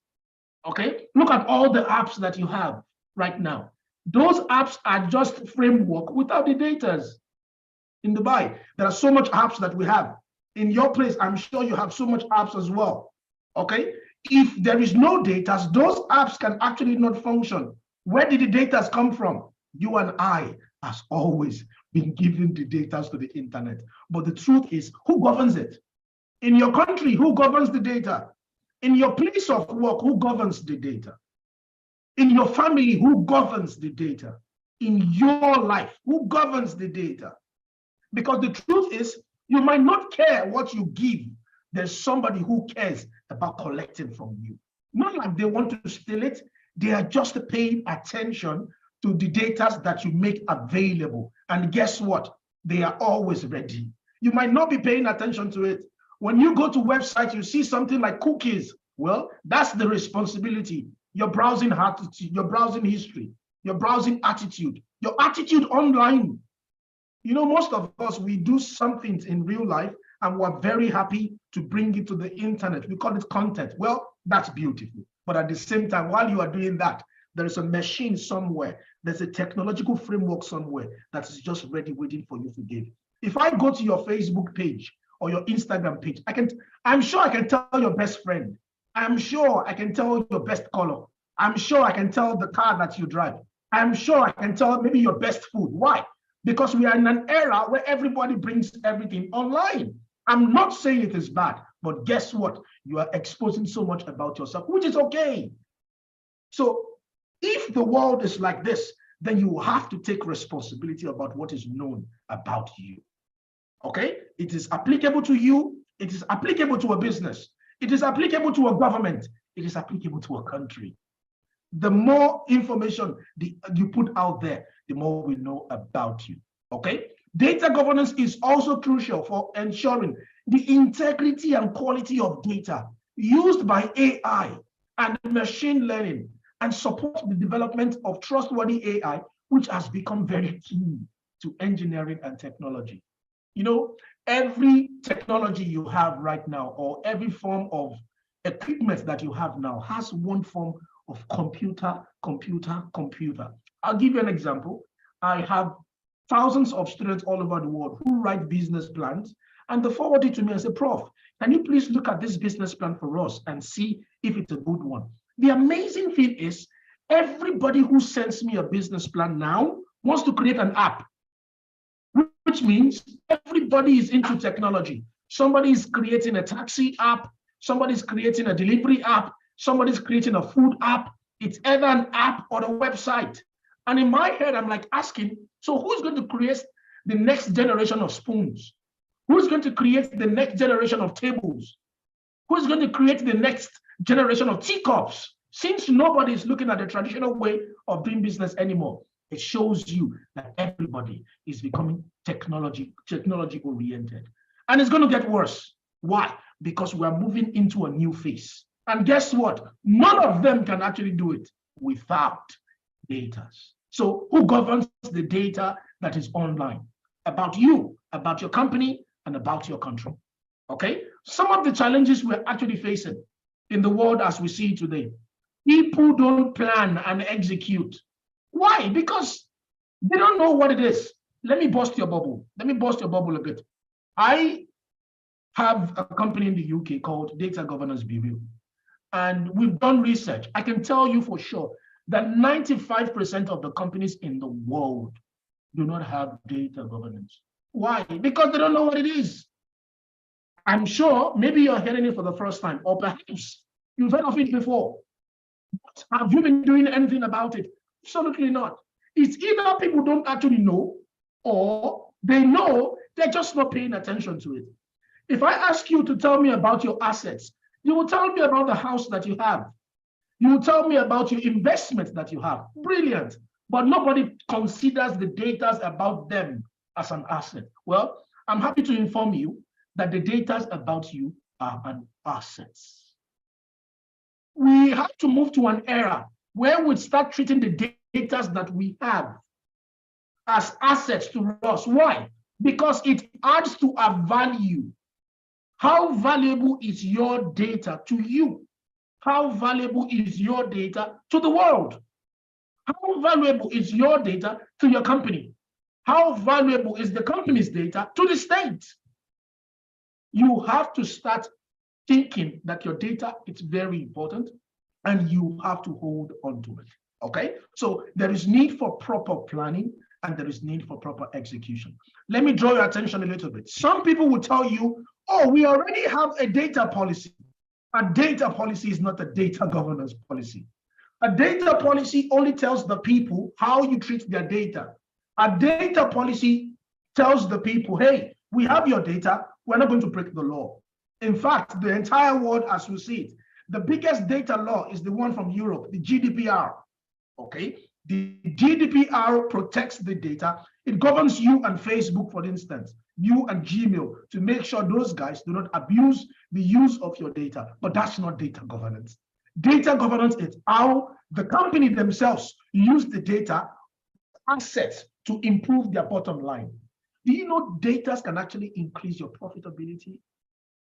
okay? Look at all the apps that you have right now. Those apps are just framework without the data. In Dubai, there are so much apps that we have. In your place, I'm sure you have so much apps as well, okay? If there is no data, those apps can actually not function. Where did the data come from? You and I has always been given the data to the internet. But the truth is, who governs it? In your country, who governs the data? In your place of work, who governs the data? In your family, who governs the data? In your life, who governs the data? Because the truth is, you might not care what you give. There's somebody who cares about collecting from you. Not like they want to steal it. They are just paying attention to the data that you make available. And guess what? They are always ready. You might not be paying attention to it. When you go to website, you see something like cookies. Well, that's the responsibility. Your browsing attitude, your browsing history, your browsing attitude, your attitude online. You know, most of us, we do something in real life and we're very happy to bring it to the internet. We call it content. Well, that's beautiful. But at the same time, while you are doing that, there is a machine somewhere. There's a technological framework somewhere that is just ready, waiting for you to give. If I go to your Facebook page or your Instagram page, I'm sure I can tell your best friend. I'm sure I can tell your best color. I'm sure I can tell the car that you drive. I'm sure I can tell maybe your best food. Why? Because we are in an era where everybody brings everything online. I'm not saying it is bad, but guess what? You are exposing so much about yourself, which is okay. So if the world is like this, then you have to take responsibility about what is known about you. Okay? It is applicable to you. It is applicable to a business. It is applicable to a government. It is applicable to a country. The more information you put out there, the more we know about you, okay? Data governance is also crucial for ensuring the integrity and quality of data used by AI and machine learning and support the development of trustworthy AI, which has become very key to engineering and technology. You know, every technology you have right now or every form of equipment that you have now has one form of computer. I'll give you an example. I have thousands of students all over the world who write business plans and they forward it to me and say, Prof, can you please look at this business plan for us and see if it's a good one? The amazing thing is everybody who sends me a business plan now wants to create an app, which means everybody is into technology. Somebody is creating a taxi app, somebody's creating a delivery app, somebody's creating a food app. It's either an app or a website. And in my head, I'm like asking, so who's going to create the next generation of spoons? Who's going to create the next generation of tables? Who's going to create the next generation of teacups? Since nobody is looking at the traditional way of doing business anymore, it shows you that everybody is becoming technology oriented. And it's going to get worse. Why? Because we are moving into a new phase. And guess what? None of them can actually do it without data. So who governs the data that is online about you, about your company, and about your country? Okay? Some of the challenges we're actually facing in the world as we see it today. People don't plan and execute. Why? Because they don't know what it is. Let me burst your bubble. Let me burst your bubble a bit. I have a company in the UK called Data Governance Bureau, and we've done research. I can tell you for sure that 95% of the companies in the world do not have data governance. Why? Because they don't know what it is. I'm sure maybe you're hearing it for the first time, or perhaps you've heard of it before. But have you been doing anything about it? Absolutely not. It's either people don't actually know, or they know, they're just not paying attention to it. If I ask you to tell me about your assets, you will tell me about the house that you have. You will tell me about your investment that you have. Brilliant. But nobody considers the data about them as an asset. Well, I'm happy to inform you that the data about you are an asset. We have to move to an era where we start treating the data that we have as assets to us. Why? Because it adds to our value. How valuable is your data to you? How valuable is your data to the world? How valuable is your data to your company? How valuable is the company's data to the state? You have to start thinking that your data is very important and you have to hold on to it. Okay? So there is need for proper planning and there is need for proper execution. Let me draw your attention a little bit. Some people will tell you, oh, we already have a data policy. A data policy is not a data governance policy. A data policy only tells the people how you treat their data. A data policy tells the people, hey, we have your data, we're not going to break the law. In fact, the entire world as we see it, the biggest data law is the one from Europe, the GDPR. Okay, the GDPR protects the data. It governs you and Facebook, for instance, you and Gmail, to make sure those guys do not abuse the use of your data. But that's not data governance. Data governance is how the company themselves use the data assets to improve their bottom line. Do you know data can actually increase your profitability?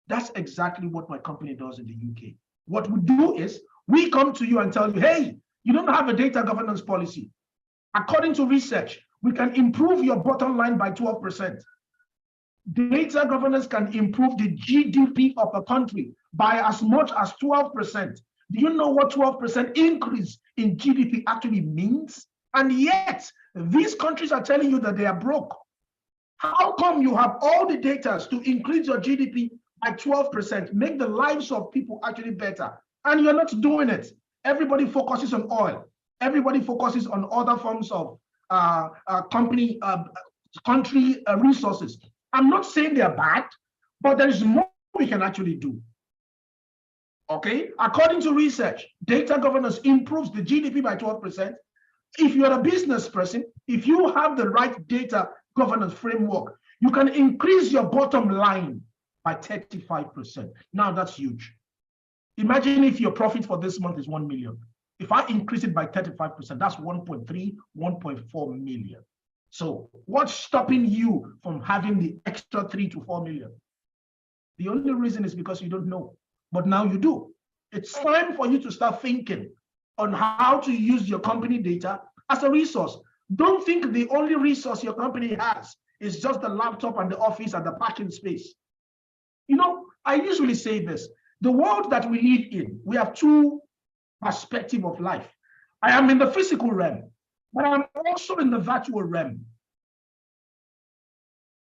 That's exactly what my company does in the UK. What we do is we come to you and tell you, hey, you don't have a data governance policy. According to research, we can improve your bottom line by 12%. Data governance can improve the GDP of a country by as much as 12%. Do you know what 12% increase in GDP actually means? And yet, these countries are telling you that they are broke. How come you have all the data to increase your GDP by 12%, make the lives of people actually better, and you're not doing it? Everybody focuses on oil. Everybody focuses on other forms of country resources. I'm not saying they're bad, but there is more we can actually do. Okay, according to research, data governance improves the GDP by 12%. If you're a business person, if you have the right data governance framework, you can increase your bottom line by 35%. Now that's huge. Imagine if your profit for this month is 1 million. If I increase it by 35%, that's 1.3, 1.4 million. So what's stopping you from having the extra 3 to 4 million? The only reason is because you don't know, but now you do. It's time for you to start thinking on how to use your company data as a resource. Don't think the only resource your company has is just the laptop and the office and the parking space. You know, I usually say this, the world that we live in, we have two perspectives of life. I am in the physical realm, but I'm also in the virtual realm.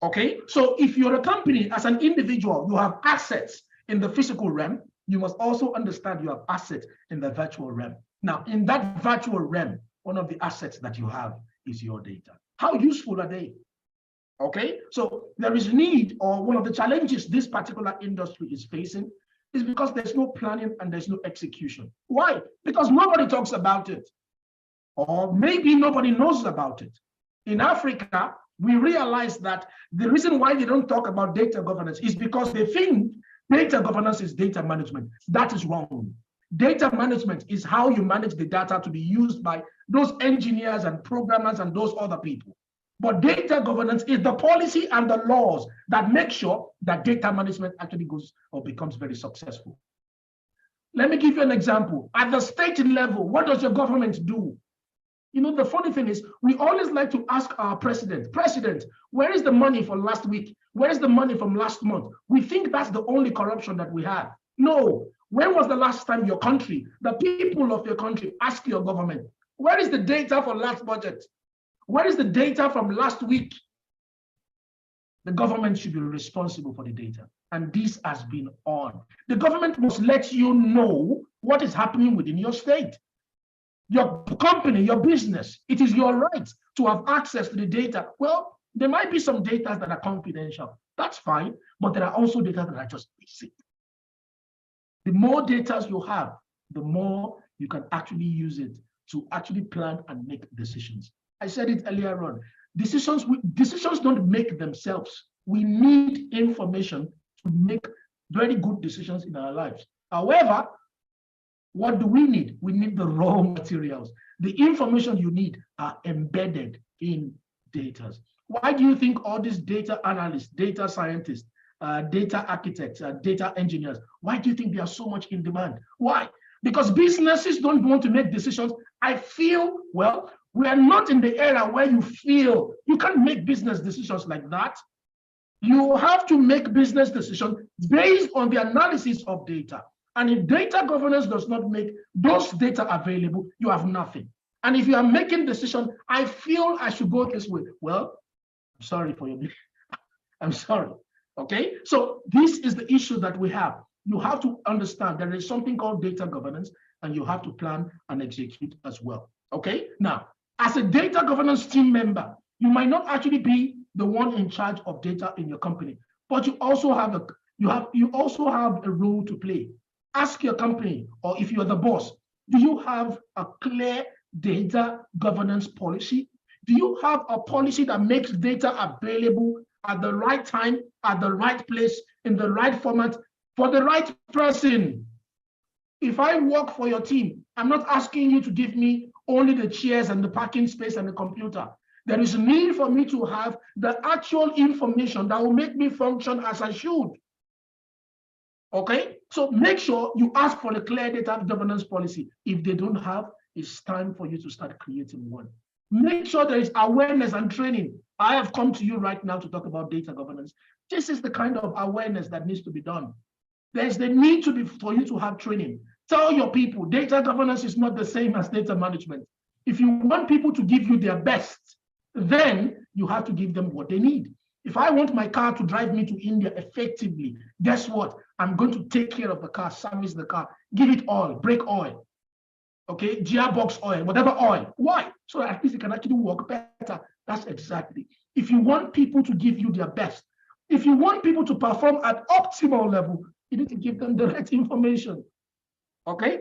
Okay, so if you're a company, as an individual, you have assets in the physical realm, you must also understand you have assets in the virtual realm. Now, in that virtual realm, one of the assets that you have is your data. How useful are they? Okay, so there is need, or one of the challenges this particular industry is facing is because there's no planning and there's no execution. Why? Because nobody talks about it, or maybe nobody knows about it. In Africa, we realize that the reason why they don't talk about data governance is because they think data governance is data management. That is wrong. Data management is how you manage the data to be used by those engineers and programmers and those other people. But data governance is the policy and the laws that make sure that data management actually goes or becomes very successful. Let me give you an example. At the state level, what does your government do? You know, the funny thing is, we always like to ask our president, where is the money for last week? Where is the money from last month? We think that's the only corruption that we have. No. When was the last time your country, the people of your country, ask your government, where is the data for last budget? Where is the data from last week? The government should be responsible for the data. And this has been on. The government must let you know what is happening within your state. Your company, your business, it is your right to have access to the data. Well, there might be some data that are confidential. That's fine, but there are also data that are just basic. The more data you have, the more you can actually use it to actually plan and make decisions. I said it earlier on. Decisions don't make themselves. We need information to make very good decisions in our lives. However, what do we need? We need the raw materials. The information you need are embedded in data. Why do you think all these data analysts, data scientists, data architects, data engineers, why do you think they are so much in demand? Why? Because businesses don't want to make decisions. I feel, well, we are not in the era where you feel you can't make business decisions like that. You have to make business decisions based on the analysis of data. And if data governance does not make those data available, you have nothing. And if you are making decisions, I feel I should go this way. Well, I'm sorry for your, I'm sorry. Okay, so this is the issue that we have. You have to understand there is something called data governance, and you have to plan and execute as well. Okay, now, as a data governance team member, you might not actually be the one in charge of data in your company, but you also have a role to play. Ask your company, or if you're the boss, do you have a clear data governance policy? Do you have a policy that makes data available at the right time, at the right place, in the right format, for the right person? If I work for your team, I'm not asking you to give me only the chairs and the parking space and the computer. There is a need for me to have the actual information that will make me function as I should. Okay, so make sure you ask for a clear data governance policy. If they don't have, it's time for you to start creating one. Make sure there is awareness and training. I have come to you right now to talk about data governance. This is the kind of awareness that needs to be done. There's the need for you to have training. Tell your people data governance is not the same as data management. If you want people to give you their best, then you have to give them what they need. If I want my car to drive me to India effectively, guess what? I'm going to take care of the car, service the car, give it oil, brake oil, okay, gearbox oil, whatever oil. Why? So that at least it can actually work better. That's exactly. If you want people to give you their best, if you want people to perform at optimal level, you need to give them the right information. Okay?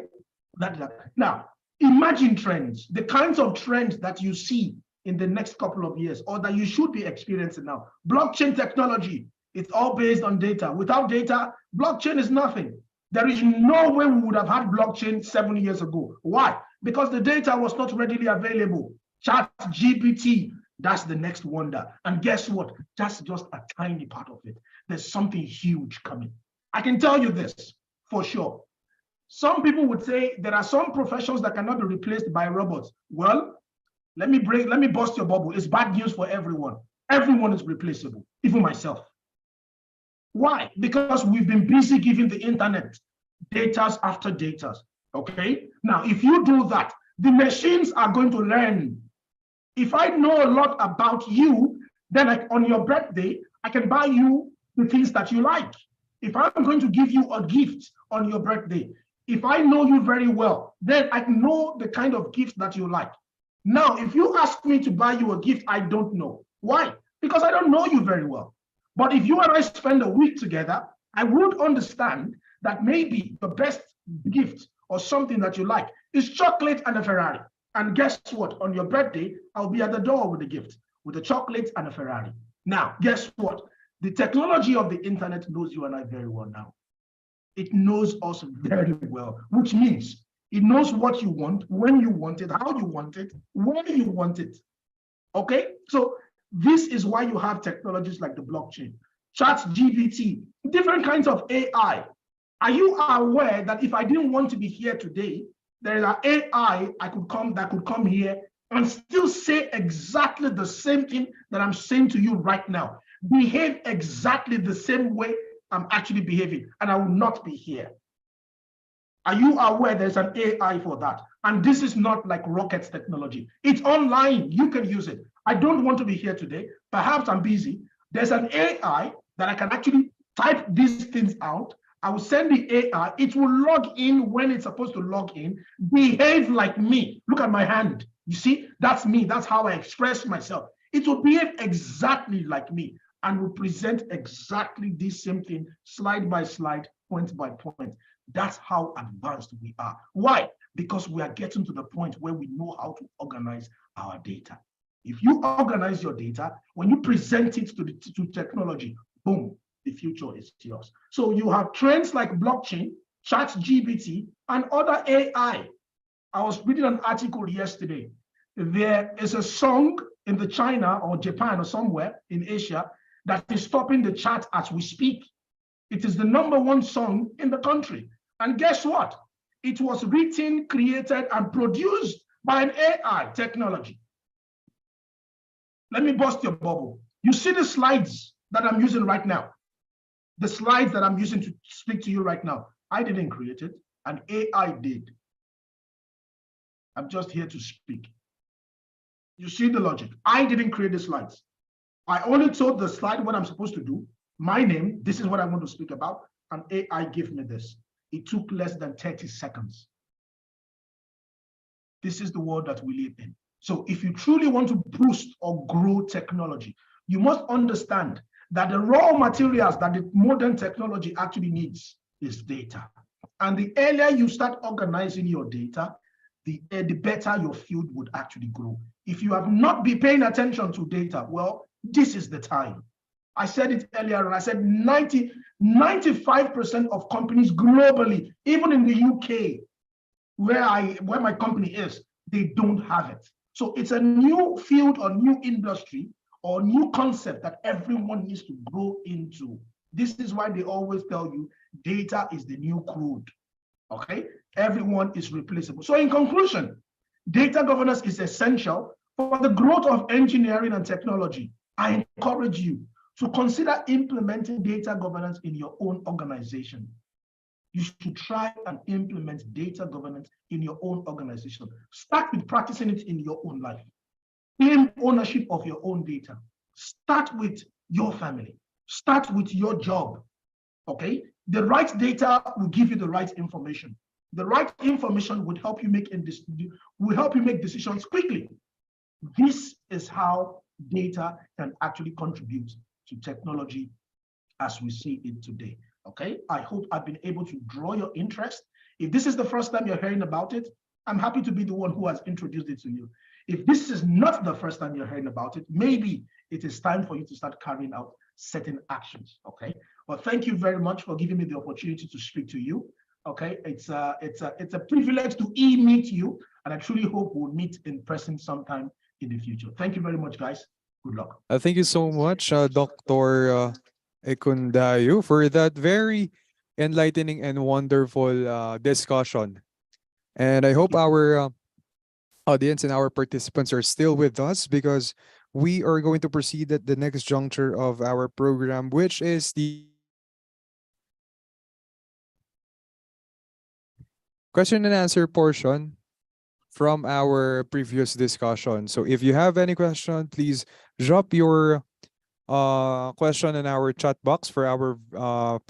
Now, imagine trends, the kinds of trends that you see in the next couple of years, or that you should be experiencing now. Blockchain technology, it's all based on data. Without data, blockchain is nothing. There is no way we would have had blockchain 7 years ago. Why? Because the data was not readily available. ChatGPT, that's the next wonder. And guess what? That's just a tiny part of it. There's something huge coming. I can tell you this for sure. Some people would say there are some professions that cannot be replaced by robots. Well, let me bust your bubble. It's bad news for everyone. Everyone is replaceable, even myself. Why? Because we've been busy giving the internet data after data. Okay? Now, if you do that, the machines are going to learn. If I know a lot about you, then on your birthday, I can buy you the things that you like. If I'm going to give you a gift on your birthday, if I know you very well, then I know the kind of gift that you like. Now, if you ask me to buy you a gift I don't know, why? because I don't know you very well. But if you and I spend a week together, I would understand that maybe the best gift or something that you like is chocolate and a Ferrari. And guess what? On your birthday, I'll be at the door with a gift, with a chocolate and a Ferrari. Now, guess what? The technology of the internet knows you and I very well now. It knows us very well, which means it knows what you want, when you want it, how you want it, where you want it. Okay? So this is why you have technologies like the blockchain, ChatGPT, different kinds of AI. Are you aware that if I didn't want to be here today, there is an AI that could come here and still say exactly the same thing that I'm saying to you right now, behave exactly the same way I'm actually behaving, and I will not be here. Are you aware there's an AI for that? And this is not like rocket technology. It's online. You can use it. I don't want to be here today. Perhaps I'm busy. There's an AI that I can actually type these things out. I will send the AI. It will log in when it's supposed to log in, behave like me. Look at my hand. You see, that's me. That's how I express myself. It will behave exactly like me and will present exactly the same thing, slide by slide, point by point. That's how advanced we are. Why? Because we are getting to the point where we know how to organize our data. If you organize your data, when you present it to technology, boom, the future is yours. So you have trends like blockchain, ChatGPT, and other AI. I was reading an article yesterday. There is a song in the China or Japan or somewhere in Asia that is topping the chart as we speak. It is the #1 song in the country. And guess what? It was written, created, and produced by an AI technology. Let me bust your bubble. You see the slides that I'm using right now? The slides that I'm using to speak to you right now, I didn't create it, and AI did. I'm just here to speak. You see the logic. I didn't create the slides. I only told the slide what I'm supposed to do, my name, this is what I want to speak about, and AI gave me this. It took less than 30 seconds. This is the world that we live in. So if you truly want to boost or grow technology, you must understand that the raw materials that the modern technology actually needs is data. And the earlier you start organizing your data, the better your field would actually grow. If you have not been paying attention to data, well, this is the time. I said it earlier, and I said 95% of companies globally, even in the UK, where my company is, they don't have it. So it's a new field or new industry or new concept that everyone needs to grow into. This is why they always tell you data is the new crude. Okay? Everyone is replaceable. So in conclusion, data governance is essential for the growth of engineering and technology. I encourage you to consider implementing data governance in your own organization. You should try and implement data governance in your own organization. Start with practicing it in your own life. Claim ownership of your own data. Start with your family. Start with your job. Okay? The right data will give you the right information. The right information would help you make decisions quickly. This is how data can actually contribute to technology as we see it today. Okay, I hope I've been able to draw your interest. If this is the first time you're hearing about it, I'm happy to be the one who has introduced it to you. If this is not the first time you're hearing about it, maybe it is time for you to start carrying out certain actions. Okay, well, thank you very much for giving me the opportunity to speak to you. Okay, it's a privilege to meet you, and I truly hope we'll meet in person sometime in the future. Thank you very much, guys. Good luck. Thank you so much, Dr. Ekundayo, for that very enlightening and wonderful discussion. And I hope our audience and our participants are still with us, because we are going to proceed at the next juncture of our program, which is the question and answer portion from our previous discussion. So if you have any question, please drop your question in our chat box for our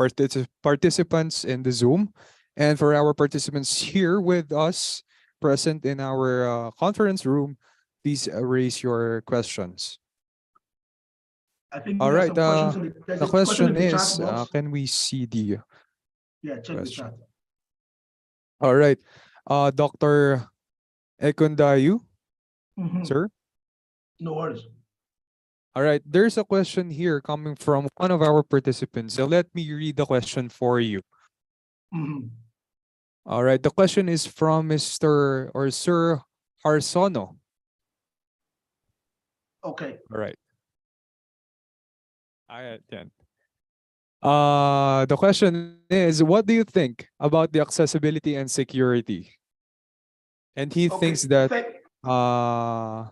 participants in the Zoom, and for our participants here with us present in our conference room, please raise your questions. I think All there are right. some questions in there's The a question in question the chat is, box. can we see the Yeah, check the question? chat. All right. Dr. Ekundayu, Mhm. sir. No worries. All right. There's a question here coming from one of our participants. So let me read the question for you. Mhm. All right. The question is from Mr. or Sir Harsono. Okay. All right. Then. The question is, what do you think about the accessibility and security? And he thinks that I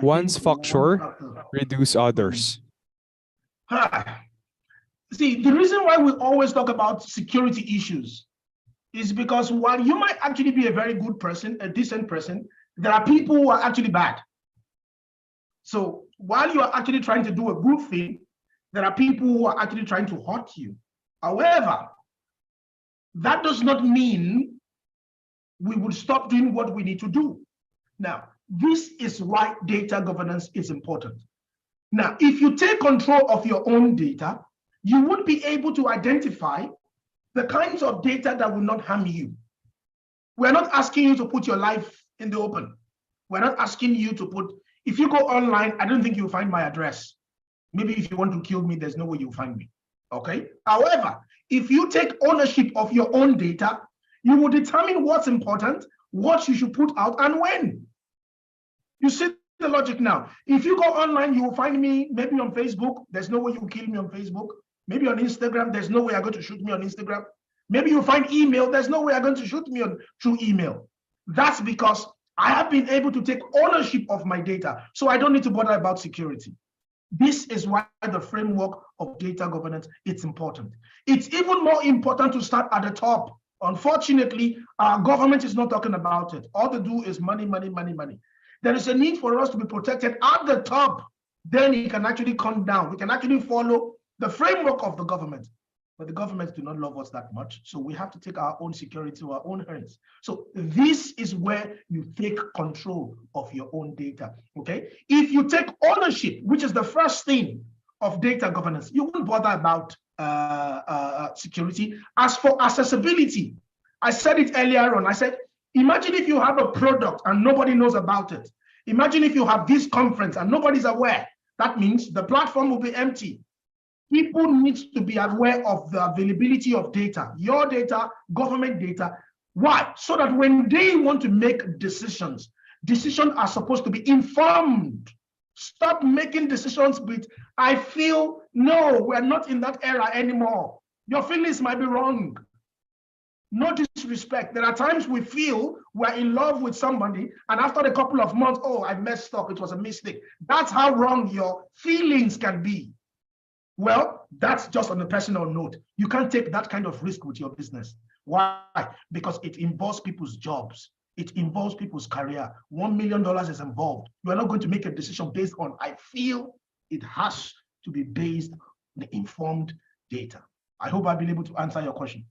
one's think one factor factor. reduce others. See, the reason why we always talk about security issues is because while you might actually be a very good person, a decent person, there are people who are actually bad. So while you are actually trying to do a good thing, there are people who are actually trying to hurt you. However, that does not mean we would stop doing what we need to do. Now, this is why data governance is important. Now, if you take control of your own data, you would be able to identify the kinds of data that will not harm you. We're not asking you to put your life in the open. We're not asking you to put, if you go online, I don't think you'll find my address. Maybe if you want to kill me, there's no way you'll find me. Okay. However, if you take ownership of your own data, you will determine what's important, what you should put out, and when. You see the logic now. If you go online, you will find me maybe on Facebook. There's no way you will kill me on Facebook. Maybe on Instagram, there's no way you're going to shoot me on Instagram. Maybe you'll find email. There's no way you're going to shoot me on through email. That's because I have been able to take ownership of my data, so I don't need to bother about security. This is why the framework of data governance is important. It's even more important to start at the top. Unfortunately, our government is not talking about it. All they do is money, money, money, money. There is a need for us to be protected at the top. Then it can actually come down. We can actually follow the framework of the government. But the governments do not love us that much. So we have to take our own security to our own hands. So this is where you take control of your own data, okay? If you take ownership, which is the first thing of data governance, you won't bother about security. As for accessibility, I said it earlier on, I said, imagine if you have a product and nobody knows about it. Imagine if you have this conference and nobody's aware. That means the platform will be empty. People need to be aware of the availability of data, your data, government data. Why? So that when they want to make decisions, decisions are supposed to be informed. Stop making decisions with, I feel, no, we're not in that era anymore. Your feelings might be wrong. No disrespect. There are times we feel we're in love with somebody, and after a couple of months, oh, I messed up, it was a mistake. That's how wrong your feelings can be. Well, that's just on a personal note. You can't take that kind of risk with your business. Why? Because it involves people's jobs. It involves people's career. $1 million is involved. You are not going to make a decision based on, I feel. It has to be based on the informed data. I hope I've been able to answer your question.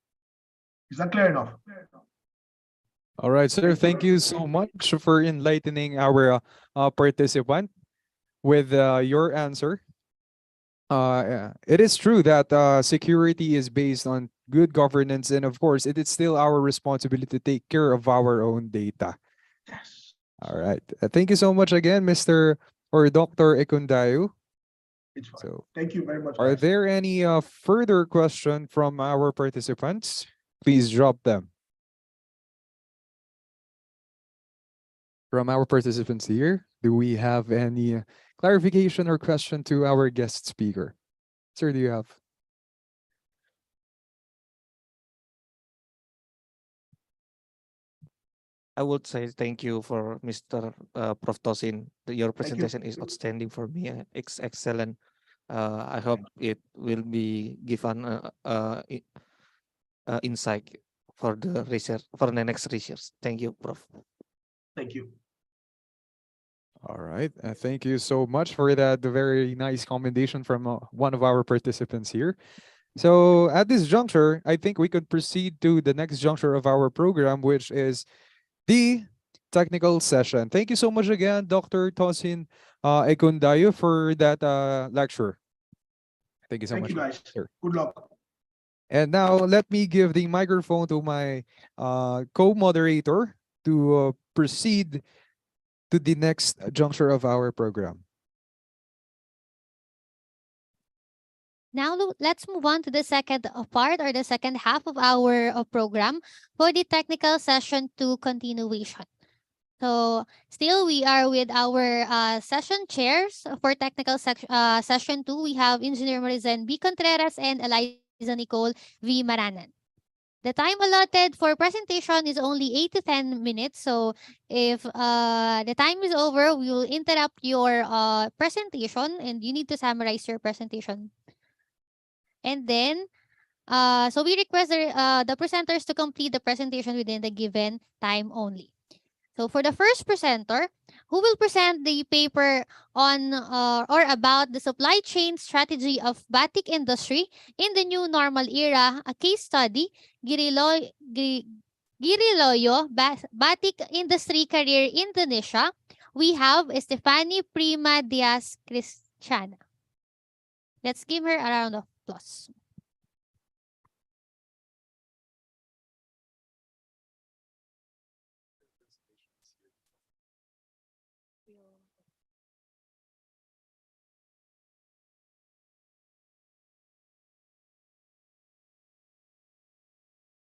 Is that clear enough? All right, sir. Thank you so much for enlightening our participant with your answer. Yeah, it is true that security is based on good governance, and of course, it is still our responsibility to take care of our own data. Yes. All right. Thank you so much again, Mr. or Dr. Ekundayu. It's fine. So, thank you very much. are Guys. there any further question from our participants? Please drop them. From our participants here, do we have any clarification or question to our guest speaker? Sir, do you have? I would say thank you for Mr. Prof. Tosin. Your presentation is outstanding for me. It's excellent. I hope it will be given insight for the research, for the next research. Thank you, Prof. Thank you. All right. Thank you so much for that very nice commendation from one of our participants here. So at this juncture, I think we could proceed to the next juncture of our program, which is the technical session. Thank you so much again, Dr. Tosin Ekundayo, for that lecture. Thank you so Thank much, you, guys. sir. Good luck. And now let me give the microphone to my co-moderator to proceed to the next juncture of our program. Now let's move on to the second part or the second half of our program for the technical session 2 continuation. So still we are with our session chairs for technical session 2. We have Engineer Marizen B. Contreras and Eliza Nicole V. Maranan. The time allotted for presentation is only 8 to 10 minutes. So if the time is over, we will interrupt your presentation and you need to summarize your presentation. And then, so we request the presenters to complete the presentation within the given time only. So for the first presenter, who will present the paper on or about the supply chain strategy of batik industry in the new normal era, a case study, Giriloyo Batik Industry Career Indonesia, we have Estefany Prima Diaz Cristiana. Let's give her a round of applause.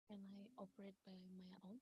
Can I operate by my own?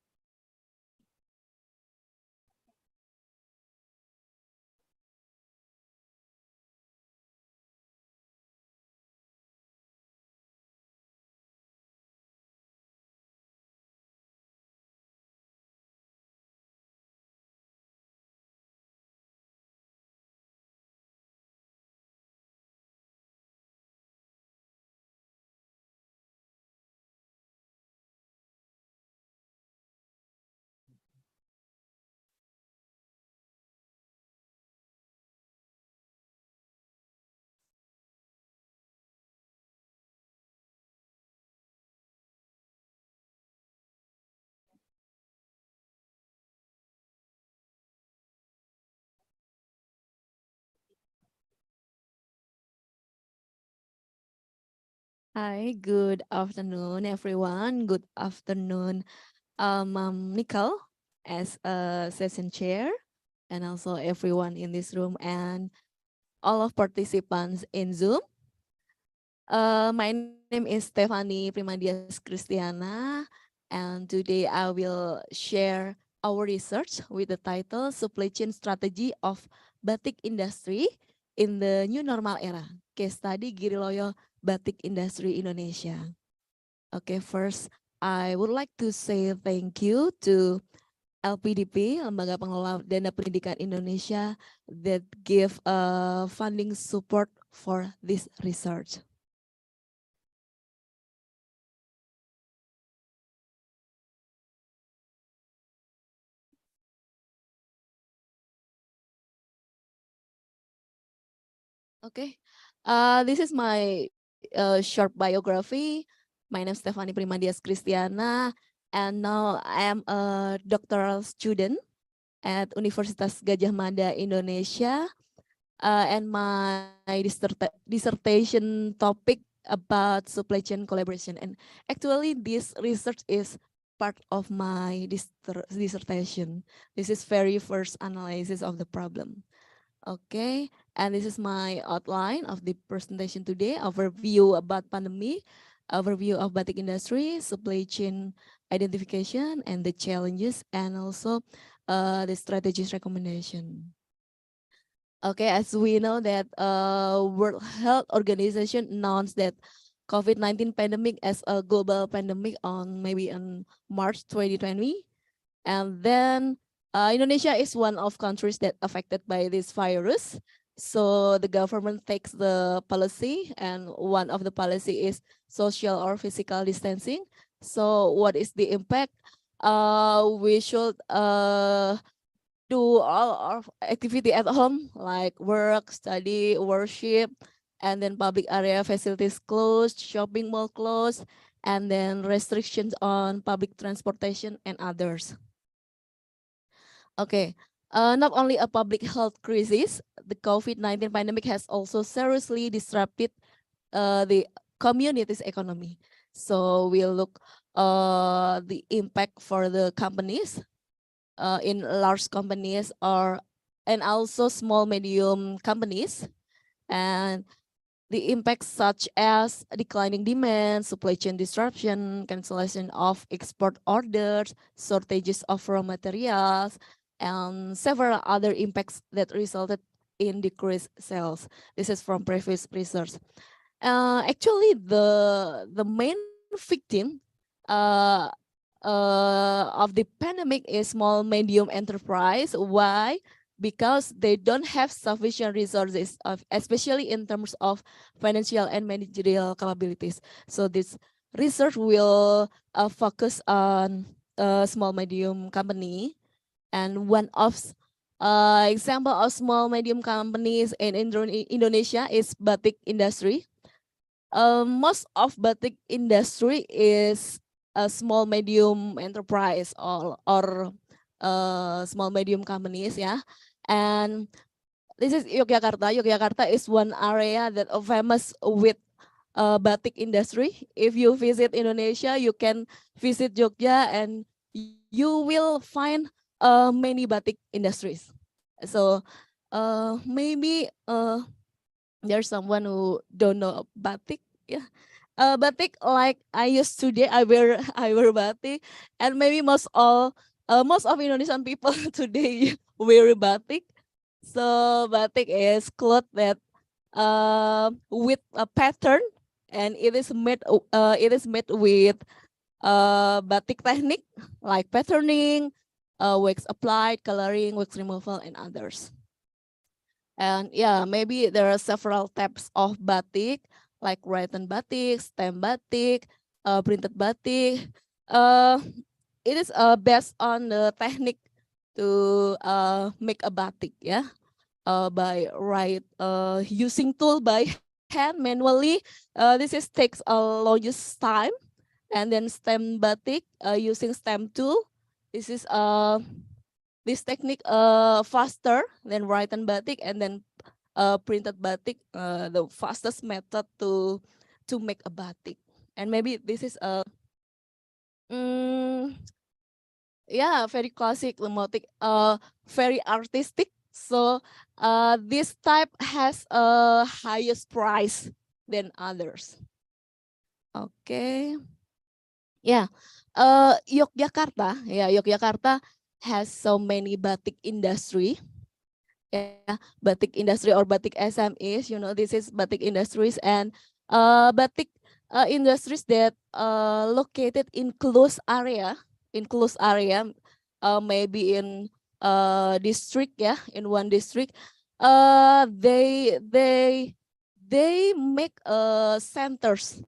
Hi, good afternoon, everyone. Good afternoon, Nicole, as a session chair, and also everyone in this room and all of participants in Zoom. My name is Stefany Primadias Christiana, and today I will share our research with the title Supply Chain Strategy of Batik Industry in the New Normal Era, Case Study Giriloyo Batik Industry Indonesia. Okay, first I would like to say thank you to LPDP, Lembaga Pengelola Dana Pendidikan Indonesia, that give funding support for this research. Okay, this is my short biography. My name is Stefany Primadias Christiana, and now I am a doctoral student at Universitas Gadjah Mada, Indonesia. And my dissertation topic about supply chain collaboration. And actually, this research is part of my dissertation. This is very first analysis of the problem. Okay, and this is my outline of the presentation today, overview about pandemic, overview of batik industry, supply chain identification, and the challenges, and also the strategies recommendation. Okay, as we know that World Health Organization announced that COVID-19 pandemic as a global pandemic on maybe in March 2020. And then Indonesia is one of countries that affected by this virus. So the government takes the policy, and one of the policy is social or physical distancing. So what is the impact? We should do all our activity at home, like work, study, worship, and then public area facilities closed, shopping mall closed, and then restrictions on public transportation and others. Okay. Not only a public health crisis, the COVID-19 pandemic has also seriously disrupted the community's economy. So we'll look the impact for the companies in large companies and also small medium companies, and the impacts such as declining demand, supply chain disruption, cancellation of export orders, shortages of raw materials, and several other impacts that resulted in decreased sales. This is from previous research. Actually, the main victim uh, of the pandemic is small medium enterprise. Why? Because they don't have sufficient resources, especially in terms of financial and managerial capabilities. So this research will focus on small medium company, and one of example of small medium companies in Indonesia is batik industry. Most of batik industry is a small medium enterprise or small medium companies, yeah. And this is Yogyakarta. Yogyakarta is one area that are famous with batik industry. If you visit Indonesia, you can visit Jogja and you will find many batik industries. So maybe there's someone who don't know batik. Yeah, batik, like I used today, I wear I wear batik, and maybe most of Indonesian people today wear batik. So batik is cloth that with a pattern, and it is made with batik technique like patterning, wax applied, coloring, wax removal, and others. And yeah, maybe there are several types of batik, like written batik, stamp batik, printed batik. It is based on the technique to make a batik, yeah. By using tool by hand manually. This takes a longest time, and then stamp batik using stamp tool. This is this technique faster than written batik, and then printed batik, the fastest method to make a batik. And maybe this is a yeah, very classic motif, very artistic. So this type has a highest price than others. Okay. Yeah. Yogyakarta has so many batik industry. Yeah, batik industry or batik SMEs, you know, this is batik industries, and batik industries that located in close area, maybe in district, yeah, in one district. They make centers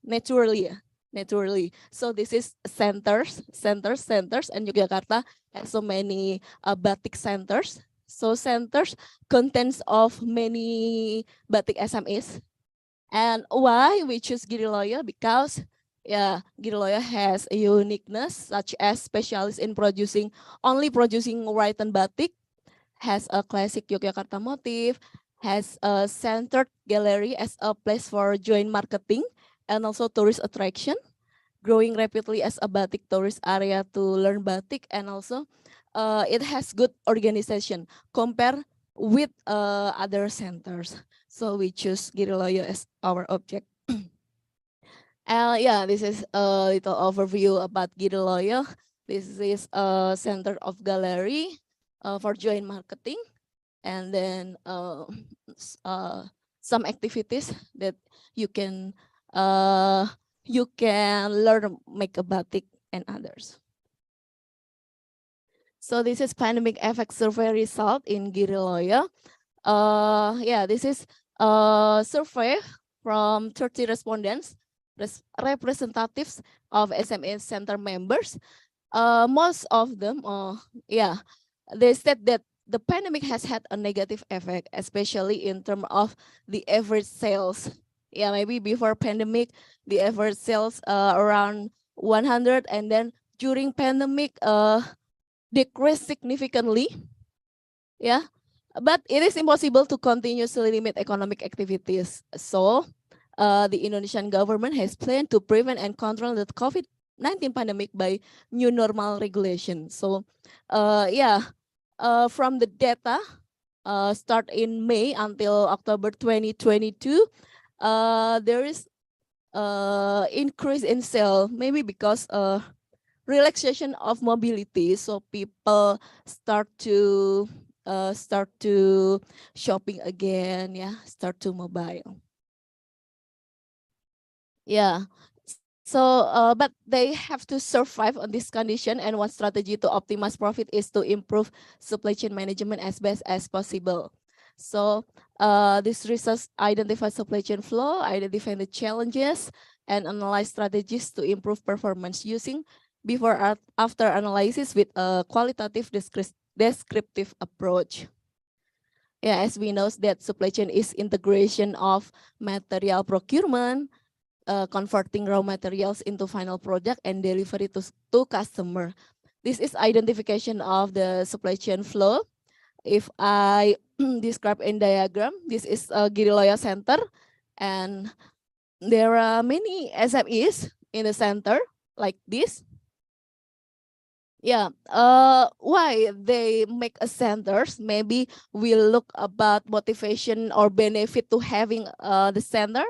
naturally, yeah, naturally. So this is centers, and Yogyakarta has so many batik centers. So centers contains of many batik SMEs. And why we choose Giriloyo? Because yeah, Giriloyo has a uniqueness such as specialist in only producing written batik, has a classic Yogyakarta motif, has a centered gallery as a place for joint marketing and also tourist attraction, growing rapidly as a batik tourist area to learn batik, and also it has good organization compared with other centers. So we choose Giriloyo as our object. Yeah, this is a little overview about Giriloyo. This is a center of gallery for joint marketing, and then some activities that you can learn make a batik and others. So this is pandemic effect survey result in Giriloyo. Yeah, this is a survey from 30 respondents, representatives of SME center members. Most of them, yeah, they said that the pandemic has had a negative effect, especially in terms of the average sales. Yeah, maybe before pandemic, the average sales around 100, and then during pandemic, decreased significantly. Yeah, but it is impossible to continuously limit economic activities. So the Indonesian government has planned to prevent and control the COVID-19 pandemic by new normal regulation. So from the data start in May until October 2022, there is increase in sale, maybe because relaxation of mobility, so people start to shopping again, start to mobile. But they have to survive on this condition, and one strategy to optimize profit is to improve supply chain management as best as possible. So this research identifies supply chain flow, identify the challenges, and analyze strategies to improve performance using before after analysis with a qualitative descriptive approach. As we know that supply chain is integration of material procurement, converting raw materials into final product and delivery to customer. This is identification of the supply chain flow. If I describe in diagram, this is a Giriloya Center, and there are many SMEs in the center like this. Why they make a centers? Maybe we look about motivation or benefit to having the center,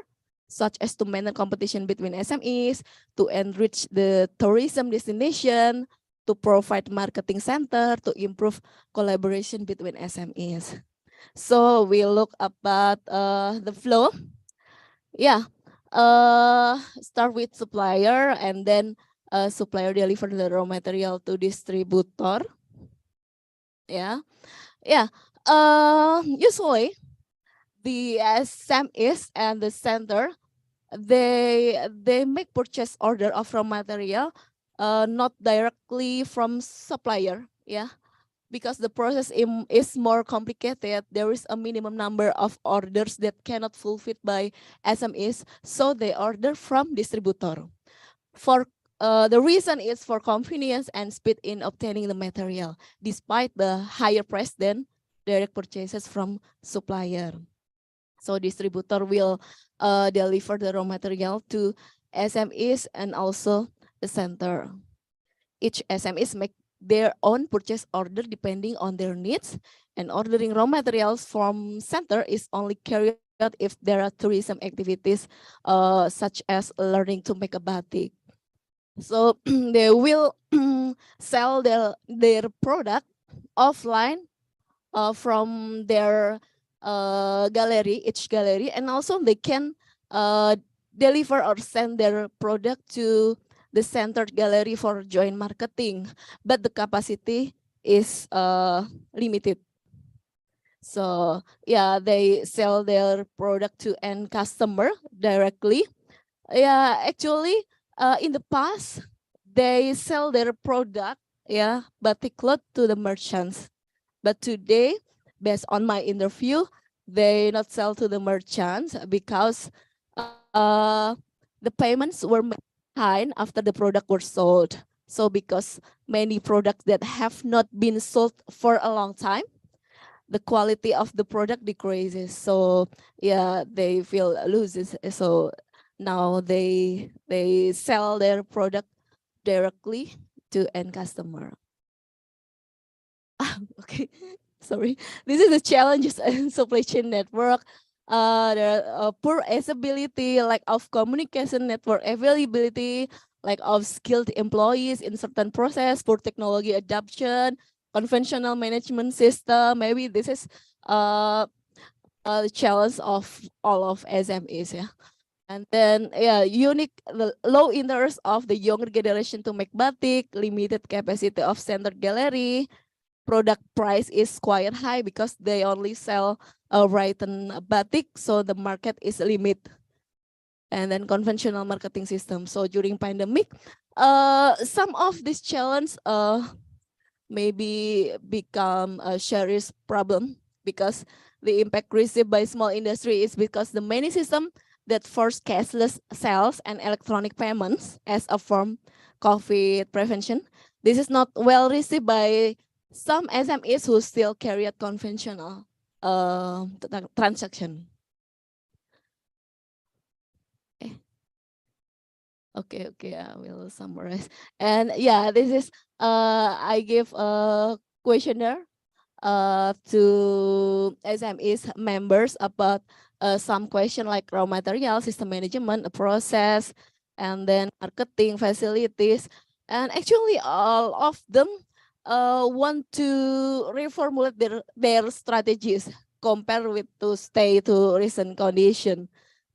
such as to maintain competition between SMEs, to enrich the tourism destination, to provide marketing center, to improve collaboration between SMEs. So we look about the flow. Start with supplier, and then supplier deliver the raw material to distributor. Usually the SMEs and the center, they make purchase order of raw material not directly from supplier, because the process is more complicated. There is a minimum number of orders that cannot fulfilled by SMEs, so they order from distributor. For the reason is for convenience and speed in obtaining the material, despite the higher price than direct purchases from supplier. So distributor will deliver the raw material to SMEs and also the center. Each SMEs make their own purchase order depending on their needs, and ordering raw materials from center is only carried out if there are tourism activities such as learning to make a batik. So they will sell their product offline from their gallery, each gallery, and also they can deliver or send their product to the center gallery for joint marketing, but the capacity is limited. So they sell their product to end customer directly. Actually, in the past, they sell their product, batik cloth to the merchants. But today, based on my interview, they not sell to the merchants because the payments were made after the product were sold. So because many products that have not been sold for a long time, the quality of the product decreases. So they feel loses. So now they sell their product directly to end customer. Okay, sorry. This is the challenges in supply chain network. There are poor accessibility, lack of communication network availability, lack of skilled employees in certain process, poor technology adoption, conventional management system. Maybe this is the challenge of all of SMEs. And then unique low interest of the younger generation to make batik, limited capacity of center gallery, product price is quite high because they only sell a written batik, so the market is limit. And then conventional marketing system. So during pandemic, some of these challenge maybe become a serious problem, because the impact received by small industry is because the many system that force cashless sales and electronic payments as a form COVID prevention. this is not well received by some SMEs who still carry a conventional transaction. Okay, I will summarize. And yeah, this is I give a questionnaire to SMEs members about some question like raw material, system management, process, and then marketing facilities. And actually all of them want to reformulate their strategies compared with to stay to recent condition.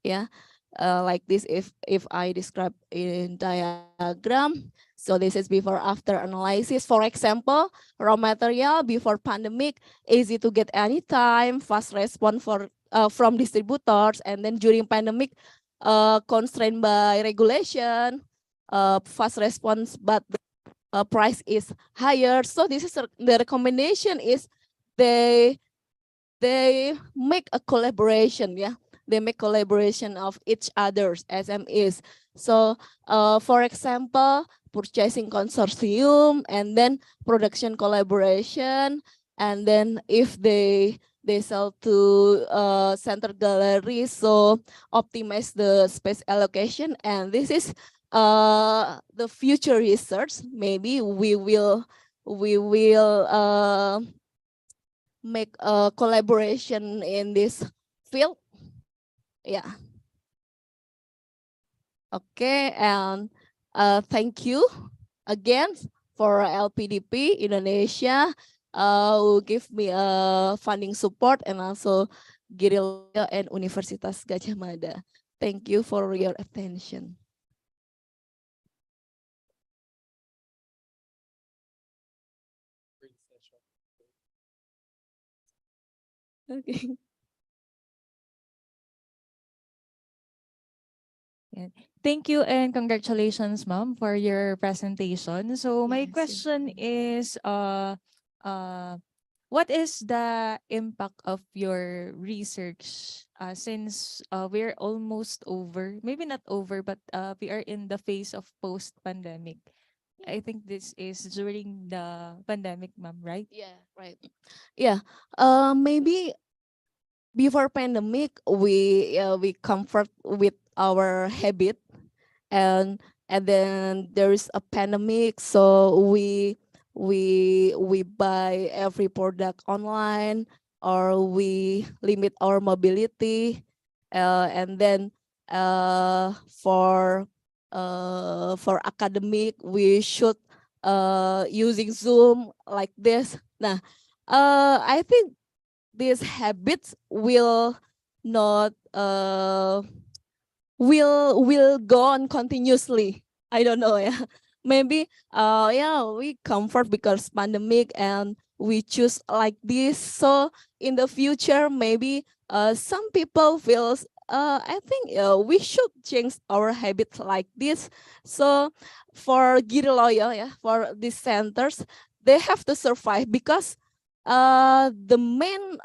Yeah. Like this, if I describe in diagram, so this is before after analysis. For example, raw material before pandemic, easy to get anytime, fast response from distributors, and then during pandemic, constrained by regulation, fast response, but the price is higher. So this is the recommendation is they make a collaboration, yeah. They make collaboration of each other's SMEs. So for example, purchasing consortium, and then production collaboration, and then if they sell to center gallery, so optimize the space allocation. And this is the future research. Maybe we will make a collaboration in this field. Yeah. Okay, and thank you again for LPDP Indonesia who give me funding support, and also Gerilya and Universitas Gajah Mada. Thank you for your attention. Okay. Yeah. Thank you and congratulations, ma'am, for your presentation. So my Yes, question is, what is the impact of your research since we're almost over, maybe not over, but we are in the phase of post-pandemic. I think this is during the pandemic, ma'am, right? Yeah, right. Yeah, maybe before pandemic, we comfort with our habit, and then there is a pandemic, so we buy every product online, or we limit our mobility, and then for academic we should using Zoom like this. Nah, I think these habits will not will go on continuously. I don't know, yeah. Maybe yeah, we comfort because pandemic and we choose like this. So in the future, maybe some people feels I think we should change our habits like this. So for Giri Loyal, yeah, for these centers, they have to survive because the main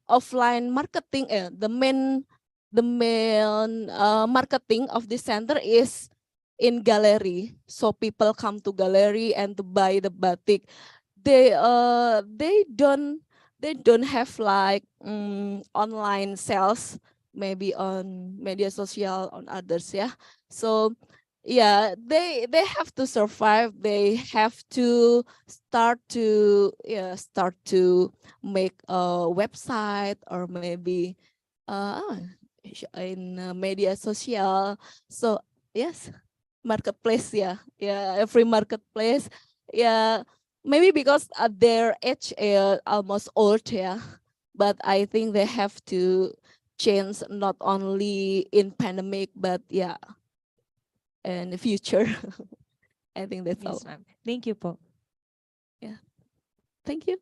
offline marketing, the main marketing of this center is in gallery. So people come to gallery and to buy the batik. They don't have like online sales, maybe on media social, on others, yeah. So yeah, they have to survive. They have to start to make a website, or maybe in media social. So yes, marketplace, yeah, every marketplace, yeah. Maybe because their age almost old, yeah. But I think they have to change, not only in pandemic, but yeah, in the future. I think that's all. Yes, ma'am. Thank you po. Yeah. Thank you.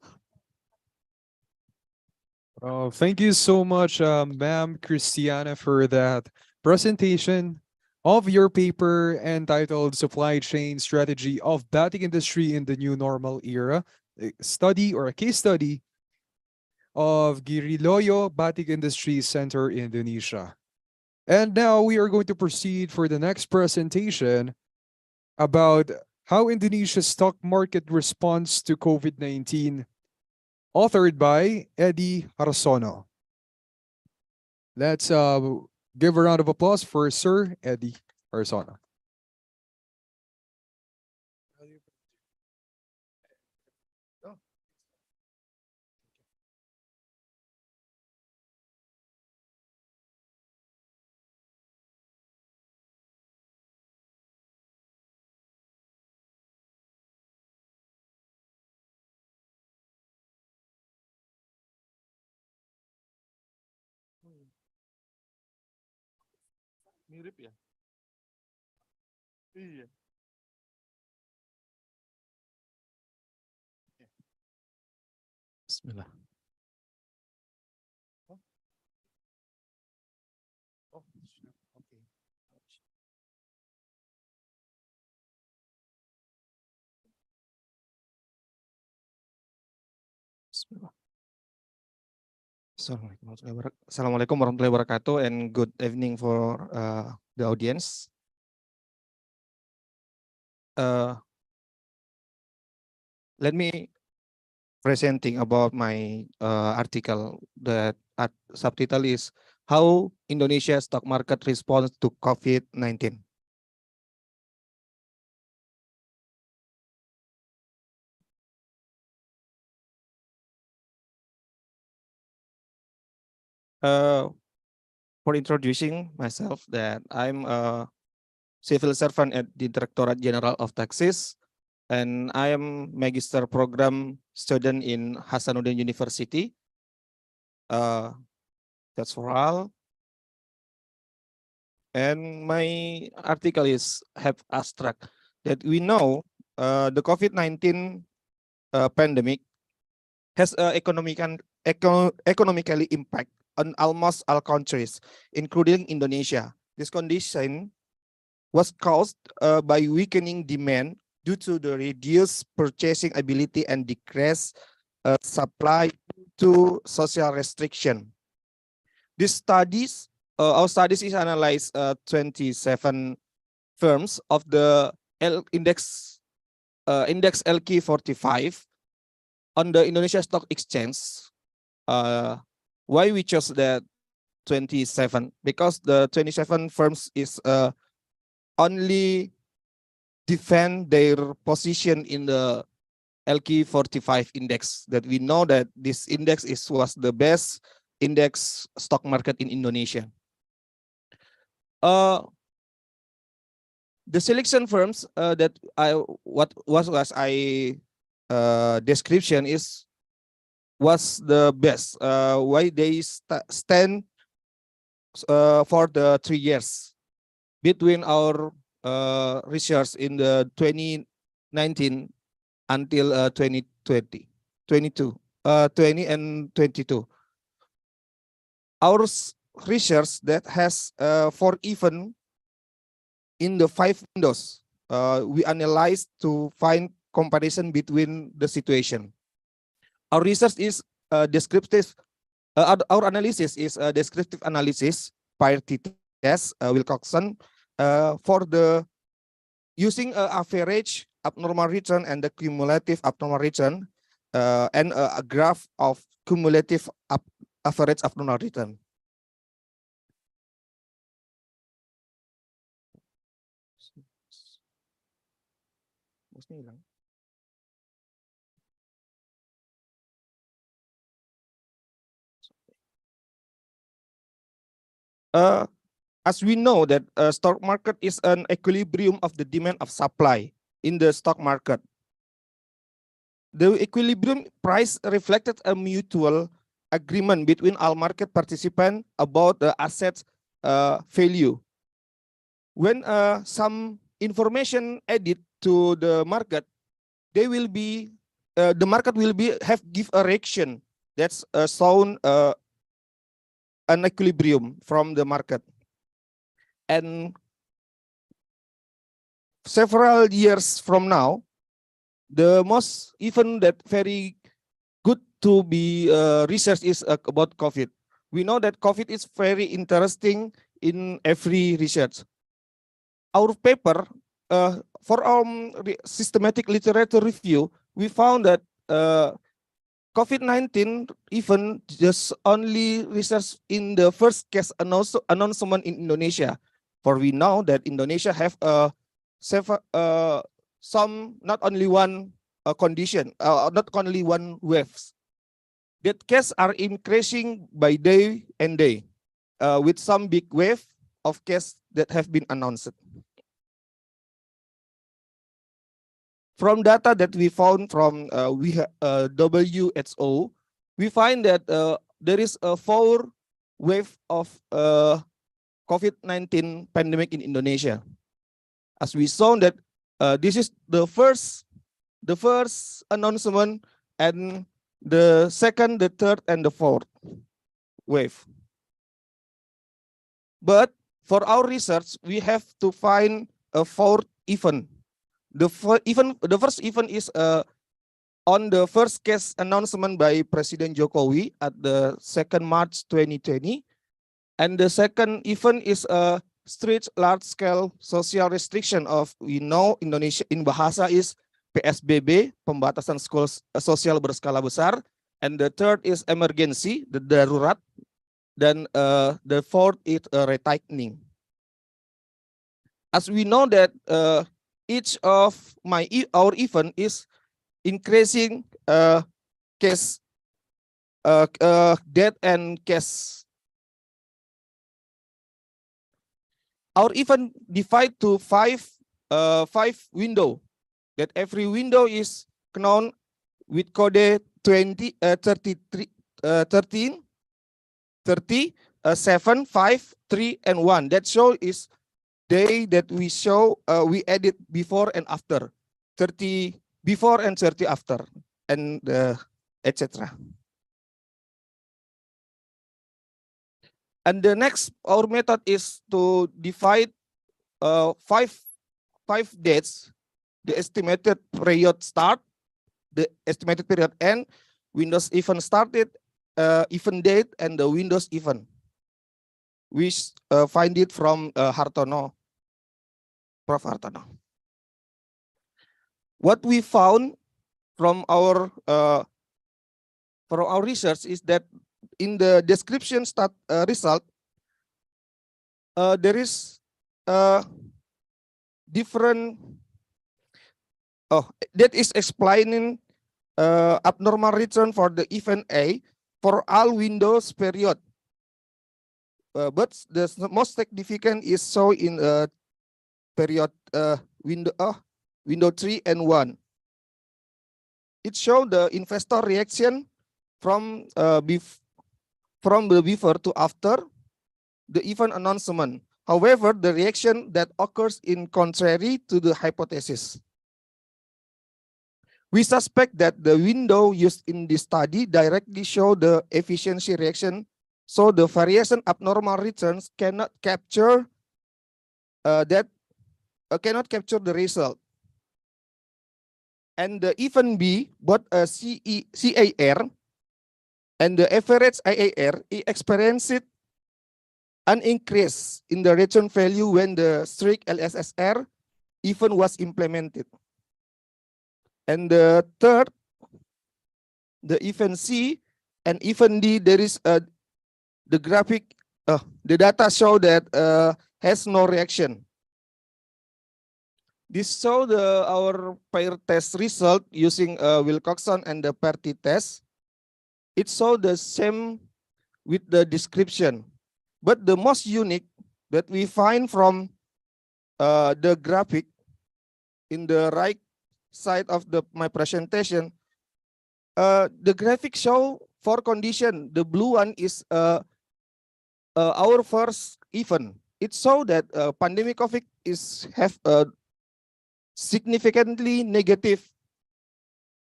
Thank you so much, ma'am Christiana, for that presentation of your paper entitled Supply Chain Strategy of Batik Industry in the New Normal Era, a study or a case study of Giriloyo Batik Industry Center, Indonesia. And now we are going to proceed for the next presentation about How Indonesia's Stock Market Responds to COVID-19, authored by Eddie Harsono. Let's give a round of applause for Sir Eddie Harsono. Mirip ya? Iya. Bismillah. Oh, okay. Bismillah. Assalamualaikum warahmatullahi wabarakatuh, and good evening for the audience. Let me presenting about my article. The subtitle is How Indonesia Stock Market Responds to COVID-19. For introducing myself, that I'm a civil servant at the Directorate General of Taxes, and I am magister program student in Hasanuddin University. That's for all. And my article is have abstract that we know the COVID-19 pandemic has economically impact on almost all countries, including Indonesia. This condition was caused by weakening demand due to the reduced purchasing ability and decreased supply to social restriction. Our studies is analyzed 27 firms of the index LK45 on the Indonesia Stock Exchange. Why we chose that 27? Because the 27 firms is only defend their position in the LK45 index. That we know that this index was the best index stock market in Indonesia. The selection firms that description was the best. Why they stand for the 3 years between our research in the 2019 until 2020, 20 and 22. Our research that has 4 events in the 5 windows. We analyzed to find comparison between the situation. Our research is descriptive. Our analysis is descriptive analysis, parity test, Wilcoxon, for the using average abnormal return and the cumulative abnormal return, and a graph of cumulative average abnormal return. As we know that stock market is an equilibrium of the demand of supply in the stock market. The equilibrium price reflected a mutual agreement between all market participants about the assets value. When some information added to the market, they will be the market will be give a reaction that's shown an equilibrium from the market. And several years from now, the most even that very good to be research is about COVID. We know that COVID is very interesting in every research. Our paper for our systematic literature review, we found that COVID-19 even just only research in the first case announcement in Indonesia. For we know that Indonesia have some, not only one condition, not only one waves. That cases are increasing by day and day, with some big wave of cases that have been announced. From data that we found from WHO, we find that there is a 4 wave of COVID-19 pandemic in Indonesia. As we saw that this is the first announcement, and the second, the third, and the fourth wave. But for our research, we have to find a 4th event. The first event is on the first case announcement by President Jokowi at the 2nd March 2020, and the second event is a strict large-scale social restriction of, we know Indonesia in bahasa is PSBB, pembatasan sosial berskala besar, and the third is emergency, the darurat, then the fourth is retightening. As we know that each of our event is increasing case death and case. Our event divide to 5 window. That every window is known with code 13, 30, 7, 5, 3, and 1. That show is day that we show we edit before and after, 30 before and 30 after, and etc. And the next, our method is to divide 5 dates, the estimated period start, the estimated period end, Windows event started, event date, and the Windows event. We find it from Hartono, Prof. Hartono. What we found from our research is that in the description result, there is different. That is explaining abnormal return for the event A for all Windows period. But the most significant is so in period window 3 and 1. It shows the investor reaction from the before to after the event announcement. However, the reaction that occurs in contrary to the hypothesis. We suspect that the window used in this study directly show the efficiency reaction, so the variation abnormal returns cannot capture the result. And the event B, both CAR and the average IAR, experienced an increase in the return value when the strict LSSR event was implemented. And the third, the event C and event D, there is the graphic, the data show that has no reaction. This show our pair test result using Wilcoxon and the Perti test. It show the same with the description, but the most unique that we find from the graphic in the right side of my presentation, the graphic show 4 condition. The blue one is our first event. It show that pandemic COVID have a significantly negative,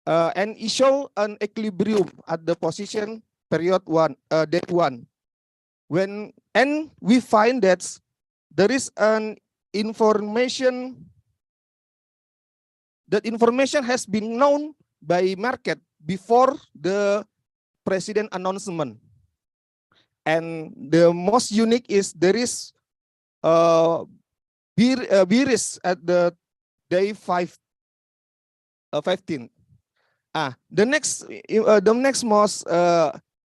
and it show an equilibrium at the position period 1, date 1. And we find that there is an information. That information has been known by market before the president announcement. And the most unique is there is virus at the day 15. The next most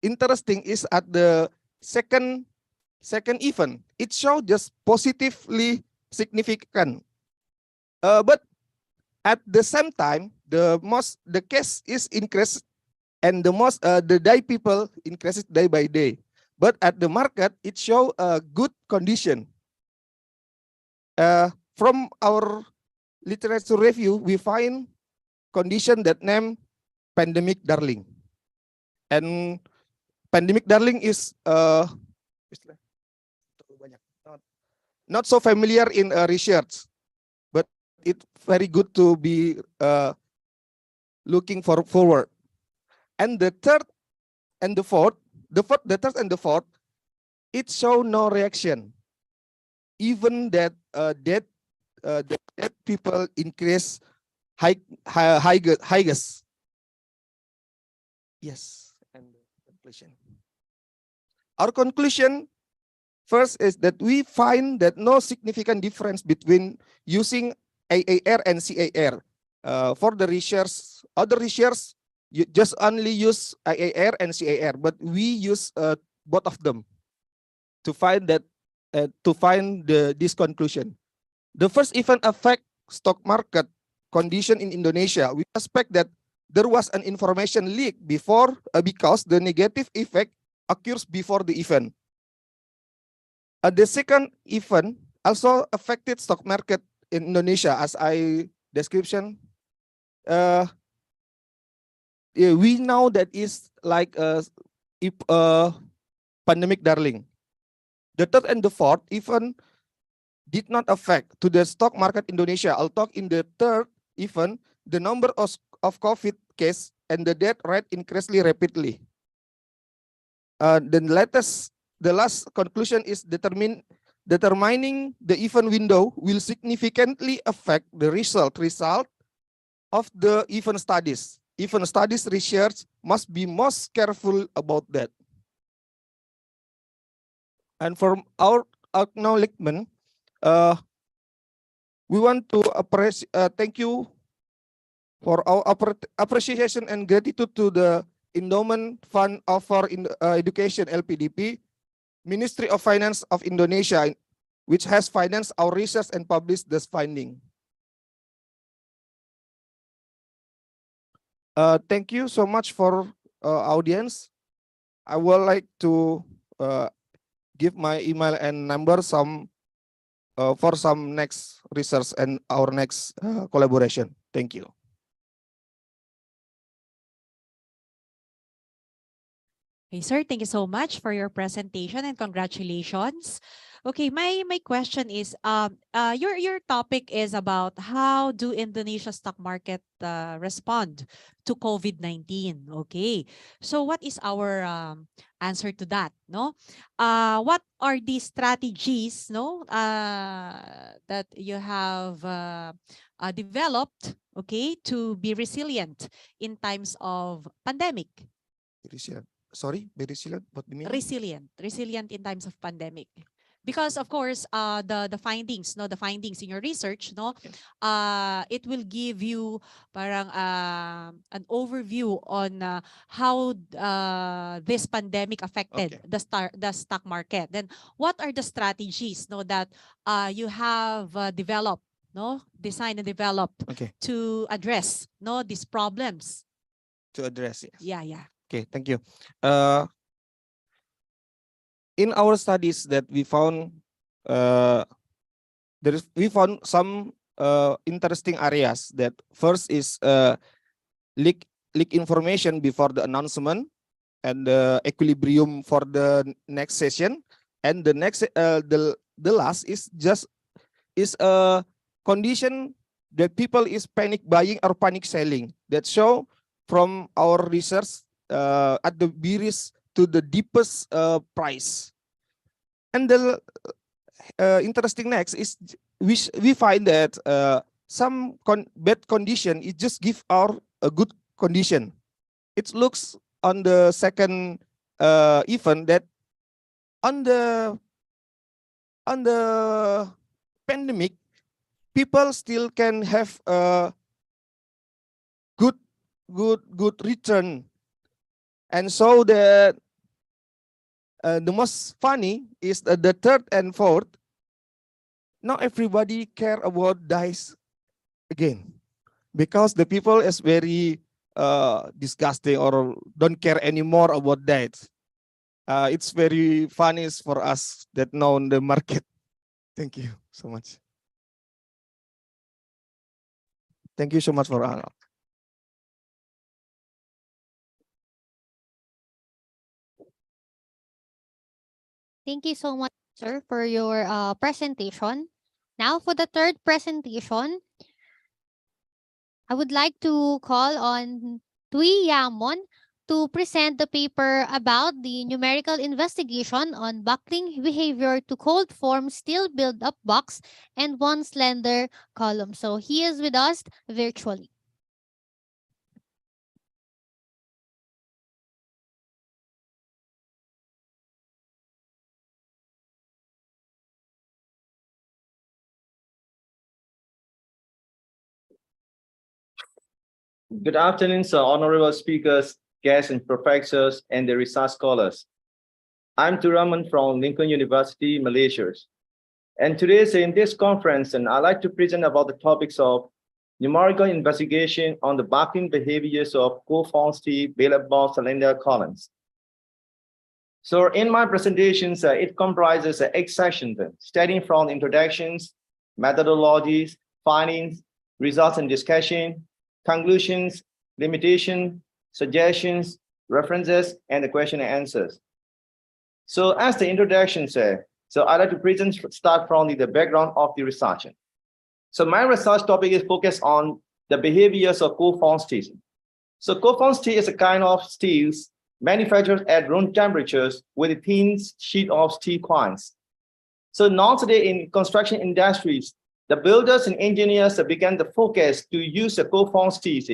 interesting is at the second event. It showed just positively significant. But at the same time, the case is increased, and the day people increases day by day. But at the market, it show a good condition. From our literature review, we find condition that name pandemic darling. And pandemic darling is not so familiar in research, but it's very good to be looking forward. And the third and the fourth, the third and the fourth, it show no reaction. Even that dead people increase highest. Yes, and conclusion. Our conclusion first is that we find that no significant difference between using AAR and CAR. For the research, other research, you just only use IAR and CAR, but we use both of them to find that this conclusion. The first event affect stock market condition in Indonesia. We suspect that there was an information leak before because the negative effect occurs before the event. The second event also affected stock market in Indonesia, as I description. We know that is like a pandemic darling. The third and the fourth event did not affect to the stock market Indonesia. I'll talk in the third event, the number of COVID case and the death rate increased rapidly. The last conclusion is determining the event window will significantly affect the result of the event studies. Event studies research must be most careful about that. And from our acknowledgement, we want to thank you for our appreciation and gratitude to the Endowment Fund for Education (LPDP), Ministry of Finance of Indonesia, which has financed our research and published this finding. Thank you so much for audience. I would like to give my email and number for some next research and our next collaboration. Thank you. Okay, sir, thank you so much for your presentation and congratulations. Okay, my question is, your topic is about how do Indonesia stock market respond to COVID-19. Okay, so what is our answer to that? No, what are the strategies that you have developed? Okay, to be resilient in times of pandemic. Resilient. Sorry, be resilient. What do you mean? Resilient in times of pandemic. Because of course, the findings, the findings in your research, it will give you parang an overview on how this pandemic affected the stock market. Then, what are the strategies, that you have developed, designed and developed to address, these problems? To address, yes. Yeah. Okay, thank you. In our studies that we found, we found some interesting areas. That first is leak information before the announcement and the equilibrium for the next session, and the next the last is a condition that people is panic buying or panic selling. That show from our research at the bearish to the deepest price. And the interesting next is we find that some bad condition, it just give our a good condition. It looks on the second event that on the pandemic, people still can have a good return. And so the most funny is the third and fourth. Not everybody care about dice again, because the people is very disgusting or don't care anymore about that. It's very funny for us that know in the market. Thank you so much. Thank you so much for honor. Thank you so much, sir, for your presentation. Now, for the third presentation, I would like to call on Tui Yamon to present the paper about the numerical investigation on buckling behavior to cold form steel build-up box and one slender column. So he is with us virtually. Good afternoon, sir, honorable speakers, guests and professors, and the research scholars. I'm Turaman from Lincoln University, Malaysia. And today in this conference, I'd like to present about the topics of numerical investigation on the buckling behaviors of co-form steel build-up box cylinder columns. So in my presentations, it comprises 8 sections, starting from introductions, methodologies, findings, results and discussion, conclusions, limitation, suggestions, references, and the question and answers. So as the introduction said, so I'd like to start from the background of the research. So my research topic is focused on the behaviors of co-form steel. So co-form steel is a kind of steels manufactured at room temperatures with a thin sheet of steel coins. So now today in construction industries, the builders and engineers began to focus to use the co-form steels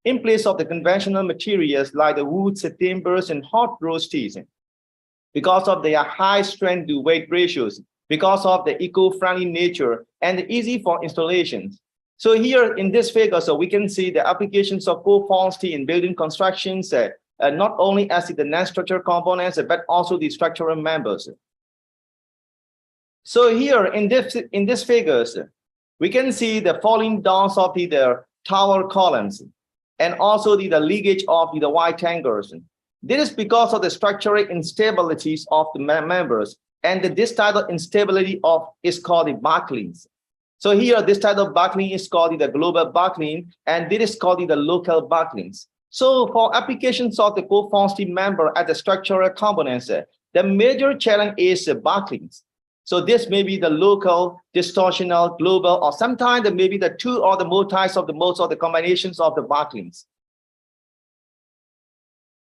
in place of the conventional materials like the woods, timbers, and hot rolled steels because of their high strength to weight ratios, because of the eco-friendly nature and easy for installations. So here in this figure, so we can see the applications of co-form steel in building constructions, not only as the non-structural components, but also the structural members. So here in this figures, we can see the falling down of the tower columns and also the leakage of the white angles. This is because of the structural instabilities of the members, and this type of instability is called the bucklings. So here, this type of buckling is called the global buckling, and this is called the local bucklings. So for applications of the co-form steel member at the structural components, the major challenge is the bucklings. So this may be the local, distortional, global, or sometimes there may be the 2 or the more types of the modes or the combinations of the bucklings.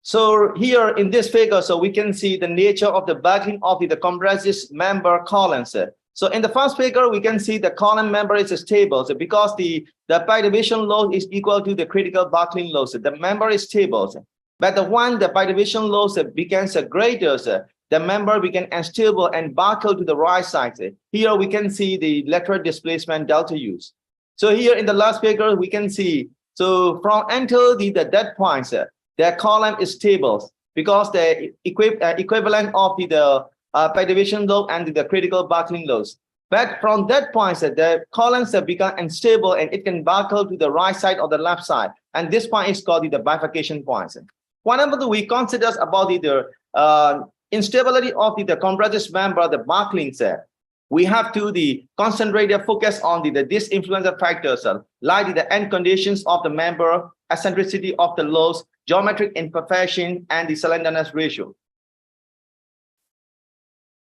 So here in this figure, so we can see the nature of the buckling of the compressive member columns. So in the first figure, we can see the column member is stable. So because the pi division load is equal to the critical buckling load, so the member is stable. But the pi division load becomes greater, the member became unstable and buckle to the right side. Here we can see the lateral displacement delta use. So here in the last figure, we can see, so from until the dead points, the column is stable because the equivalent of the pi division load and the critical buckling loads. But from that point, the columns have become unstable and it can buckle to the right side or the left side. And this point is called the bifurcation point. Whenever we consider about the instability of the compressive member, the bucklings, we have to concentrate the focus on these influential factors like the end conditions of the member, eccentricity of the loads, geometric imperfection, and the slenderness ratio.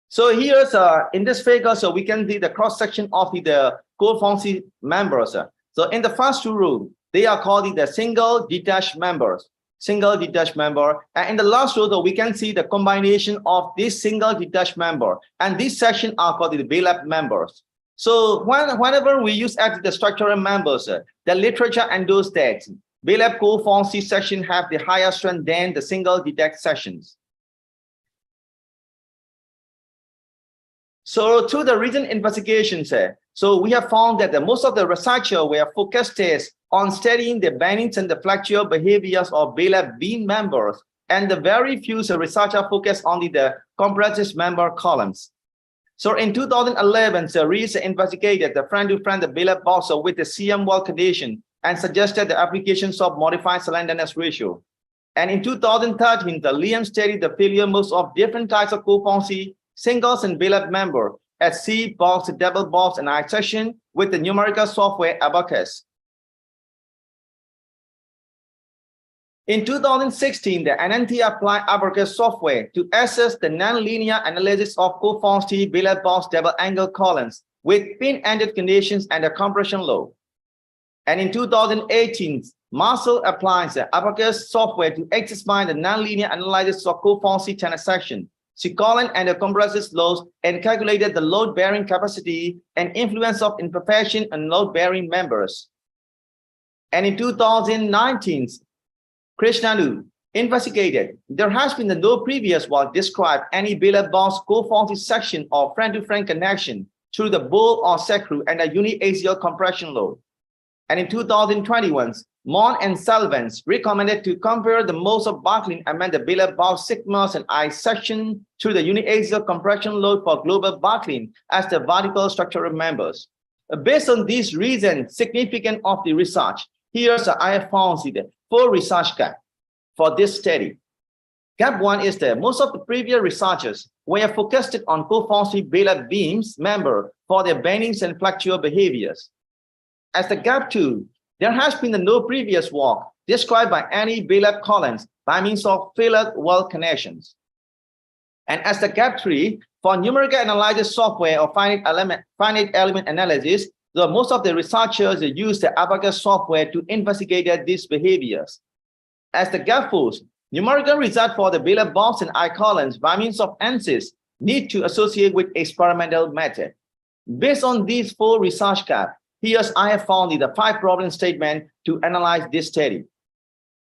So here's in this figure, so we can see the cross section of the co-form steel members. So in the first 2 rows, they are called the single detached members. Single detached member, and in the last row, we can see the combination of this single detached member, and this section are called the build-up members. So whenever we use the structural members, the literature endorses that build-up co-form steel section have the higher strength than the single detached sections. So through the recent investigations, So we have found that most of the researchers were focused on studying the bendings and the flexural behaviors of BELAB beam members, and the very few researchers focused on the compressive member columns. So in 2011, research investigated the friend-to-friend BELAB box with the CM wall condition and suggested the applications of modified slenderness ratio. And in 2013, the Liam studied the failure modes of different types of co-foncy, singles and BELAB member at C box, double box, and I section with the numerical software Abacus. In 2016, the NNT applied Abacus software to assess the nonlinear analysis of co-foncy BELAB box double angle columns with pin-ended conditions and a compression load. And in 2018, Marcel applies the Abacus software to examine the nonlinear analysis of co-foncy channel section, column and the compressive loads, and calculated the load-bearing capacity and influence of imperfection on load-bearing members. And in 2019, Krishnanu investigated. There has been no previous work described any BELAB box co-foncy section or friend-to-friend connection through the bowl or screw and a uniaxial compression load. And in 2021, Mon and Salvans recommended to compare the modes of buckling among the BELAB box sigmas and I section through the uniaxial compression load for global buckling as the vertical structural members. Based on these reasons significant of the research, here's I have found the 4 research gaps for this study. Gap 1 is that most of the previous researchers were focused on co-foncy BELAB beams member for their bendings and flexural behaviors. As the gap 2, there has been no previous work described by any BELAB columns by means of failure wall connections. And as the gap 3, for numerical analysis software or finite element analysis, most of the researchers use the Abacus software to investigate these behaviors. As the gap 4, numerical results for the BELAB box and I columns by means of ANSYS need to associate with experimental method. Based on these 4 research gaps, here's I have found the 5 problem statements to analyze this study.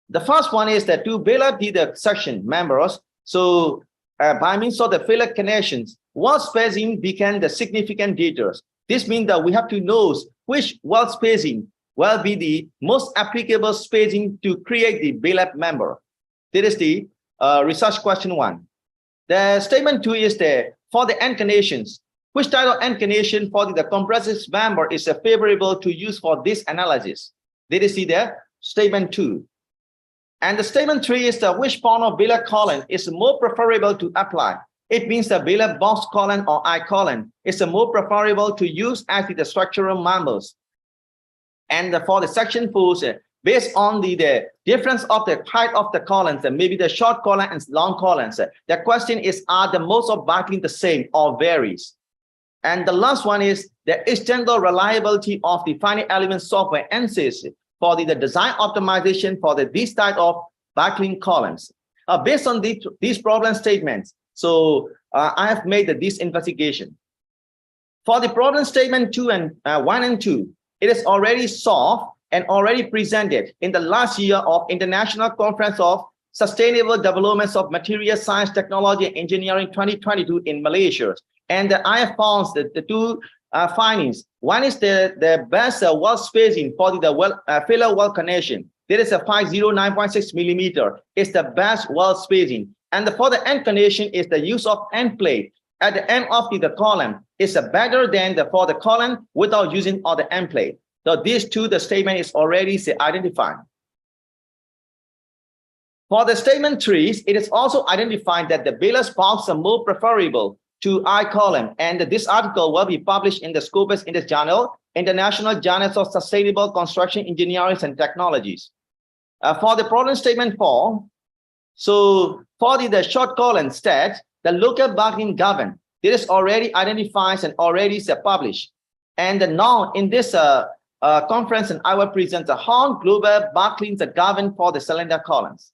The first one is that to BELAB the section members, so by means of the failure connections, wall spacing became the significant details. This means that we have to know which wall spacing will be the most applicable spacing to create the BELAB member. That is the research question 1. The statement 2 is that for the end conditions, which type of end condition for the compressive member is favorable to use for this analysis? That is the statement 2. And the statement 3 is that which form of BELAB column is more preferable to apply? It means the BELAB box column or I column is more preferable to use as the structural members. And for the section 4, based on the difference of the height of the columns, and maybe the short column and long columns, the question is, are the modes of buckling the same or varies? And the last one is the external reliability of the finite element software ANSYS for the design optimization for this type of buckling columns. Based on these problem statements, so I have made this investigation. For the problem statement 1 and 2, it is already solved and already presented in the last year of International Conference of Sustainable Developments of Material Science, Technology, and Engineering 2022 in Malaysia. And I have found the 2 findings. One is the best wall spacing for the failure wall connection. There is a 509.6 millimeter. It's the best wall spacing. And for the end condition is the use of end plate at the end of the column is better than for the column without using all the end plate. So these 2, the statement is already identified. For the statement 3, it is also identified that the BELAB box are more preferable to I column, and this article will be published in the Scopus Index Journal, International Journals of Sustainable Construction Engineering and Technologies. For the problem statement 4, so for the short column stat, the local buckling govern, it is already identified and already published. And now in this conference, and I will present the how global buckling the govern for the cylinder columns.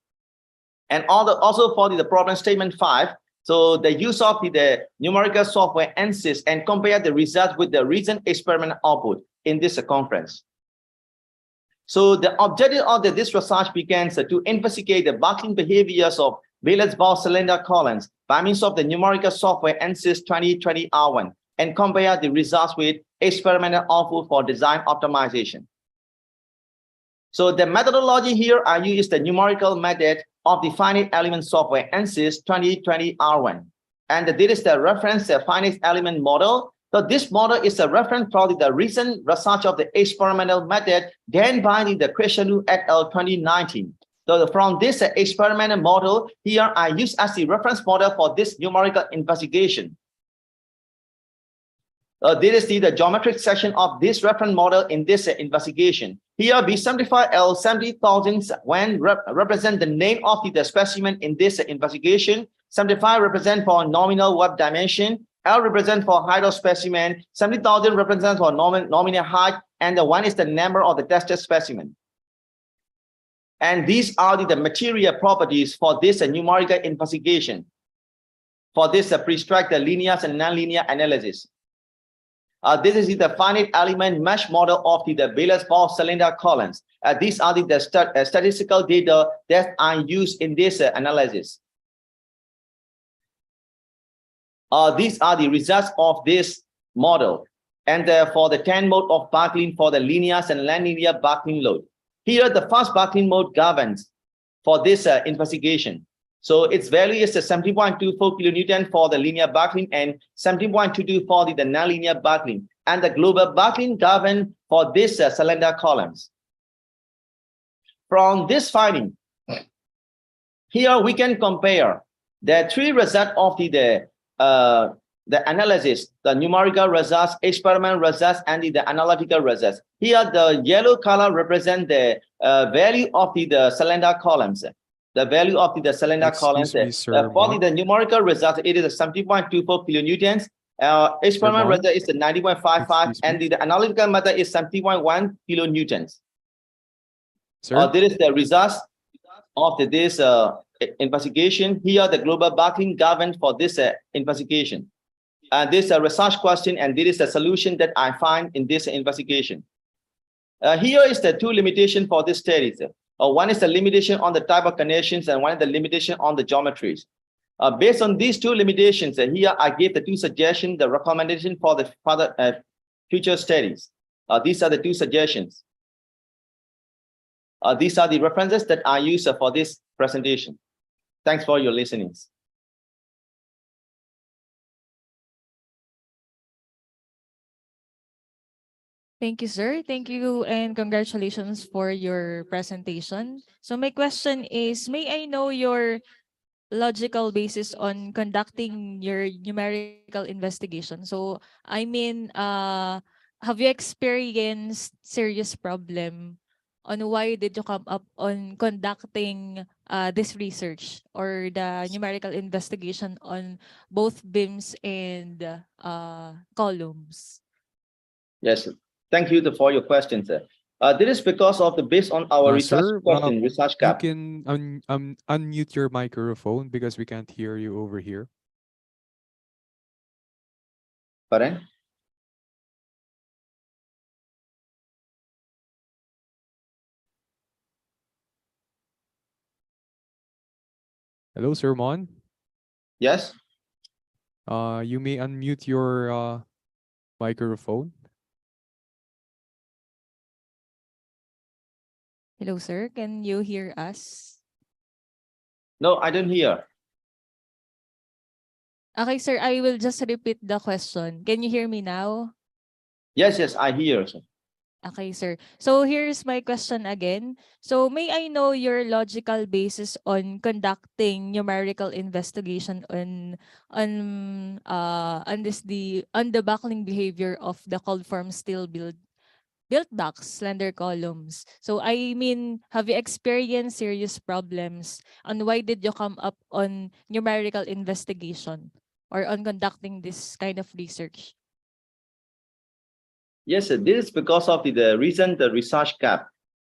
And also for the problem statement 5, so the use of the numerical software ANSYS and compare the results with the recent experiment output in this conference. So the objective of this research begins to investigate the buckling behaviors of BELAB box cylinder columns by means of the numerical software ANSYS 2020 R1 and compare the results with experimental output for design optimization. So the methodology here I use the numerical method of the finite element software ANSYS 2020 R1. And this is the reference finite element model. So this model is a reference for the recent research of the experimental method done by the Krishanu et al. 2019. So from this experimental model, here I use as the reference model for this numerical investigation. This is the geometric section of this reference model in this investigation. Here, B75L 70,000 when represent the name of the specimen in this investigation. 75 represent for nominal web dimension. L represent for height of specimen. 70,000 represents for nominal height, and the 1 is the number of the tested specimen. And these are the material properties for this numerical investigation. For this pre-strike the linear and nonlinear analysis. This is the finite element mesh model of the Bayes-Ball cylinder columns. These are the statistical data that I use in this analysis. These are the results of this model. And for the 10 mode of buckling for the linear and nonlinear buckling load. Here, the first buckling mode governs for this investigation. So its value is 70.24 kilonewton for the linear buckling and 70.22 for the nonlinear buckling. And the global buckling govern for this cylinder columns. From this finding, here we can compare the three results of the analysis, the numerical results, experimental results, and the analytical results. Here, the yellow color represents the value of the cylinder columns. The value of the cylinder columns. For the numerical result, it is 70.24 kilonewtons. Experimental result is 90.55, and the analytical method is 70.1 kilonewtons. This is the results of this investigation. Here, the global buckling governs for this investigation. This is a research question, and this is a solution that I find in this investigation. Here is the two limitations for this studies. One is the limitation on the type of conditions, and one is the limitation on the geometries. Based on these two limitations, here I gave the two suggestions, the recommendation for the further future studies. These are the two suggestions. These are the references that I use for this presentation. Thanks for your listening. Thank you, sir. Thank you and congratulations for your presentation. So my question is, may I know your logical basis on conducting your numerical investigation? So, I mean, have you experienced serious problem on why did you come up on conducting this research or the numerical investigation on both beams and columns? Yes. Thank you for your question, sir. This is because of based on our research question, research gap. You can unmute your microphone because we can't hear you over here. Pardon? Hello, Sir Mon. Yes. You may unmute your microphone. Hello, sir. Can you hear us? No, I don't hear. Okay, sir. I will just repeat the question. Can you hear me now? Yes, I hear. Sir. Okay, sir. So here's my question again. So may I know your logical basis on conducting numerical investigation on the buckling behavior of the cold form steel built box slender columns? So I mean, have you experienced serious problems, and why did you come up on numerical investigation or on conducting this kind of research? Yes, sir. This is because of the reason the research gap.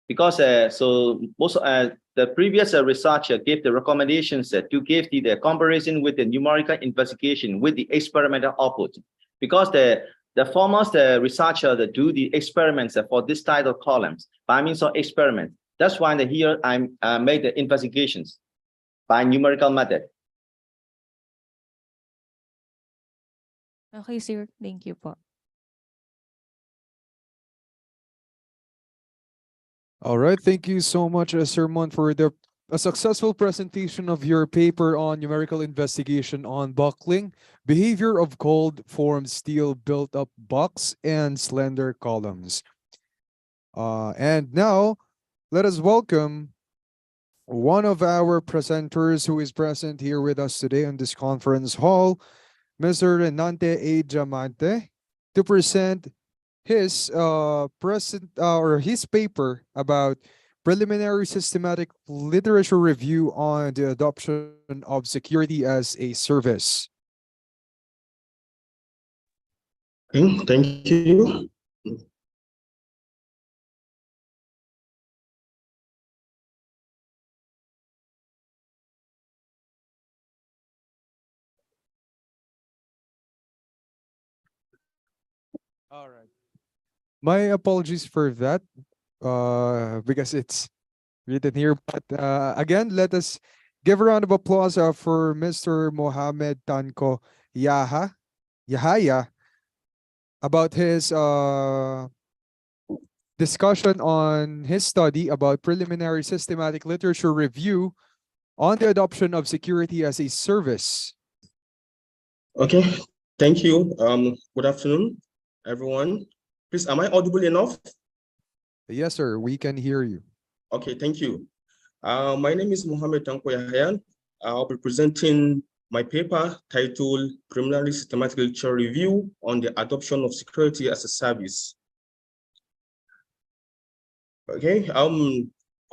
Because so most the previous research gave the recommendations to give the comparison with the numerical investigation with the experimental output. Because the foremost researcher that do the experiments for this type of columns by means of experiment. That's why here I made the investigations by numerical method. Okay, sir. Thank you po. All right, thank you so much, Sir Mon, for a successful presentation of your paper on numerical investigation on buckling, behavior of cold formed steel built up box and slender columns. And now, let us welcome one of our presenters who is present here with us today in this conference hall, Mr. Renante A. Diamante, to present his his paper about preliminary systematic literature review on the adoption of security as a service. Thank you. All right. My apologies for that, because it's written here. But again, let us give a round of applause for Mr. Mohammed Tanko Yahaya about his discussion on his study about preliminary systematic literature review on the adoption of security as a service. Okay, thank you. Good afternoon, everyone. Please, am I audible enough? Yes, sir, we can hear you. Okay, thank you. My name is Mohammed Tanko Yahya. I'll be presenting my paper titled Preliminary Systematic Literature Review on the Adoption of Security as a Service. Okay,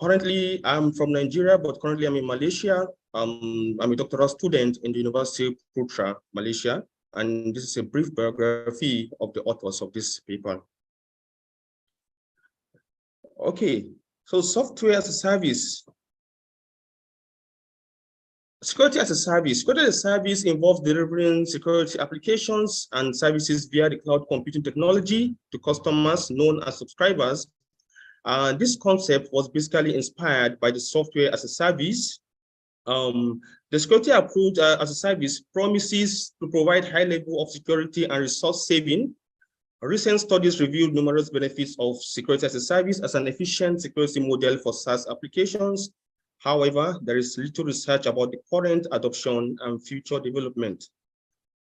currently I'm from Nigeria, but currently I'm in Malaysia. I'm a doctoral student in the University of Putra, Malaysia, and this is a brief biography of the authors of this paper. Okay, so software as a service. Security as a service. Security as a service involves delivering security applications and services via the cloud computing technology to customers known as subscribers. This concept was basically inspired by the software as a service. The security approach as a service promises to provide high level of security and resource saving. Recent studies revealed numerous benefits of security as a service as an efficient security model for SaaS applications. However, there is little research about the current adoption and future development.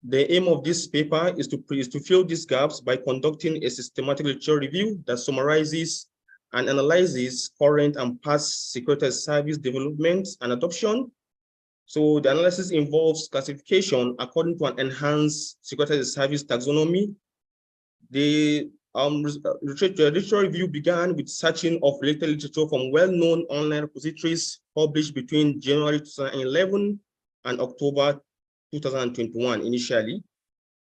The aim of this paper is to fill these gaps by conducting a systematic literature review that summarizes and analyzes current and past security as a service development and adoption. So the analysis involves classification according to an enhanced security as a service taxonomy. The literature review began with searching of related literature from well-known online repositories published between January 2011 and October 2021 initially.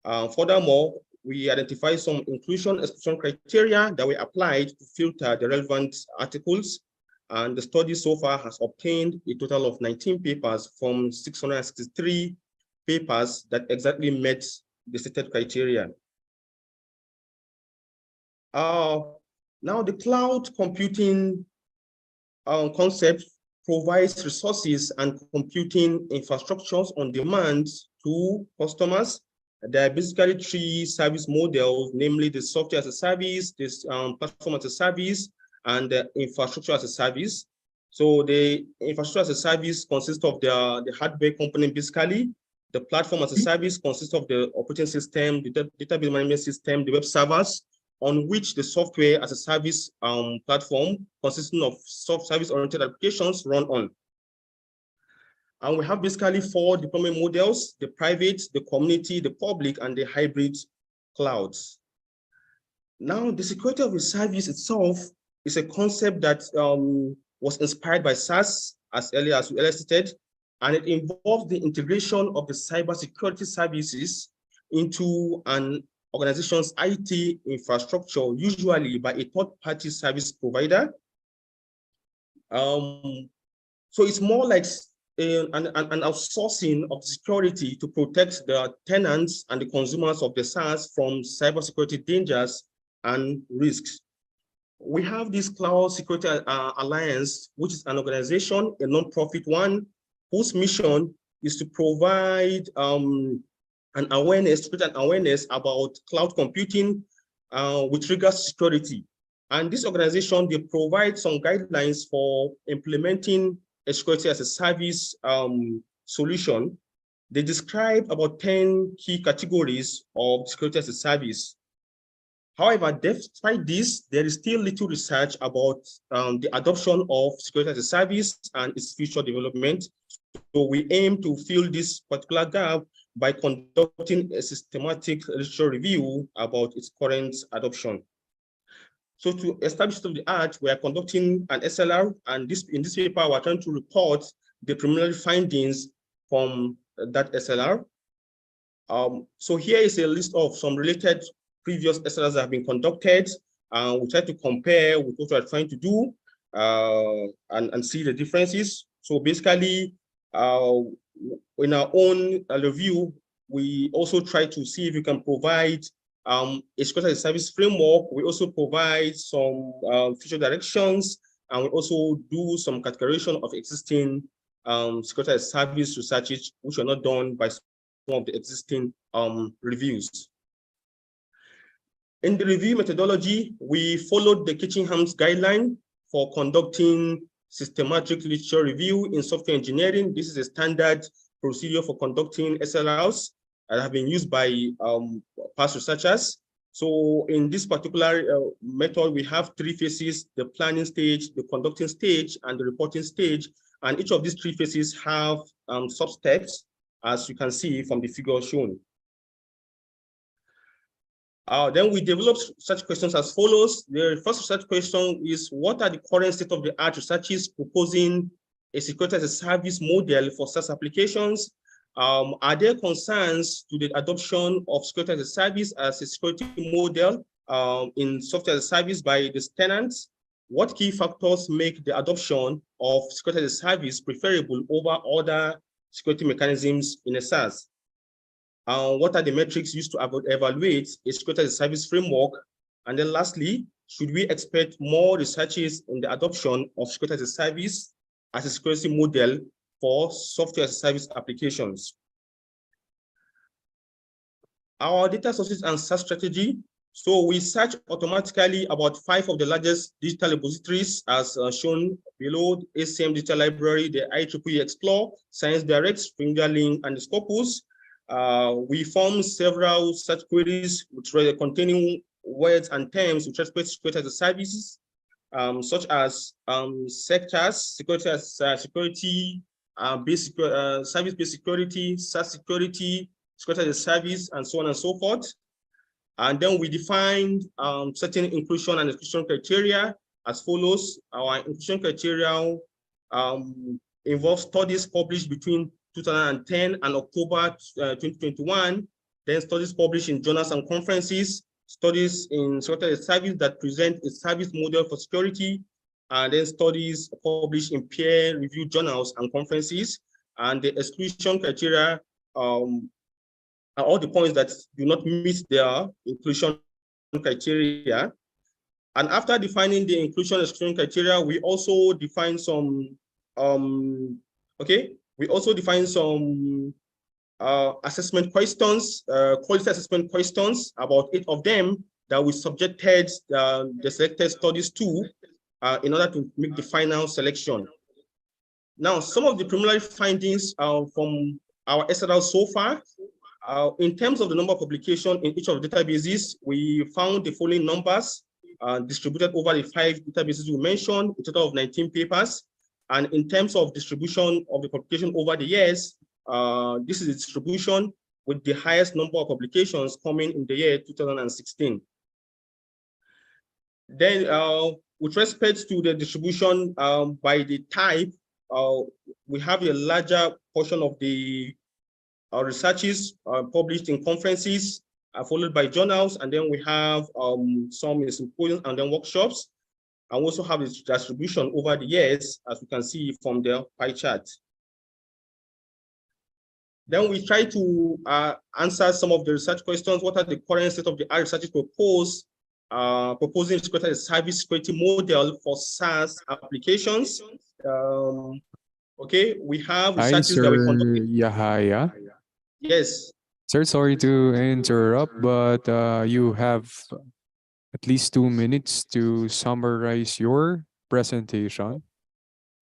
Furthermore, we identified some inclusion-exclusion criteria that were applied to filter the relevant articles, and the study so far has obtained a total of 19 papers from 663 papers that exactly met the stated criteria. Now, the cloud computing concept provides resources and computing infrastructures on demand to customers. There are basically three service models, namely the software as a service, this platform as a service, and the infrastructure as a service. So the infrastructure as a service consists of the hardware component basically. The platform as a service consists of the operating system, the database management system, the web servers, on which the software as a service platform consisting of service-oriented applications run on. And we have basically four deployment models: the private, the community, the public, and the hybrid clouds. Now, the security of a service itself is a concept that was inspired by SaaS, as earlier stated, and it involves the integration of the cybersecurity services into an organization's IT infrastructure, usually by a third-party service provider. So it's more like an outsourcing of security to protect the tenants and the consumers of the SaaS from cybersecurity dangers and risks. We have this Cloud Security Alliance, which is an organization, a non-profit one, whose mission is to provide and awareness, to create an awareness about cloud computing with regards to security. And this organization, they provide some guidelines for implementing a security as a service solution. They describe about 10 key categories of security as a service. However, despite this, there is still little research about the adoption of security as a service and its future development. So we aim to fill this particular gap by conducting a systematic literature review about its current adoption. So to establish state of the art, we are conducting an SLR, and in this paper, we're trying to report the preliminary findings from that SLR. So here is a list of some related previous SLRs that have been conducted. We try to compare with what we're trying to do and see the differences. So basically, in our own review, we also try to see if we can provide a security as a service framework. We also provide some future directions, and we also do some categorization of existing security as a service researches, which are not done by some of the existing reviews. In the review methodology, we followed the Kitchingham's guideline for conducting systematic literature review in software engineering. This is a standard procedure for conducting SLRs that have been used by past researchers. So in this particular method, we have 3 phases: the planning stage, the conducting stage, and the reporting stage. And each of these 3 phases have sub-steps, as you can see from the figure shown. Then we developed such questions as follows. The first research question is, what are the current state-of-the-art researches proposing a security as a service model for SaaS applications? Are there concerns to the adoption of security as a service as a security model in software as a service by the tenants? What key factors make the adoption of security as a service preferable over other security mechanisms in a SaaS? What are the metrics used to evaluate a security as a service framework? And then lastly, should we expect more researches in the adoption of security as a service as a security model for software as a service applications? Our data sources and search strategy. So we search automatically about 5 of the largest digital repositories as shown below: ACM Digital Library, the IEEE Explore, Science Direct, Fingerlink, and the Scopus. We form several search queries which are containing words and terms with respect to security as a services, such as sectors, security as security, service-based security, SaaS security, security as a service, and so on and so forth. And then we defined certain inclusion and exclusion criteria as follows. Our inclusion criteria involves studies published between 2010 and October 2021, then studies published in journals and conferences, studies in security as a service that present a service model for security, and then studies published in peer-reviewed journals and conferences. And the exclusion criteria are all the points that do not meet their inclusion criteria. And after defining the inclusion exclusion criteria, we also define some assessment questions, quality assessment questions, about 8 of them that we subjected the selected studies to in order to make the final selection. Now, some of the preliminary findings from our SRL so far, in terms of the number of publications in each of the databases, we found the following numbers distributed over the 5 databases we mentioned, a total of 19 papers. And in terms of distribution of the publication over the years, this is the distribution with the highest number of publications coming in the year 2016. Then with respect to the distribution by the type, we have a larger portion of the researches published in conferences, followed by journals, and then we have some in symposiums and then workshops. And we also have its distribution over the years, as we can see from the pie chart. Then we try to answer some of the research questions. What are the current state of the art researches proposed? Proposing security as a service security model for SaaS applications. Okay, we have researches that we conducted. Yahaya. Yes. Sir, sorry to interrupt, but you have at least 2 minutes to summarize your presentation.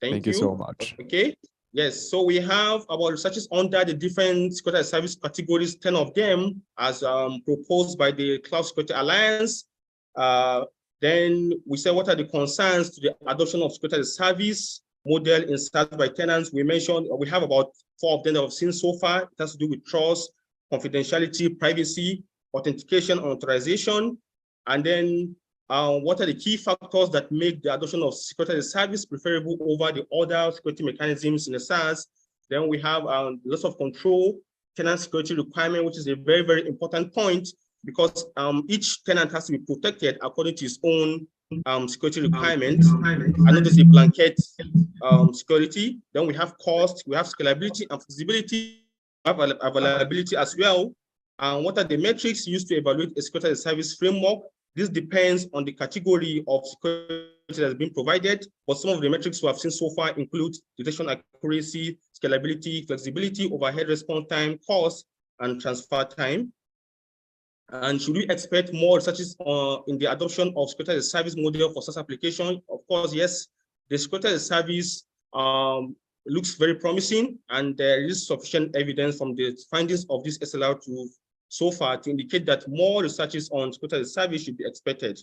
Thank Thank you so you. much. Okay. Yes. So we have our researches under the different security service categories, 10 of them, as proposed by the Cloud Security Alliance. Then we say what are the concerns to the adoption of security service model in SaaS by tenants. We mentioned we have about 4 of them that we've seen so far. It has to do with trust, confidentiality, privacy, authentication, and authorization. And then what are the key factors that make the adoption of security as a service preferable over the other security mechanisms in the SaaS? Then we have lots of control, tenant security requirement, which is a very, very important point because each tenant has to be protected according to his own security requirements. And not just a blanket security. Then we have cost, we have scalability and feasibility, we have availability as well. And what are the metrics used to evaluate a security as a service framework? This depends on the category of security that has been provided, but some of the metrics we have seen so far include detection accuracy, scalability, flexibility, overhead response time, cost, and transfer time. And should we expect more researches in the adoption of security as a service model for SaaS application? Of course, yes. The security as a service looks very promising, and there is sufficient evidence from the findings of this SLR to so far to indicate that more researches on security as a service should be expected.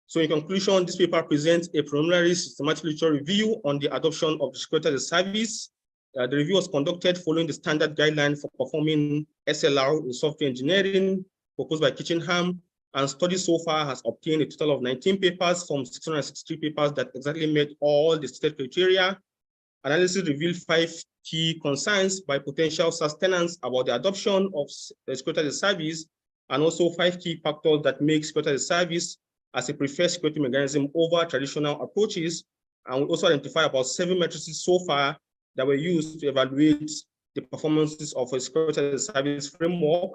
So in conclusion, this paper presents a preliminary systematic literature review on the adoption of security as a service. The review was conducted following the standard guideline for performing SLR in software engineering proposed by Kitchenham, and study so far has obtained a total of 19 papers from 663 papers that exactly met all the stated criteria. Analysis revealed 5 key concerns by potential SaaS tenants about the adoption of security as a service, and also 5 key factors that make security as a service as a preferred security mechanism over traditional approaches. And we also identify about 7 matrices so far that were used to evaluate the performances of a security as a service framework.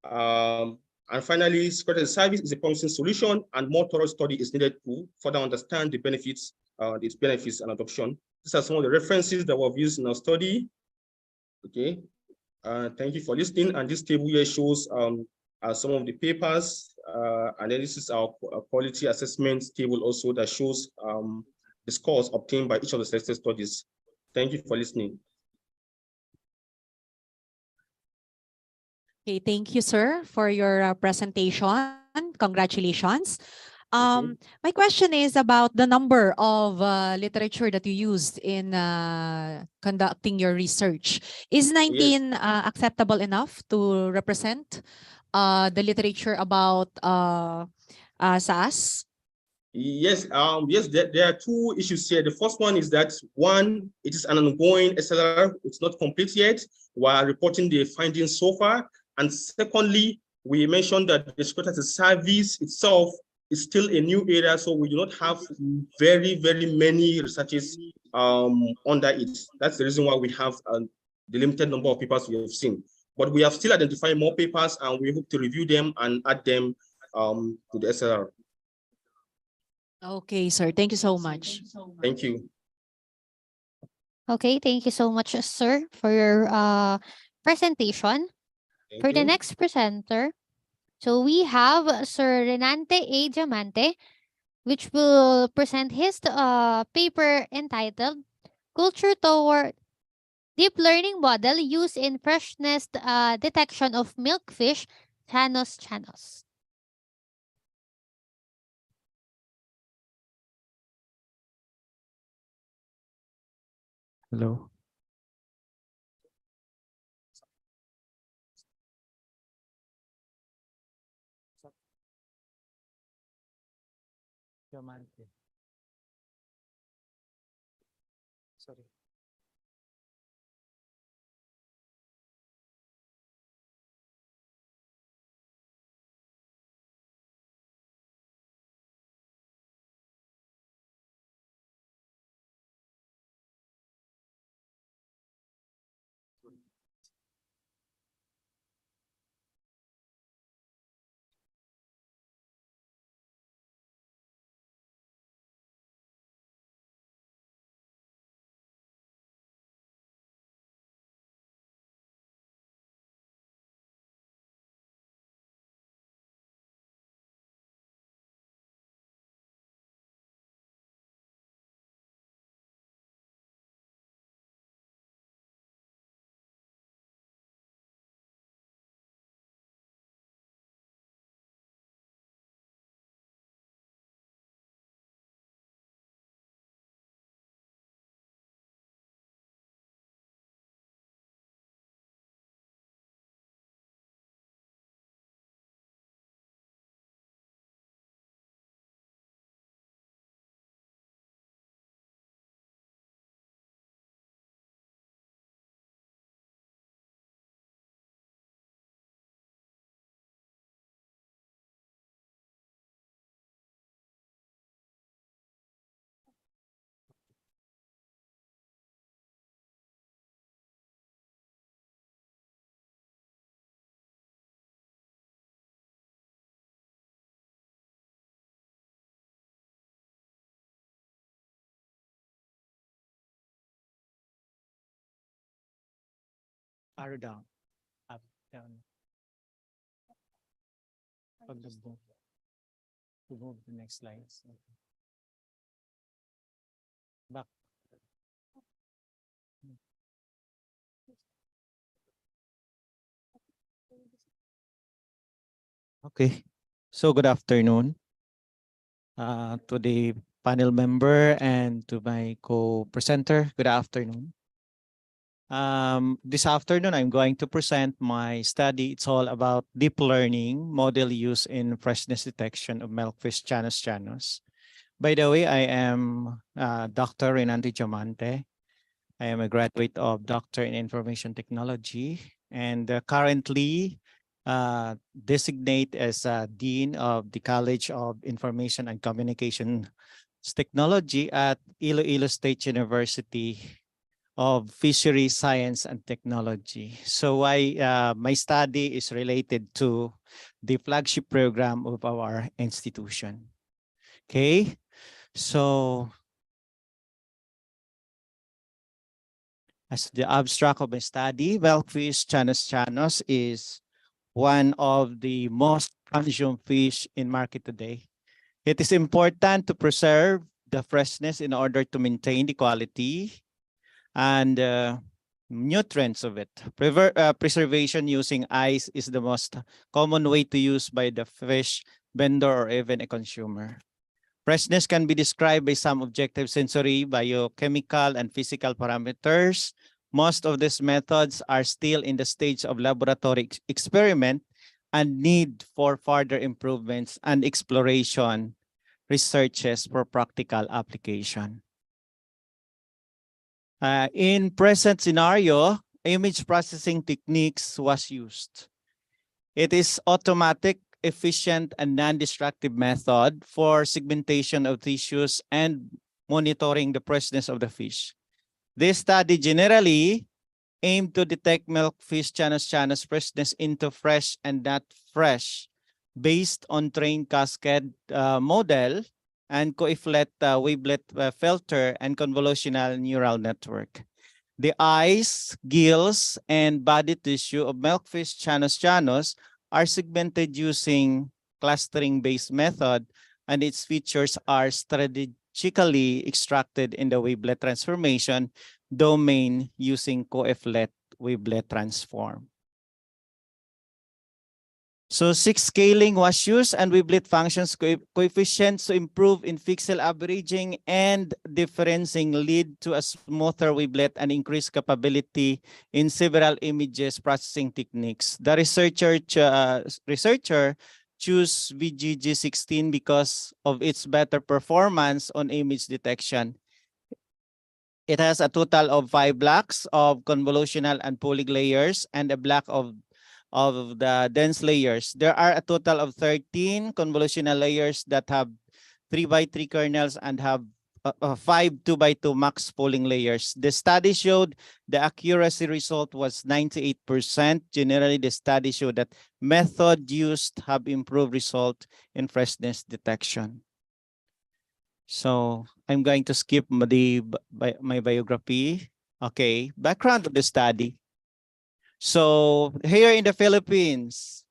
And finally, security as a service is a promising solution, and more thorough study is needed to further understand the benefits, its benefits and adoption. These are some of the references that were used in our study. Okay, thank you for listening. And this table here shows some of the papers, and then this is our quality assessment table also that shows the scores obtained by each of the selected studies. Thank you for listening. Okay, thank you, sir, for your presentation. Congratulations. My question is about the number of literature that you used in conducting your research. Is 19 acceptable enough to represent the literature about SaaS? Yes, yes, there are 2 issues here. The first one is that, one, it is an ongoing SLR, it's not complete yet. We're reporting the findings so far. And secondly, we mentioned that the security as a service itself is still a new area, so we do not have very, very many researches under it. That's the reason why we have the limited number of papers we have seen. But we have still identified more papers, and we hope to review them and add them to the SLR. Okay, sir. Thank you so much. Thank you. Okay, thank you so much, sir, for your presentation. For the next presenter, so we have Sir Renante A. Diamante, which will present his paper entitled Culture Toward Deep Learning Model Used in Freshness Detection of Milkfish, Chanos Chanos. Hello. Sorry. arrow down, up, down. Pag nag-move, to move the next slides. Back. Okay, so good afternoon to the panel member and to my co-presenter. Good afternoon. This afternoon, I'm going to present my study. It's all about deep learning model use in freshness detection of milkfish chanos. By the way, I am Dr. Renante Diamante. I am a graduate of Doctor in Information Technology and currently designate as Dean of the College of Information and Communications Technology at Iloilo State University of Fisheries Science and Technology. So my study is related to the flagship program of our institution. Okay, so as the abstract of my study, milkfish chanos is one of the most consumed fish in market today. It is important to preserve the freshness in order to maintain the quality and nutrients of it. Preservation using ice is the most common way to use by the fish vendor or even a consumer. Freshness can be described by some objective sensory, biochemical, and physical parameters. Most of these methods are still in the stage of laboratory experiment and need for further improvements and exploration researches for practical application. In present scenario, image processing techniques was used. It is automatic, efficient, and non-destructive method for segmentation of tissues and monitoring the freshness of the fish. This study generally aimed to detect milkfish chanos freshness into fresh and not fresh based on trained cascade model and coefficient wavelet filter and convolutional neural network. The eyes, gills, and body tissue of milkfish chanos are segmented using clustering-based method, and its features are strategically extracted in the wavelet transformation domain using coefficient wavelet transform. So 6 scaling was used and wavelet functions coefficients to improve in pixel averaging and differencing lead to a smoother wavelet and increased capability in several images processing techniques. The researcher chose VGG16 because of its better performance on image detection. It has a total of 5 blocks of convolutional and pooling layers and a block of the dense layers. There are a total of 13 convolutional layers that have 3x3 kernels and have 5 2x2 max pooling layers. The study showed the accuracy result was 98%. Generally, the study showed that method used have improved result in freshness detection. So I'm going to skip my biography. Okay, background of the study. So here in the Philippines,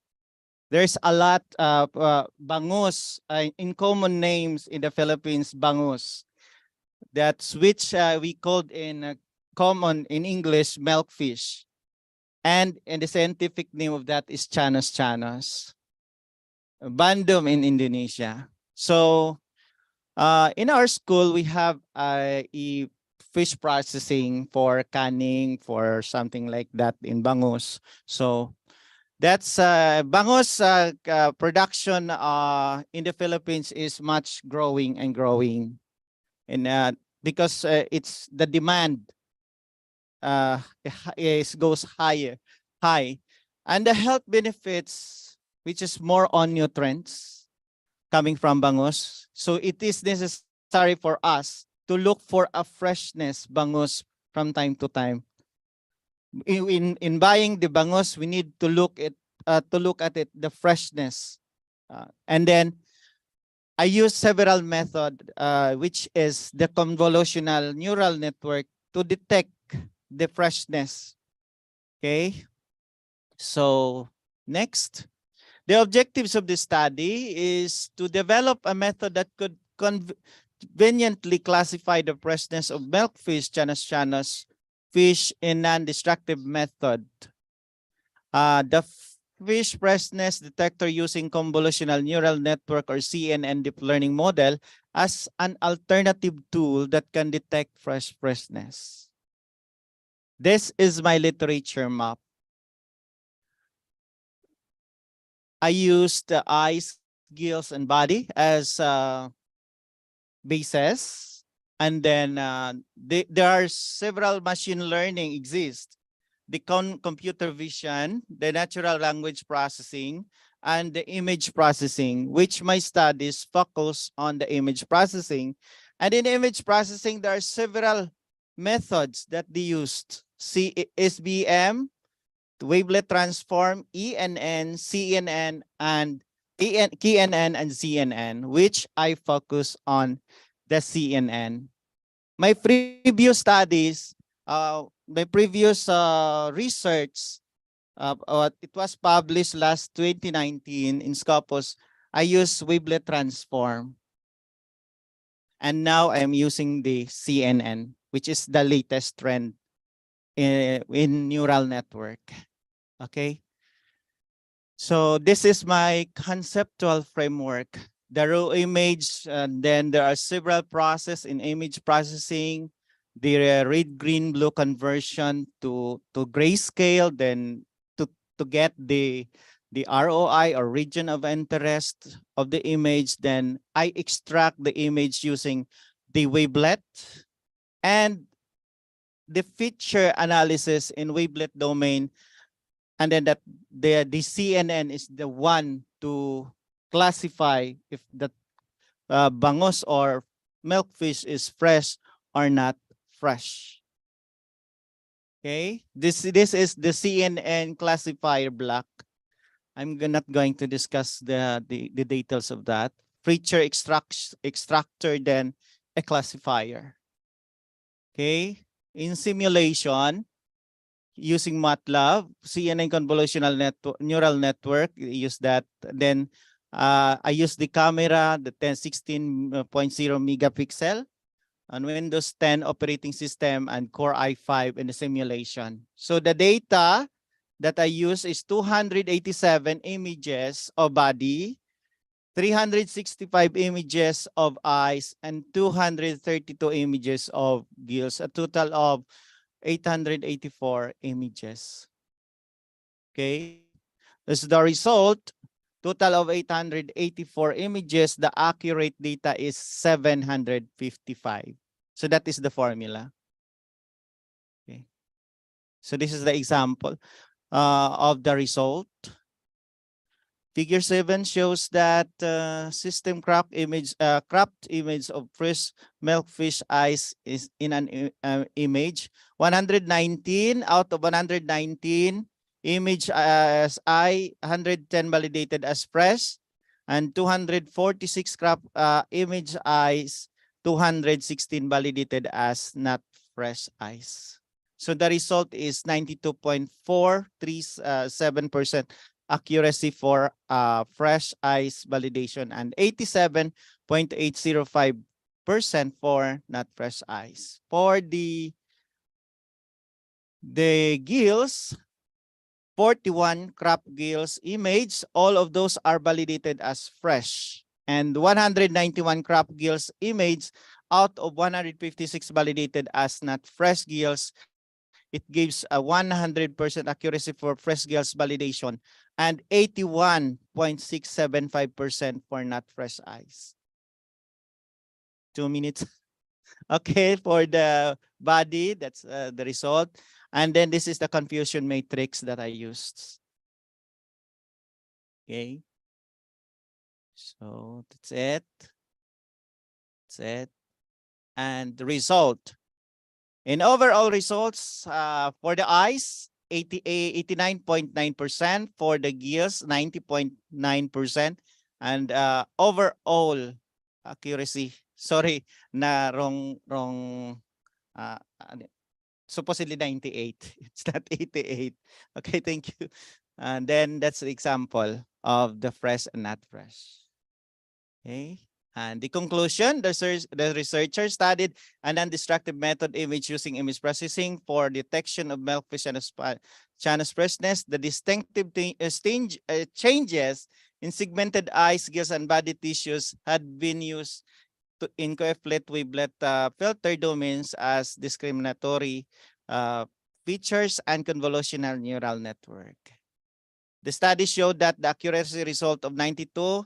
there's a lot of bangus, in common names in the Philippines, bangus. That's which we called in common in English, milkfish. And the scientific name of that is chanos. Bandung in Indonesia. So in our school, we have a fish processing for canning, for something like that in bangus. So that's bangus production in the Philippines is much growing and growing, and because it's the demand goes high, and the health benefits, which is more on nutrients coming from bangus. So it is necessary for us to look for a freshness bangus from time to time. In buying the bangus, we need to look at it, the freshness, and then I use several methods, which is the convolutional neural network to detect the freshness Okay, so next, the objectives of this study is to develop a method that could conveniently classify the freshness of milkfish, chanas fish in non-destructive method. The fish freshness detector using convolutional neural network or CNN deep learning model as an alternative tool that can detect freshness. This is my literature map. I used the eyes, gills, and body as bases. And then there are several machine learning exist. The computer vision, the natural language processing, and the image processing, which my studies focus on the image processing. And in image processing, there are several methods that they used. SBM, wavelet transform, ENN, CNN, and KNN and CNN, which I focus on the CNN. My previous studies, my previous research, it was published last 2019 in Scopus. I use wavelet transform. And now I'm using the CNN, which is the latest trend in neural network. Okay. So this is my conceptual framework. The raw image, and then there are several processes in image processing, the red, green, blue conversion to grayscale, then to get the ROI or region of interest of the image. Then I extract the image using the wavelet and the feature analysis in wavelet domain. And then that the CNN is the one to classify if the bangos or milkfish is fresh or not fresh. Okay, this is the CNN classifier block. I'm not going to discuss the details of that. Feature extractor, then a classifier. Okay, in simulation, using MATLAB, CNN convolutional neural network, use that. Then I use the camera, the 16.0 megapixel on Windows 10 operating system and Core i5 in the simulation. So the data that I use is 287 images of body, 365 images of eyes, and 232 images of gills, a total of 884 images. Okay, this is the result. Total of 884 images. The accurate data is 755. So that is the formula. Okay, so this is the example of the result. Figure 7 shows that system cropped image of fresh milkfish eyes is in an image. 119 out of 119 image as eye, 110 validated as fresh, and 246 crop image eyes, 216 validated as not fresh eyes. So the result is 92.437% accuracy for fresh eyes validation and 87.805% for not fresh eyes. For the gills, 41 crop gills image, all of those are validated as fresh. And 191 crop gills image out of 156 validated as not fresh gills. It gives a 100% accuracy for fresh gills validation and 81.675% for not fresh eyes. 2 minutes. Okay, for the body, that's the result. And then this is the confusion matrix that I used. Okay. So that's it. That's it. And the result. In overall results, for the eyes, 89.9%, for the gills, 90.9%, and overall accuracy, sorry, na wrong supposedly 98. It's not 88. Okay, thank you. And then that's the example of the fresh and not fresh. Okay. And the conclusion, the researcher studied a non-destructive method image using image processing for detection of milkfish and Chana's freshness. The distinctive changes in segmented eyes, gills, and body tissues had been used in coeflet wavelet filter domains as discriminatory features and convolutional neural network. The study showed that the accuracy result of 92%.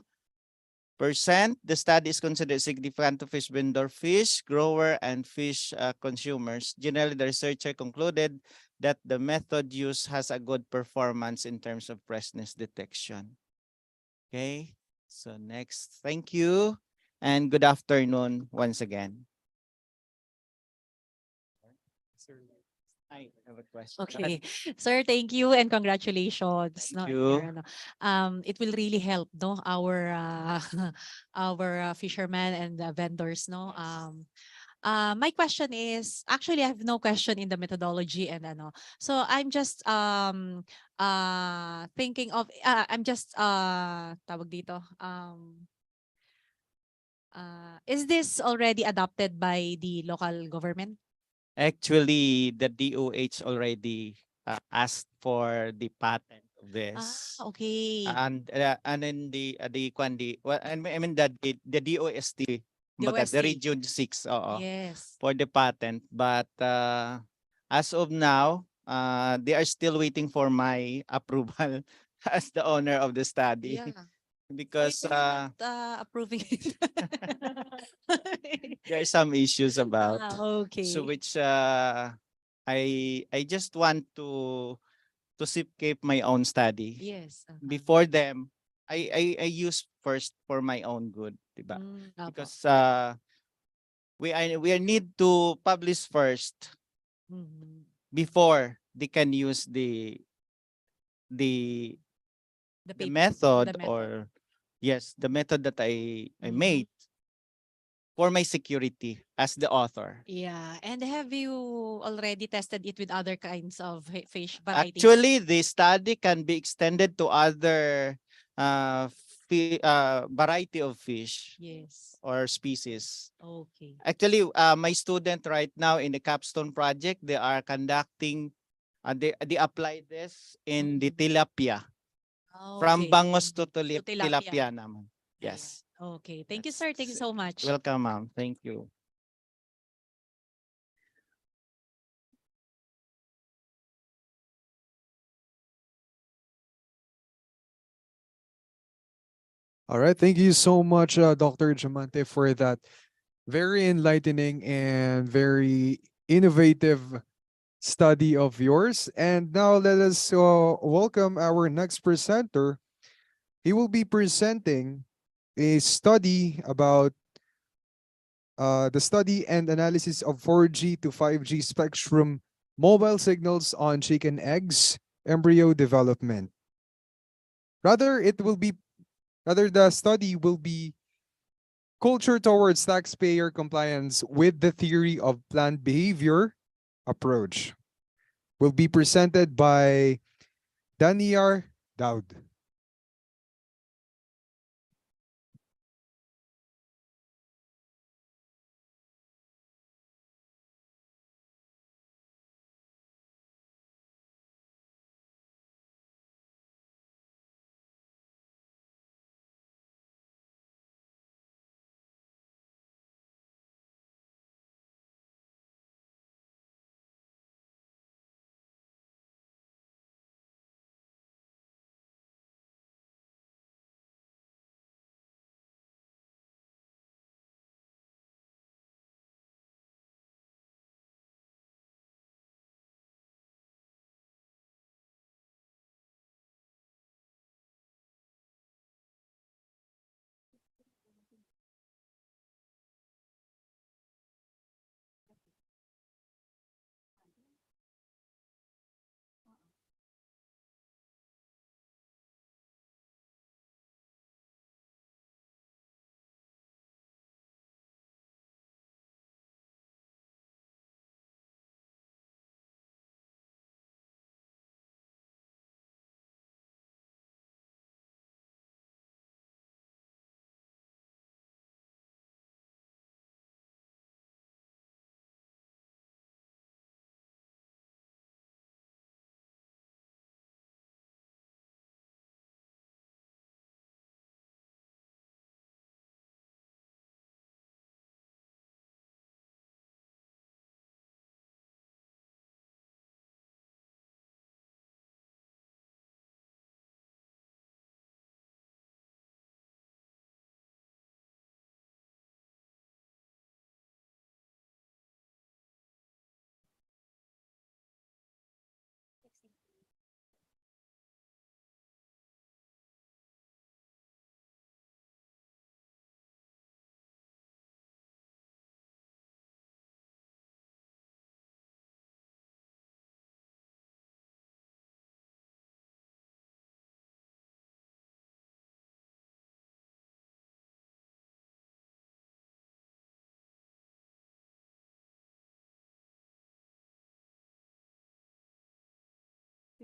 The study is considered significant to fish vendor, fish grower, and fish consumers. Generally, the researcher concluded that the method used has a good performance in terms of freshness detection. Okay, so next, thank you, and good afternoon once again. I have a question. Okay, sir, thank you and congratulations. Thank No, you. it will really help, no, our our fishermen and vendors, no. My question is, actually I have no question in the methodology and ano. So I'm just thinking of I'm just tawag dito is this already adopted by the local government? Actually, the DOH already asked for the patent of this. Okay. And then well, I mean that the DOST, kumbaga, the DOST. Region 6, Yes. for the patent. But as of now, they are still waiting for my approval as the owner of the study. Yeah. Because Approving it. there are some issues about. Okay. So which I just want to keep my own study. Yes. Before them, I use first for my own good, diba? Opo. Because we need to publish first before they can use the method, or yes, the method that I made for my security as the author. Yeah. And have you already tested it with other kinds of fish varieties? Actually, the study can be extended to other variety of fish. Yes. Or species. Okay. Actually, my student right now in the capstone project, they are conducting, they apply this in the tilapia. From Okay. bangus to tilapia. tilapia naman. Yes. Okay. Thank you, sir. Thank you so much. Welcome, ma'am. Thank you. All right. Thank you so much, Dr. Jamante, for that very enlightening and very innovative study of yours. And now let us welcome our next presenter. He will be presenting a study about the study and analysis of 4G to 5G spectrum mobile signals on chicken eggs embryo development. Rather, the study will be culture towards taxpayer compliance with the theory of planned behavior approach. Will be presented by Daniar Daud.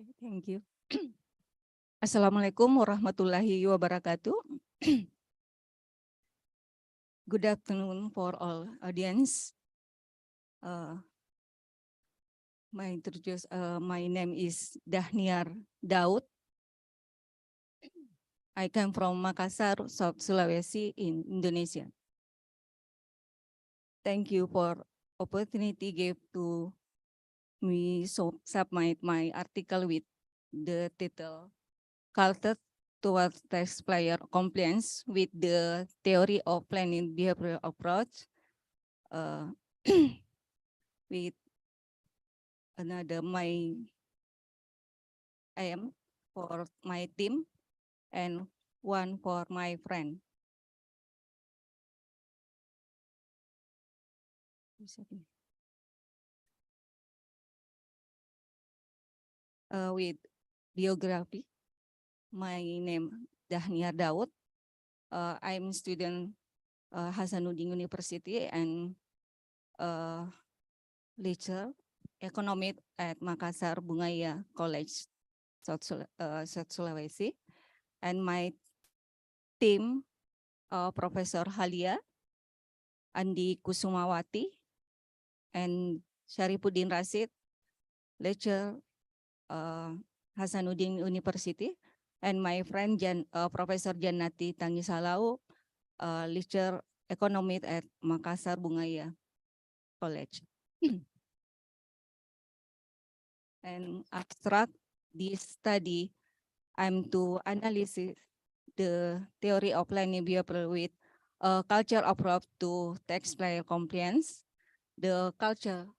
Okay, thank you. Assalamualaikum warahmatullahi wabarakatuh. Good afternoon for all audience. My name is Dahniar Daud. I come from Makassar, South Sulawesi in Indonesia. Thank you for opportunity gave to me submit my article with the title Culture towards Taxpayer Compliance with the Theory of Planning Behavioral Approach with another my aim for my team and one for my friend. With biography, my name Dahniar Daud. I'm student Hasanuddin University and lecturer economic at Makassar Bungaya College, South Sulawesi. And my team, Professor Halia, Andi Kusumawati, and Syarifuddin Rashid, lecturer Hasanuddin University, and my friend Professor Jannati Tangisalau, lecturer economic at Makassar Bungaya College. And abstract this study, I'm to analyze the theory of planning behavior with a culture approach to taxpayer compliance. The culture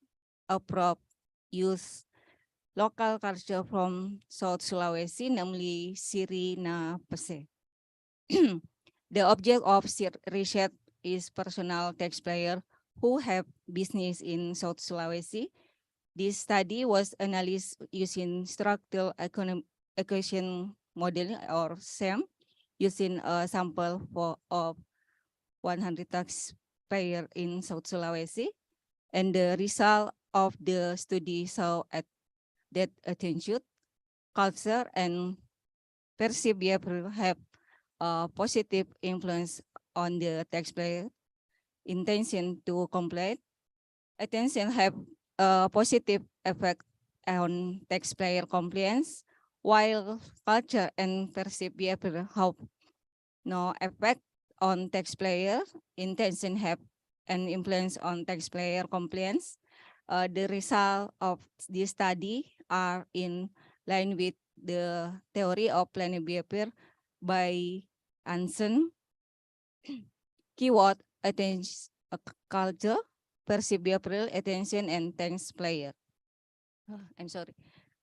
approach use local culture from South Sulawesi, namely Siri na Pese. The object of research is personal taxpayer who have business in South Sulawesi. This study was analyzed using structural equation modeling or SEM, using a sample of 100 taxpayer in South Sulawesi, and the result of the study saw that attitude, culture, and perceived behavior have a positive influence on the taxpayer intention to comply. Attention have a positive effect on taxpayer compliance, while culture and perceived behavior have no effect on taxpayer intention have an influence on taxpayer compliance. The result of this study are in line with the theory of planning behavior by Anson. Keyword attention, culture, perceived behavioral attention, and taxpayer. I'm sorry.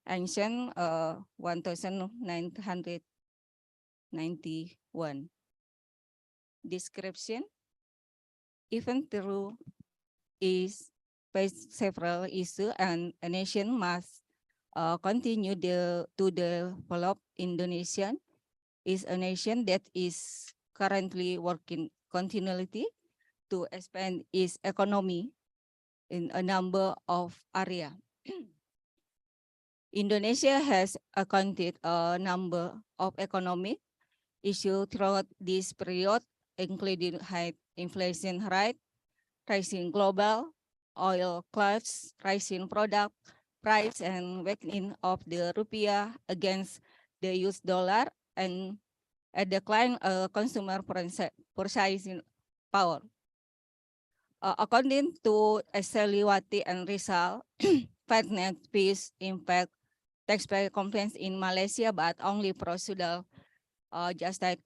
Anson 1991. Description. Even true is face several issues and a nation must continue to develop. Indonesia is a nation that is currently working continually to expand its economy in a number of areas. Indonesia has accounted a number of economic issues throughout this period, including high inflation rate, rising global oil costs, rising product price, and weakening of the rupiah against the US dollar, and a decline of consumer purchasing power. According to Eseliwati and Rizal, finance fees impact taxpayer compliance in Malaysia, but only procedural just that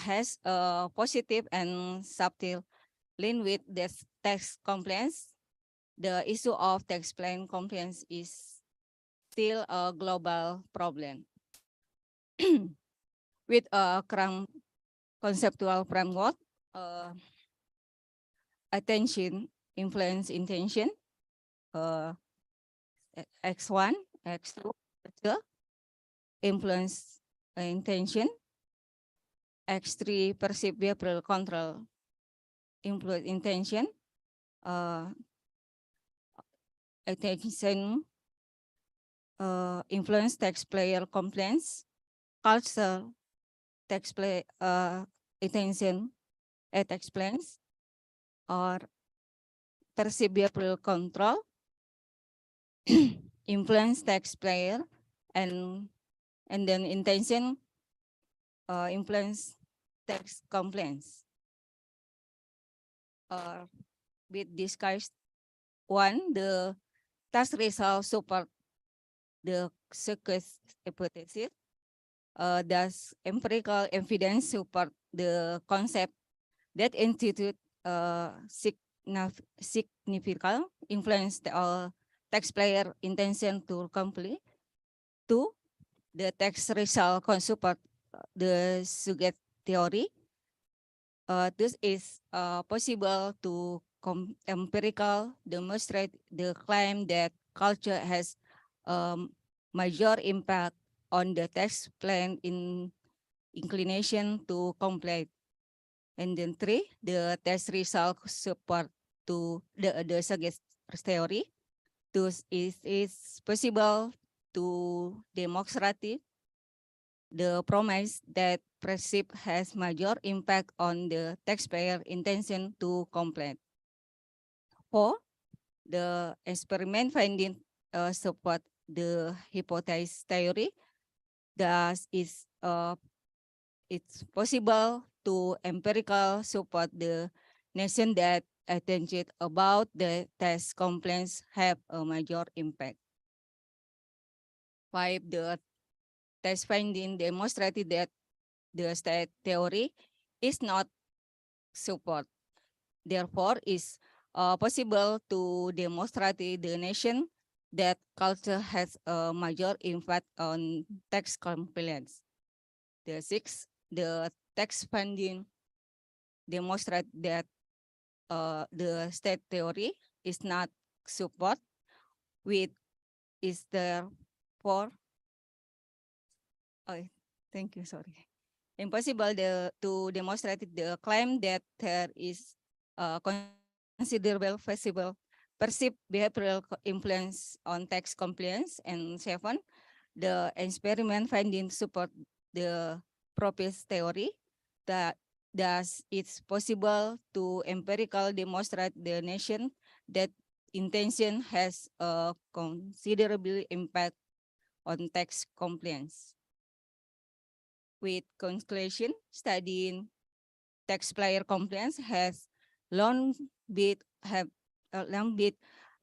has a positive and subtle link with this tax compliance. The issue of taxpayer compliance is still a global problem. With a conceptual framework, attention, influence, intention, X1, X2, influence, intention, X3, perceived behavioral control, influence, intention, attention, influence taxpayer complaints, culture, taxpayer attention at explains, or perceivable control, influence taxpayer, and then intention influence tax complaints. With discussed one, the task result support the circus hypothesis. Does empirical evidence support the concept that institute significant influence the taxpayer intention to complete? Two, the tax result can support the suggest theory. This is possible to empirical demonstrate the claim that culture has major impact on the tax plan in inclination to comply. And then three, the test result support to the suggest theory. Thus, it is possible to demonstrate the promise that perceived has major impact on the taxpayer intention to comply. Four, the experiment finding support the hypothesis theory. Thus, it's possible to empirical support the notion that attention about the test complaints have a major impact. Five, the test finding demonstrated that the state theory is not support. Therefore, it's possible to demonstrate the notion that culture has a major impact on tax compliance. The sixth, the tax funding demonstrate that the state theory is not support with is therefore thank you, sorry. Impossible to demonstrate the claim that there is considerable perceived behavioral influence on tax compliance. And seven, the experiment finding support the proposed theory that thus it's possible to empirical demonstrate the notion that intention has a considerable impact on tax compliance. With conclusion, studying taxpayer compliance has long been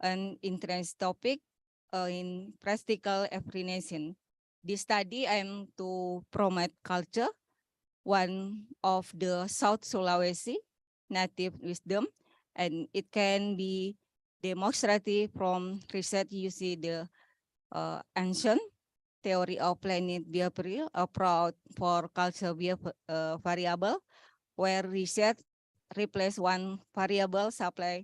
an interest topic in practical application. This study aims to promote culture, one of the South Sulawesi native wisdom, and it can be demonstrated from research using the ancient theory of planet behavior approach for culture variable, where research replace one variable supply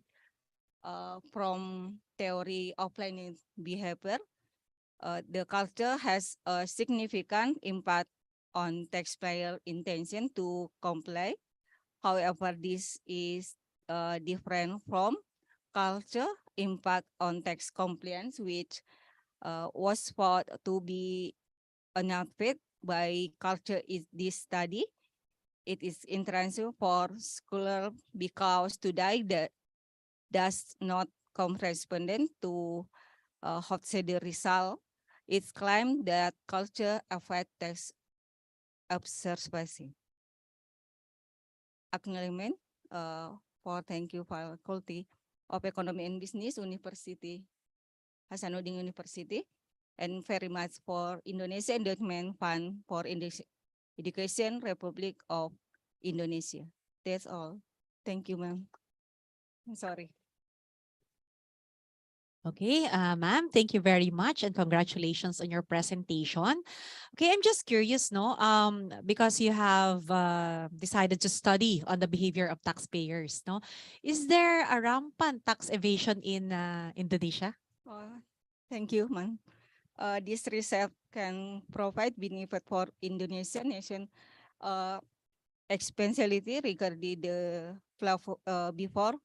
from theory of planet behavior. The culture has a significant impact on taxpayer intention to comply. However, this is different from culture impact on tax compliance, which was thought to be an outfit by culture is this study. It is interesting for scholar because today that does not correspondent to hot the result. It's claimed that culture affects tax observation. Acknowledgement for thank you faculty of economy and business University Hasanuddin University, and very much for Indonesia Endowment Fund for Education Republic of Indonesia. That's all. Thank you, ma'am. I'm sorry. Okay, ma'am, thank you very much and congratulations on your presentation. Okay, I'm just curious, no, because you have decided to study on the behavior of taxpayers, no, is there a rampant tax evasion in Indonesia? Thank you, ma'am. This research can provide benefit for Indonesian nation, expensibility regarding the before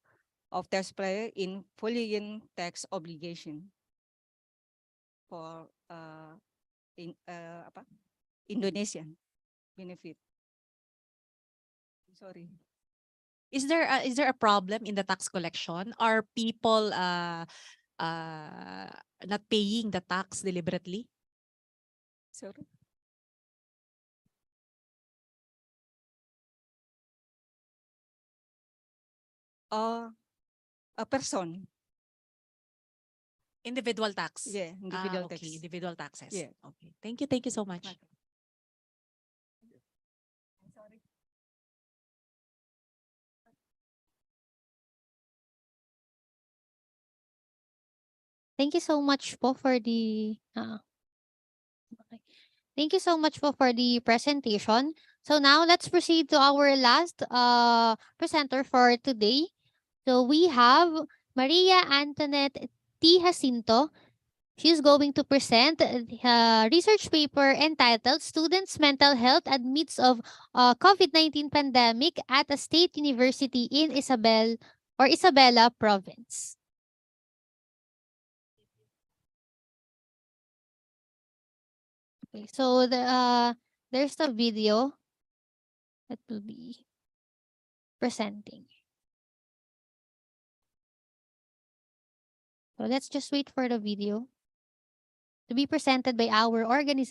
of taxpayer in following tax obligation. for Indonesian benefit. Sorry. Is there a problem in the tax collection? Are people not paying the tax deliberately? Sorry. A person. Individual tax. Yeah, individual okay, tax. individual taxes. Yeah. Okay. Thank you so much. Sorry. Thank you so much po for the okay. Thank you so much po for the presentation. So now let's proceed to our last presenter for today. So we have Maria Antoinette T. Jacinto. She's going to present a research paper entitled Students' Mental Health Amidst of COVID-19 Pandemic at a State University in Isabela Province. Okay, so there's the video that will be presenting. So let's just wait for the video to be presented by our organizers.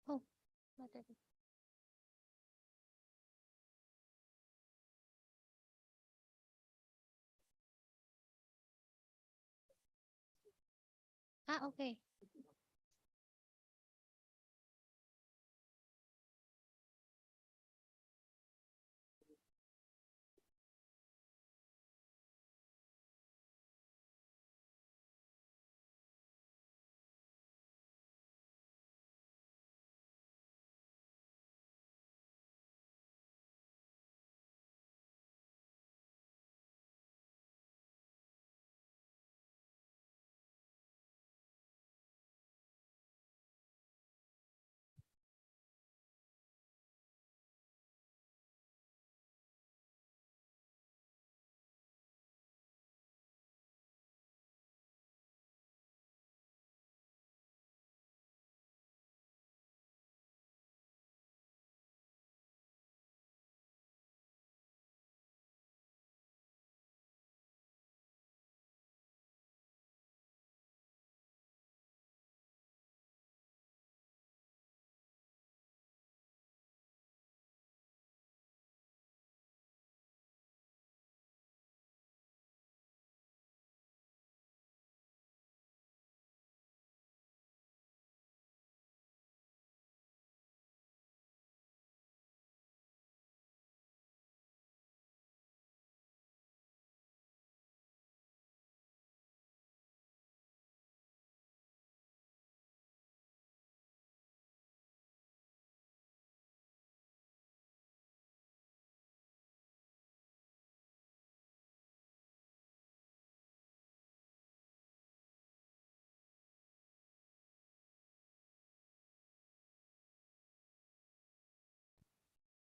Oh, whatever. Okay.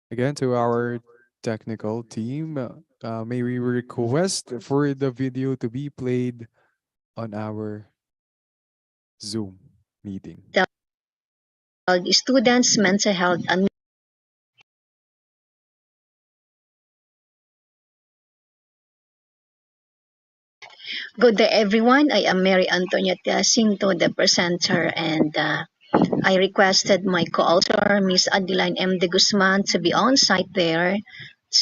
Again, to our technical team, may we request for the video to be played on our Zoom meeting. Students' mental health and good day, everyone. I am Mary Antoinette Jacinto, the presenter, and I requested my co-author, Miss Adeline M. de Guzman, to be on site there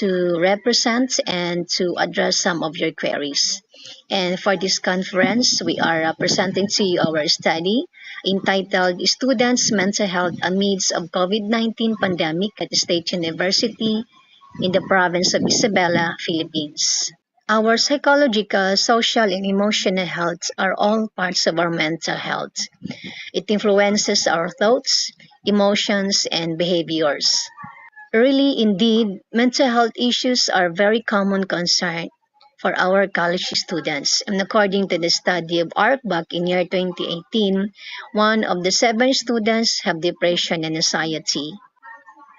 to represent and to address some of your queries. And for this conference, we are presenting to you our study entitled Students' Mental Health Amidst of COVID-19 Pandemic at the State University in the province of Isabela, Philippines. Our psychological, social, and emotional health are all parts of our mental health. It influences our thoughts, emotions, and behaviors. Really, indeed, mental health issues are very common concern for our college students. And according to the study of ARC back in year 2018, 1 of the 7 students have depression and anxiety.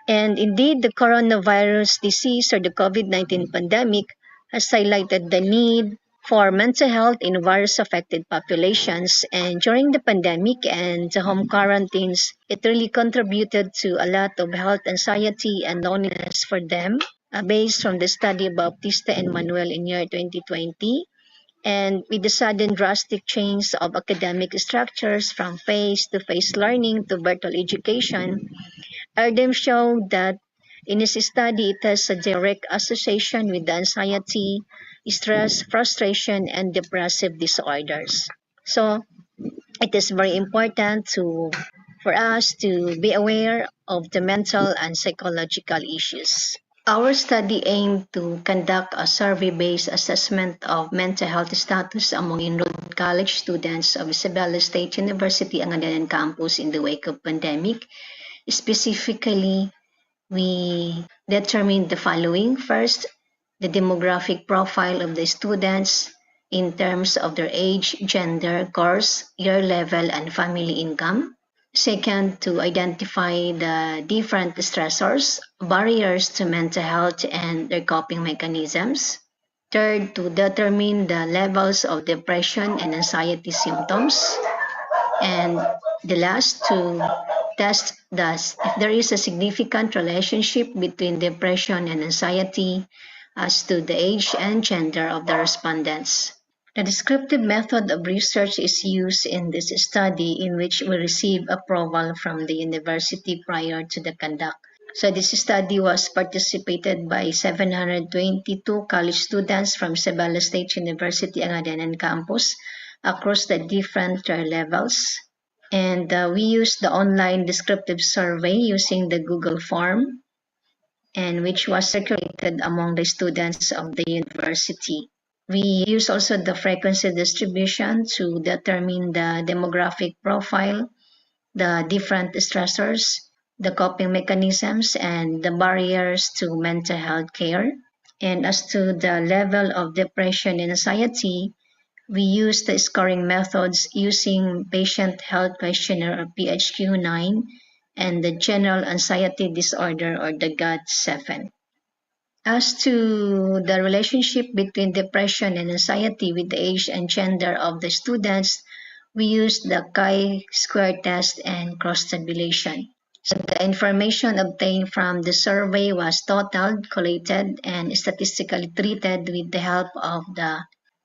And indeed, the coronavirus disease or the COVID-19 pandemic has highlighted the need for mental health in various affected populations. And during the pandemic and the home quarantines, it really contributed to a lot of health anxiety and loneliness for them, based from the study of Bautista and Manuel in year 2020. And with the sudden drastic change of academic structures from face-to-face learning to virtual education, Erdem showed that in his study it has a direct association with the anxiety, stress, frustration, and depressive disorders. So it is very important for us to be aware of the mental and psychological issues. Our study aimed to conduct a survey-based assessment of mental health status among enrolled college students of Isabela State University Angadanan campus in the wake of pandemic. Specifically, we determined the following. First, the demographic profile of the students in terms of their age, gender, course, year level, and family income. Second, to identify the different stressors, barriers to mental health, and their coping mechanisms. Third, to determine the levels of depression and anxiety symptoms. And the last, to test if there is a significant relationship between depression and anxiety as to the age and gender of the respondents. The descriptive method of research is used in this study, in which we receive approval from the university prior to the conduct. So this study was participated by 722 college students from Isabela State University Angadanan campus across the different levels. And we used the online descriptive survey using the Google form, and which was circulated among the students of the university. We use also the frequency distribution to determine the demographic profile, the different stressors, the coping mechanisms, and the barriers to mental health care. And as to the level of depression and anxiety, we use the scoring methods using Patient Health Questionnaire or PHQ-9 and the General Anxiety Disorder or the GAD-7. As to the relationship between depression and anxiety with the age and gender of the students, we used the chi-square test and cross-tabulation. So the information obtained from the survey was totaled, collated, and statistically treated with the help of the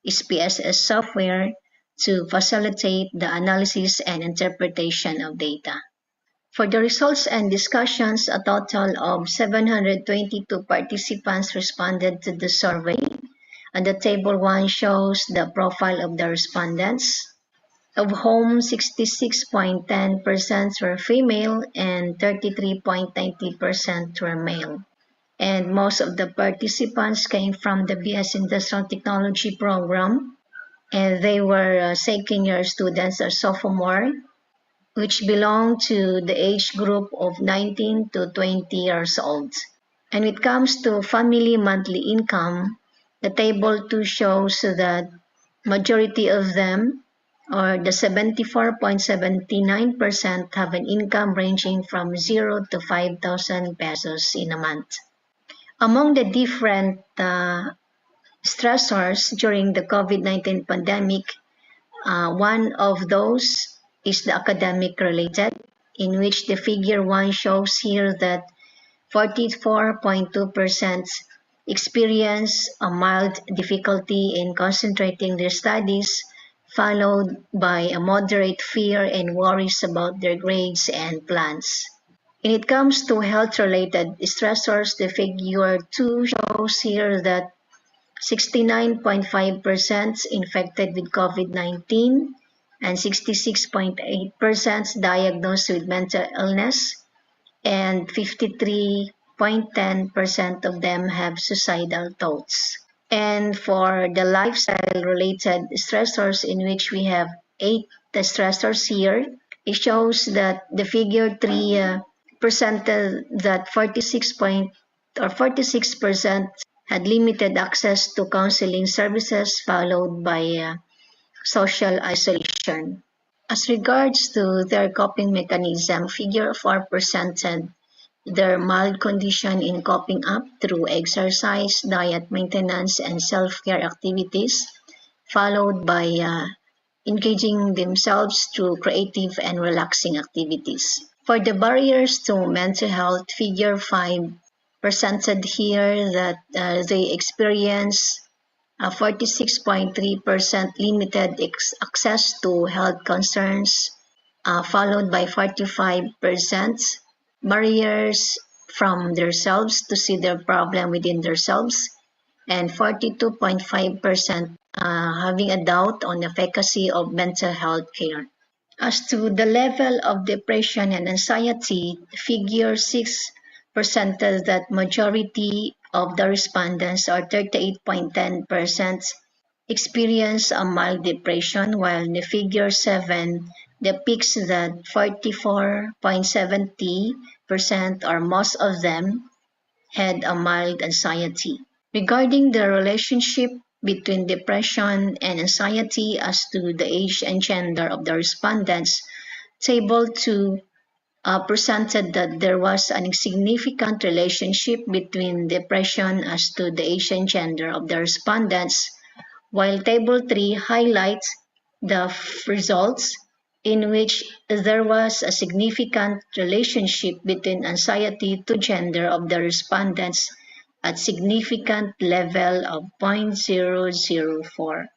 SPSS software to facilitate the analysis and interpretation of data. For the results and discussions, a total of 722 participants responded to the survey, and the table 1 shows the profile of the respondents, of whom 66.10% were female and 33.90% were male. And most of the participants came from the BS Industrial Technology program, and they were second year students or sophomore, which belong to the age group of 19 to 20 years old. And when it comes to family monthly income, the table 2 shows that majority of them, or the 74.79%, have an income ranging from 0 to 5,000 pesos in a month. Among the different stressors during the COVID-19 pandemic, one of those is the academic related, in which the figure 1 shows here that 44.2% experience a mild difficulty in concentrating their studies, followed by a moderate fear and worries about their grades and plans. When it comes to health-related stressors, the figure 2 shows here that 69.5% infected with COVID-19 and 66.8% diagnosed with mental illness, and 53.10% of them have suicidal thoughts. And for the lifestyle-related stressors, in which we have 8 stressors here, it shows that the figure 3 presented that 46% had limited access to counseling services, followed by social isolation. As regards to their coping mechanism, figure 4 presented their mild condition in coping up through exercise, diet maintenance, and self-care activities, followed by engaging themselves through creative and relaxing activities. For the barriers to mental health, figure 5 presented here that they experience a 46.3% limited access to health concerns, followed by 45% barriers from themselves to see their problem within themselves, and 42.5% having a doubt on the efficacy of mental health care. As to the level of depression and anxiety, figure 6 presented that majority of the respondents, or 38.10%, experience a mild depression, while the figure 7 depicts that 44.70%, or most of them, had a mild anxiety. Regarding the relationship between depression and anxiety as to the age and gender of the respondents, Table 2 presented that there was an insignificant relationship between depression as to the age and gender of the respondents, while Table 3 highlights the results in which there was a significant relationship between anxiety to gender of the respondents at significant level of 0.004.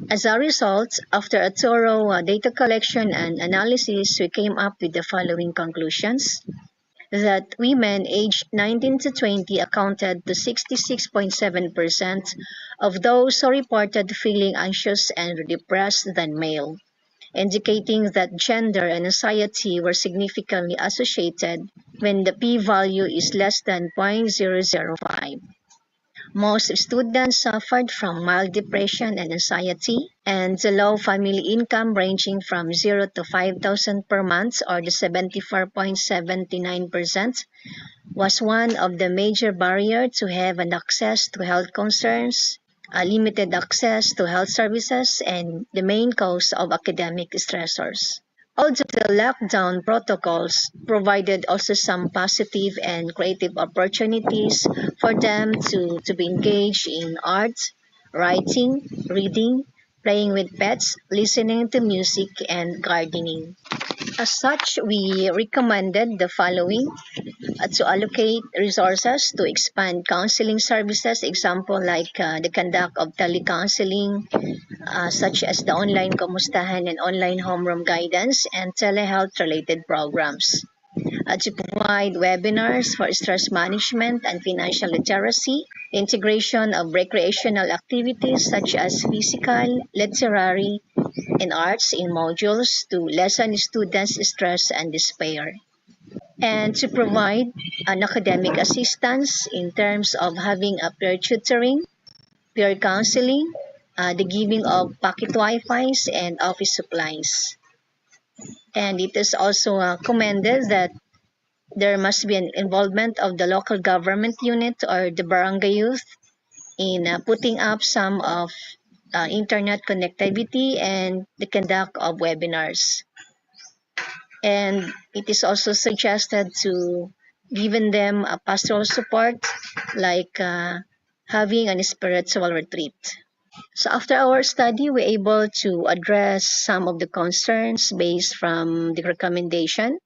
As a result, after a thorough data collection and analysis, we came up with the following conclusions: that women aged 19 to 20 accounted to 66.7% of those who reported feeling anxious and depressed than male, indicating that gender and anxiety were significantly associated when the p-value is less than 0.005. Most students suffered from mild depression and anxiety, and the low family income ranging from 0 to 5,000 per month, or the 74.79%, was one of the major barriers to have an access to health concerns, a limited access to health services, and the main cause of academic stressors. Although the lockdown protocols provided also some positive and creative opportunities for them to be engaged in art, writing, reading, playing with pets, listening to music, and gardening. As such, we recommended the following: to allocate resources to expand counseling services, example like the conduct of telecounseling, such as the online kamustahan and online homeroom guidance and telehealth-related programs. To provide webinars for stress management and financial literacy, integration of recreational activities such as physical, literary, and arts in modules to lessen students' stress and despair, and to provide an academic assistance in terms of having a peer tutoring, peer counseling, the giving of pocket Wi-Fis and office supplies. And it is also commended that there must be an involvement of the local government unit or the barangay youth in putting up some of internet connectivity and the conduct of webinars. And it is also suggested to giving them a pastoral support, like having a spiritual retreat. So after our study, we're able to address some of the concerns based from the recommendation.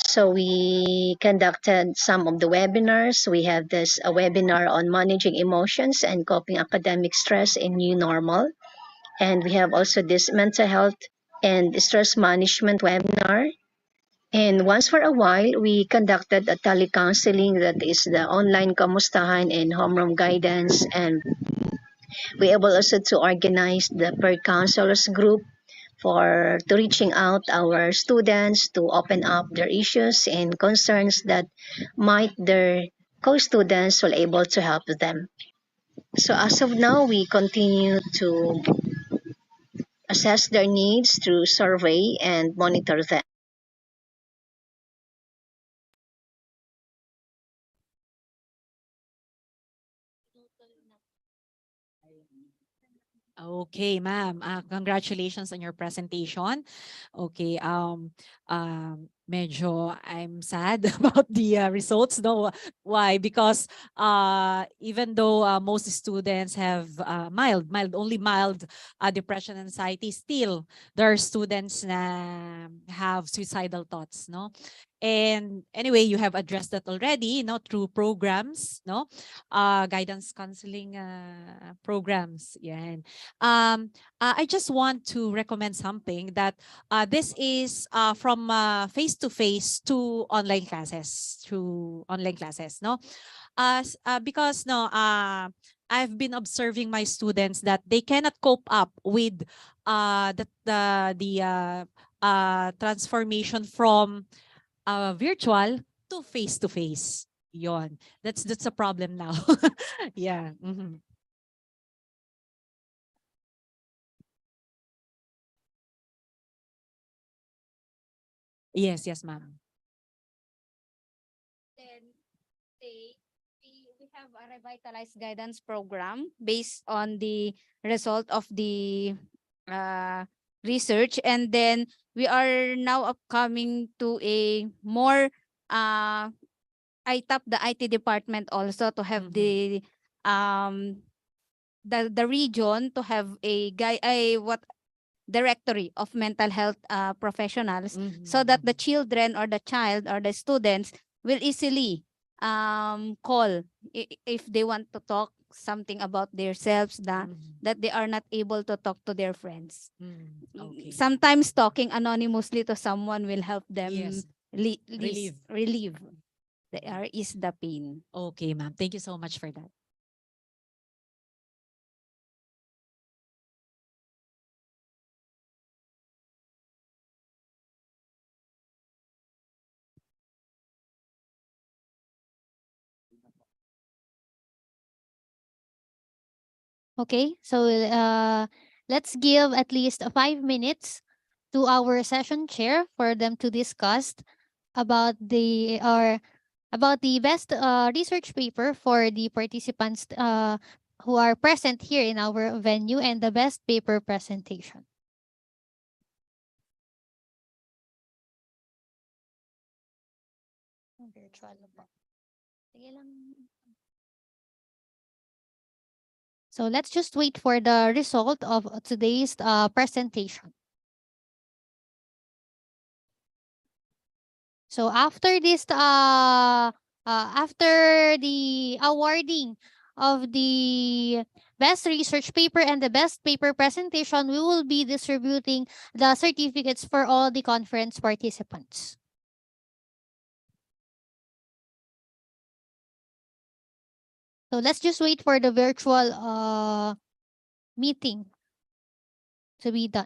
So we conducted some of the webinars. We have this a webinar on managing emotions and coping academic stress in new normal. And we have also this mental health and stress management webinar. And once for a while, we conducted a telecounseling, that is the online kamustahan and homeroom guidance. And we able also to organize the per counselors group to reaching out our students to open up their issues and concerns that might their co-students will able to help them. So as of now, we continue to assess their needs through survey and monitor them. Okay, ma'am. Congratulations on your presentation. Okay. medyo I'm sad about the results. No, why? Because even though most students have only mild depression, anxiety, still there are students na have suicidal thoughts. No, and anyway, you have addressed that already. No, through programs. No, guidance counseling programs. Yeah. I just want to recommend something that this is from face-to-face to online classes, through online classes, no? Because no, I've been observing my students that they cannot cope up with the transformation from virtual to face-to-face. Yon. That's a problem now. Yeah. Mhm. Yes, yes, ma'am. Then we have a revitalized guidance program based on the result of the uh, research, and then we are now upcoming to a more I tap the IT department also to have um the region to have a directory of mental health professionals, so that the children or the child or the students will easily call if they want to talk something about themselves that they are not able to talk to their friends. Okay. Sometimes talking anonymously to someone will help them Yes. relieve is the pain. Okay, ma'am. Thank you so much for that. Okay, so let's give at least 5 minutes to our session chair for them to discuss about the best research paper for the participants who are present here in our venue, and the best paper presentation. Virtual po. Sige lang. So let's just wait for the result of today's presentation. So after this, after the awarding of the best research paper and the best paper presentation, we will be distributing the certificates for all the conference participants. So let's just wait for the virtual meeting to be done.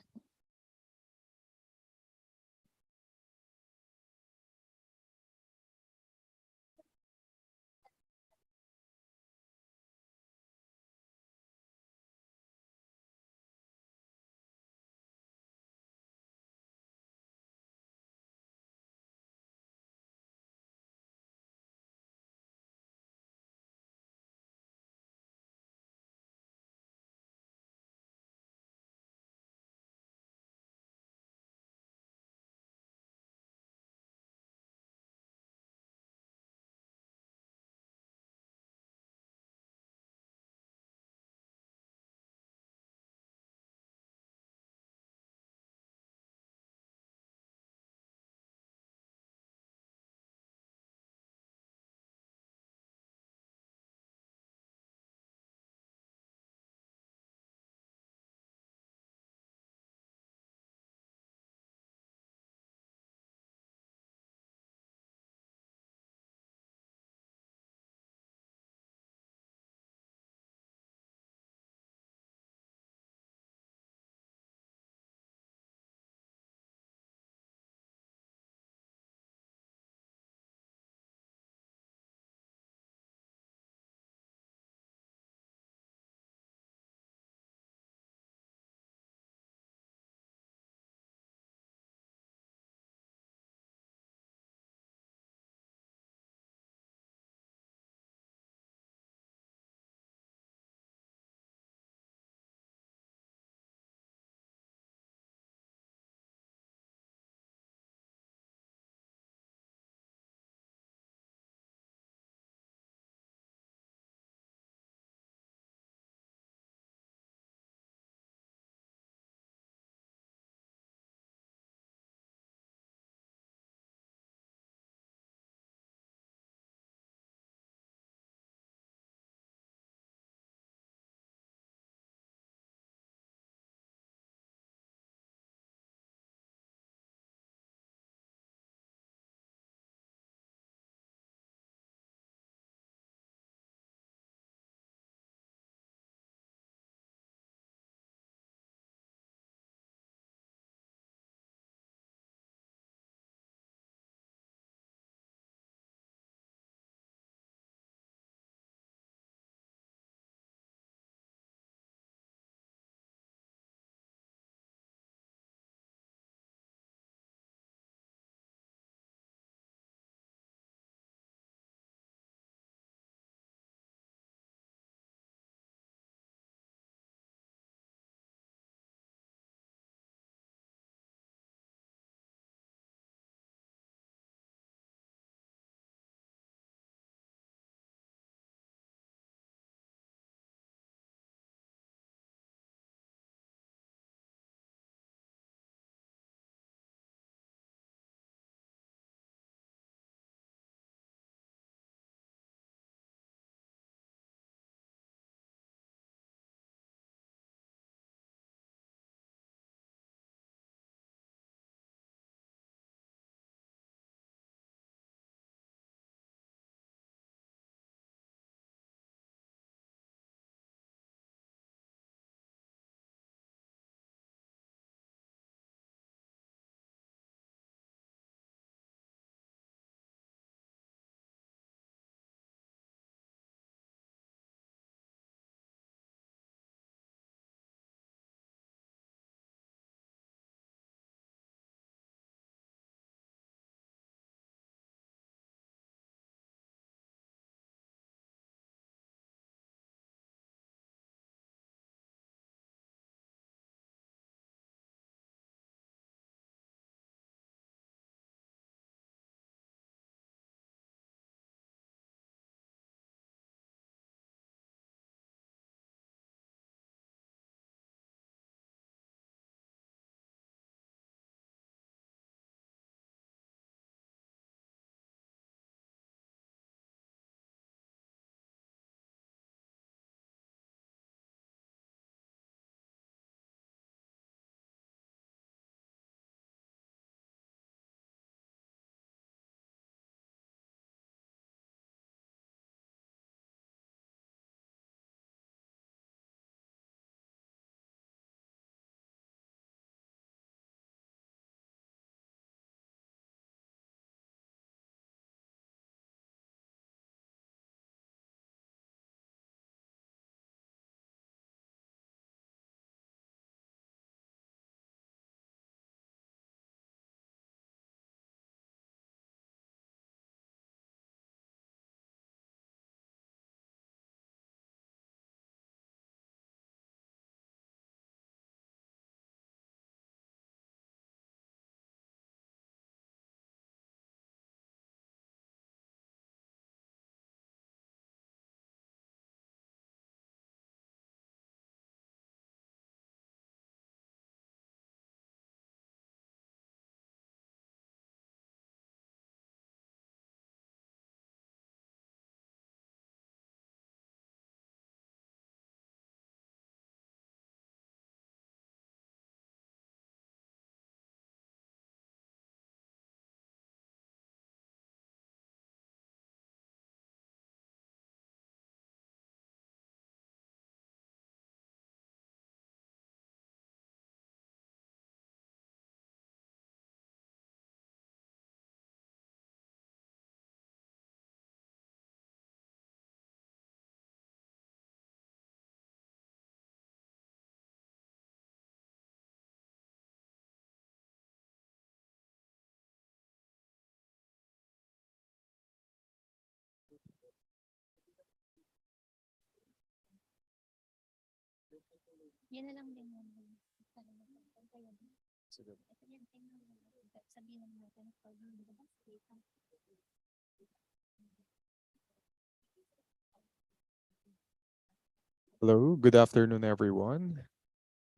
Hello, good afternoon, everyone.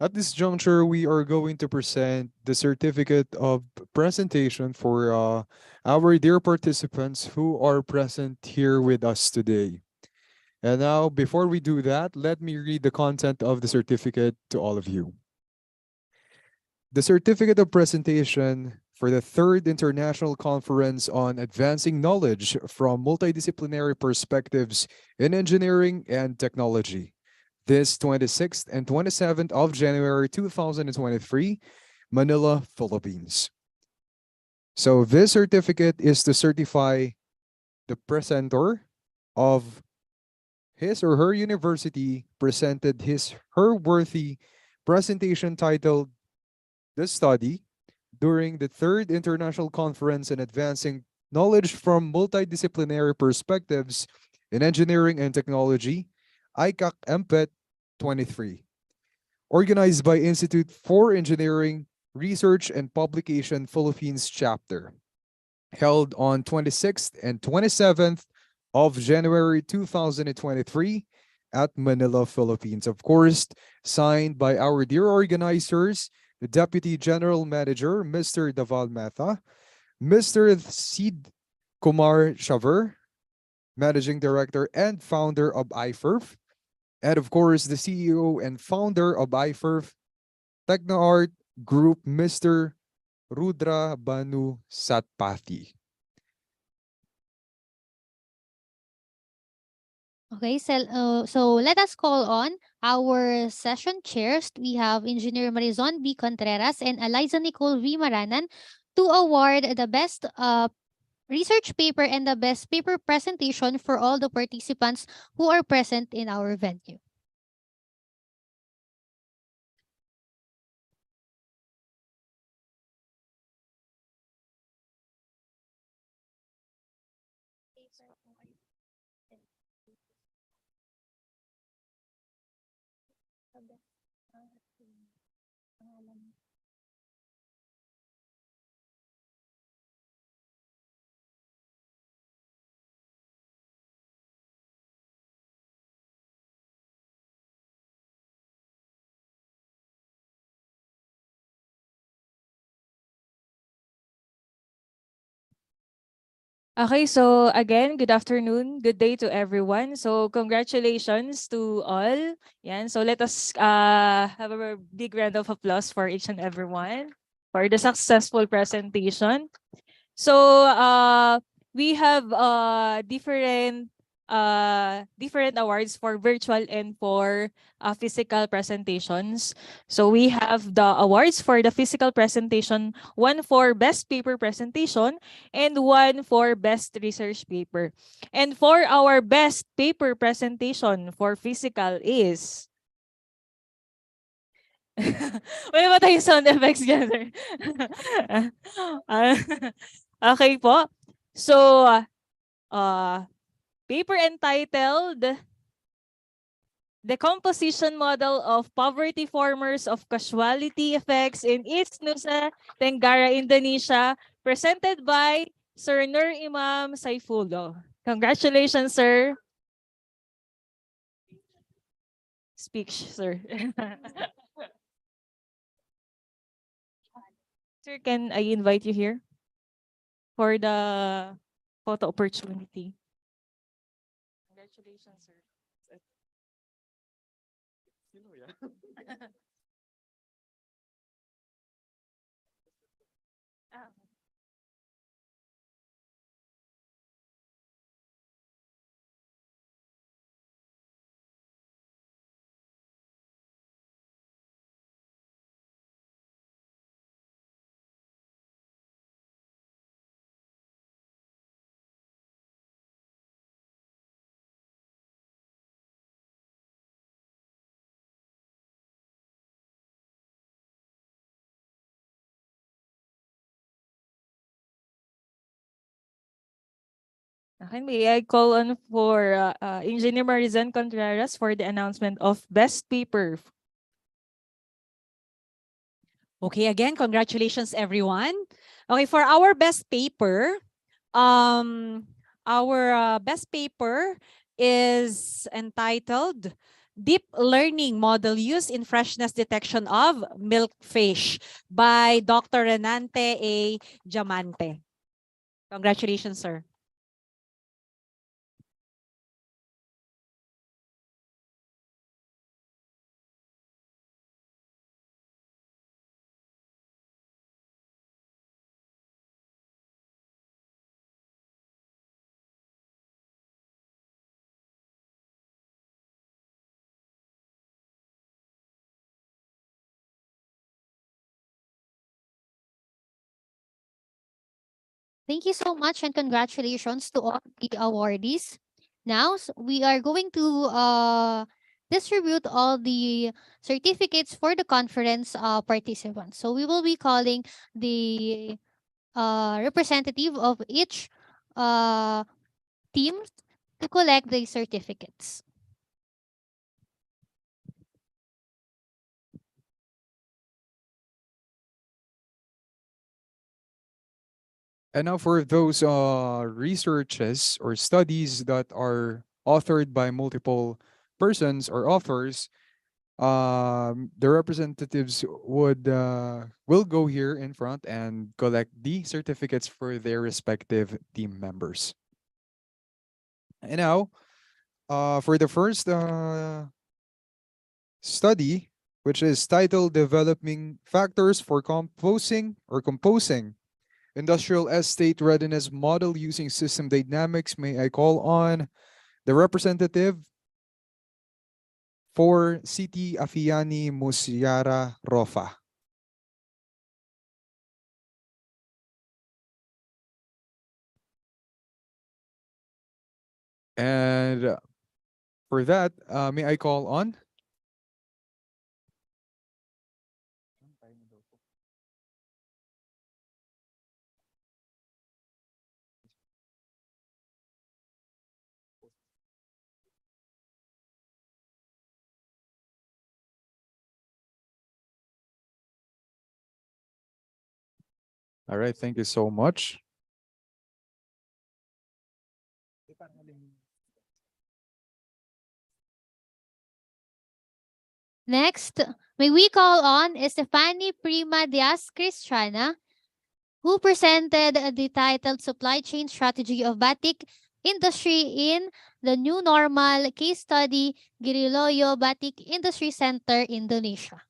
At this juncture, we are going to present the certificate of presentation for our dear participants who are present here with us today. And now, before we do that, let me read the content of the certificate to all of you. The certificate of presentation for the third International Conference on Advancing Knowledge from Multidisciplinary Perspectives in Engineering and Technology. This 26th and 27th of January 2023, Manila, Philippines. So this certificate is to certify the presenter of his or her university presented her worthy presentation titled The Study during the third International Conference on Advancing Knowledge from Multidisciplinary Perspectives in Engineering and Technology, ICAKMPET-23, organized by Institute for Engineering, Research and Publication Philippines Chapter, held on 26th and 27th of January 2023 at Manila, Philippines. Of course, signed by our dear organizers, the Deputy General Manager, Mr. Daval Mehta, Mr. Sid Kumar Shaver, Managing Director and Founder of IFERP, and of course, the CEO and founder of IFERP, TechnoArt Group, Mr. Rudra Banu Satpathy. Okay, so let us call on our session chairs. We have Engineer Marizon B. Contreras and Eliza Nicole V. Maranan to award the best research paper and the best paper presentation for all the participants who are present in our venue. Okay, so again, good afternoon, good day to everyone. So congratulations to all. Yan, so let us have a big round of applause for each and everyone for the successful presentation. So we have different awards for virtual and for physical presentations. So we have the awards for the physical presentation, one for best paper presentation and one for best research paper. And for our best paper presentation for physical is wala ba tayong sound effects dyan, sir? Okay po. So, paper entitled The Composition Model of Poverty Formers of Casualty Effects in East Nusa Tenggara, Indonesia, presented by Sir Nur Imam Saifullah. Congratulations, sir. Speech, sir. Sir, can I invite you here for the photo opportunity? Congratulations, sir. Okay, may I call on for Engineer Marizan Contreras for the announcement of best paper Okay, again, congratulations everyone. Okay, for our best paper, our best paper is entitled Deep Learning Model Used in Freshness Detection of Milkfish by Dr. Renante A. Diamante. Congratulations, sir. Thank you so much and congratulations to all the awardees. Now, we are going to distribute all the certificates for the conference participants. So we will be calling the representative of each uh, team to collect the certificates. And now for those researches or studies that are authored by multiple persons or authors, the representatives will go here in front and collect the certificates for their respective team members. And now, for the first study, which is titled Developing Factors for Composing Industrial Estate Readiness Model Using System Dynamics, may I call on the representative for City Afiani Musiara Rofa. And for that, may I call on All right, thank you so much. Next, may we call on Estefany Prima Diaz Cristiana, who presented the titled Supply Chain Strategy of Batik Industry in the New Normal Case Study, Giriloyo Batik Industry Center, Indonesia.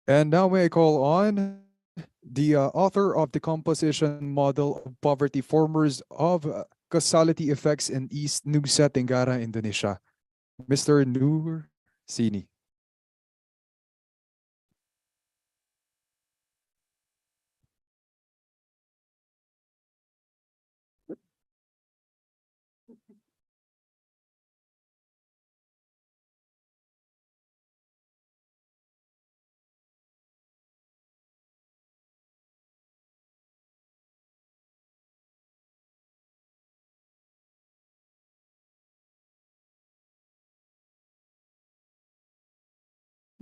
And now may I call on the author of the composition model of poverty formers of causality effects in East Nusa Tenggara, Indonesia, Mr. Nur Sini.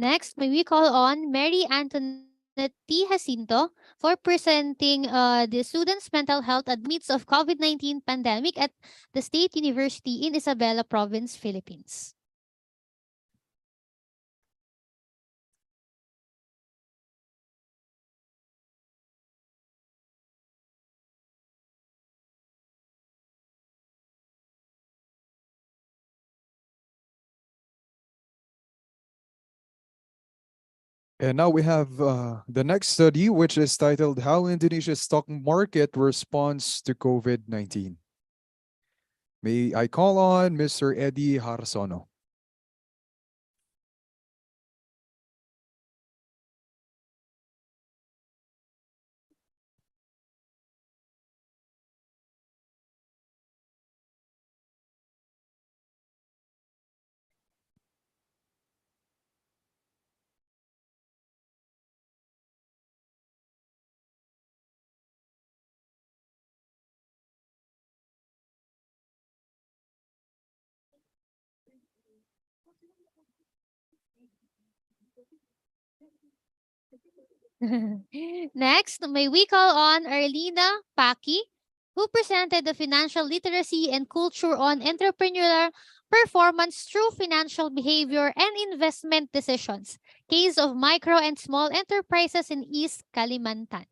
Next, may we call on Mary Antoinette T. Jacinto for presenting the students' mental health amidst of COVID-19 pandemic at the State University in Isabela Province, Philippines. And now we have the next study, which is titled How Indonesia's Stock Market Responds to COVID-19. May I call on Mr. Eddie Harsono. Next, may we call on Arlina Paki, who presented the financial literacy and culture on entrepreneurial performance through financial behavior and investment decisions. Case of micro and small enterprises in East Kalimantan.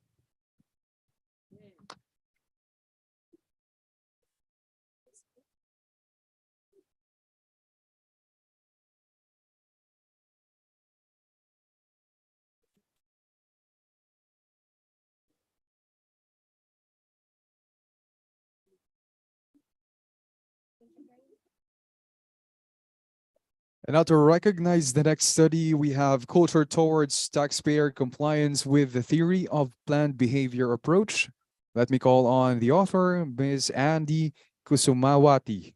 And now to recognize the next study, we have Culture Towards Taxpayer Compliance with the Theory of Planned Behavior Approach. Let me call on the author, Ms. Andy Kusumawati.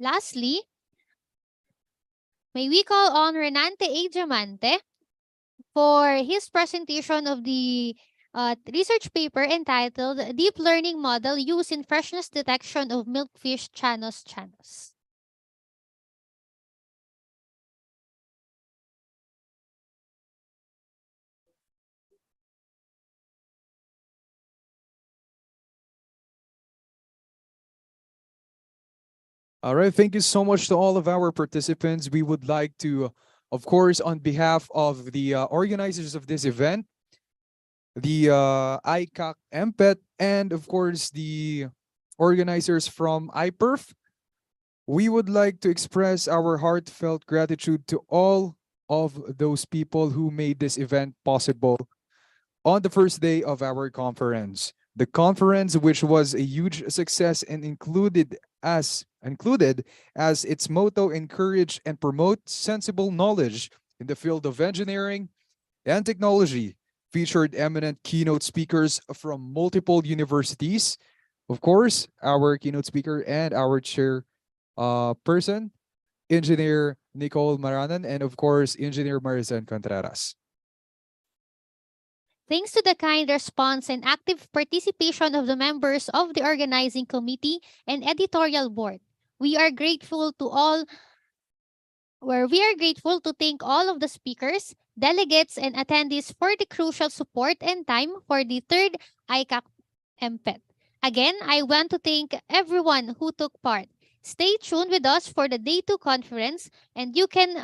Lastly, may we call on Renante A. Diamante for his presentation of the research paper entitled Deep Learning Model Used in Freshness Detection of Milkfish Chanos. All right, thank you so much to all of our participants. We would like to, of course, on behalf of the organizers of this event, the ICAKMPET, and of course the organizers from IFERP, we would like to express our heartfelt gratitude to all of those people who made this event possible on the first day of our conference. The conference, which was a huge success and included as its motto, encourage and promote sensible knowledge in the field of engineering and technology, featured eminent keynote speakers from multiple universities. Of course, our keynote speaker and our chair person, Engineer Nicole Maranan, and of course, Engineer Marizan Contreras. Thanks to the kind response and active participation of the members of the organizing committee and editorial board, we are grateful to thank all of the speakers, delegates, and attendees for the crucial support and time for the third ICAK-MPET. Again, I want to thank everyone who took part. Stay tuned with us for the Day 2 conference, and you can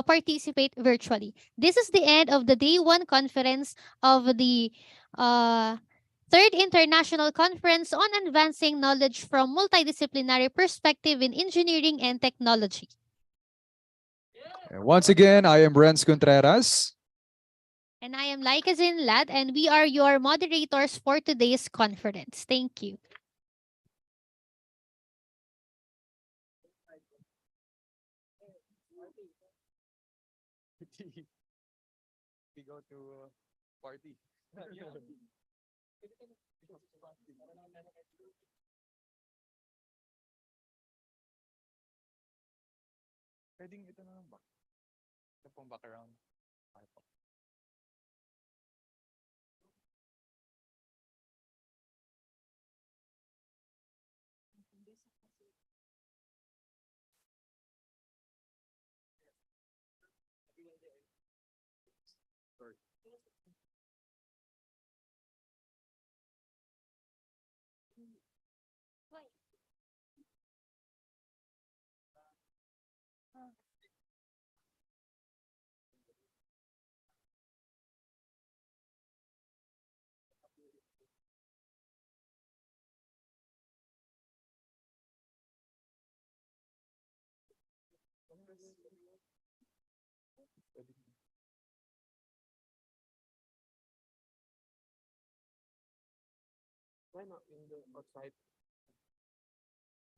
participate virtually. This is the end of the Day 1 conference of the Third International Conference on Advancing Knowledge from Multidisciplinary Perspective in Engineering and Technology. And once again, I am Renz Contreras. And I am Laika Zinlad, and we are your moderators for today's conference. Thank you. We go to party. Pwedeng ito na lang ba? Ito pong background. Okay po. Sorry. Why not in the outside?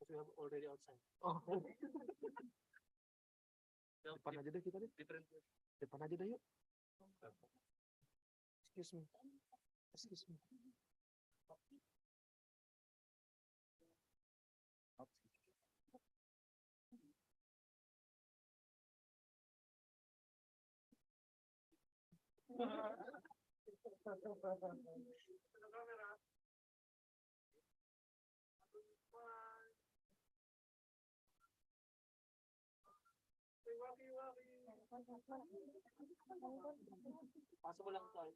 Because we have already outside. Oh. Depan aja deh kita deh. Depan aja deh yuk. Excuse me. Excuse me. Pasok mo lang to.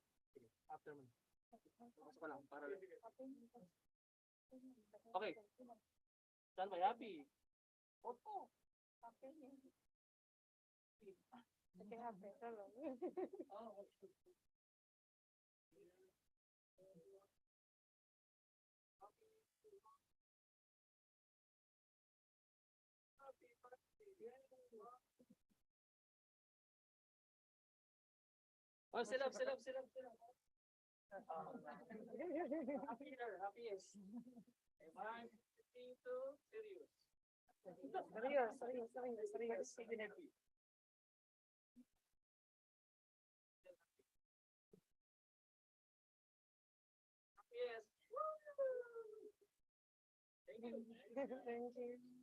After mo. Pasok mo lang para. Okay. Saan ba happy? Opo. Happy. Okay, happy. Oh. Oh, sit up. Happy there, happiest. 1, 2, serious. Serious. Happy. Yes. Thank you.